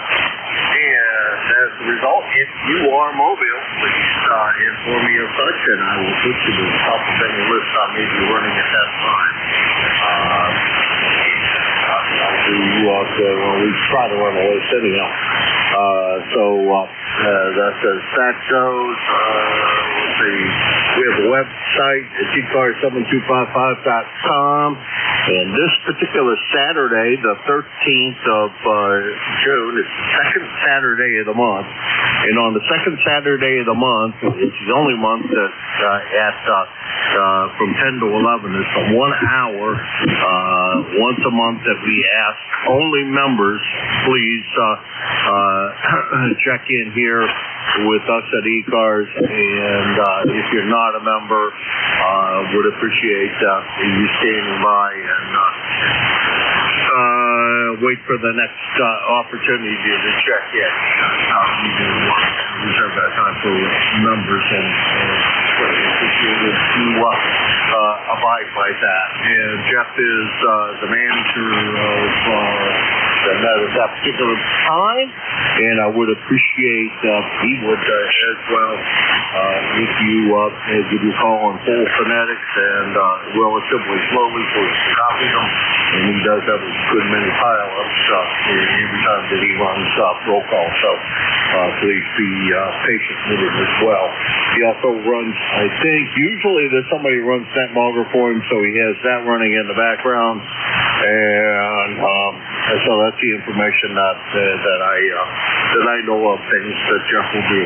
And as a result, if you are mobile, please inform me of such, and I will put you to the top of any list I may be running at that time. We try to run a list anyhow. That's as that goes. Let's see. We have a website at ECARS725.com. And this particular Saturday, the 13th of June, it's the second Saturday of the month. And on the second Saturday of the month, it's the only month that from 10 to 11 is the 1 hour once a month that we ask only members, please check in here with us at ECARS, and if you're not a member, would appreciate you standing by and wait for the next opportunity to check in. We do reserve that time for for numbers and appreciated to abide by that. And Jeff is the manager of that particular time, and I would appreciate he would as well if you give you a call on full phonetics and relatively slowly for us to copy them. And he does have a good many pile-ups every time that he runs roll call. So please be patient with him as well. He also runs, I think, usually there's somebody who runs that logger for him, so he has that running in the background. And so that's the information that I know of things that Jeff will do.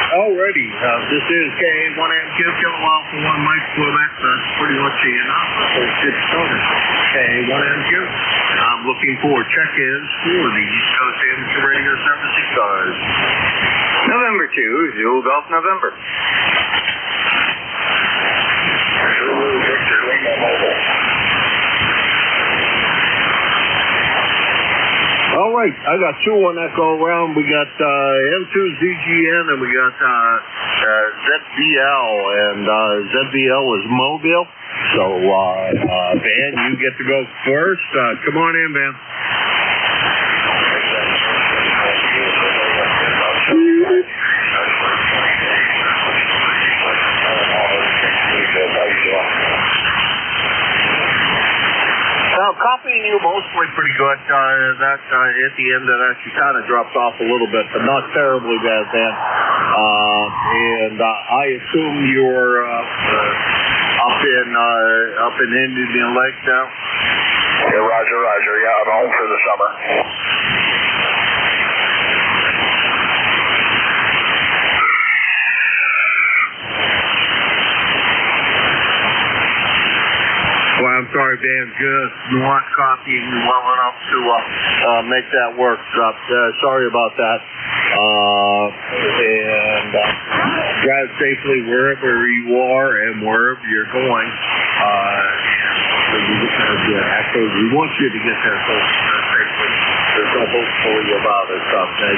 Alrighty, this is K1NQ, Kilo Alpha 1 Mike Quebec. That's pretty much the announcement. So get started. K1NQ. I'm looking for check-ins for the East Coast Amateur Radio Service ECARS. November 2, Zulu Golf November. All right, I got two on that go around. We got M2ZGN and we got ZBL, and ZBL is Mobile. So, Van, you get to go first. Come on in, Van. Copying you mostly pretty good. That at the end of that, she kind of dropped off a little bit, but not terribly bad then. And I assume you're up in Indian Lake now. Yeah, Roger. Yeah, I'm home for the summer. Well, I'm sorry, Van, just not copying you well enough to make that work. Sorry about that. And drive safely wherever you are and wherever you're going. Actually, we want you to get there safely. There's no hopefully about it.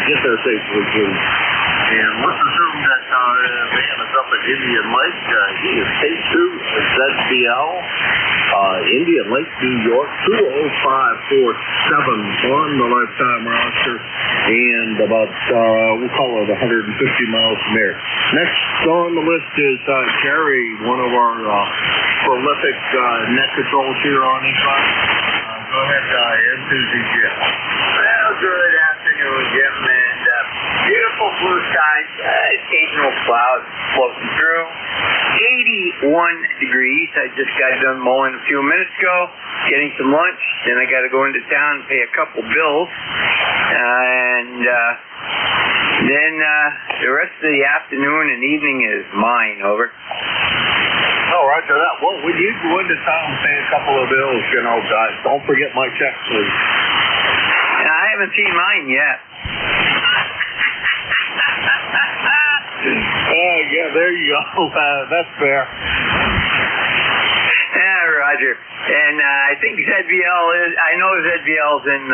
Get there safely, please. And let's assume that Van is up at Indian Lake. He is K2 ZBL. Indian Lake, New York, 20547 on the lifetime roster, and about, we'll call it 150 miles from there. Next on the list is Jerry, one of our prolific net controls here on ECARS. Go ahead, M2ZGN. Well, good afternoon, Jim, and beautiful blue skies, occasional clouds floating through. 81 degrees. I just got done mowing a few minutes ago, getting some lunch. Then I got to go into town and pay a couple bills. And then the rest of the afternoon and evening is mine, over. Oh, Roger that. Well, when you go into town and pay a couple of bills, guys, don't forget my check, please. I haven't seen mine yet. Yeah, there you go. That's fair. Yeah, Roger. And I think ZBL is, I know ZBL's in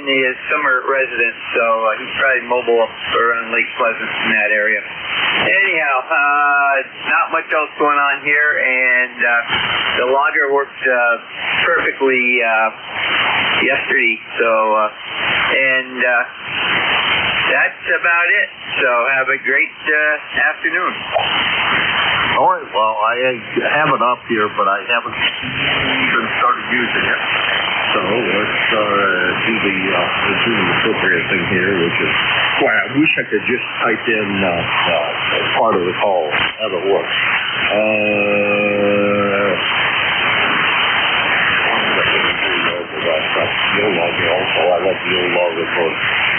his summer residence, so he's probably mobile up around Lake Pleasant in that area. Anyhow, not much else going on here, and the logger worked perfectly yesterday, so, and that's about it. So have a great afternoon. All right, well, I have it up here, but I haven't even started using it. So let's do the appropriate thing here, which is, boy, I wish I could just type in part of the call. That'll work. You'll log me also. I love the old logger for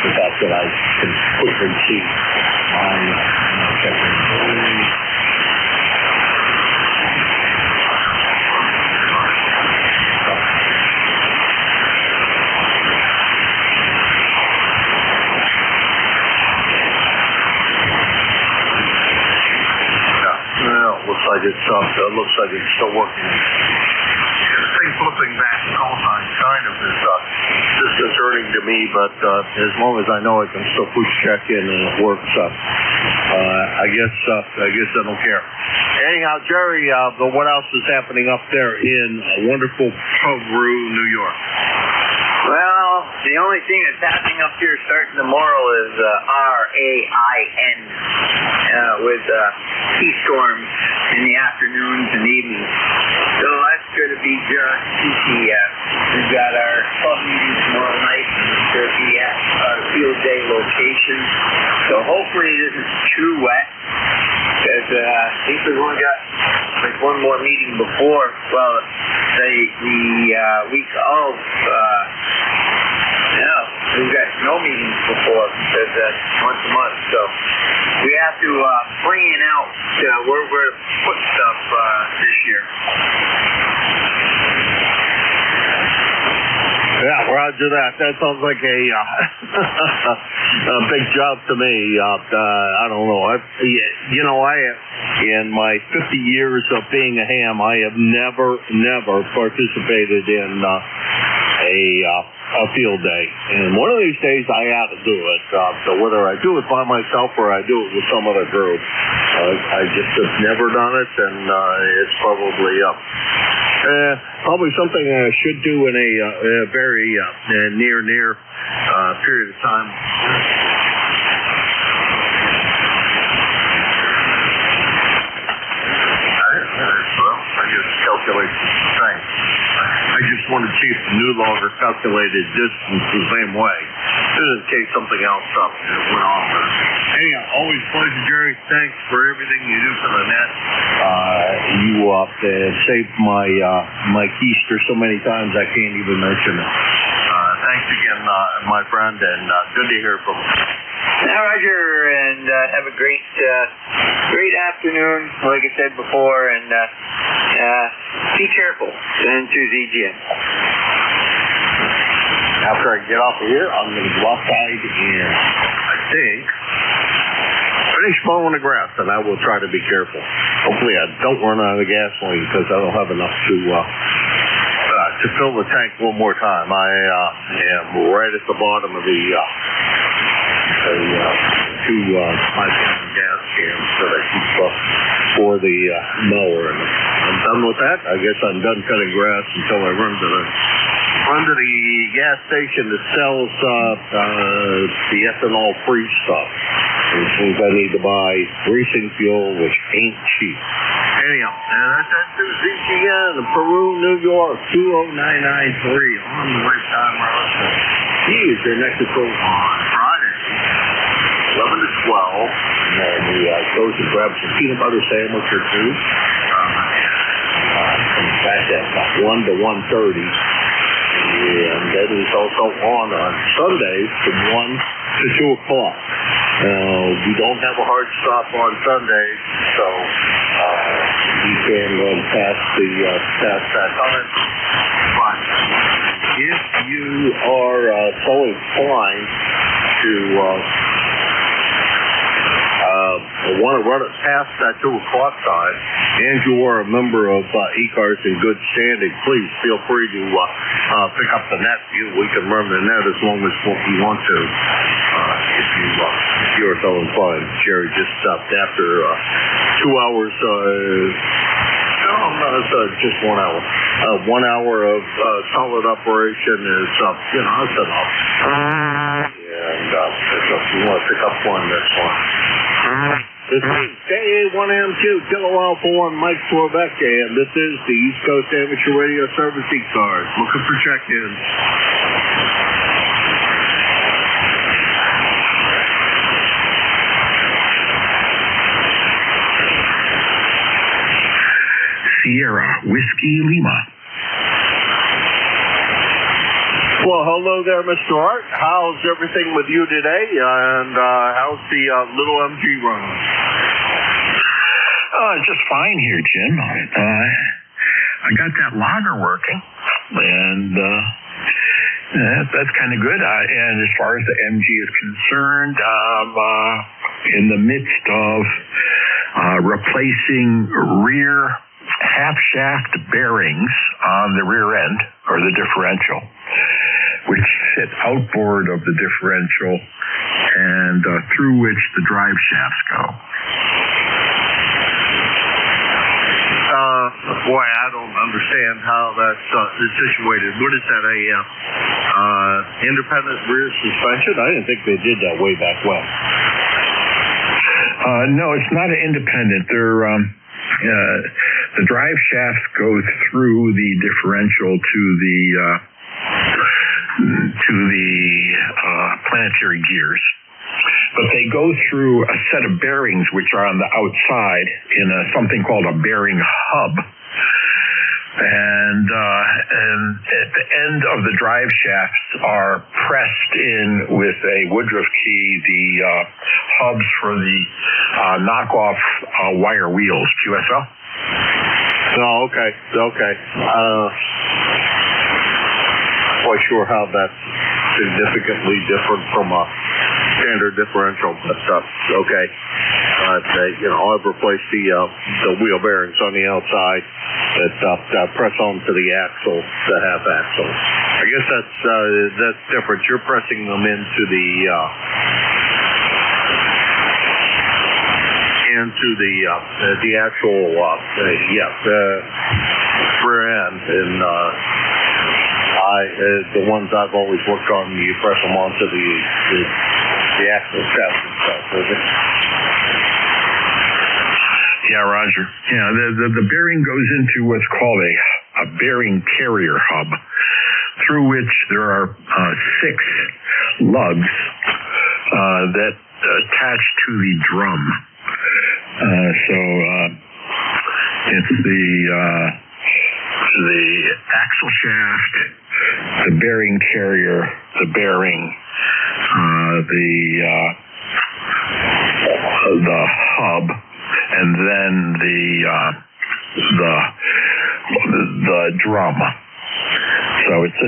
the fact that I can quickly see my checking. Looks like it's still working. The thing flipping back call sign kind of is this concerning to me, but as long as I know I can still push check in and it works, I guess I don't care. Anyhow, Jerry, what else is happening up there in wonderful Peru, New York? Well, the only thing that's happening up here starting tomorrow is RAIN with heat storms in the afternoons and evenings. So that's going to be just CCF. We've got our club meeting tomorrow night. It's going to be at our field day location. So hopefully it isn't too wet. Because I think we've only got like one more meeting before. Well, the week of. No, we've got no meetings before because that's once a month. So we have to plan out where we're going to put stuff this year. Yeah, roger that. That sounds like a big job to me. I don't know. In my 50 years of being a ham, I have never participated in a field day. And one of these days I have to do it. So whether I do it by myself or I do it with some other group, I just have never done it, and it's probably something I should do in a very near period of time. I just calculate things. I just want to see if the new logger calculated distance the same way, just in case something else went off. Anyhow, always a pleasure, Jerry. Thanks for everything you do for the net. You saved my keister so many times I can't even mention it. Thanks again, my friend, and good to hear from you. Now, Roger, and have a great afternoon, like I said before, and be careful into ZGN. After I get off of here, I'm going to go outside and, I think, finish mowing the grass, and I will try to be careful. Hopefully I don't run out of gasoline because I don't have enough to fill the tank one more time. I am right at the bottom of the 2 5-gallon gas cans that I keep for the mower. And I'm done with that. I guess I'm done cutting grass until I run to the gas station that sells the ethanol-free stuff. Which means I need to buy racing fuel, which ain't cheap. Anyhow, that's ZGN, Peru, New York, 20993 on the lifetime road. Geez, they're next to on Friday, 11 to 12. And then we goes and grab some peanut butter sandwich or two. Comes back at 1 to 1:30. And then it's also on Sundays from 1 to 2 o'clock. We don't have a hard stop on Sundays, so you can pass that time. But if you are so inclined to want to run it past that 2 o'clock time, and you are a member of ECARS in good standing, please feel free to pick up the net. We can run the net as long as you want to. If you're so inclined. Jerry just stopped after 2 hours. Just 1 hour. 1 hour of solid operation is, that's enough. And if you want to pick up one, that's fine. This is KA1M2, Kilo Alpha 1, Mike Slovak, and this is the East Coast Amateur Radio Service ECARS. Looking for check-ins. Sierra Whiskey Lima. Well, hello there, Mr. Art. How's everything with you today? And how's the little MG run? Just fine here, Jim. I got that logger working, and that's kind of good. And as far as the MG is concerned, I'm in the midst of replacing rear half shaft bearings on the rear end, or the differential. which sit outboard of the differential and through which the drive shafts go. Boy, I don't understand how that's situated. What is that, a independent rear suspension? I didn't think they did that way back when. No, it's not an independent. They're the drive shafts go through the differential to the planetary gears, but they go through a set of bearings which are on the outside in something called a bearing hub. And at the end of the drive shafts are pressed in with a Woodruff key the hubs for the knockoff wire wheels, QSL. Oh, okay. Quite sure how that's significantly different from a standard differential, but okay. I've replaced the wheel bearings on the outside that press onto the axle, the half axle. I guess that's different. You're pressing them into the actual rear end, and the ones I've always worked on, you press them onto the axle shaft itself. Yeah, Roger. Yeah, the bearing goes into what's called a bearing carrier hub, through which there are 6 lugs that attach to the drum. It's the axle shaft, the bearing carrier, the bearing, the hub, and then the drum. So it's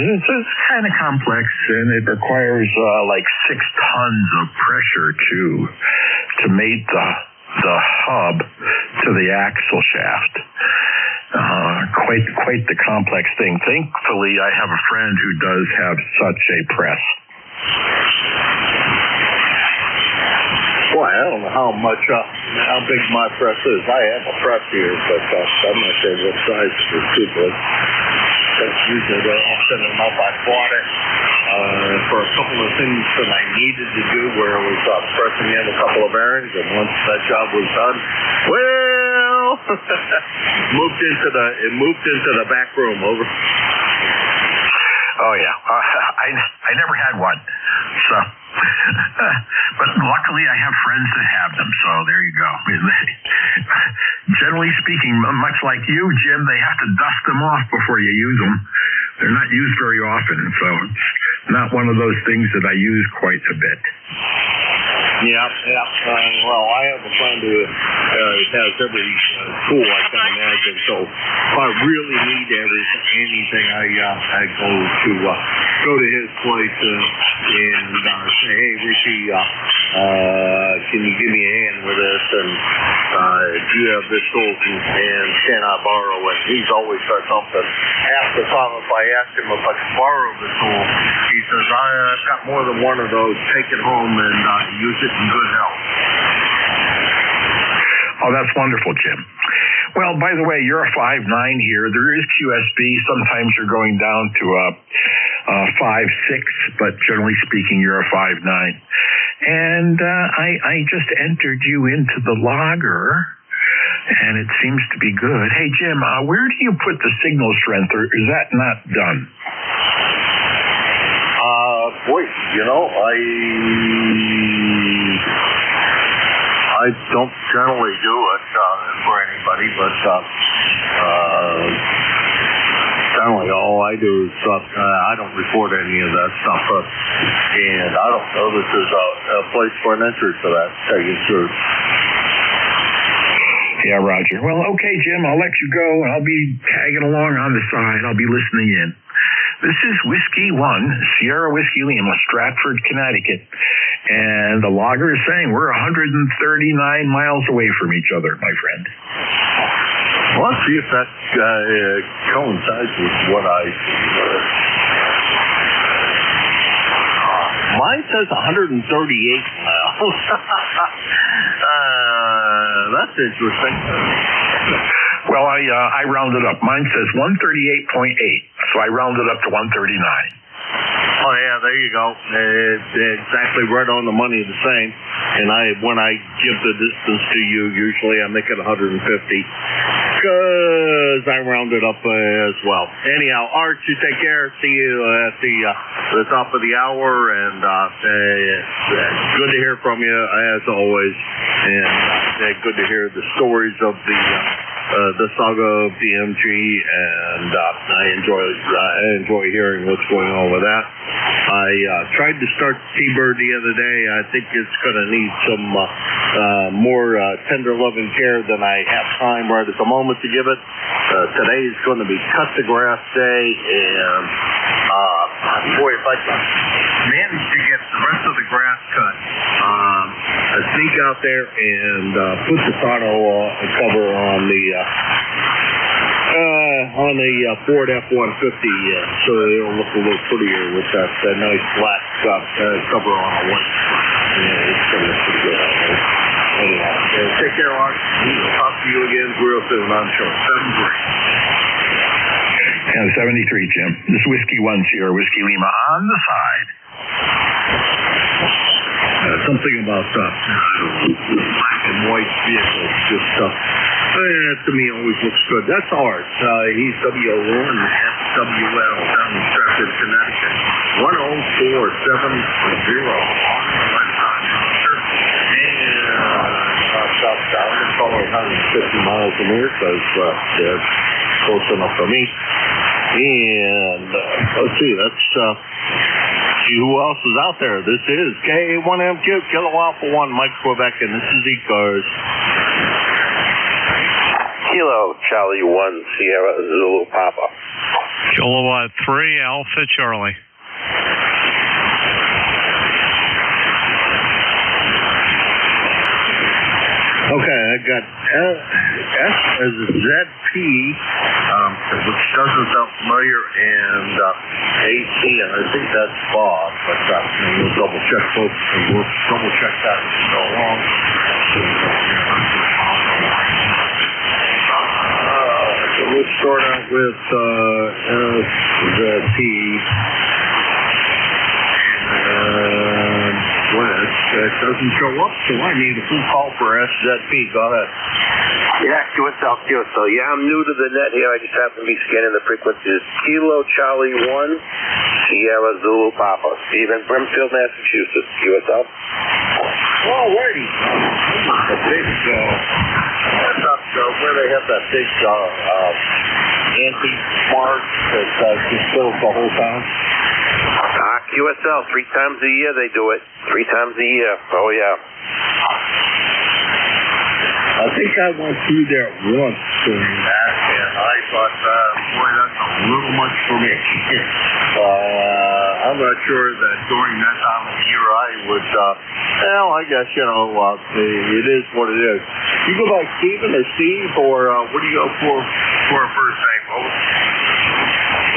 kind of complex, and it requires like 6 tons of pressure to mate the hub to the axle shaft. Quite the complex thing. Thankfully, I have a friend who does have such a press. Boy, I don't know how big my press is. I have a press here, but I'm not sure what size it's too big. That's usually they're all sending them up. I bought it for a couple of things that I needed to do, where I was pressing in a couple of bearings, and once that job was done, well, moved into the back room. Over. Oh yeah, I never had one, so. But luckily, I have friends that have them, so there you go. Generally speaking, much like you, Jim, they have to dust them off before you use them. They're not used very often, so it's not one of those things that I use quite a bit. Yeah. Well, I have a friend who has every tool I can imagine. So if I really need anything, I go to his place and say, hey, Richie, can you give me a hand with this? And do you have this tool? And can I borrow it? He's always got something. Half the time, if I ask him if I can borrow the tool, he says, I've got more than one of those. Take it home and use it in good health. Oh, that's wonderful, Jim. Well, by the way, you're a 5'9" here. There is QSB. Sometimes you're going down to a 5'6", but generally speaking, you're a 5'9". And I just entered you into the logger, and it seems to be good. Hey, Jim, where do you put the signal strength, or is that not done? Boy, I don't generally do it for anybody, but generally all I do is I don't report any of that stuff, and I don't know that there's a place for an entry for that, to tell you the truth. Yeah, Roger. Well, okay, Jim, I'll let you go, and I'll be tagging along on the side. I'll be listening in. This is Whiskey 1, Sierra Whiskey Lima, Stratford, Connecticut. And the logger is saying we're 139 miles away from each other, my friend. Well, let's see if that coincides with what I Mine says 138 now. That's interesting. Well, I rounded up. Mine says 138.8, so I rounded up to 139. Oh yeah, there you go. It's exactly right on the money, the same. And when I give the distance to you, usually I make it 150 because I round it up as well. Anyhow, Art, you take care. See you at the top of the hour, and it's good to hear from you as always. And good to hear the stories of the saga of the MG, and I enjoy hearing what's going on with that. I tried to start the T-Bird the other day. I think it's going to need some more tender loving care than I have time right at the moment to give it. Today is going to be cut the grass day, and boy, if I can manage to get the rest of the grass cut, I sneak out there and put the tonneau cover on the Ford F-150, so it'll look a little prettier with that nice black cover on the one. Yeah, it's going to look pretty good. Anyhow, take care, Art. We'll talk to you again real soon, I'm sure. 73, Jim. This is Whiskey 1 Sierra Whiskey Lima on the side. Something about black and white vehicles, just to me always looks good. That's Art. He's W01 SWL down in Stratford, Connecticut. 10470. South down. It's only 150 miles from here because they're close enough for me. And let's see, see who else is out there. This is K1MQ, Kilo Alpha 1, Mike Quebec, and this is ECARS. Kilo Charlie 1, Sierra Zulu Papa. Kilowatt 3, Alpha Charlie. Okay, I got S as a ZP, which doesn't sound familiar, and AC, and I think that's Bob, but we'll double check both, and we'll double check that as we go along. So let's start out with SZP. It doesn't show up, so I need a full call for SZP. Go ahead. Yeah, QSL. Yeah, I'm new to the net here. I just happen to be scanning the frequencies. Kilo Charlie 1, Sierra Zulu Papa. Stephen, Brimfield, Massachusetts. QSL. Alrighty. The big, that's up where they have that big anti-smart that just fills the whole town. QSL, 3 times a year they do it. 3 times a year. Oh, yeah. I think I went through there once doing that, and I thought, boy, that's a little much for me. I'm not sure that during that time of the year I would, I guess, it is what it is. You go by Steven or Steve, or what do you go for a first name?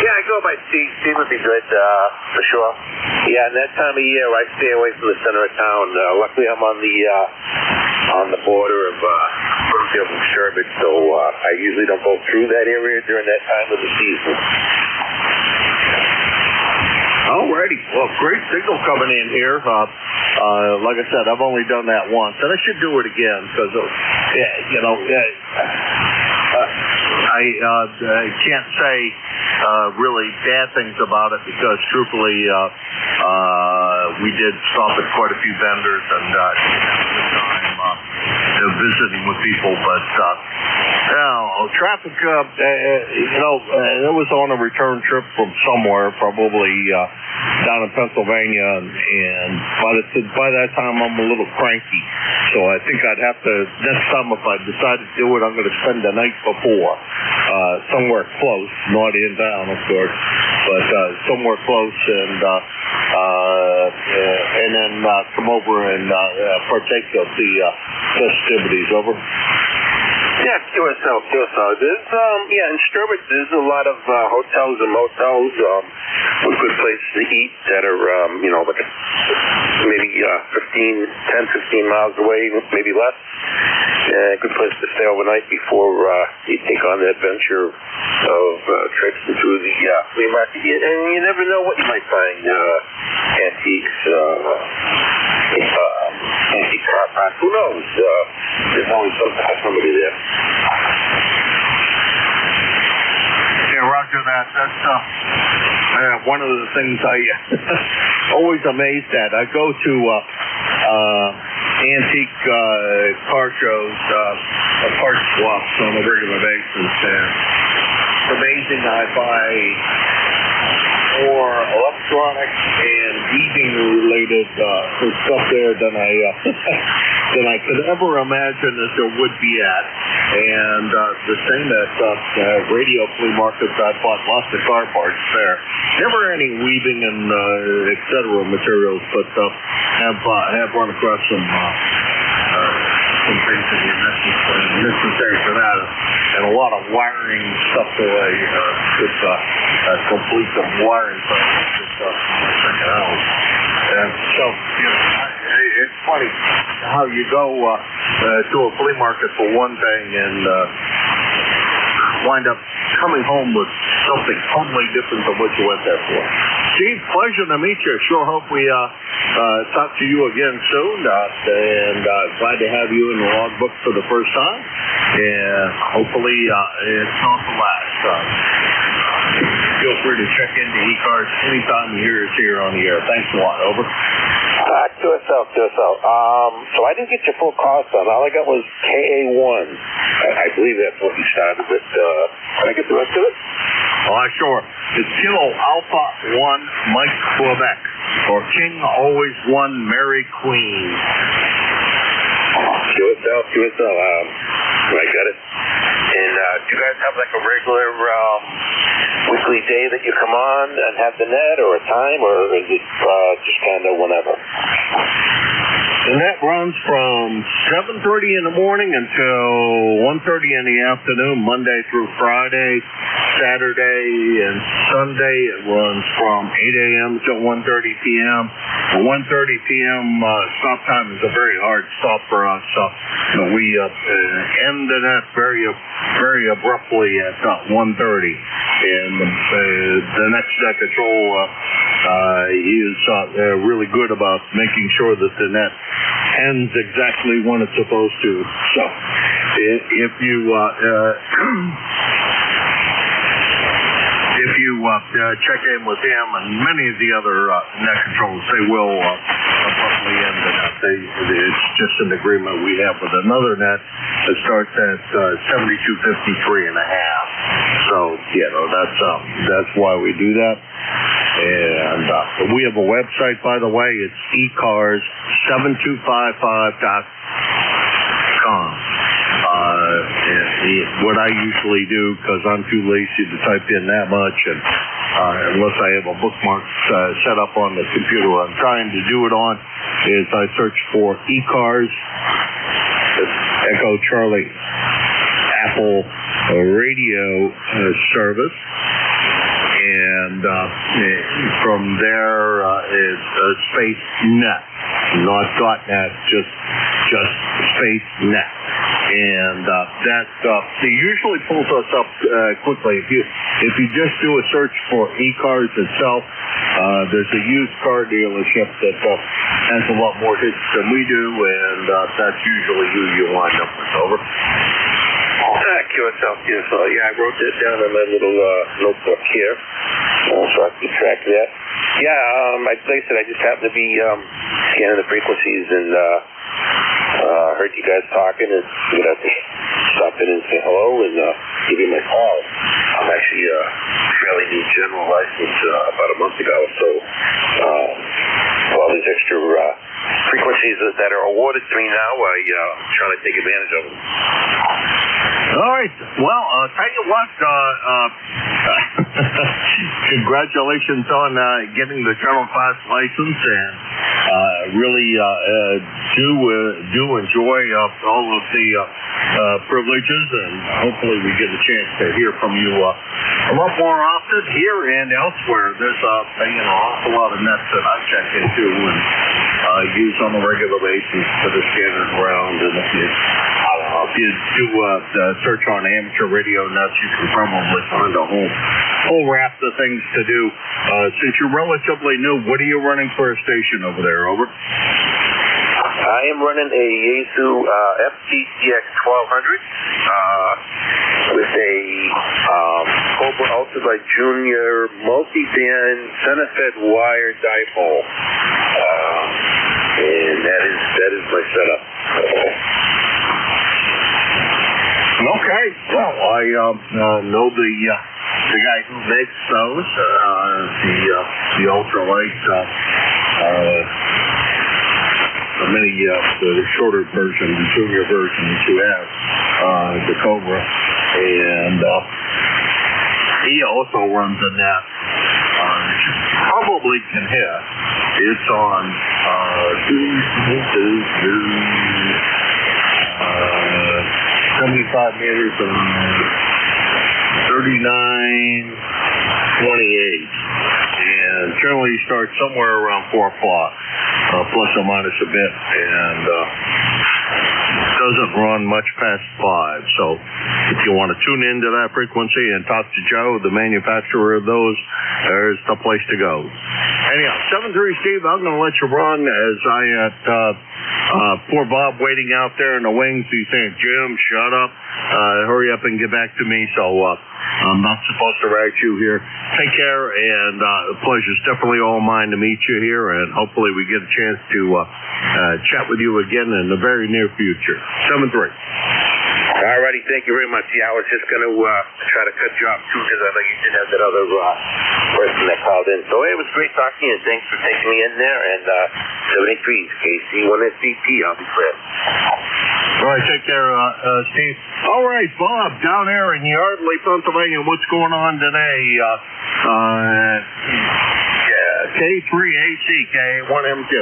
Yeah, I go by Steve. Steve would be good, for sure. Yeah, and that time of year, I stay away from the center of town. Luckily, I'm on the border of Brookfield and Sherbert, so I usually don't go through that area during that time of the season. Alrighty. Well, great signal coming in here. Like I said, I've only done that once, and I should do it again because, I can't say really bad things about it because, truthfully, we did stop at quite a few vendors and had a good time visiting with people. But traffic, it was on a return trip from somewhere, probably down in Pennsylvania, and by that time I'm a little cranky. So I think I'd have to, next time if I decide to do it, I'm going to spend the night before, somewhere close, not in town, of course, but somewhere close, and then come over and partake of the festivities. Over. Yeah, QSL. There's, in Sturbridge, there's a lot of hotels and motels with good places to eat that are, like maybe 10, 15 miles away, maybe less. Good place to stay overnight before you take on the adventure of trips into the flea market. And you never know what you might find. Antiques, antique car parts. Who knows? There's always somebody there. Yeah, roger that. That's one of the things I always amazed at. I go to antique car shows, parts swaps on a regular basis, and it's amazing. I buy more electronics and heating related stuff there than I could ever imagine that there would be at. And the same at radio flea markets, I bought lots of car parts there. Never any weaving and et cetera materials, but have run across some things that are necessary for that, and a lot of wiring stuff that I could complete some wiring stuff out. And so, it's funny how you go to a flea market for one thing and wind up coming home with something totally different than what you went there for. Chief, pleasure to meet you. Sure hope we talk to you again soon, and glad to have you in the logbook for the first time, and hopefully it's not the last. Feel free to check into ECARS anytime you hear us here on the air. Thanks a lot. Over. QSL. So I didn't get your full cost on. All I got was KA1. I believe that's what you started with. Can I get the rest of it? Oh, sure. It's Kilo Alpha 1 Mike Quebec, or King Always One Mary Queen. QSL. I got it. And do you guys have like a regular weekly day that you come on and have the net, or a time, or is it just kind of whenever? The net runs from 7:30 in the morning until 1:30 in the afternoon, Monday through Friday. Saturday and Sunday it runs from 8 a.m. to 1:30 p.m. The 1:30 p.m. Stop time is a very hard stop for us. We end the net very abruptly at 1:30. And the next net control is really good about making sure that the net ends exactly when it's supposed to. So if you check in with him and many of the other net controls, they will abruptly end the net. It's just an agreement we have with another net that starts at 72.53 and a half. So that's why we do that. And we have a website, by the way. It's ECARS7255.com. What I usually do, because I'm too lazy to type in that much, and unless I have a bookmark set up on the computer I'm trying to do it on, is I search for ECARS, Echo Charlie Apple radio service, and from there it's space net, not .net, just space net. And that usually pulls us up quickly. If you just do a search for ECARS itself, there's a used car dealership that has a lot more hits than we do, and that's usually who you wind up with. Over. QSL. Yeah, I wrote this down in my little notebook here, so I can track that. Yeah, like I said, I just happened to be scanning the frequencies and heard you guys talking, and I'm going to stop in and say hello and give you my call. I'm actually fairly new general license about a month ago, so all these extra frequencies that are awarded to me now, I'm trying to take advantage of them. All right. Well, tell you what, congratulations on getting the general class license, and really do enjoy all of the privileges, and hopefully we get a chance to hear from you a lot more often here and elsewhere. There's an awful lot of nets that I check into and use on a regular basis for the standard round, and if you do search on amateur radio nets, you can probably find a whole raft of things to do. Since you're relatively new, what are you running for a station over there? Over. I am running a Yaesu FTCX 1200 with a Cobra Ultra Junior multi-band center-fed wire dipole, and that is my setup. Okay. Well, I know the guy who makes those, the ultralight, the shorter version, the junior version that you have, the Cobra, and he also runs a net. Probably can hit. It's on 75 meters and 39.28, and generally you start somewhere around 4 o'clock, plus or minus a bit, and doesn't run much past 5. So if you want to tune into that frequency and talk to Joe, the manufacturer of those, there's the place to go. Anyhow, 73 Steve, I'm going to let you run as I poor Bob waiting out there in the wings. He's saying, Jim, shut up. Hurry up and get back to me. So I'm not supposed to rag you here. Take care, and the pleasure's definitely all mine to meet you here, and hopefully we get a chance to chat with you again in the very near future. 7-3. Alrighty, thank you very much. Yeah, I was just going to try to cut you off too, because I know you did have that other person that called in. So it was great talking to you, and thanks for taking me in there. And 73 KC1SCP, I'll be glad. All right, take care, Steve. All right, Bob, down there in Yardley, Pennsylvania, what's going on today? K3AC, K1MQ.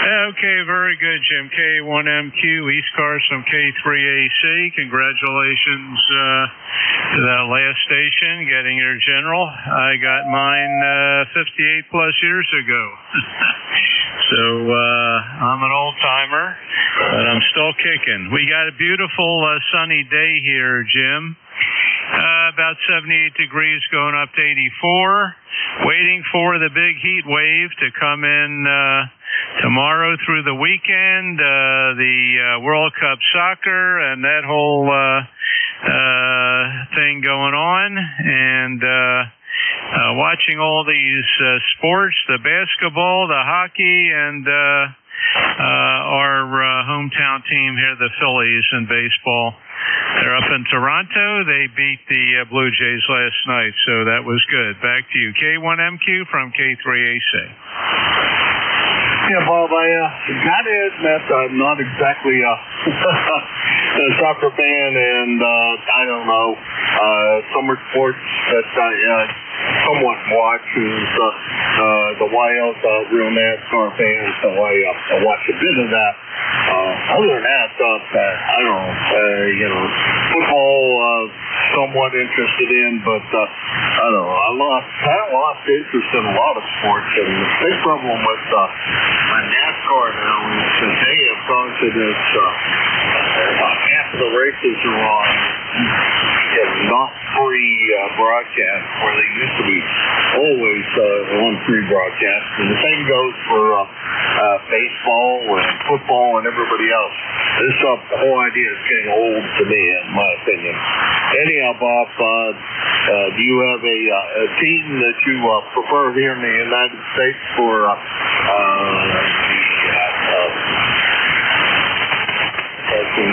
Okay, very good, Jim. K1MQ, ECARS from K3AC. Congratulations to that last station, getting your general. I got mine 58 plus years ago. So I'm an old timer, but I'm still kicking. We got a beautiful sunny day here, Jim. About 78 degrees going up to 84. Waiting for the big heat wave to come in tomorrow through the weekend. The World Cup soccer and that whole thing going on. And watching all these sports, the basketball, the hockey, and our hometown team here, the Phillies, in baseball. They're up in Toronto. They beat the Blue Jays last night, so that was good. Back to you. K1MQ from K3AC. Yeah, Bob, I got to admit I'm not exactly a soccer fan, and I don't know, summer sports that I somewhat watch is the Wild, real NASCAR fan, so I watch a bit of that. Other than that, I don't know, football, somewhat interested in, but I don't know, I lost interest in a lot of sports, and the big problem with NASCAR now is that they have gone to this, half the races are on not free broadcast, where they used to be always on free broadcast, and the same goes for baseball and football and everybody else. This whole idea is getting old to me, in my opinion. Anyhow, Bob, do you have a team that you prefer here in the United States for the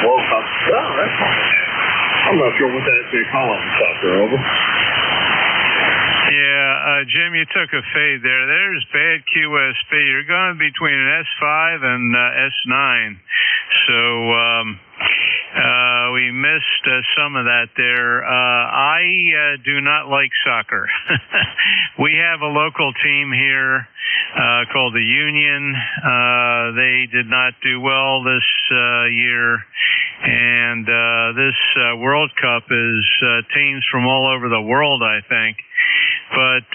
World Cup? Oh, that's fine. I'm not sure what they call it in soccer, over. Yeah, Jim, you took a fade there. There's bad QSP. You're going between an S5 and S9. So We missed some of that there. I do not like soccer. We have a local team here called the Union. They did not do well this year, and this World Cup is teams from all over the world, I think. But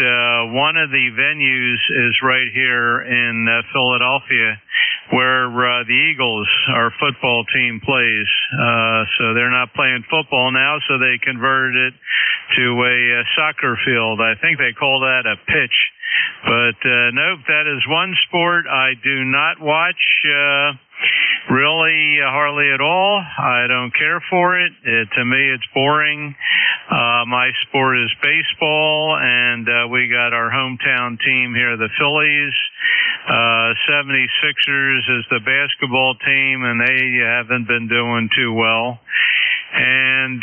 one of the venues is right here in Philadelphia, where the Eagles, our football team, plays. So they're not playing football now, so they converted it to a soccer field. I think they call that a pitch. But nope, that is one sport I do not watch really hardly at all. I don't care for it. To me, it's boring. My sport is baseball, and we got our hometown team here, the Phillies. 76ers is the basketball team, and they haven't been doing too well. And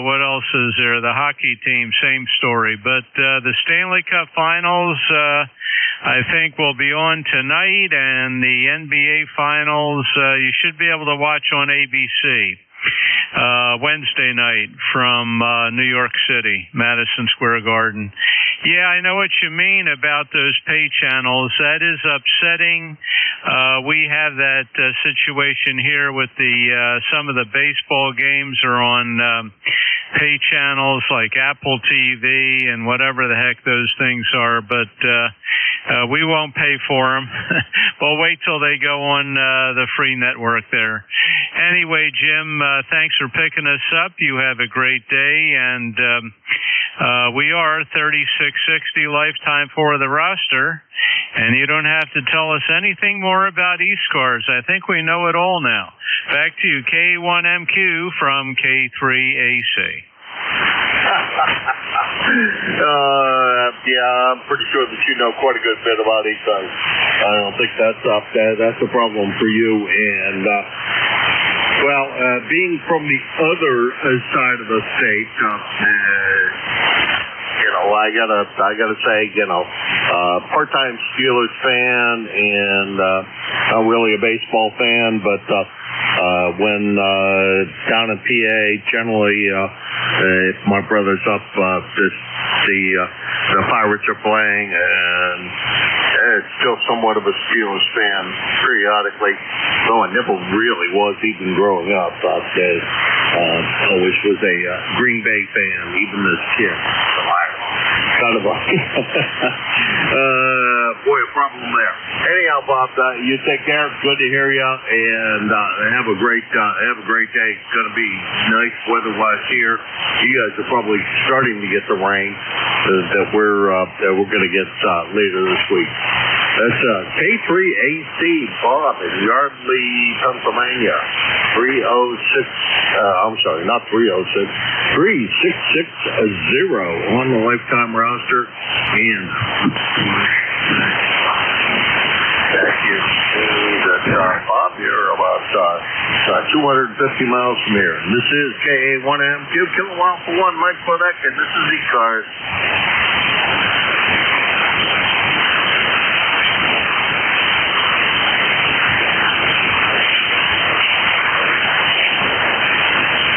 what else is there? The hockey team, same story. But the Stanley Cup Finals, I think, will be on tonight, and the NBA Finals you should be able to watch on ABC Wednesday night from New York City, Madison Square Garden. Yeah, I know what you mean about those pay channels. That is upsetting. We have that situation here with the some of the baseball games are on pay channels like Apple TV and whatever the heck those things are, but we won't pay for them. We'll wait till they go on the free network there. Anyway, Jim, thanks for picking us up. You have a great day, and we are 3660 lifetime for the roster, and you don't have to tell us anything more about ECARS. I think we know it all now. Back to you, K1MQ from K3AC. Yeah, I'm pretty sure that you know quite a good bit about ECARS. I don't think that's a problem for you. And well, being from the other side of the state, I gotta say, part-time Steelers fan, and not really a baseball fan, but when down in PA, generally, if my brother's up, the Pirates are playing, and it's still somewhat of a Steelers fan periodically, though I never really was even growing up. Always was a Green Bay fan, even as a kid. Kind of a boy, a problem there. Anyhow, Bob, you take care. Good to hear you, and have a great day. It's going to be nice weather-wise here. You guys are probably starting to get the rain that we're going to get later this week. That's K3AC Bob in Yardley, Pennsylvania. 306. I'm sorry, not 306. 3660 on the lifetime roster, and thank you. Bob, you're about 250 miles from here. This is KA1MQ, kilowatt for 1, Mike Quebec, and this is ECARS.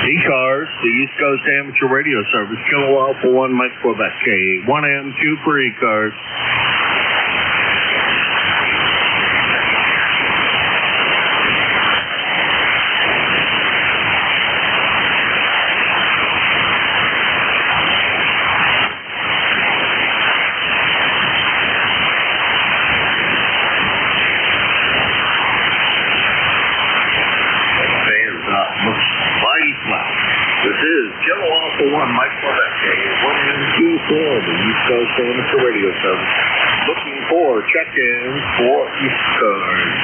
ECARS, the East Coast Amateur Radio Service, kilowatt for 1, Mike Quebec, KA1MQ for ECARS. This is kilowatt for 1, Mike Quebec, KA1MQ for the East Coast Amateur Radio Service. Looking for check-ins for ECARS.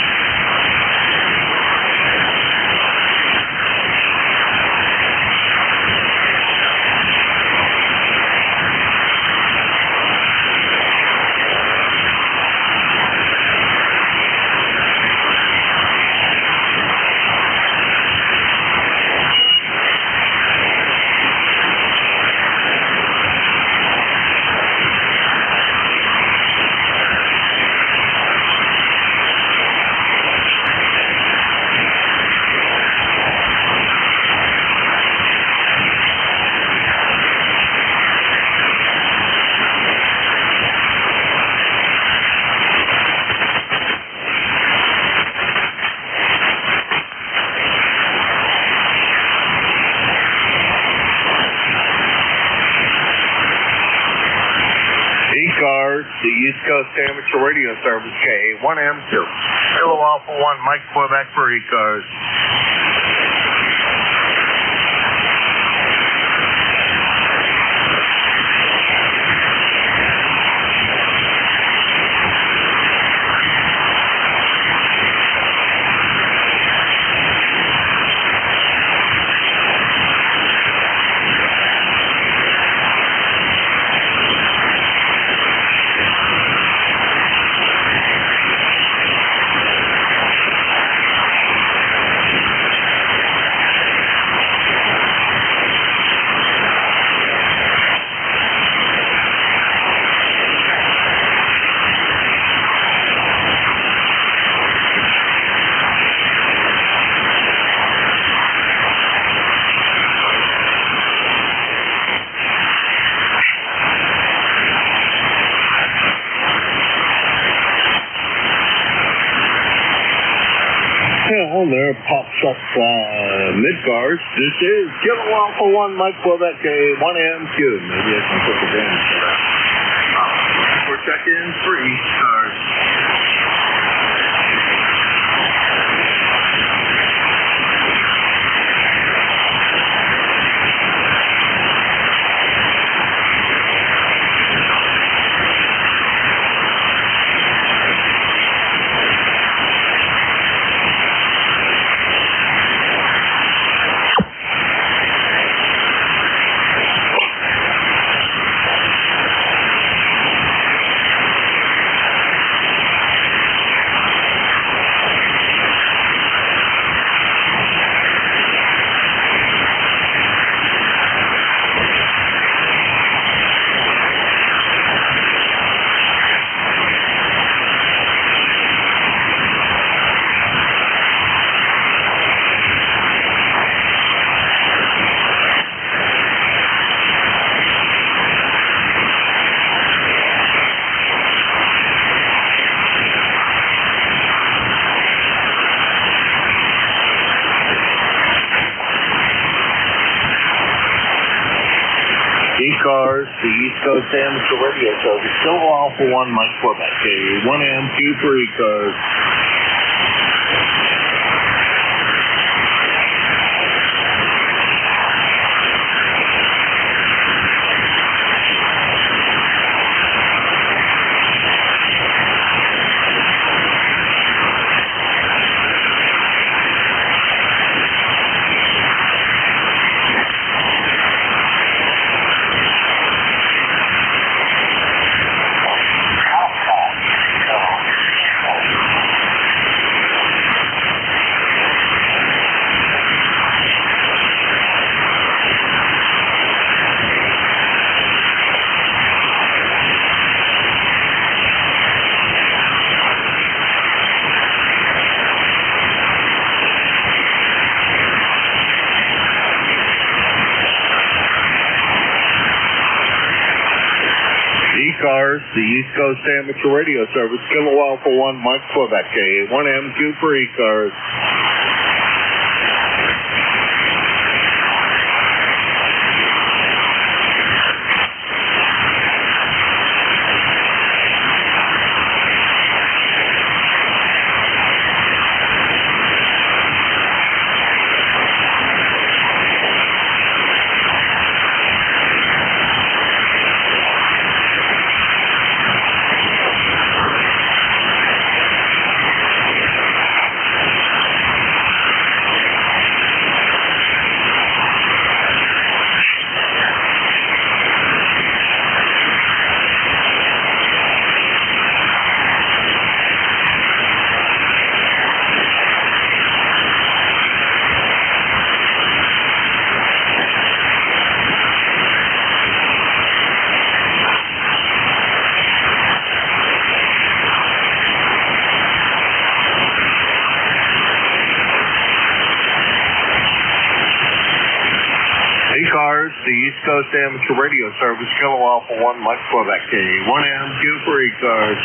the East Coast Amateur Radio Service, K1M2. Kilo Alpha 1, Mike Quebec for ECARS. Well, there pops up mid-cars. This is Kilo Alpha 1, Mike Quebec, K1MQ. Maybe I can put the damage for that. We're checking 3 cars. ECARS, the East Coast Amateur Radio Service, Kilo Alpha 1, Mike Quebec, K1MQ for ECARS. ECARS, the East Coast Amateur Radio Service, Kilo Alpha 1, Mike Quebec, K1MQ for ECARS. ECARS, the East Coast Amateur Radio Service, Kilo Alpha 1, Mike Quebec, K1MQ for ECARS.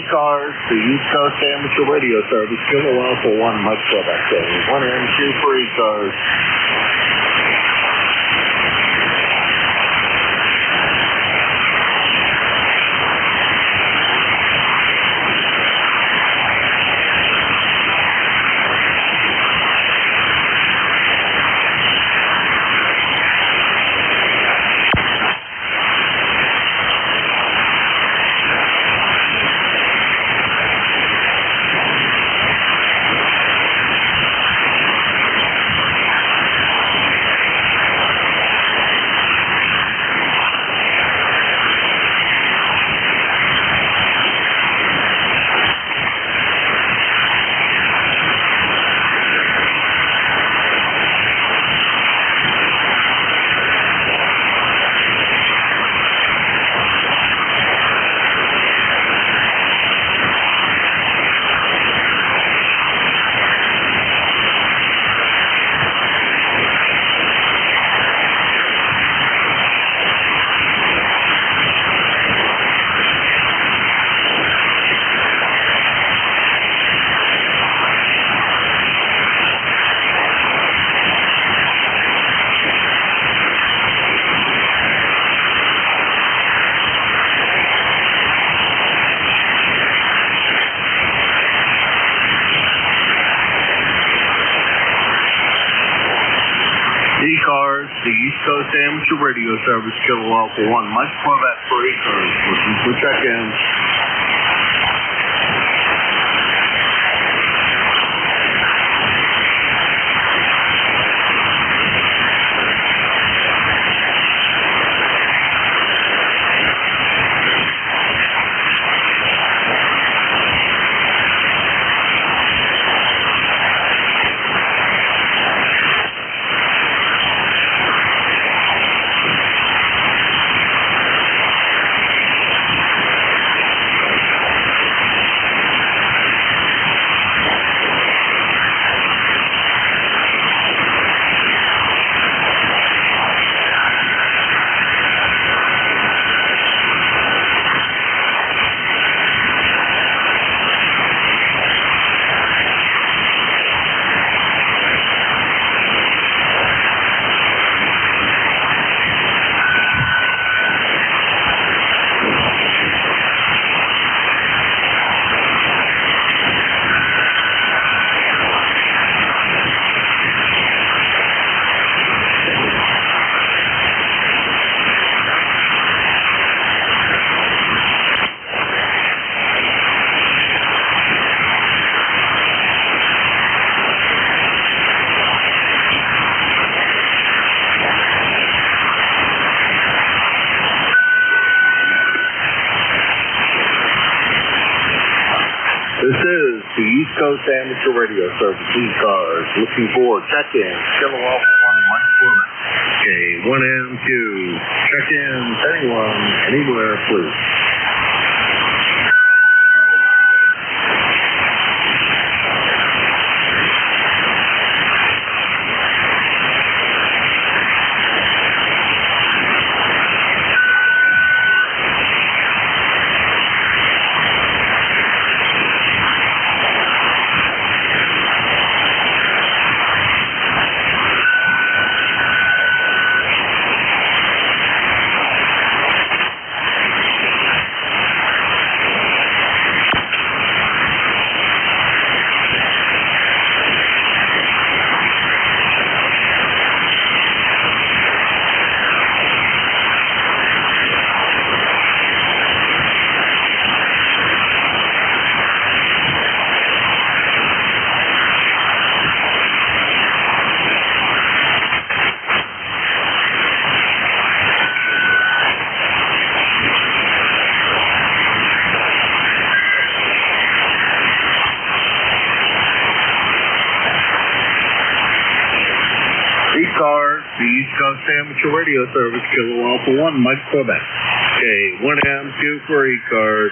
ECARS, the East Coast Amateur Radio Service, Kilo Alpha 1, Mike Quebec. 1M2 for ECARS. ECARS, the East Coast Amateur Radio Service, Kilo Alpha 1, Mike Quebec for ECARS. Listen for check-ins. This is the East Coast Amateur Radio Service, ECARS, looking for check-in. Kilo Alpha 1, Mike Quebec. Okay, 1M2. Check-ins, anyone, anywhere, please. ECARS, the East Coast Amateur Radio Service, Kilo Alpha 1, Mike Quebec. Okay, 1M2 for ECARS.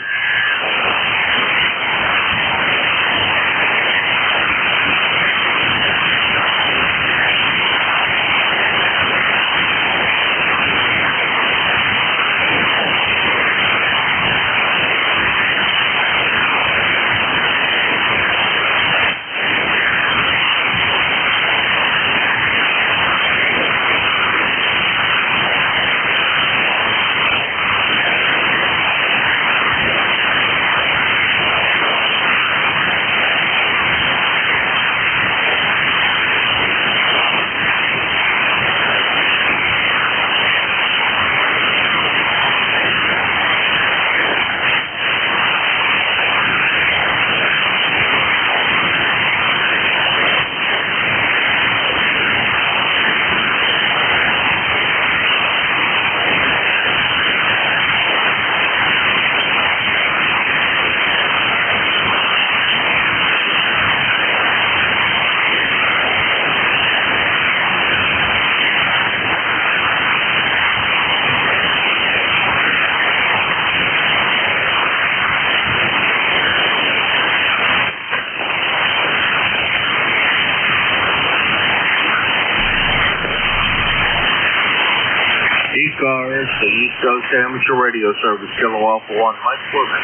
Coast Amateur Radio Service, Kilo Alpha 1, Mike Quebec.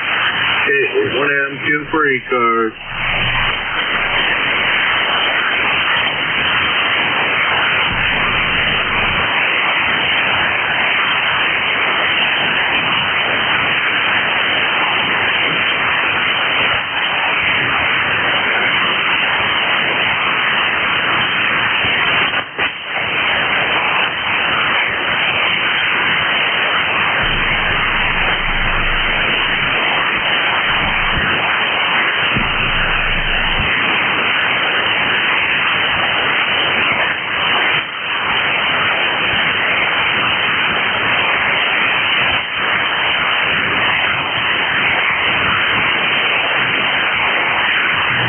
Okay, 1M2 for ECARS.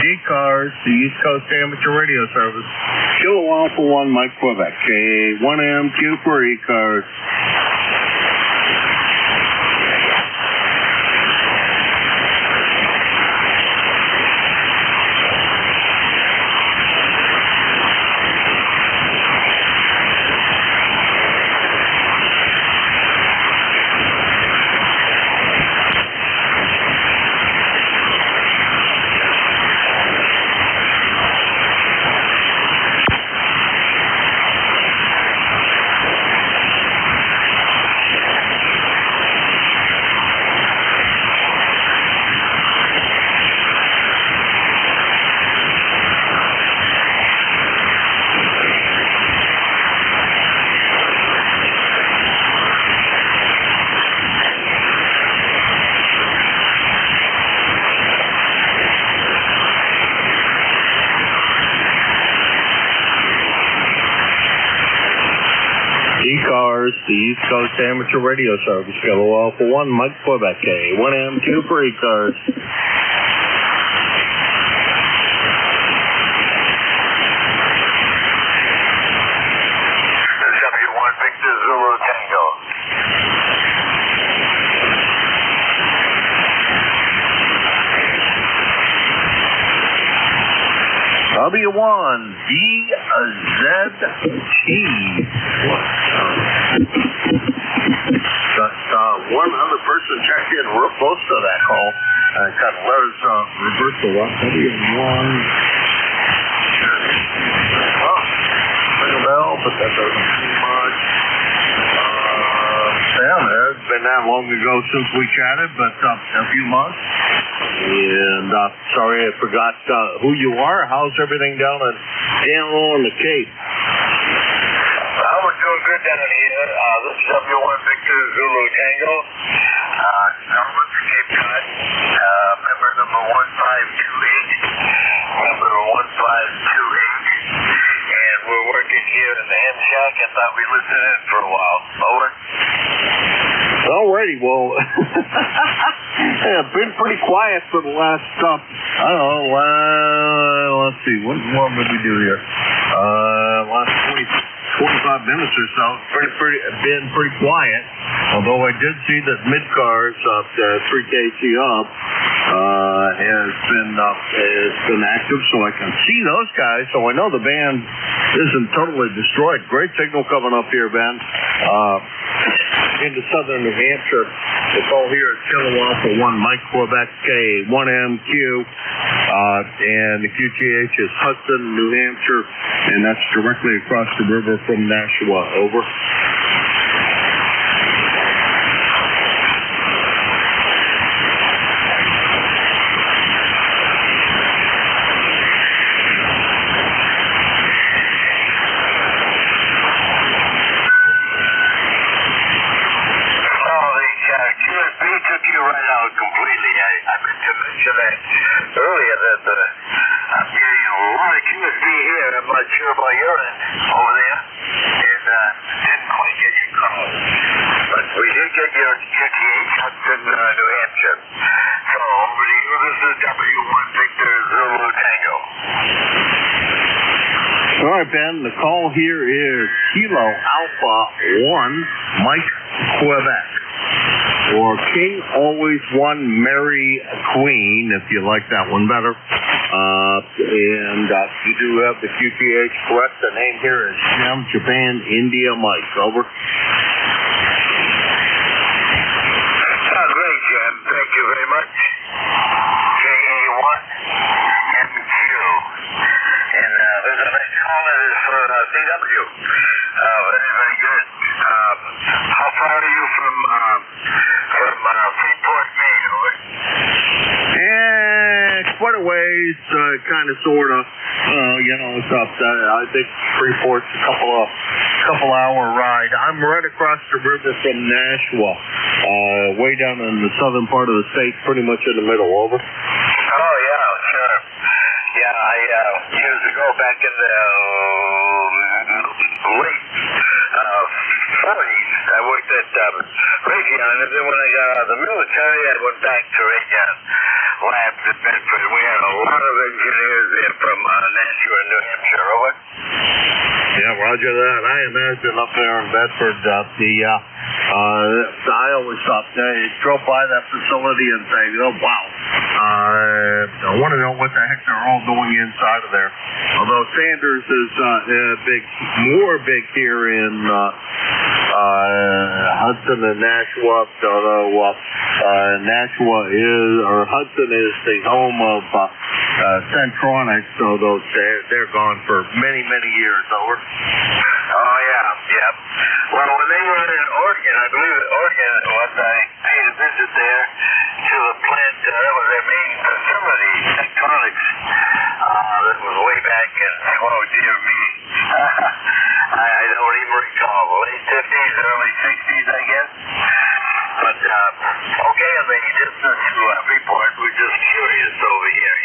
ECARS, the East Coast Amateur Radio Service. Kilo Alpha 1, Mike Quebec. K1MQ for ECARS. ECARS, the East Coast Amateur Radio Service, Kilo Alpha 1, Mike Quebec, K1M2 for ECARS. W1 Victor Zulu Tango. W1 DZT. One other person checked in real close to that call. Got letters reversal up. W1. Oh, ring a bell, but that doesn't mean much. Sam, it's been that long ago since we chatted, but a few months. And sorry I forgot who you are. How's everything down at Danlow and the Cape? We're doing good down here. This is W1 Victor Zulu Tango. Gentlemen from Cape Cod. Member number 1528. Member 1528. And we're working here in the ham shack and thought we'd listen in for a while. Over. Alrighty, well, yeah, been pretty quiet for the last, I don't know, let's see, what would we do here? Last 45 minutes or so, been pretty quiet. Although I did see that mid-cars up 3KC up has been active, so I can see those guys. So I know the band isn't totally destroyed. Great signal coming up here, Ben. Into southern New Hampshire. The call here is Kilo Alpha 1, Mike Quebec, K1MQ, and the QTH is Hudson, New Hampshire, and that's directly across the river from Nashua. Over. Earlier that I'm getting a lot of QSB here. I'm not sure about your end over there. And didn't quite get your call. But we did get your QTH up in New Hampshire. So over to you, this is W1 Victor Zulu Tango. All right, Ben, the call here is Kilo Alpha 1, Mike Quebec. Or King Always One, Mary Queen, if you like that one better. And you do have the QTH correct. The name here is Jim, Japan, India, Mike. Over. waterways, kind of, sort of, stuff. I think Freeport's a couple hour ride. I'm right across the river from Nashua, way down in the southern part of the state, pretty much in the middle. Over. Oh, yeah, sure. Yeah, I, years ago, back in the late 40s, I worked at Raytheon, and then when I got out of the military, I went back to Raytheon Labs in Bedford. We had a lot of engineers there from Nashua, New Hampshire. Over. Yeah, roger that. I imagine up there in Bedford, I always thought they drove by that facility and say, oh, wow. I want to know what the heck they're all doing inside of there. Although Sanders is more big here in Hudson and Nashua, although Hudson is the home of Centronics, although they're gone for many, many years. Over. Oh, yeah. Well, when they were in Oregon, I believe in Oregon, once I paid a visit there to the plant, that was their main facility, Electronics. That was way back in, oh dear me, I don't even recall, late 50s, early 60s, I guess. But, okay, I mean, distance to Freeport, we're just curious over here,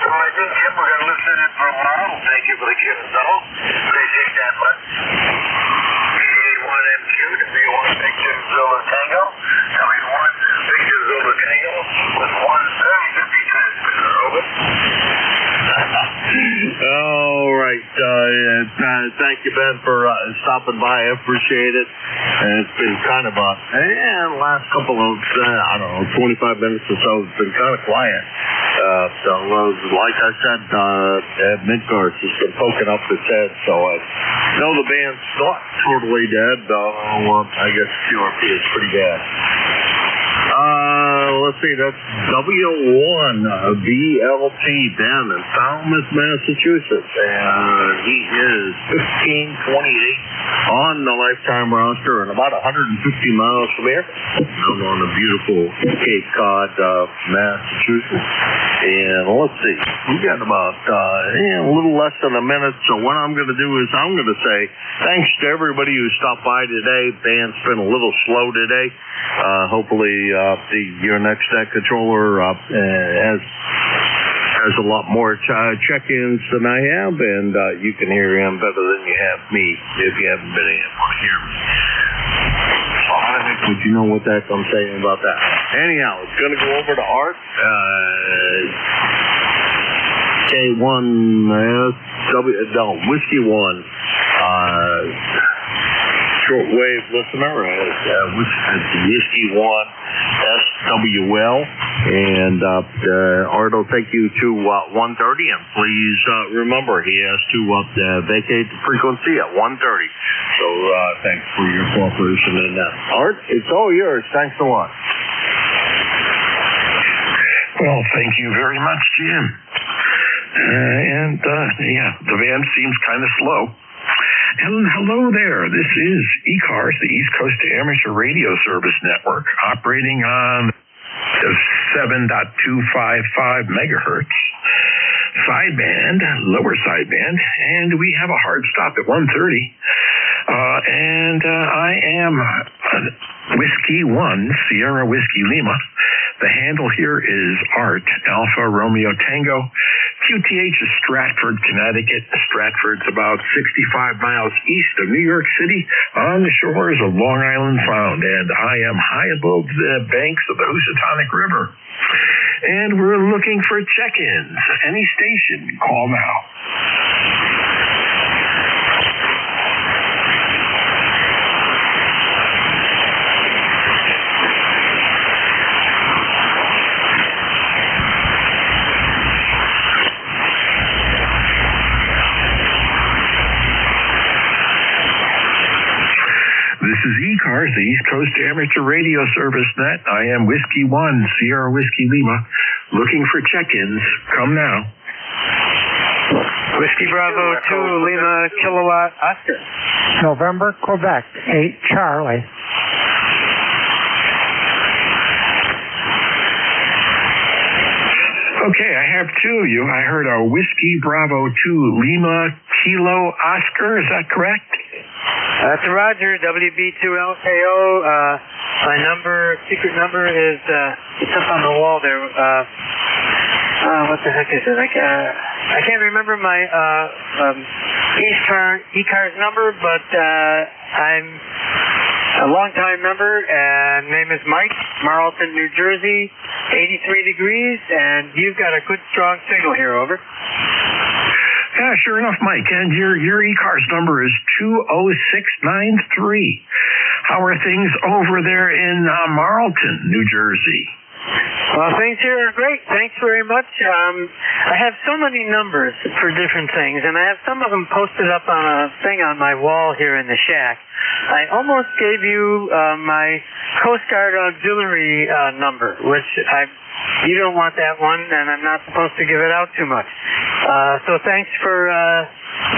So I think, Jim, we're going to listen in for a while. Thank you for the cue, though. Appreciate that much. 81MQ, W1 Victor Zulu Tango, W1 Victor Zulu Tango, with 13050 transmitter, over. All right. Thank you, Ben, for stopping by. I appreciate it. And it's been kind of last couple of, 25 minutes or so, it's been kind of quiet. So, like I said, Midgars has been poking up his head, so I know the band's not totally dead, though I guess QRP is pretty bad. Let's see, that's W1 BLT Ben in Falmouth, Massachusetts, and he is 1528 on the lifetime roster and about 150 miles from here. I'm on the beautiful Cape Cod, Massachusetts. And let's see, we got about a little less than a minute, so what I'm going to do is I'm going to say thanks to everybody who stopped by today. Band's been a little slow today. Hopefully your next net controller has a lot more check-ins than I have, and you can hear him better than you have me if you haven't been able to hear me. So how the heck would you know what the heck I'm saying about that? Anyhow, it's going to go over to Art. Whiskey 1. Shortwave listener at Whiskey 1 SWL, and Art will take you to 130, and please remember he has to vacate the frequency at 130. So thanks for your cooperation in that. Art, it's all yours. Thanks a lot. Well, thank you very much, Jim. The van seems kind of slow. And hello there. This is ECARS, the East Coast Amateur Radio Service Network, operating on the 7.255 megahertz sideband, lower sideband, and we have a hard stop at 1:30. I am Whiskey 1, Sierra Whiskey Lima. The handle here is Art, Alpha Romeo Tango. QTH is Stratford, Connecticut. Stratford's about 65 miles east of New York City on the shores of Long Island Sound, and I am high above the banks of the Housatonic River. And we're looking for check-ins. Any station, call now. This is ECARS, the East Coast Amateur Radio Service Net. I am Whiskey 1, Sierra Whiskey Lima. Looking for check-ins. Come now. Whiskey Bravo 2, Lima, Kilowatt, Oscar. November, Quebec, 8 Charlie. Okay, I have two of you. I heard a Whiskey Bravo 2 Lima Kilo Oscar. Is that correct? That's Roger, WB2LKO. My secret number is, it's up on the wall there. What the heck is it? I can't remember my ECARS number, but I'm a long-time member, and name is Mike, Marlton, New Jersey, 83 degrees, and you've got a good, strong signal here, over. Yeah, sure enough, Mike. And your ECARS number is 20693. How are things over there in Marlton, New Jersey? Well, things here are great. Thanks very much. I have so many numbers for different things, and I have some of them posted up on a thing on my wall here in the shack. I almost gave you my Coast Guard auxiliary number, which you don't want that one, and I'm not supposed to give it out too much. So thanks for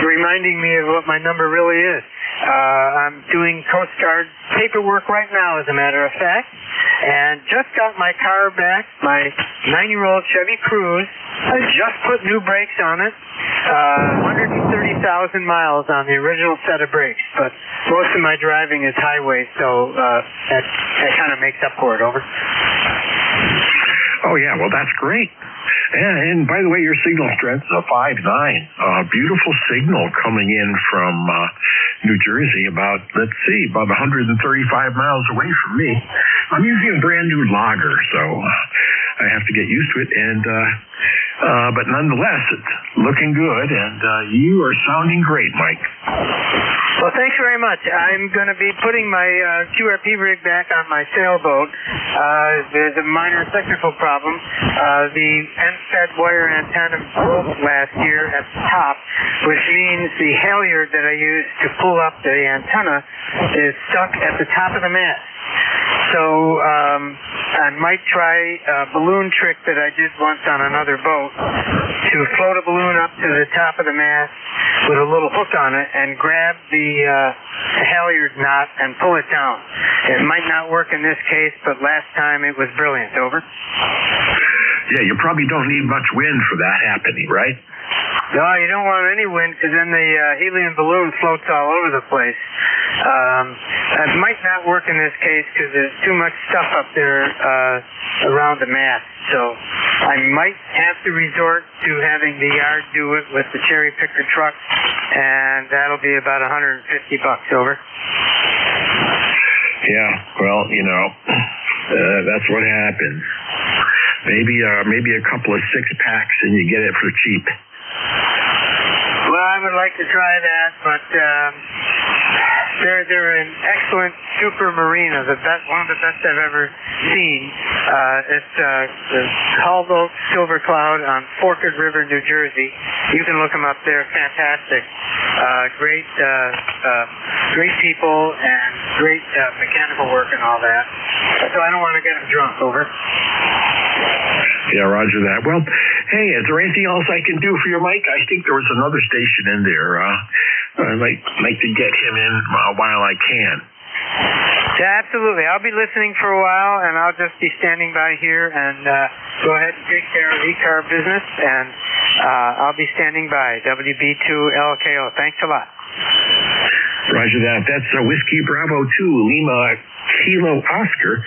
reminding me of what my number really is. I'm doing Coast Guard paperwork right now, as a matter of fact, and just got my car back, my 9-year-old Chevy Cruze. I just put new brakes on it, 130,000 miles on the original set of brakes, but most of my driving is highway, so that kind of makes up for it, over. Oh, yeah, well, that's great. And by the way, your signal strength is a 5.9. Beautiful signal coming in from New Jersey, about 135 miles away from me. I'm using a brand new logger, so I have to get used to it. And but nonetheless, it's looking good, and you are sounding great, Mike. Well, thanks very much. I'm going to be putting my QRP rig back on my sailboat. There's a minor technical problem. The end-fed wire antenna broke last year at the top, which means the halyard that I used to pull up the antenna is stuck at the top of the mast. So I might try a balloon trick that I did once on another boat to float a balloon up to the top of the mast with a little hook on it and grab the halyard knot and pull it down. It might not work in this case, but last time it was brilliant, over. Yeah, you probably don't need much wind for that happening, right? No, you don't want any wind, because then the helium balloon floats all over the place. It might not work in this case because there's too much stuff up there around the mast. So I might have to resort to having the yard do it with the cherry picker truck, and that'll be about $150, over. Yeah, well, that's what happens. Maybe a couple of 6-packs and you get it for cheap. Well, I would like to try that, but they're an excellent super marina, one of the best I've ever seen. It's the Hull Oak Silver Cloud on Forked River, New Jersey. You can look them up there. Fantastic. Great people and great mechanical work and all that. So I don't want to get them drunk, over. Yeah, roger that. Well, hey, is there anything else I can do for you, Mike? I think there was another station in there. I'd like to get him in while I can. Yeah, absolutely. I'll be listening for a while, and I'll just be standing by here and go ahead and take care of ECAR business, and I'll be standing by. WB2LKO. Thanks a lot. Roger that. That's Whiskey Bravo 2 Lima Kilo Oscar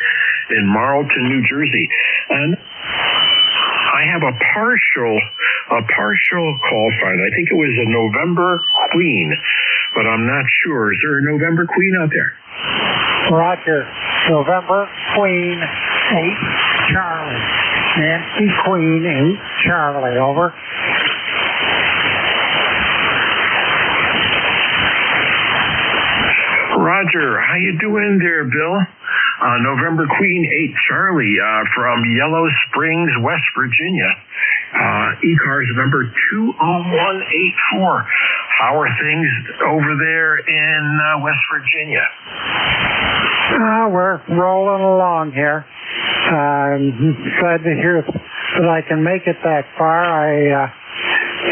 in Marlton, New Jersey. And I have a partial call sign. I think it was a November Queen, but I'm not sure. Is there a November Queen out there? Roger. November Queen 8 Charlie. Nancy Queen 8 Charlie, over. Roger, how you doing there, Bill? November Queen 8 Charlie from Yellow Springs, West Virginia. ECARS number 20184. How are things over there in West Virginia? We're rolling along here. I'm glad to hear that I can make it that far. I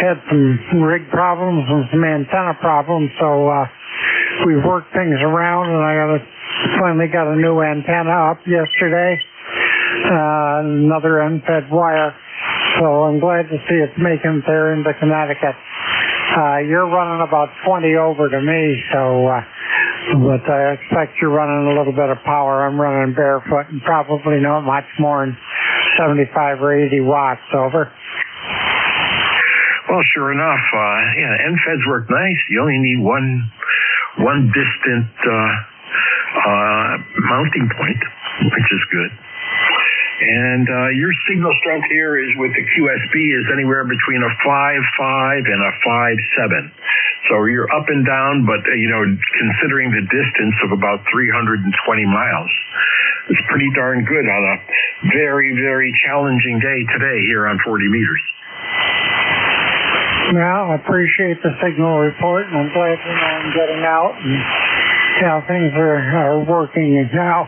had some rig problems and some antenna problems, so we worked things around, and I finally got a new antenna up yesterday, another unfed wire So I'm glad to see it's making it there into Connecticut. You're running about 20 over to me, so, but I expect you're running a little bit of power. I'm running barefoot and probably not much more than 75 or 80 watts over. Well, sure enough, NFEDs work nice. You only need one distant mounting point, which is good. And your signal strength here is with the QSB is anywhere between a 5.5 and a 5.7. So you're up and down, but considering the distance of about 320 miles, it's pretty darn good on a very, very challenging day today here on 40 meters. Well, I appreciate the signal report, and I'm glad I'm getting out and how things are working now.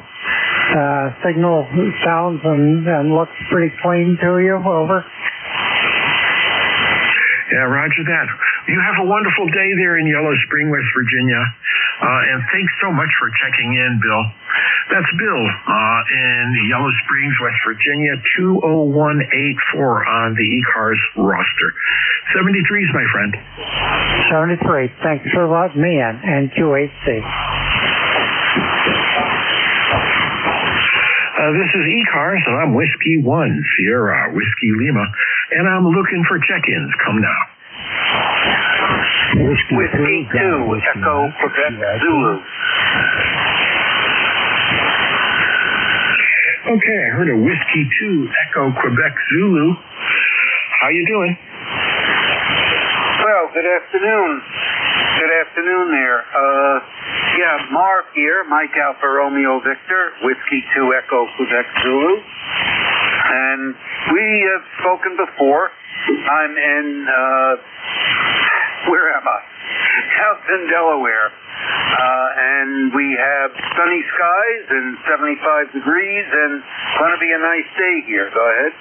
Signal sounds and looks pretty clean to you. Over. Yeah, roger that. You have a wonderful day there in Yellow Spring, West Virginia. And thanks so much for checking in, Bill. That's Bill in Yellow Springs, West Virginia, 20184 on the ECARS roster. 73s, my friend. 73. Thanks for letting me in. And QHC. This is ECARS, and I'm Whiskey 1, Sierra, Whiskey Lima, and I'm looking for check-ins. Come now. Whiskey 2, Echo, Quebec, Zulu. Okay, I heard a Whiskey 2, Echo, Quebec, Zulu. How you doing? Well, good afternoon. Good afternoon there. Mark here, Mike Alpha Romeo Victor, Whiskey 2 Echo Quebec Zulu. And we have spoken before. I'm in, where am I? Townsend, Delaware. And we have sunny skies and 75 degrees and going to be a nice day here. Go ahead.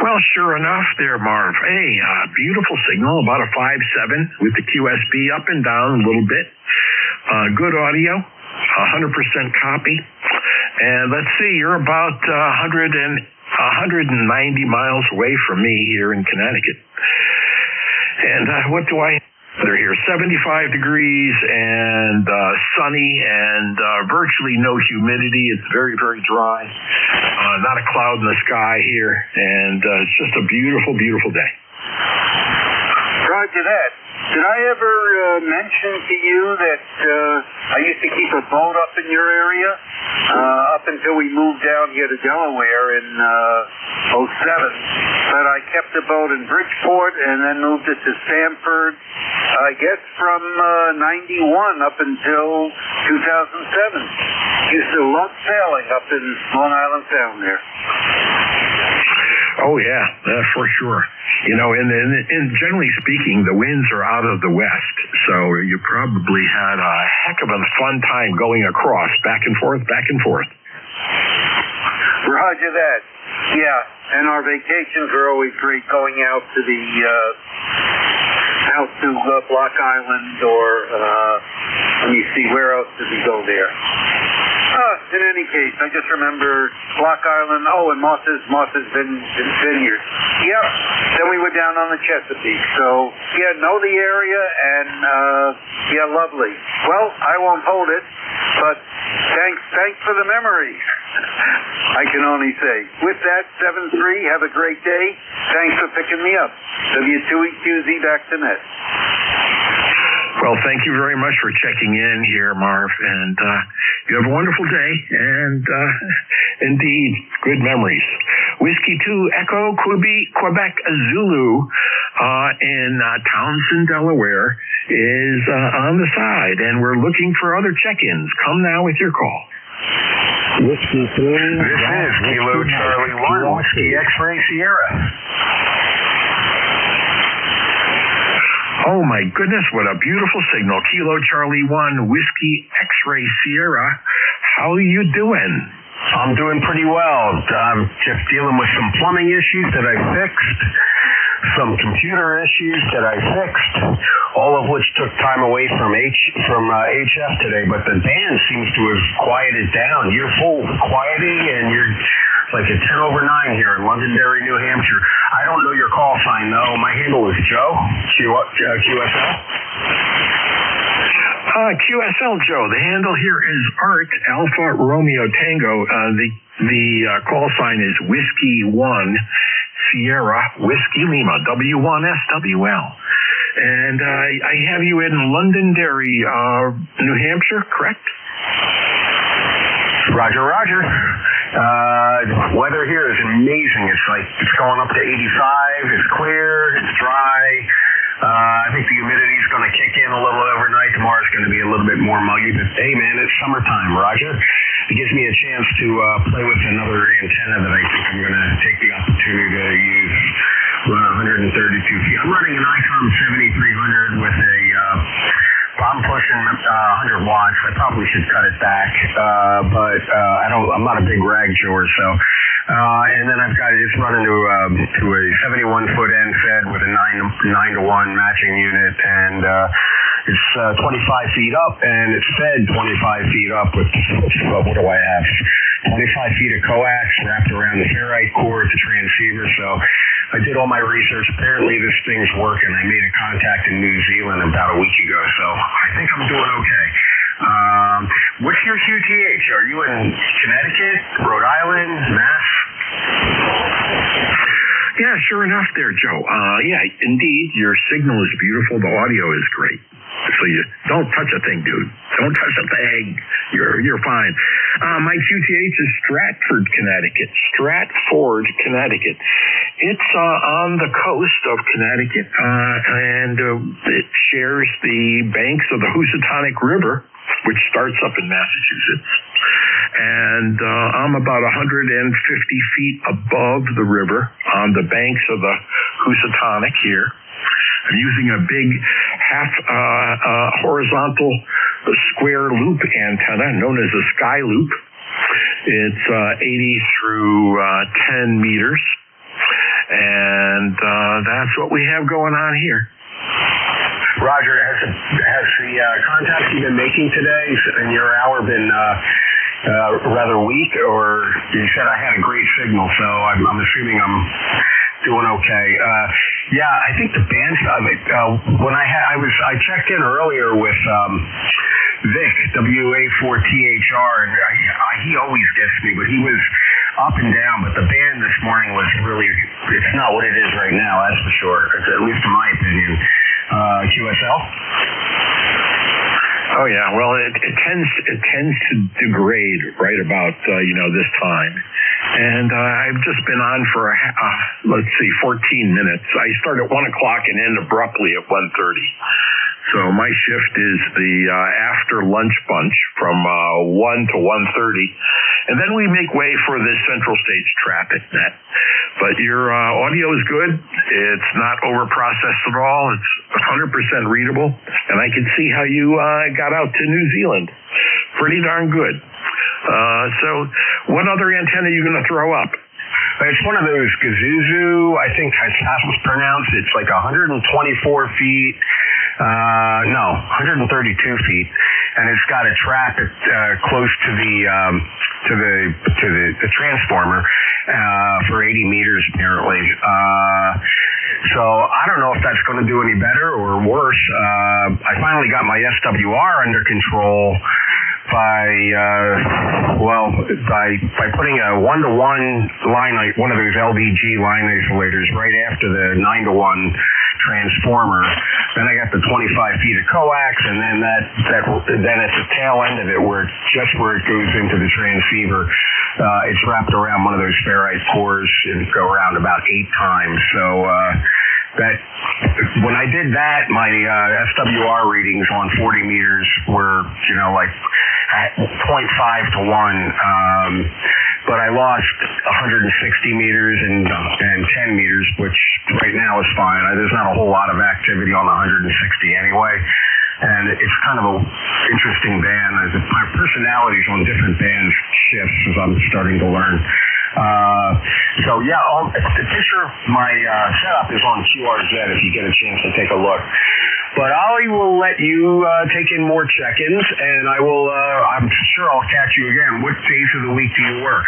Well, sure enough there, Marv. Hey, beautiful signal, about a 5.7 with the QSB up and down a little bit. Good audio, 100% copy. And let's see, you're about 190 miles away from me here in Connecticut. And what do I... They're here 75 degrees and sunny and virtually no humidity. It's very, very dry. Not a cloud in the sky here. And it's just a beautiful, beautiful day. Roger that. Did I ever mention to you that I used to keep a boat up in your area up until we moved down here to Delaware in 07? But I kept the boat in Bridgeport and then moved it to Stamford, I guess from 91 up until 2007. Used to love sailing up in Long Island Sound there. Oh, yeah, for sure. And generally speaking, the winds are out of the west, so you probably had a heck of a fun time going across, back and forth, back and forth. Roger that. Yeah, and our vacations are always great going out to the Block Island or let me see, where else did we go there? In any case, I just remember Block Island, and Moss's Vineyard. Yep, then we were down on the Chesapeake. So, know the area and, lovely. Well, I won't hold it, but thanks for the memory. I can only say. With that, 7-3, have a great day. Thanks for picking me up. W2EQZ back to net. Well, thank you very much for checking in here, Marv, and you have a wonderful day, and indeed, good memories. Whiskey 2 Echo Quebec Zulu in Townsend, Delaware is on the side, and we're looking for other check-ins. Come now with your call. Whiskey 3. This is Kilo Charlie 1, Whiskey X-Ray Sierra. Oh my goodness, what a beautiful signal. Kilo Charlie 1, Whiskey X-Ray Sierra. How are you doing? I'm doing pretty well. I'm just dealing with some plumbing issues that I fixed, some computer issues that I fixed, all of which took time away from HF today, but the band seems to have quieted down. You're full quieting and you're It's like at 10 over 9 here in Londonderry, New Hampshire. I don't know your call sign, though. My handle is Joe, QSL. QSL Joe. The handle here is Art Alpha Romeo Tango. The call sign is Whiskey 1 Sierra Whiskey Lima W1SWL. And I have you in Londonderry, New Hampshire, correct? Roger, Roger. Weather here is amazing. It's going up to 85. It's clear. It's dry. I think the humidity is going to kick in a little overnight. Tomorrow's going to be a little bit more muggy. But hey, man, it's summertime, Roger. It gives me a chance to play with another antenna that I think I'm going to take the opportunity to use. Run 132 feet. I'm running an ICOM 7300 with a. I'm pushing 100 watts. I probably should cut it back, but I'm not a big rag jewer, so. And then I've got it's running to a 71-foot end fed with a 9-to-1 matching unit, and it's 25 feet up, and it's fed 25 feet up with what do I have? 25 feet of coax wrapped around the ferrite core at the transceiver. So I did all my research. Apparently this thing's working. I made a contact in New Zealand about a week ago, so I think I'm doing okay. What's your QTH? Are you in Connecticut, Rhode Island, Mass? Yeah, sure enough there, Joe. Yeah, indeed, your signal is beautiful. The audio is great. So you don't touch a thing, dude. Don't touch a thing. You're fine. My QTH is Stratford, Connecticut. Stratford, Connecticut. It's on the coast of Connecticut, and it shares the banks of the Housatonic River, which starts up in Massachusetts. And I'm about 150 feet above the river on the banks of the Housatonic here. I'm using a big half horizontal square loop antenna known as a sky loop. It's 80 through 10 meters. And that's what we have going on here. Roger, has the contacts you've been making today in your hour been rather weak, or you said I had a great signal, so I'm assuming I'm doing okay. Yeah, I think the band when I checked in earlier with Vic, WA4THR, and he always gets me, but he was up and down, but the band this morning was really, it's not what it is right now, that's for sure, at least in my opinion. QSL? Oh yeah, well it tends to degrade right about this time, and I've just been on for let's see 14 minutes. I start at 1 o'clock and end abruptly at 1:30. So my shift is the after lunch bunch from 1 to 1:30, and then we make way for the Central States traffic net. But your audio is good. It's not over-processed at all. It's 100% readable, and I can see how you got out to New Zealand. Pretty darn good. So what other antenna are you going to throw up? It's one of those Gazuzu, I think that's how it's pronounced. It's like 124 feet. 132 feet, and it's got a trap close to the transformer for 80 meters apparently. So I don't know if that's going to do any better or worse. I finally got my SWR under control by putting a 1-to-1 line, one of those LDG line isolators right after the 9-to-1 transformer. Then I got the 25 feet of coax, and then then at the tail end of it, where it goes into the transceiver, it's wrapped around one of those ferrite cores and go around about 8 times. So that when I did that, my SWR readings on 40 meters were like 0.5 to 1. But I lost 160 meters and 10 meters, which right now is fine. There's not a whole lot of activity on the 160 anyway. And it's kind of an interesting band. My personalities on different bands shifts as I'm starting to learn. So yeah, the picture of my setup is on QRZ if you get a chance to take a look. But I will let you take in more check-ins, and I'm sure I'll catch you again. What days of the week do you work?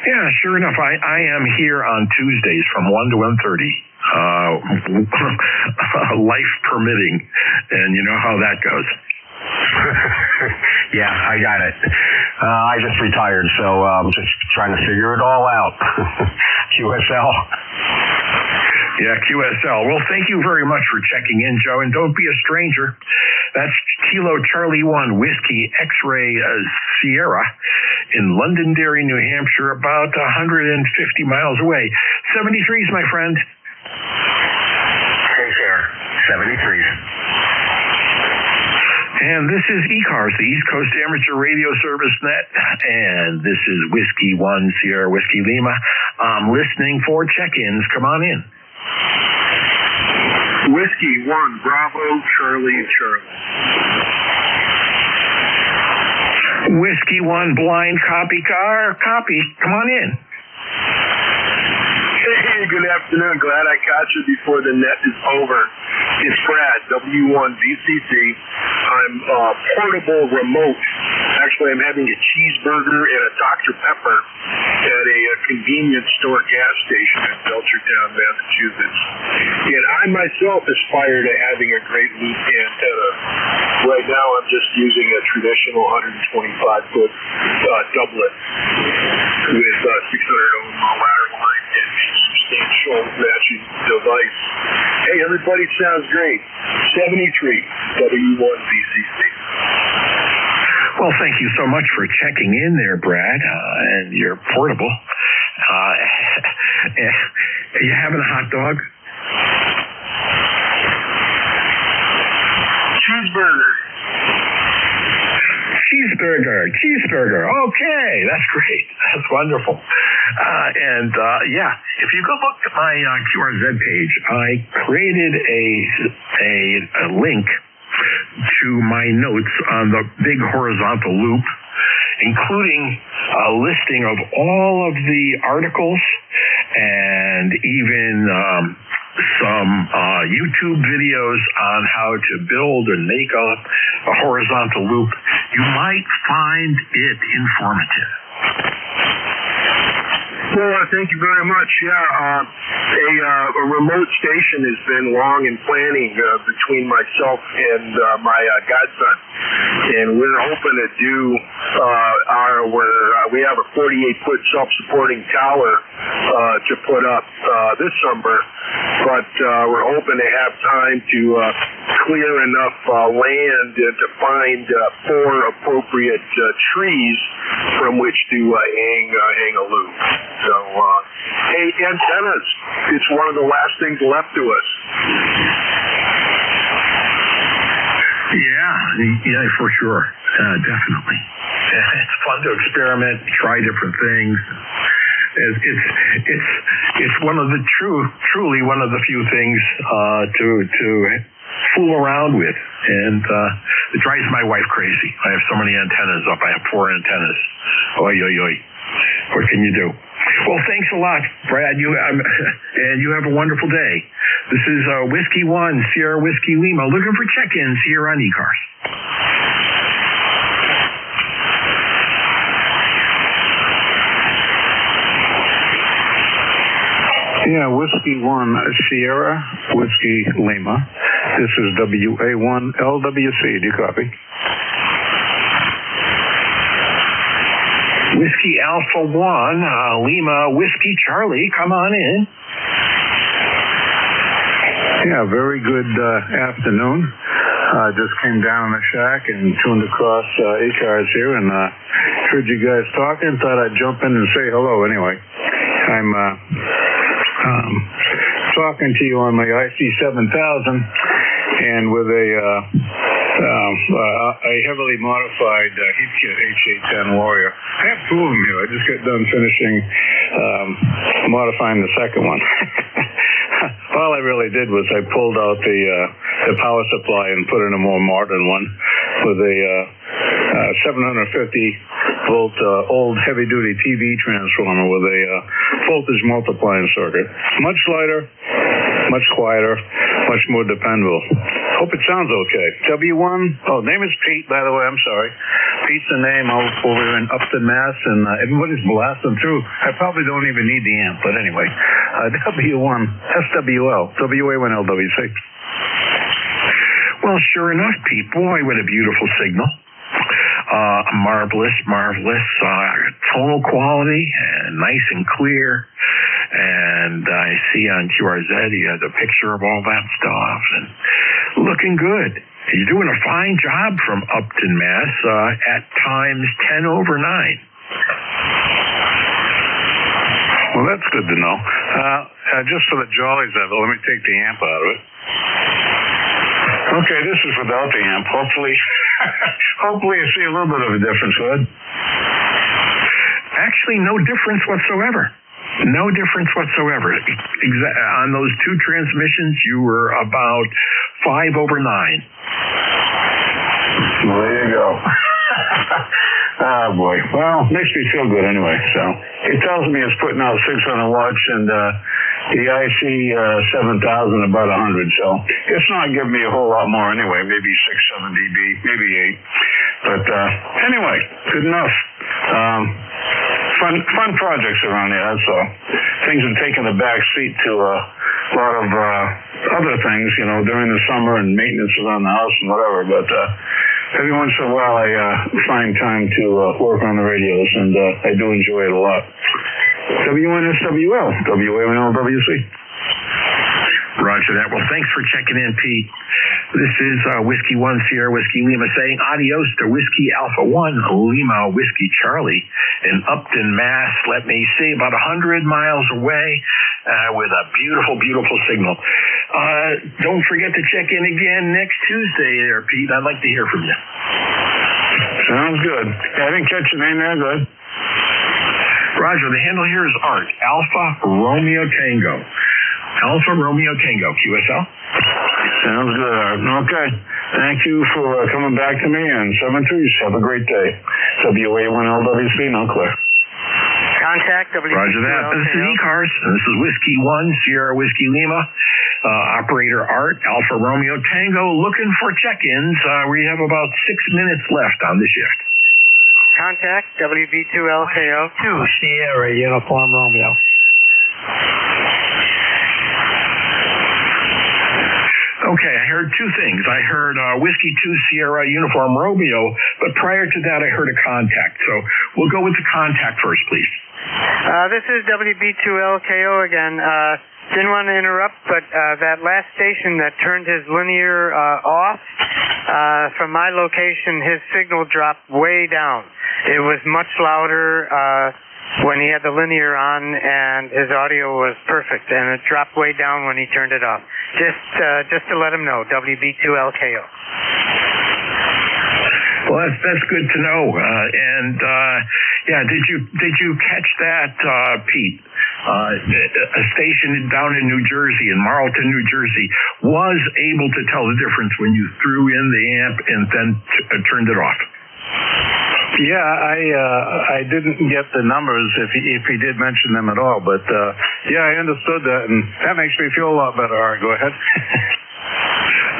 Yeah, sure enough. I am here on Tuesdays from 1 to 1:30. Life permitting, and you know how that goes. Yeah, I got it. I just retired, so I'm just trying to figure it all out. QSL. Yeah, QSL. Well, thank you very much for checking in, Joe, and don't be a stranger. That's Kilo Charlie 1 Whiskey X-Ray Sierra in Londonderry, New Hampshire, about 150 miles away. 73s, my friend. Take care. 73s. And this is ECARS, the East Coast Amateur Radio Service Net, and this is Whiskey 1 Sierra Whiskey Lima. I'm listening for check-ins. Come on in. Whiskey 1 Bravo Charlie Charlie. Whiskey 1 Blind Copy Car. Copy. Come on in. Hey, good afternoon. Glad I caught you before the net is over. It's Brad, W1VCC. I'm portable remote. Actually, I'm having a cheeseburger and a Dr. Pepper at a convenience store gas station in Belchertown, Massachusetts. And I myself aspire to having a great loop antenna. Right now, I'm just using a traditional 125-foot doublet with 600 ohm ladder line and a substantial matching device. Hey, everybody sounds great. 73 W1VCC. Well, thank you so much for checking in there, Brad, and you're portable. Are you having a hot dog? Cheeseburger. Okay, that's great. That's wonderful. If you go look at my QRZ page, I created a link to my notes on the big horizontal loop, including a listing of all of the articles and even some YouTube videos on how to build and make a horizontal loop. You might find it informative. Well, thank you very much. Yeah, a remote station has been long in planning between myself and my godson, and we're hoping to do we have a 48-foot self-supporting tower to put up this summer, but we're hoping to have time to clear enough land to find 4 appropriate trees from which to hang a loop. So, hey, antennas, it's one of the last things left to us. Yeah, for sure. Definitely. It's fun to experiment, try different things. It's one of the truly one of the few things to fool around with, and it drives my wife crazy. I have so many antennas up. I have 4 antennas. Oy, oy, oy. What can you do? Well, thanks a lot, Brad. And you have a wonderful day. This is Whiskey 1 Sierra Whiskey Lima looking for check-ins here on ECARS. Yeah, Whiskey 1 Sierra Whiskey Lima. This is WA1 LWC. Do you copy? Whiskey Alpha 1 Lima Whiskey Charlie. Come on in. Yeah, very good afternoon. Just came down in the shack and tuned across ECARS here and heard you guys talking. Thought I'd jump in and say hello anyway. I'm talking to you on my IC7000 and with a heavily modified heat kit H810 Warrior. I have 2 of them here. I just got done finishing modifying the second one. All I really did was I pulled out the power supply and put in a more modern one with a 750 volt old heavy duty TV transformer with a voltage multiplying circuit. Much lighter, much quieter, much more dependable. Hope it sounds okay. W1, name is Pete, by the way, I'm sorry. pizza name over in Upton, Mass, and everybody's blasting through. I probably don't even need the amp, but anyway. W1, SWL, WA1LWC. Well, sure enough, Pete, boy, what a beautiful signal. Marvelous. Tonal quality, and nice and clear. And I see on QRZ you have a picture of all that stuff, and looking good. You're doing a fine job from Upton, Mass, at times 10 over 9. Well, that's good to know. Just for the jollies of it, let me take the amp out of it. Okay, this is without the amp. Hopefully you see a little bit of a difference, bud. Actually, no difference whatsoever. No difference whatsoever. On those two transmissions, you were about 5 over 9. Well, there you go. Oh, boy. Well, makes me feel good anyway. So it tells me it's putting out 600 watts and the IC 7000 about 100. So it's not giving me a whole lot more anyway. Maybe 6, 7 dB, maybe 8. But anyway, good enough. Fun projects around here, that's all. Things have taken a back seat to a lot of other things, during the summer and maintenance around the house and whatever. But every once in a while I find time to work on the radios, and I do enjoy it a lot. W1SWL, WA1LWC. Roger that. Well, thanks for checking in, Pete. This is Whiskey 1 Sierra Whiskey Lima saying adios to Whiskey Alpha 1 Lima Whiskey Charlie in Upton, Mass. Let me see, about 100 miles away with a beautiful, beautiful signal. Don't forget to check in again next Tuesday there, Pete. I'd like to hear from you. Sounds good. I didn't catch your name there. Good. Roger, the handle here is Art, Alpha Romeo Tango. Alpha Romeo Tango, QSL. Sounds good, Art. Okay. Thank you for coming back to me, and 7-3s. Have a great day. WA1LWC, now clear. Contact WA1LWC. Roger that. This is ECARS. This is Whiskey 1 Sierra Whiskey Lima. Operator Art, Alpha Romeo Tango, looking for check-ins. We have about 6 minutes left on the shift. Contact WB2LKO. 2 Sierra Uniform Romeo. Okay, I heard two things. I heard Whiskey 2 Sierra Uniform Romeo, but prior to that I heard a contact. So we'll go with the contact first, please. This is WB2LKO again. Didn't want to interrupt, but that last station that turned his linear off, from my location, his signal dropped way down. It was much louder when he had the linear on, and his audio was perfect, and it dropped way down when he turned it off. Just to let him know, WB2LKO. Well, that's good to know. Did you catch that, Pete? A station down in New Jersey, in Marlton, New Jersey, was able to tell the difference when you threw in the amp and then turned it off. Yeah, I didn't get the numbers if he did mention them at all, but yeah, I understood that, and that makes me feel a lot better. All right, go ahead.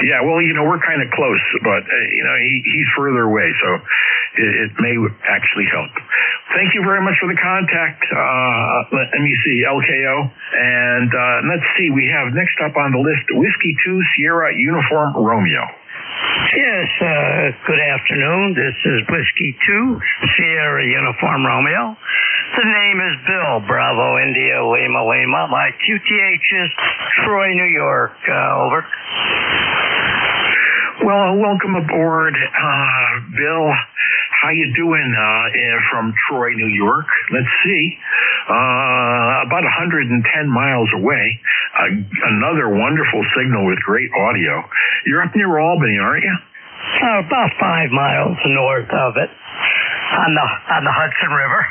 Yeah, well, we're kind of close, but he's further away, so it may actually help. Thank you very much for the contact. Let me see, LKO, and let's see, we have next up on the list Whiskey 2 Sierra Uniform Romeo. Yes, good afternoon. This is Whiskey 2, Sierra Uniform Romeo. The name is Bill, Bravo, India, Lima, Lima. My QTH is Troy, New York. Over. Well, welcome aboard, Bill. How you doing from Troy, New York? Let's see. About 110 miles away. Another wonderful signal with great audio. You're up near Albany, aren't you? About 5 miles north of it, on the Hudson River.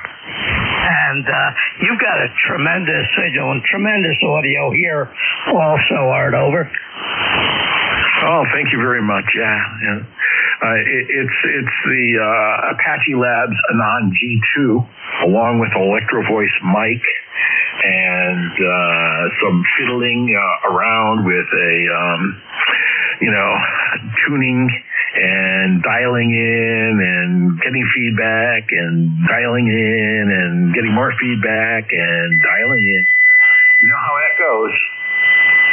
And you've got a tremendous signal and tremendous audio here also, Art. Over. Oh, thank you very much. Yeah. It's the Apache Labs Anon G2, along with Electro Voice mic and some fiddling around with a tuning and dialing in and getting feedback and dialing in and getting more feedback and dialing in. You know how that goes.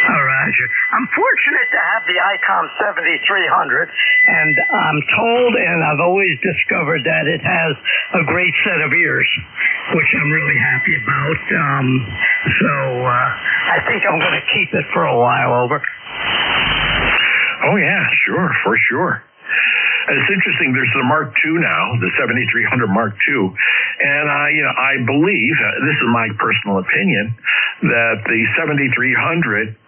All right. I'm fortunate to have the ICOM 7300, and I'm told, and I've always discovered that it has a great set of ears, which I'm really happy about. So I think I'm going to keep it for a while over. Oh, yeah, sure, for sure. And it's interesting, there's the Mark II now, the 7300 Mark II, and I believe, this is my personal opinion, that the 7300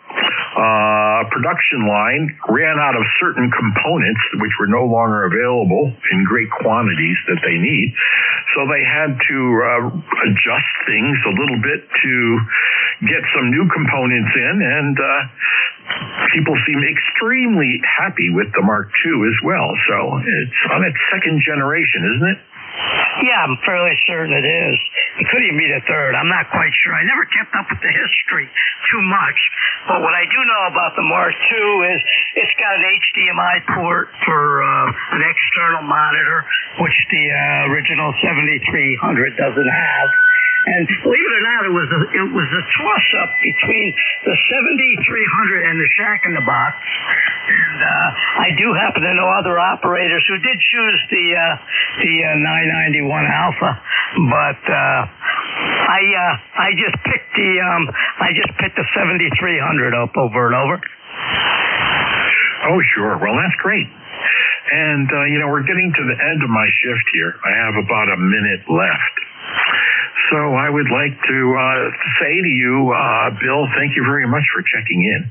production line ran out of certain components which were no longer available in great quantities that they need. So they had to adjust things a little bit to get some new components in, and people seem extremely happy with the Mark II as well. So it's on its second generation, isn't it? Yeah, I'm fairly certain it is. It could even be the third. I'm not quite sure. I never kept up with the history too much. But what I do know about the Mark II is it's got an HDMI port for an external monitor, which the original 7300 doesn't have. And believe it or not, it was a toss-up between the 7300 and the Shack in the Box. And I do happen to know other operators who did choose the 991 Alpha, but I just picked the 7300 up over and over. Oh, sure. Well, that's great. And we're getting to the end of my shift here. I have about a minute left. So I would like to say to you, Bill, thank you very much for checking in.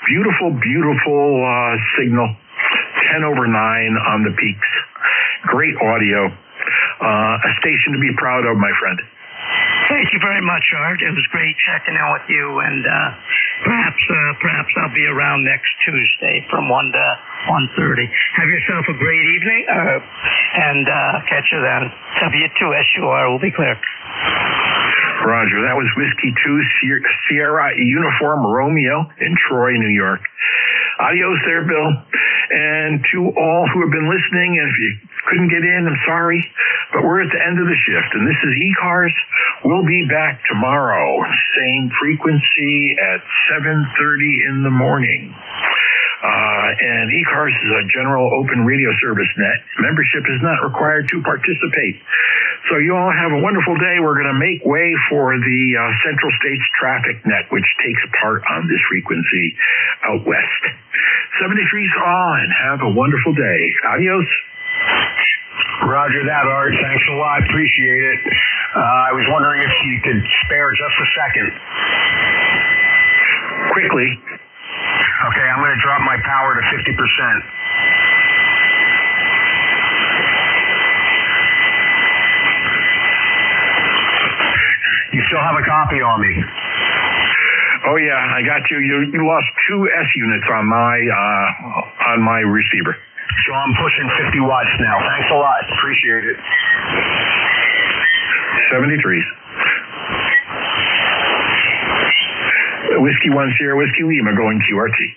Beautiful, beautiful signal, 10 over 9 on the peaks. Great audio. A station to be proud of, my friend. Thank you very much, Art. It was great checking in with you, and perhaps I'll be around next Tuesday from 1 to 1:30. Have yourself a great evening, and catch you then. W2SUR will be clear. Roger. That was Whiskey 2 Sierra Uniform Romeo in Troy, New York. Adios there, Bill. And to all who have been listening, and if you couldn't get in, I'm sorry, but we're at the end of the shift, and this is ECARS. We'll be back tomorrow, same frequency at 7:30 in the morning. And ECARS is a general open radio service net. Membership is not required to participate. So you all have a wonderful day. We're going to make way for the Central States Traffic Net, which takes part on this frequency out west. 73's on. Have a wonderful day. Adios. Roger that, Art. Thanks a lot. Appreciate it. I was wondering if you could spare just a second. Quickly. Okay, I'm going to drop my power to 50%. You still have a copy on me? Oh yeah, I got you. You lost 2 S units on my receiver. So I'm pushing 50 watts now. Thanks a lot. Appreciate it. 73s. Whiskey 1 Sierra Whiskey Lima going QRT.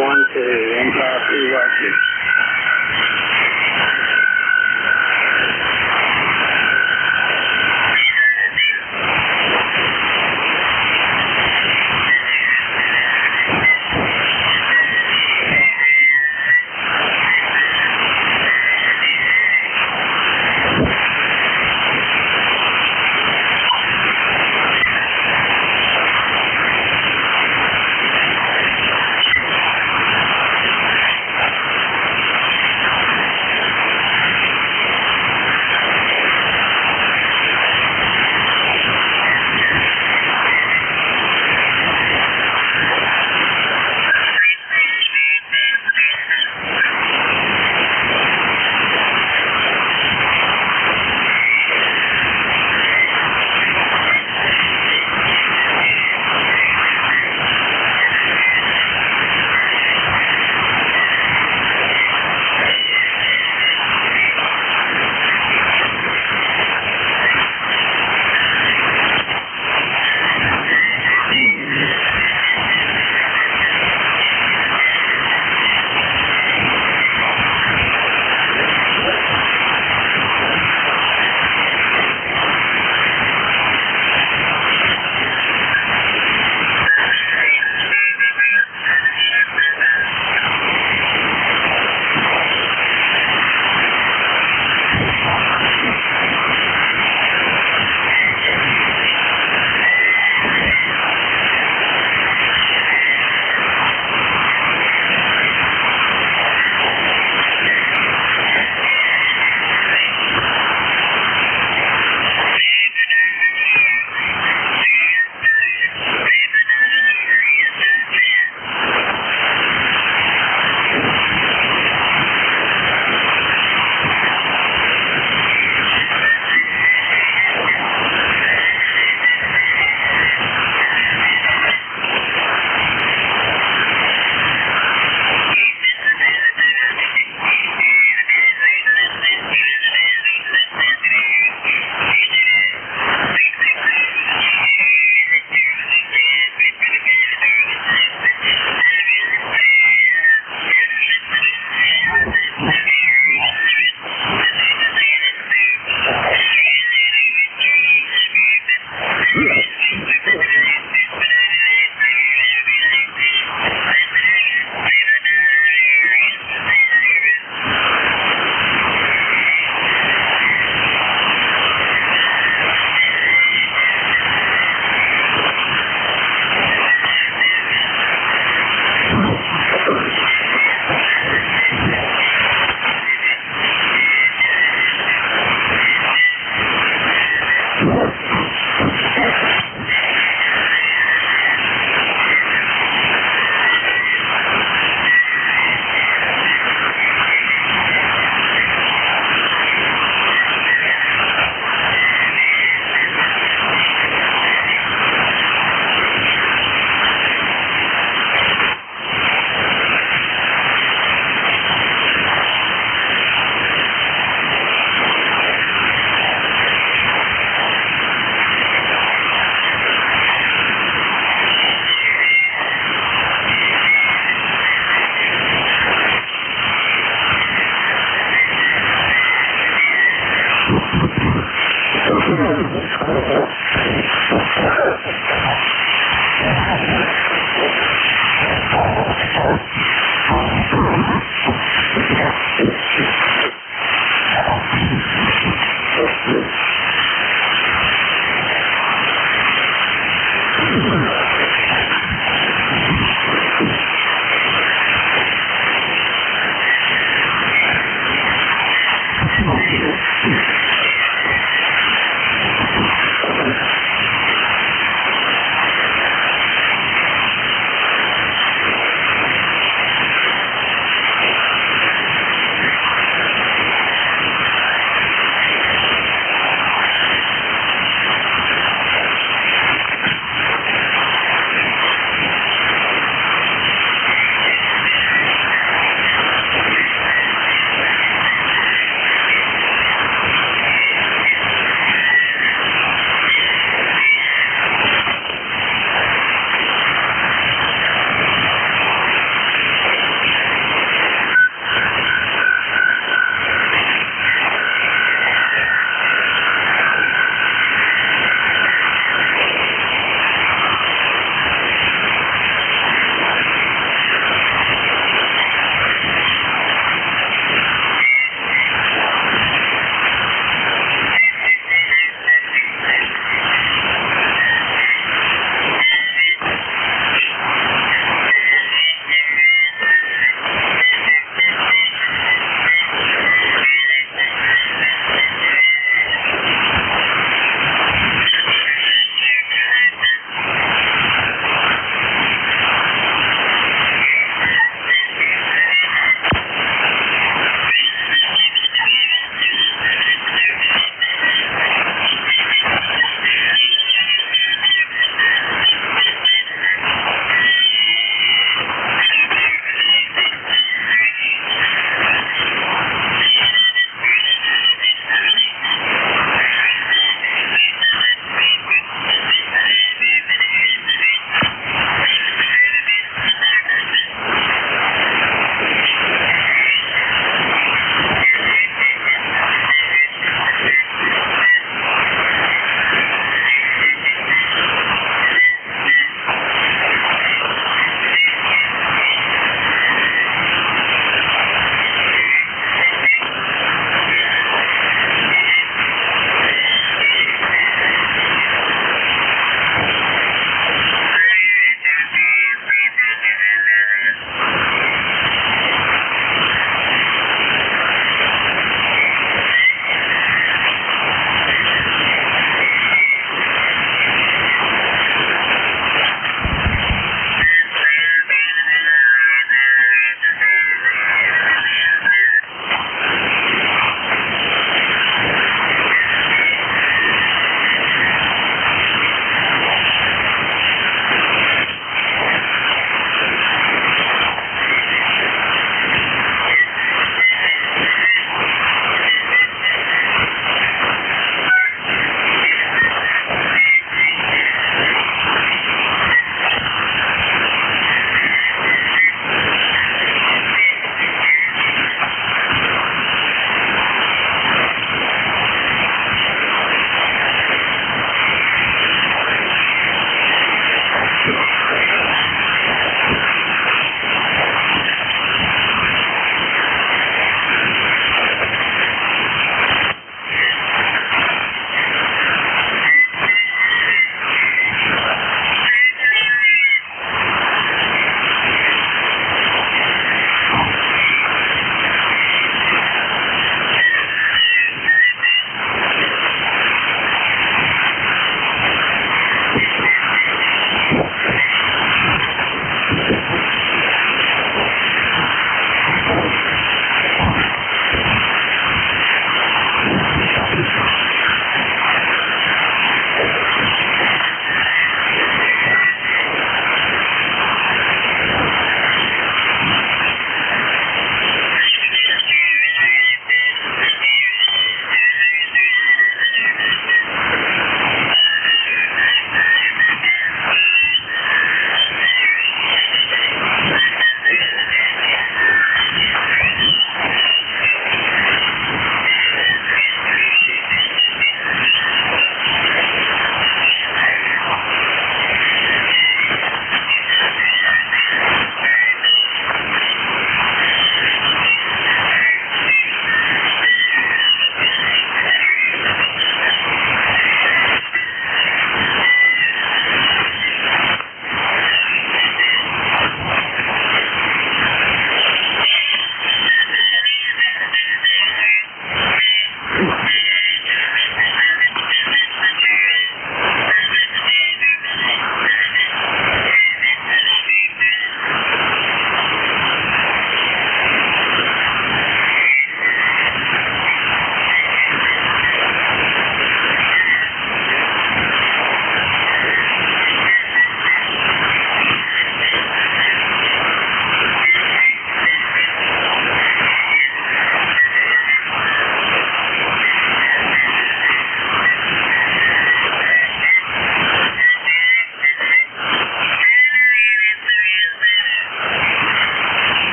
1 to NJ2US.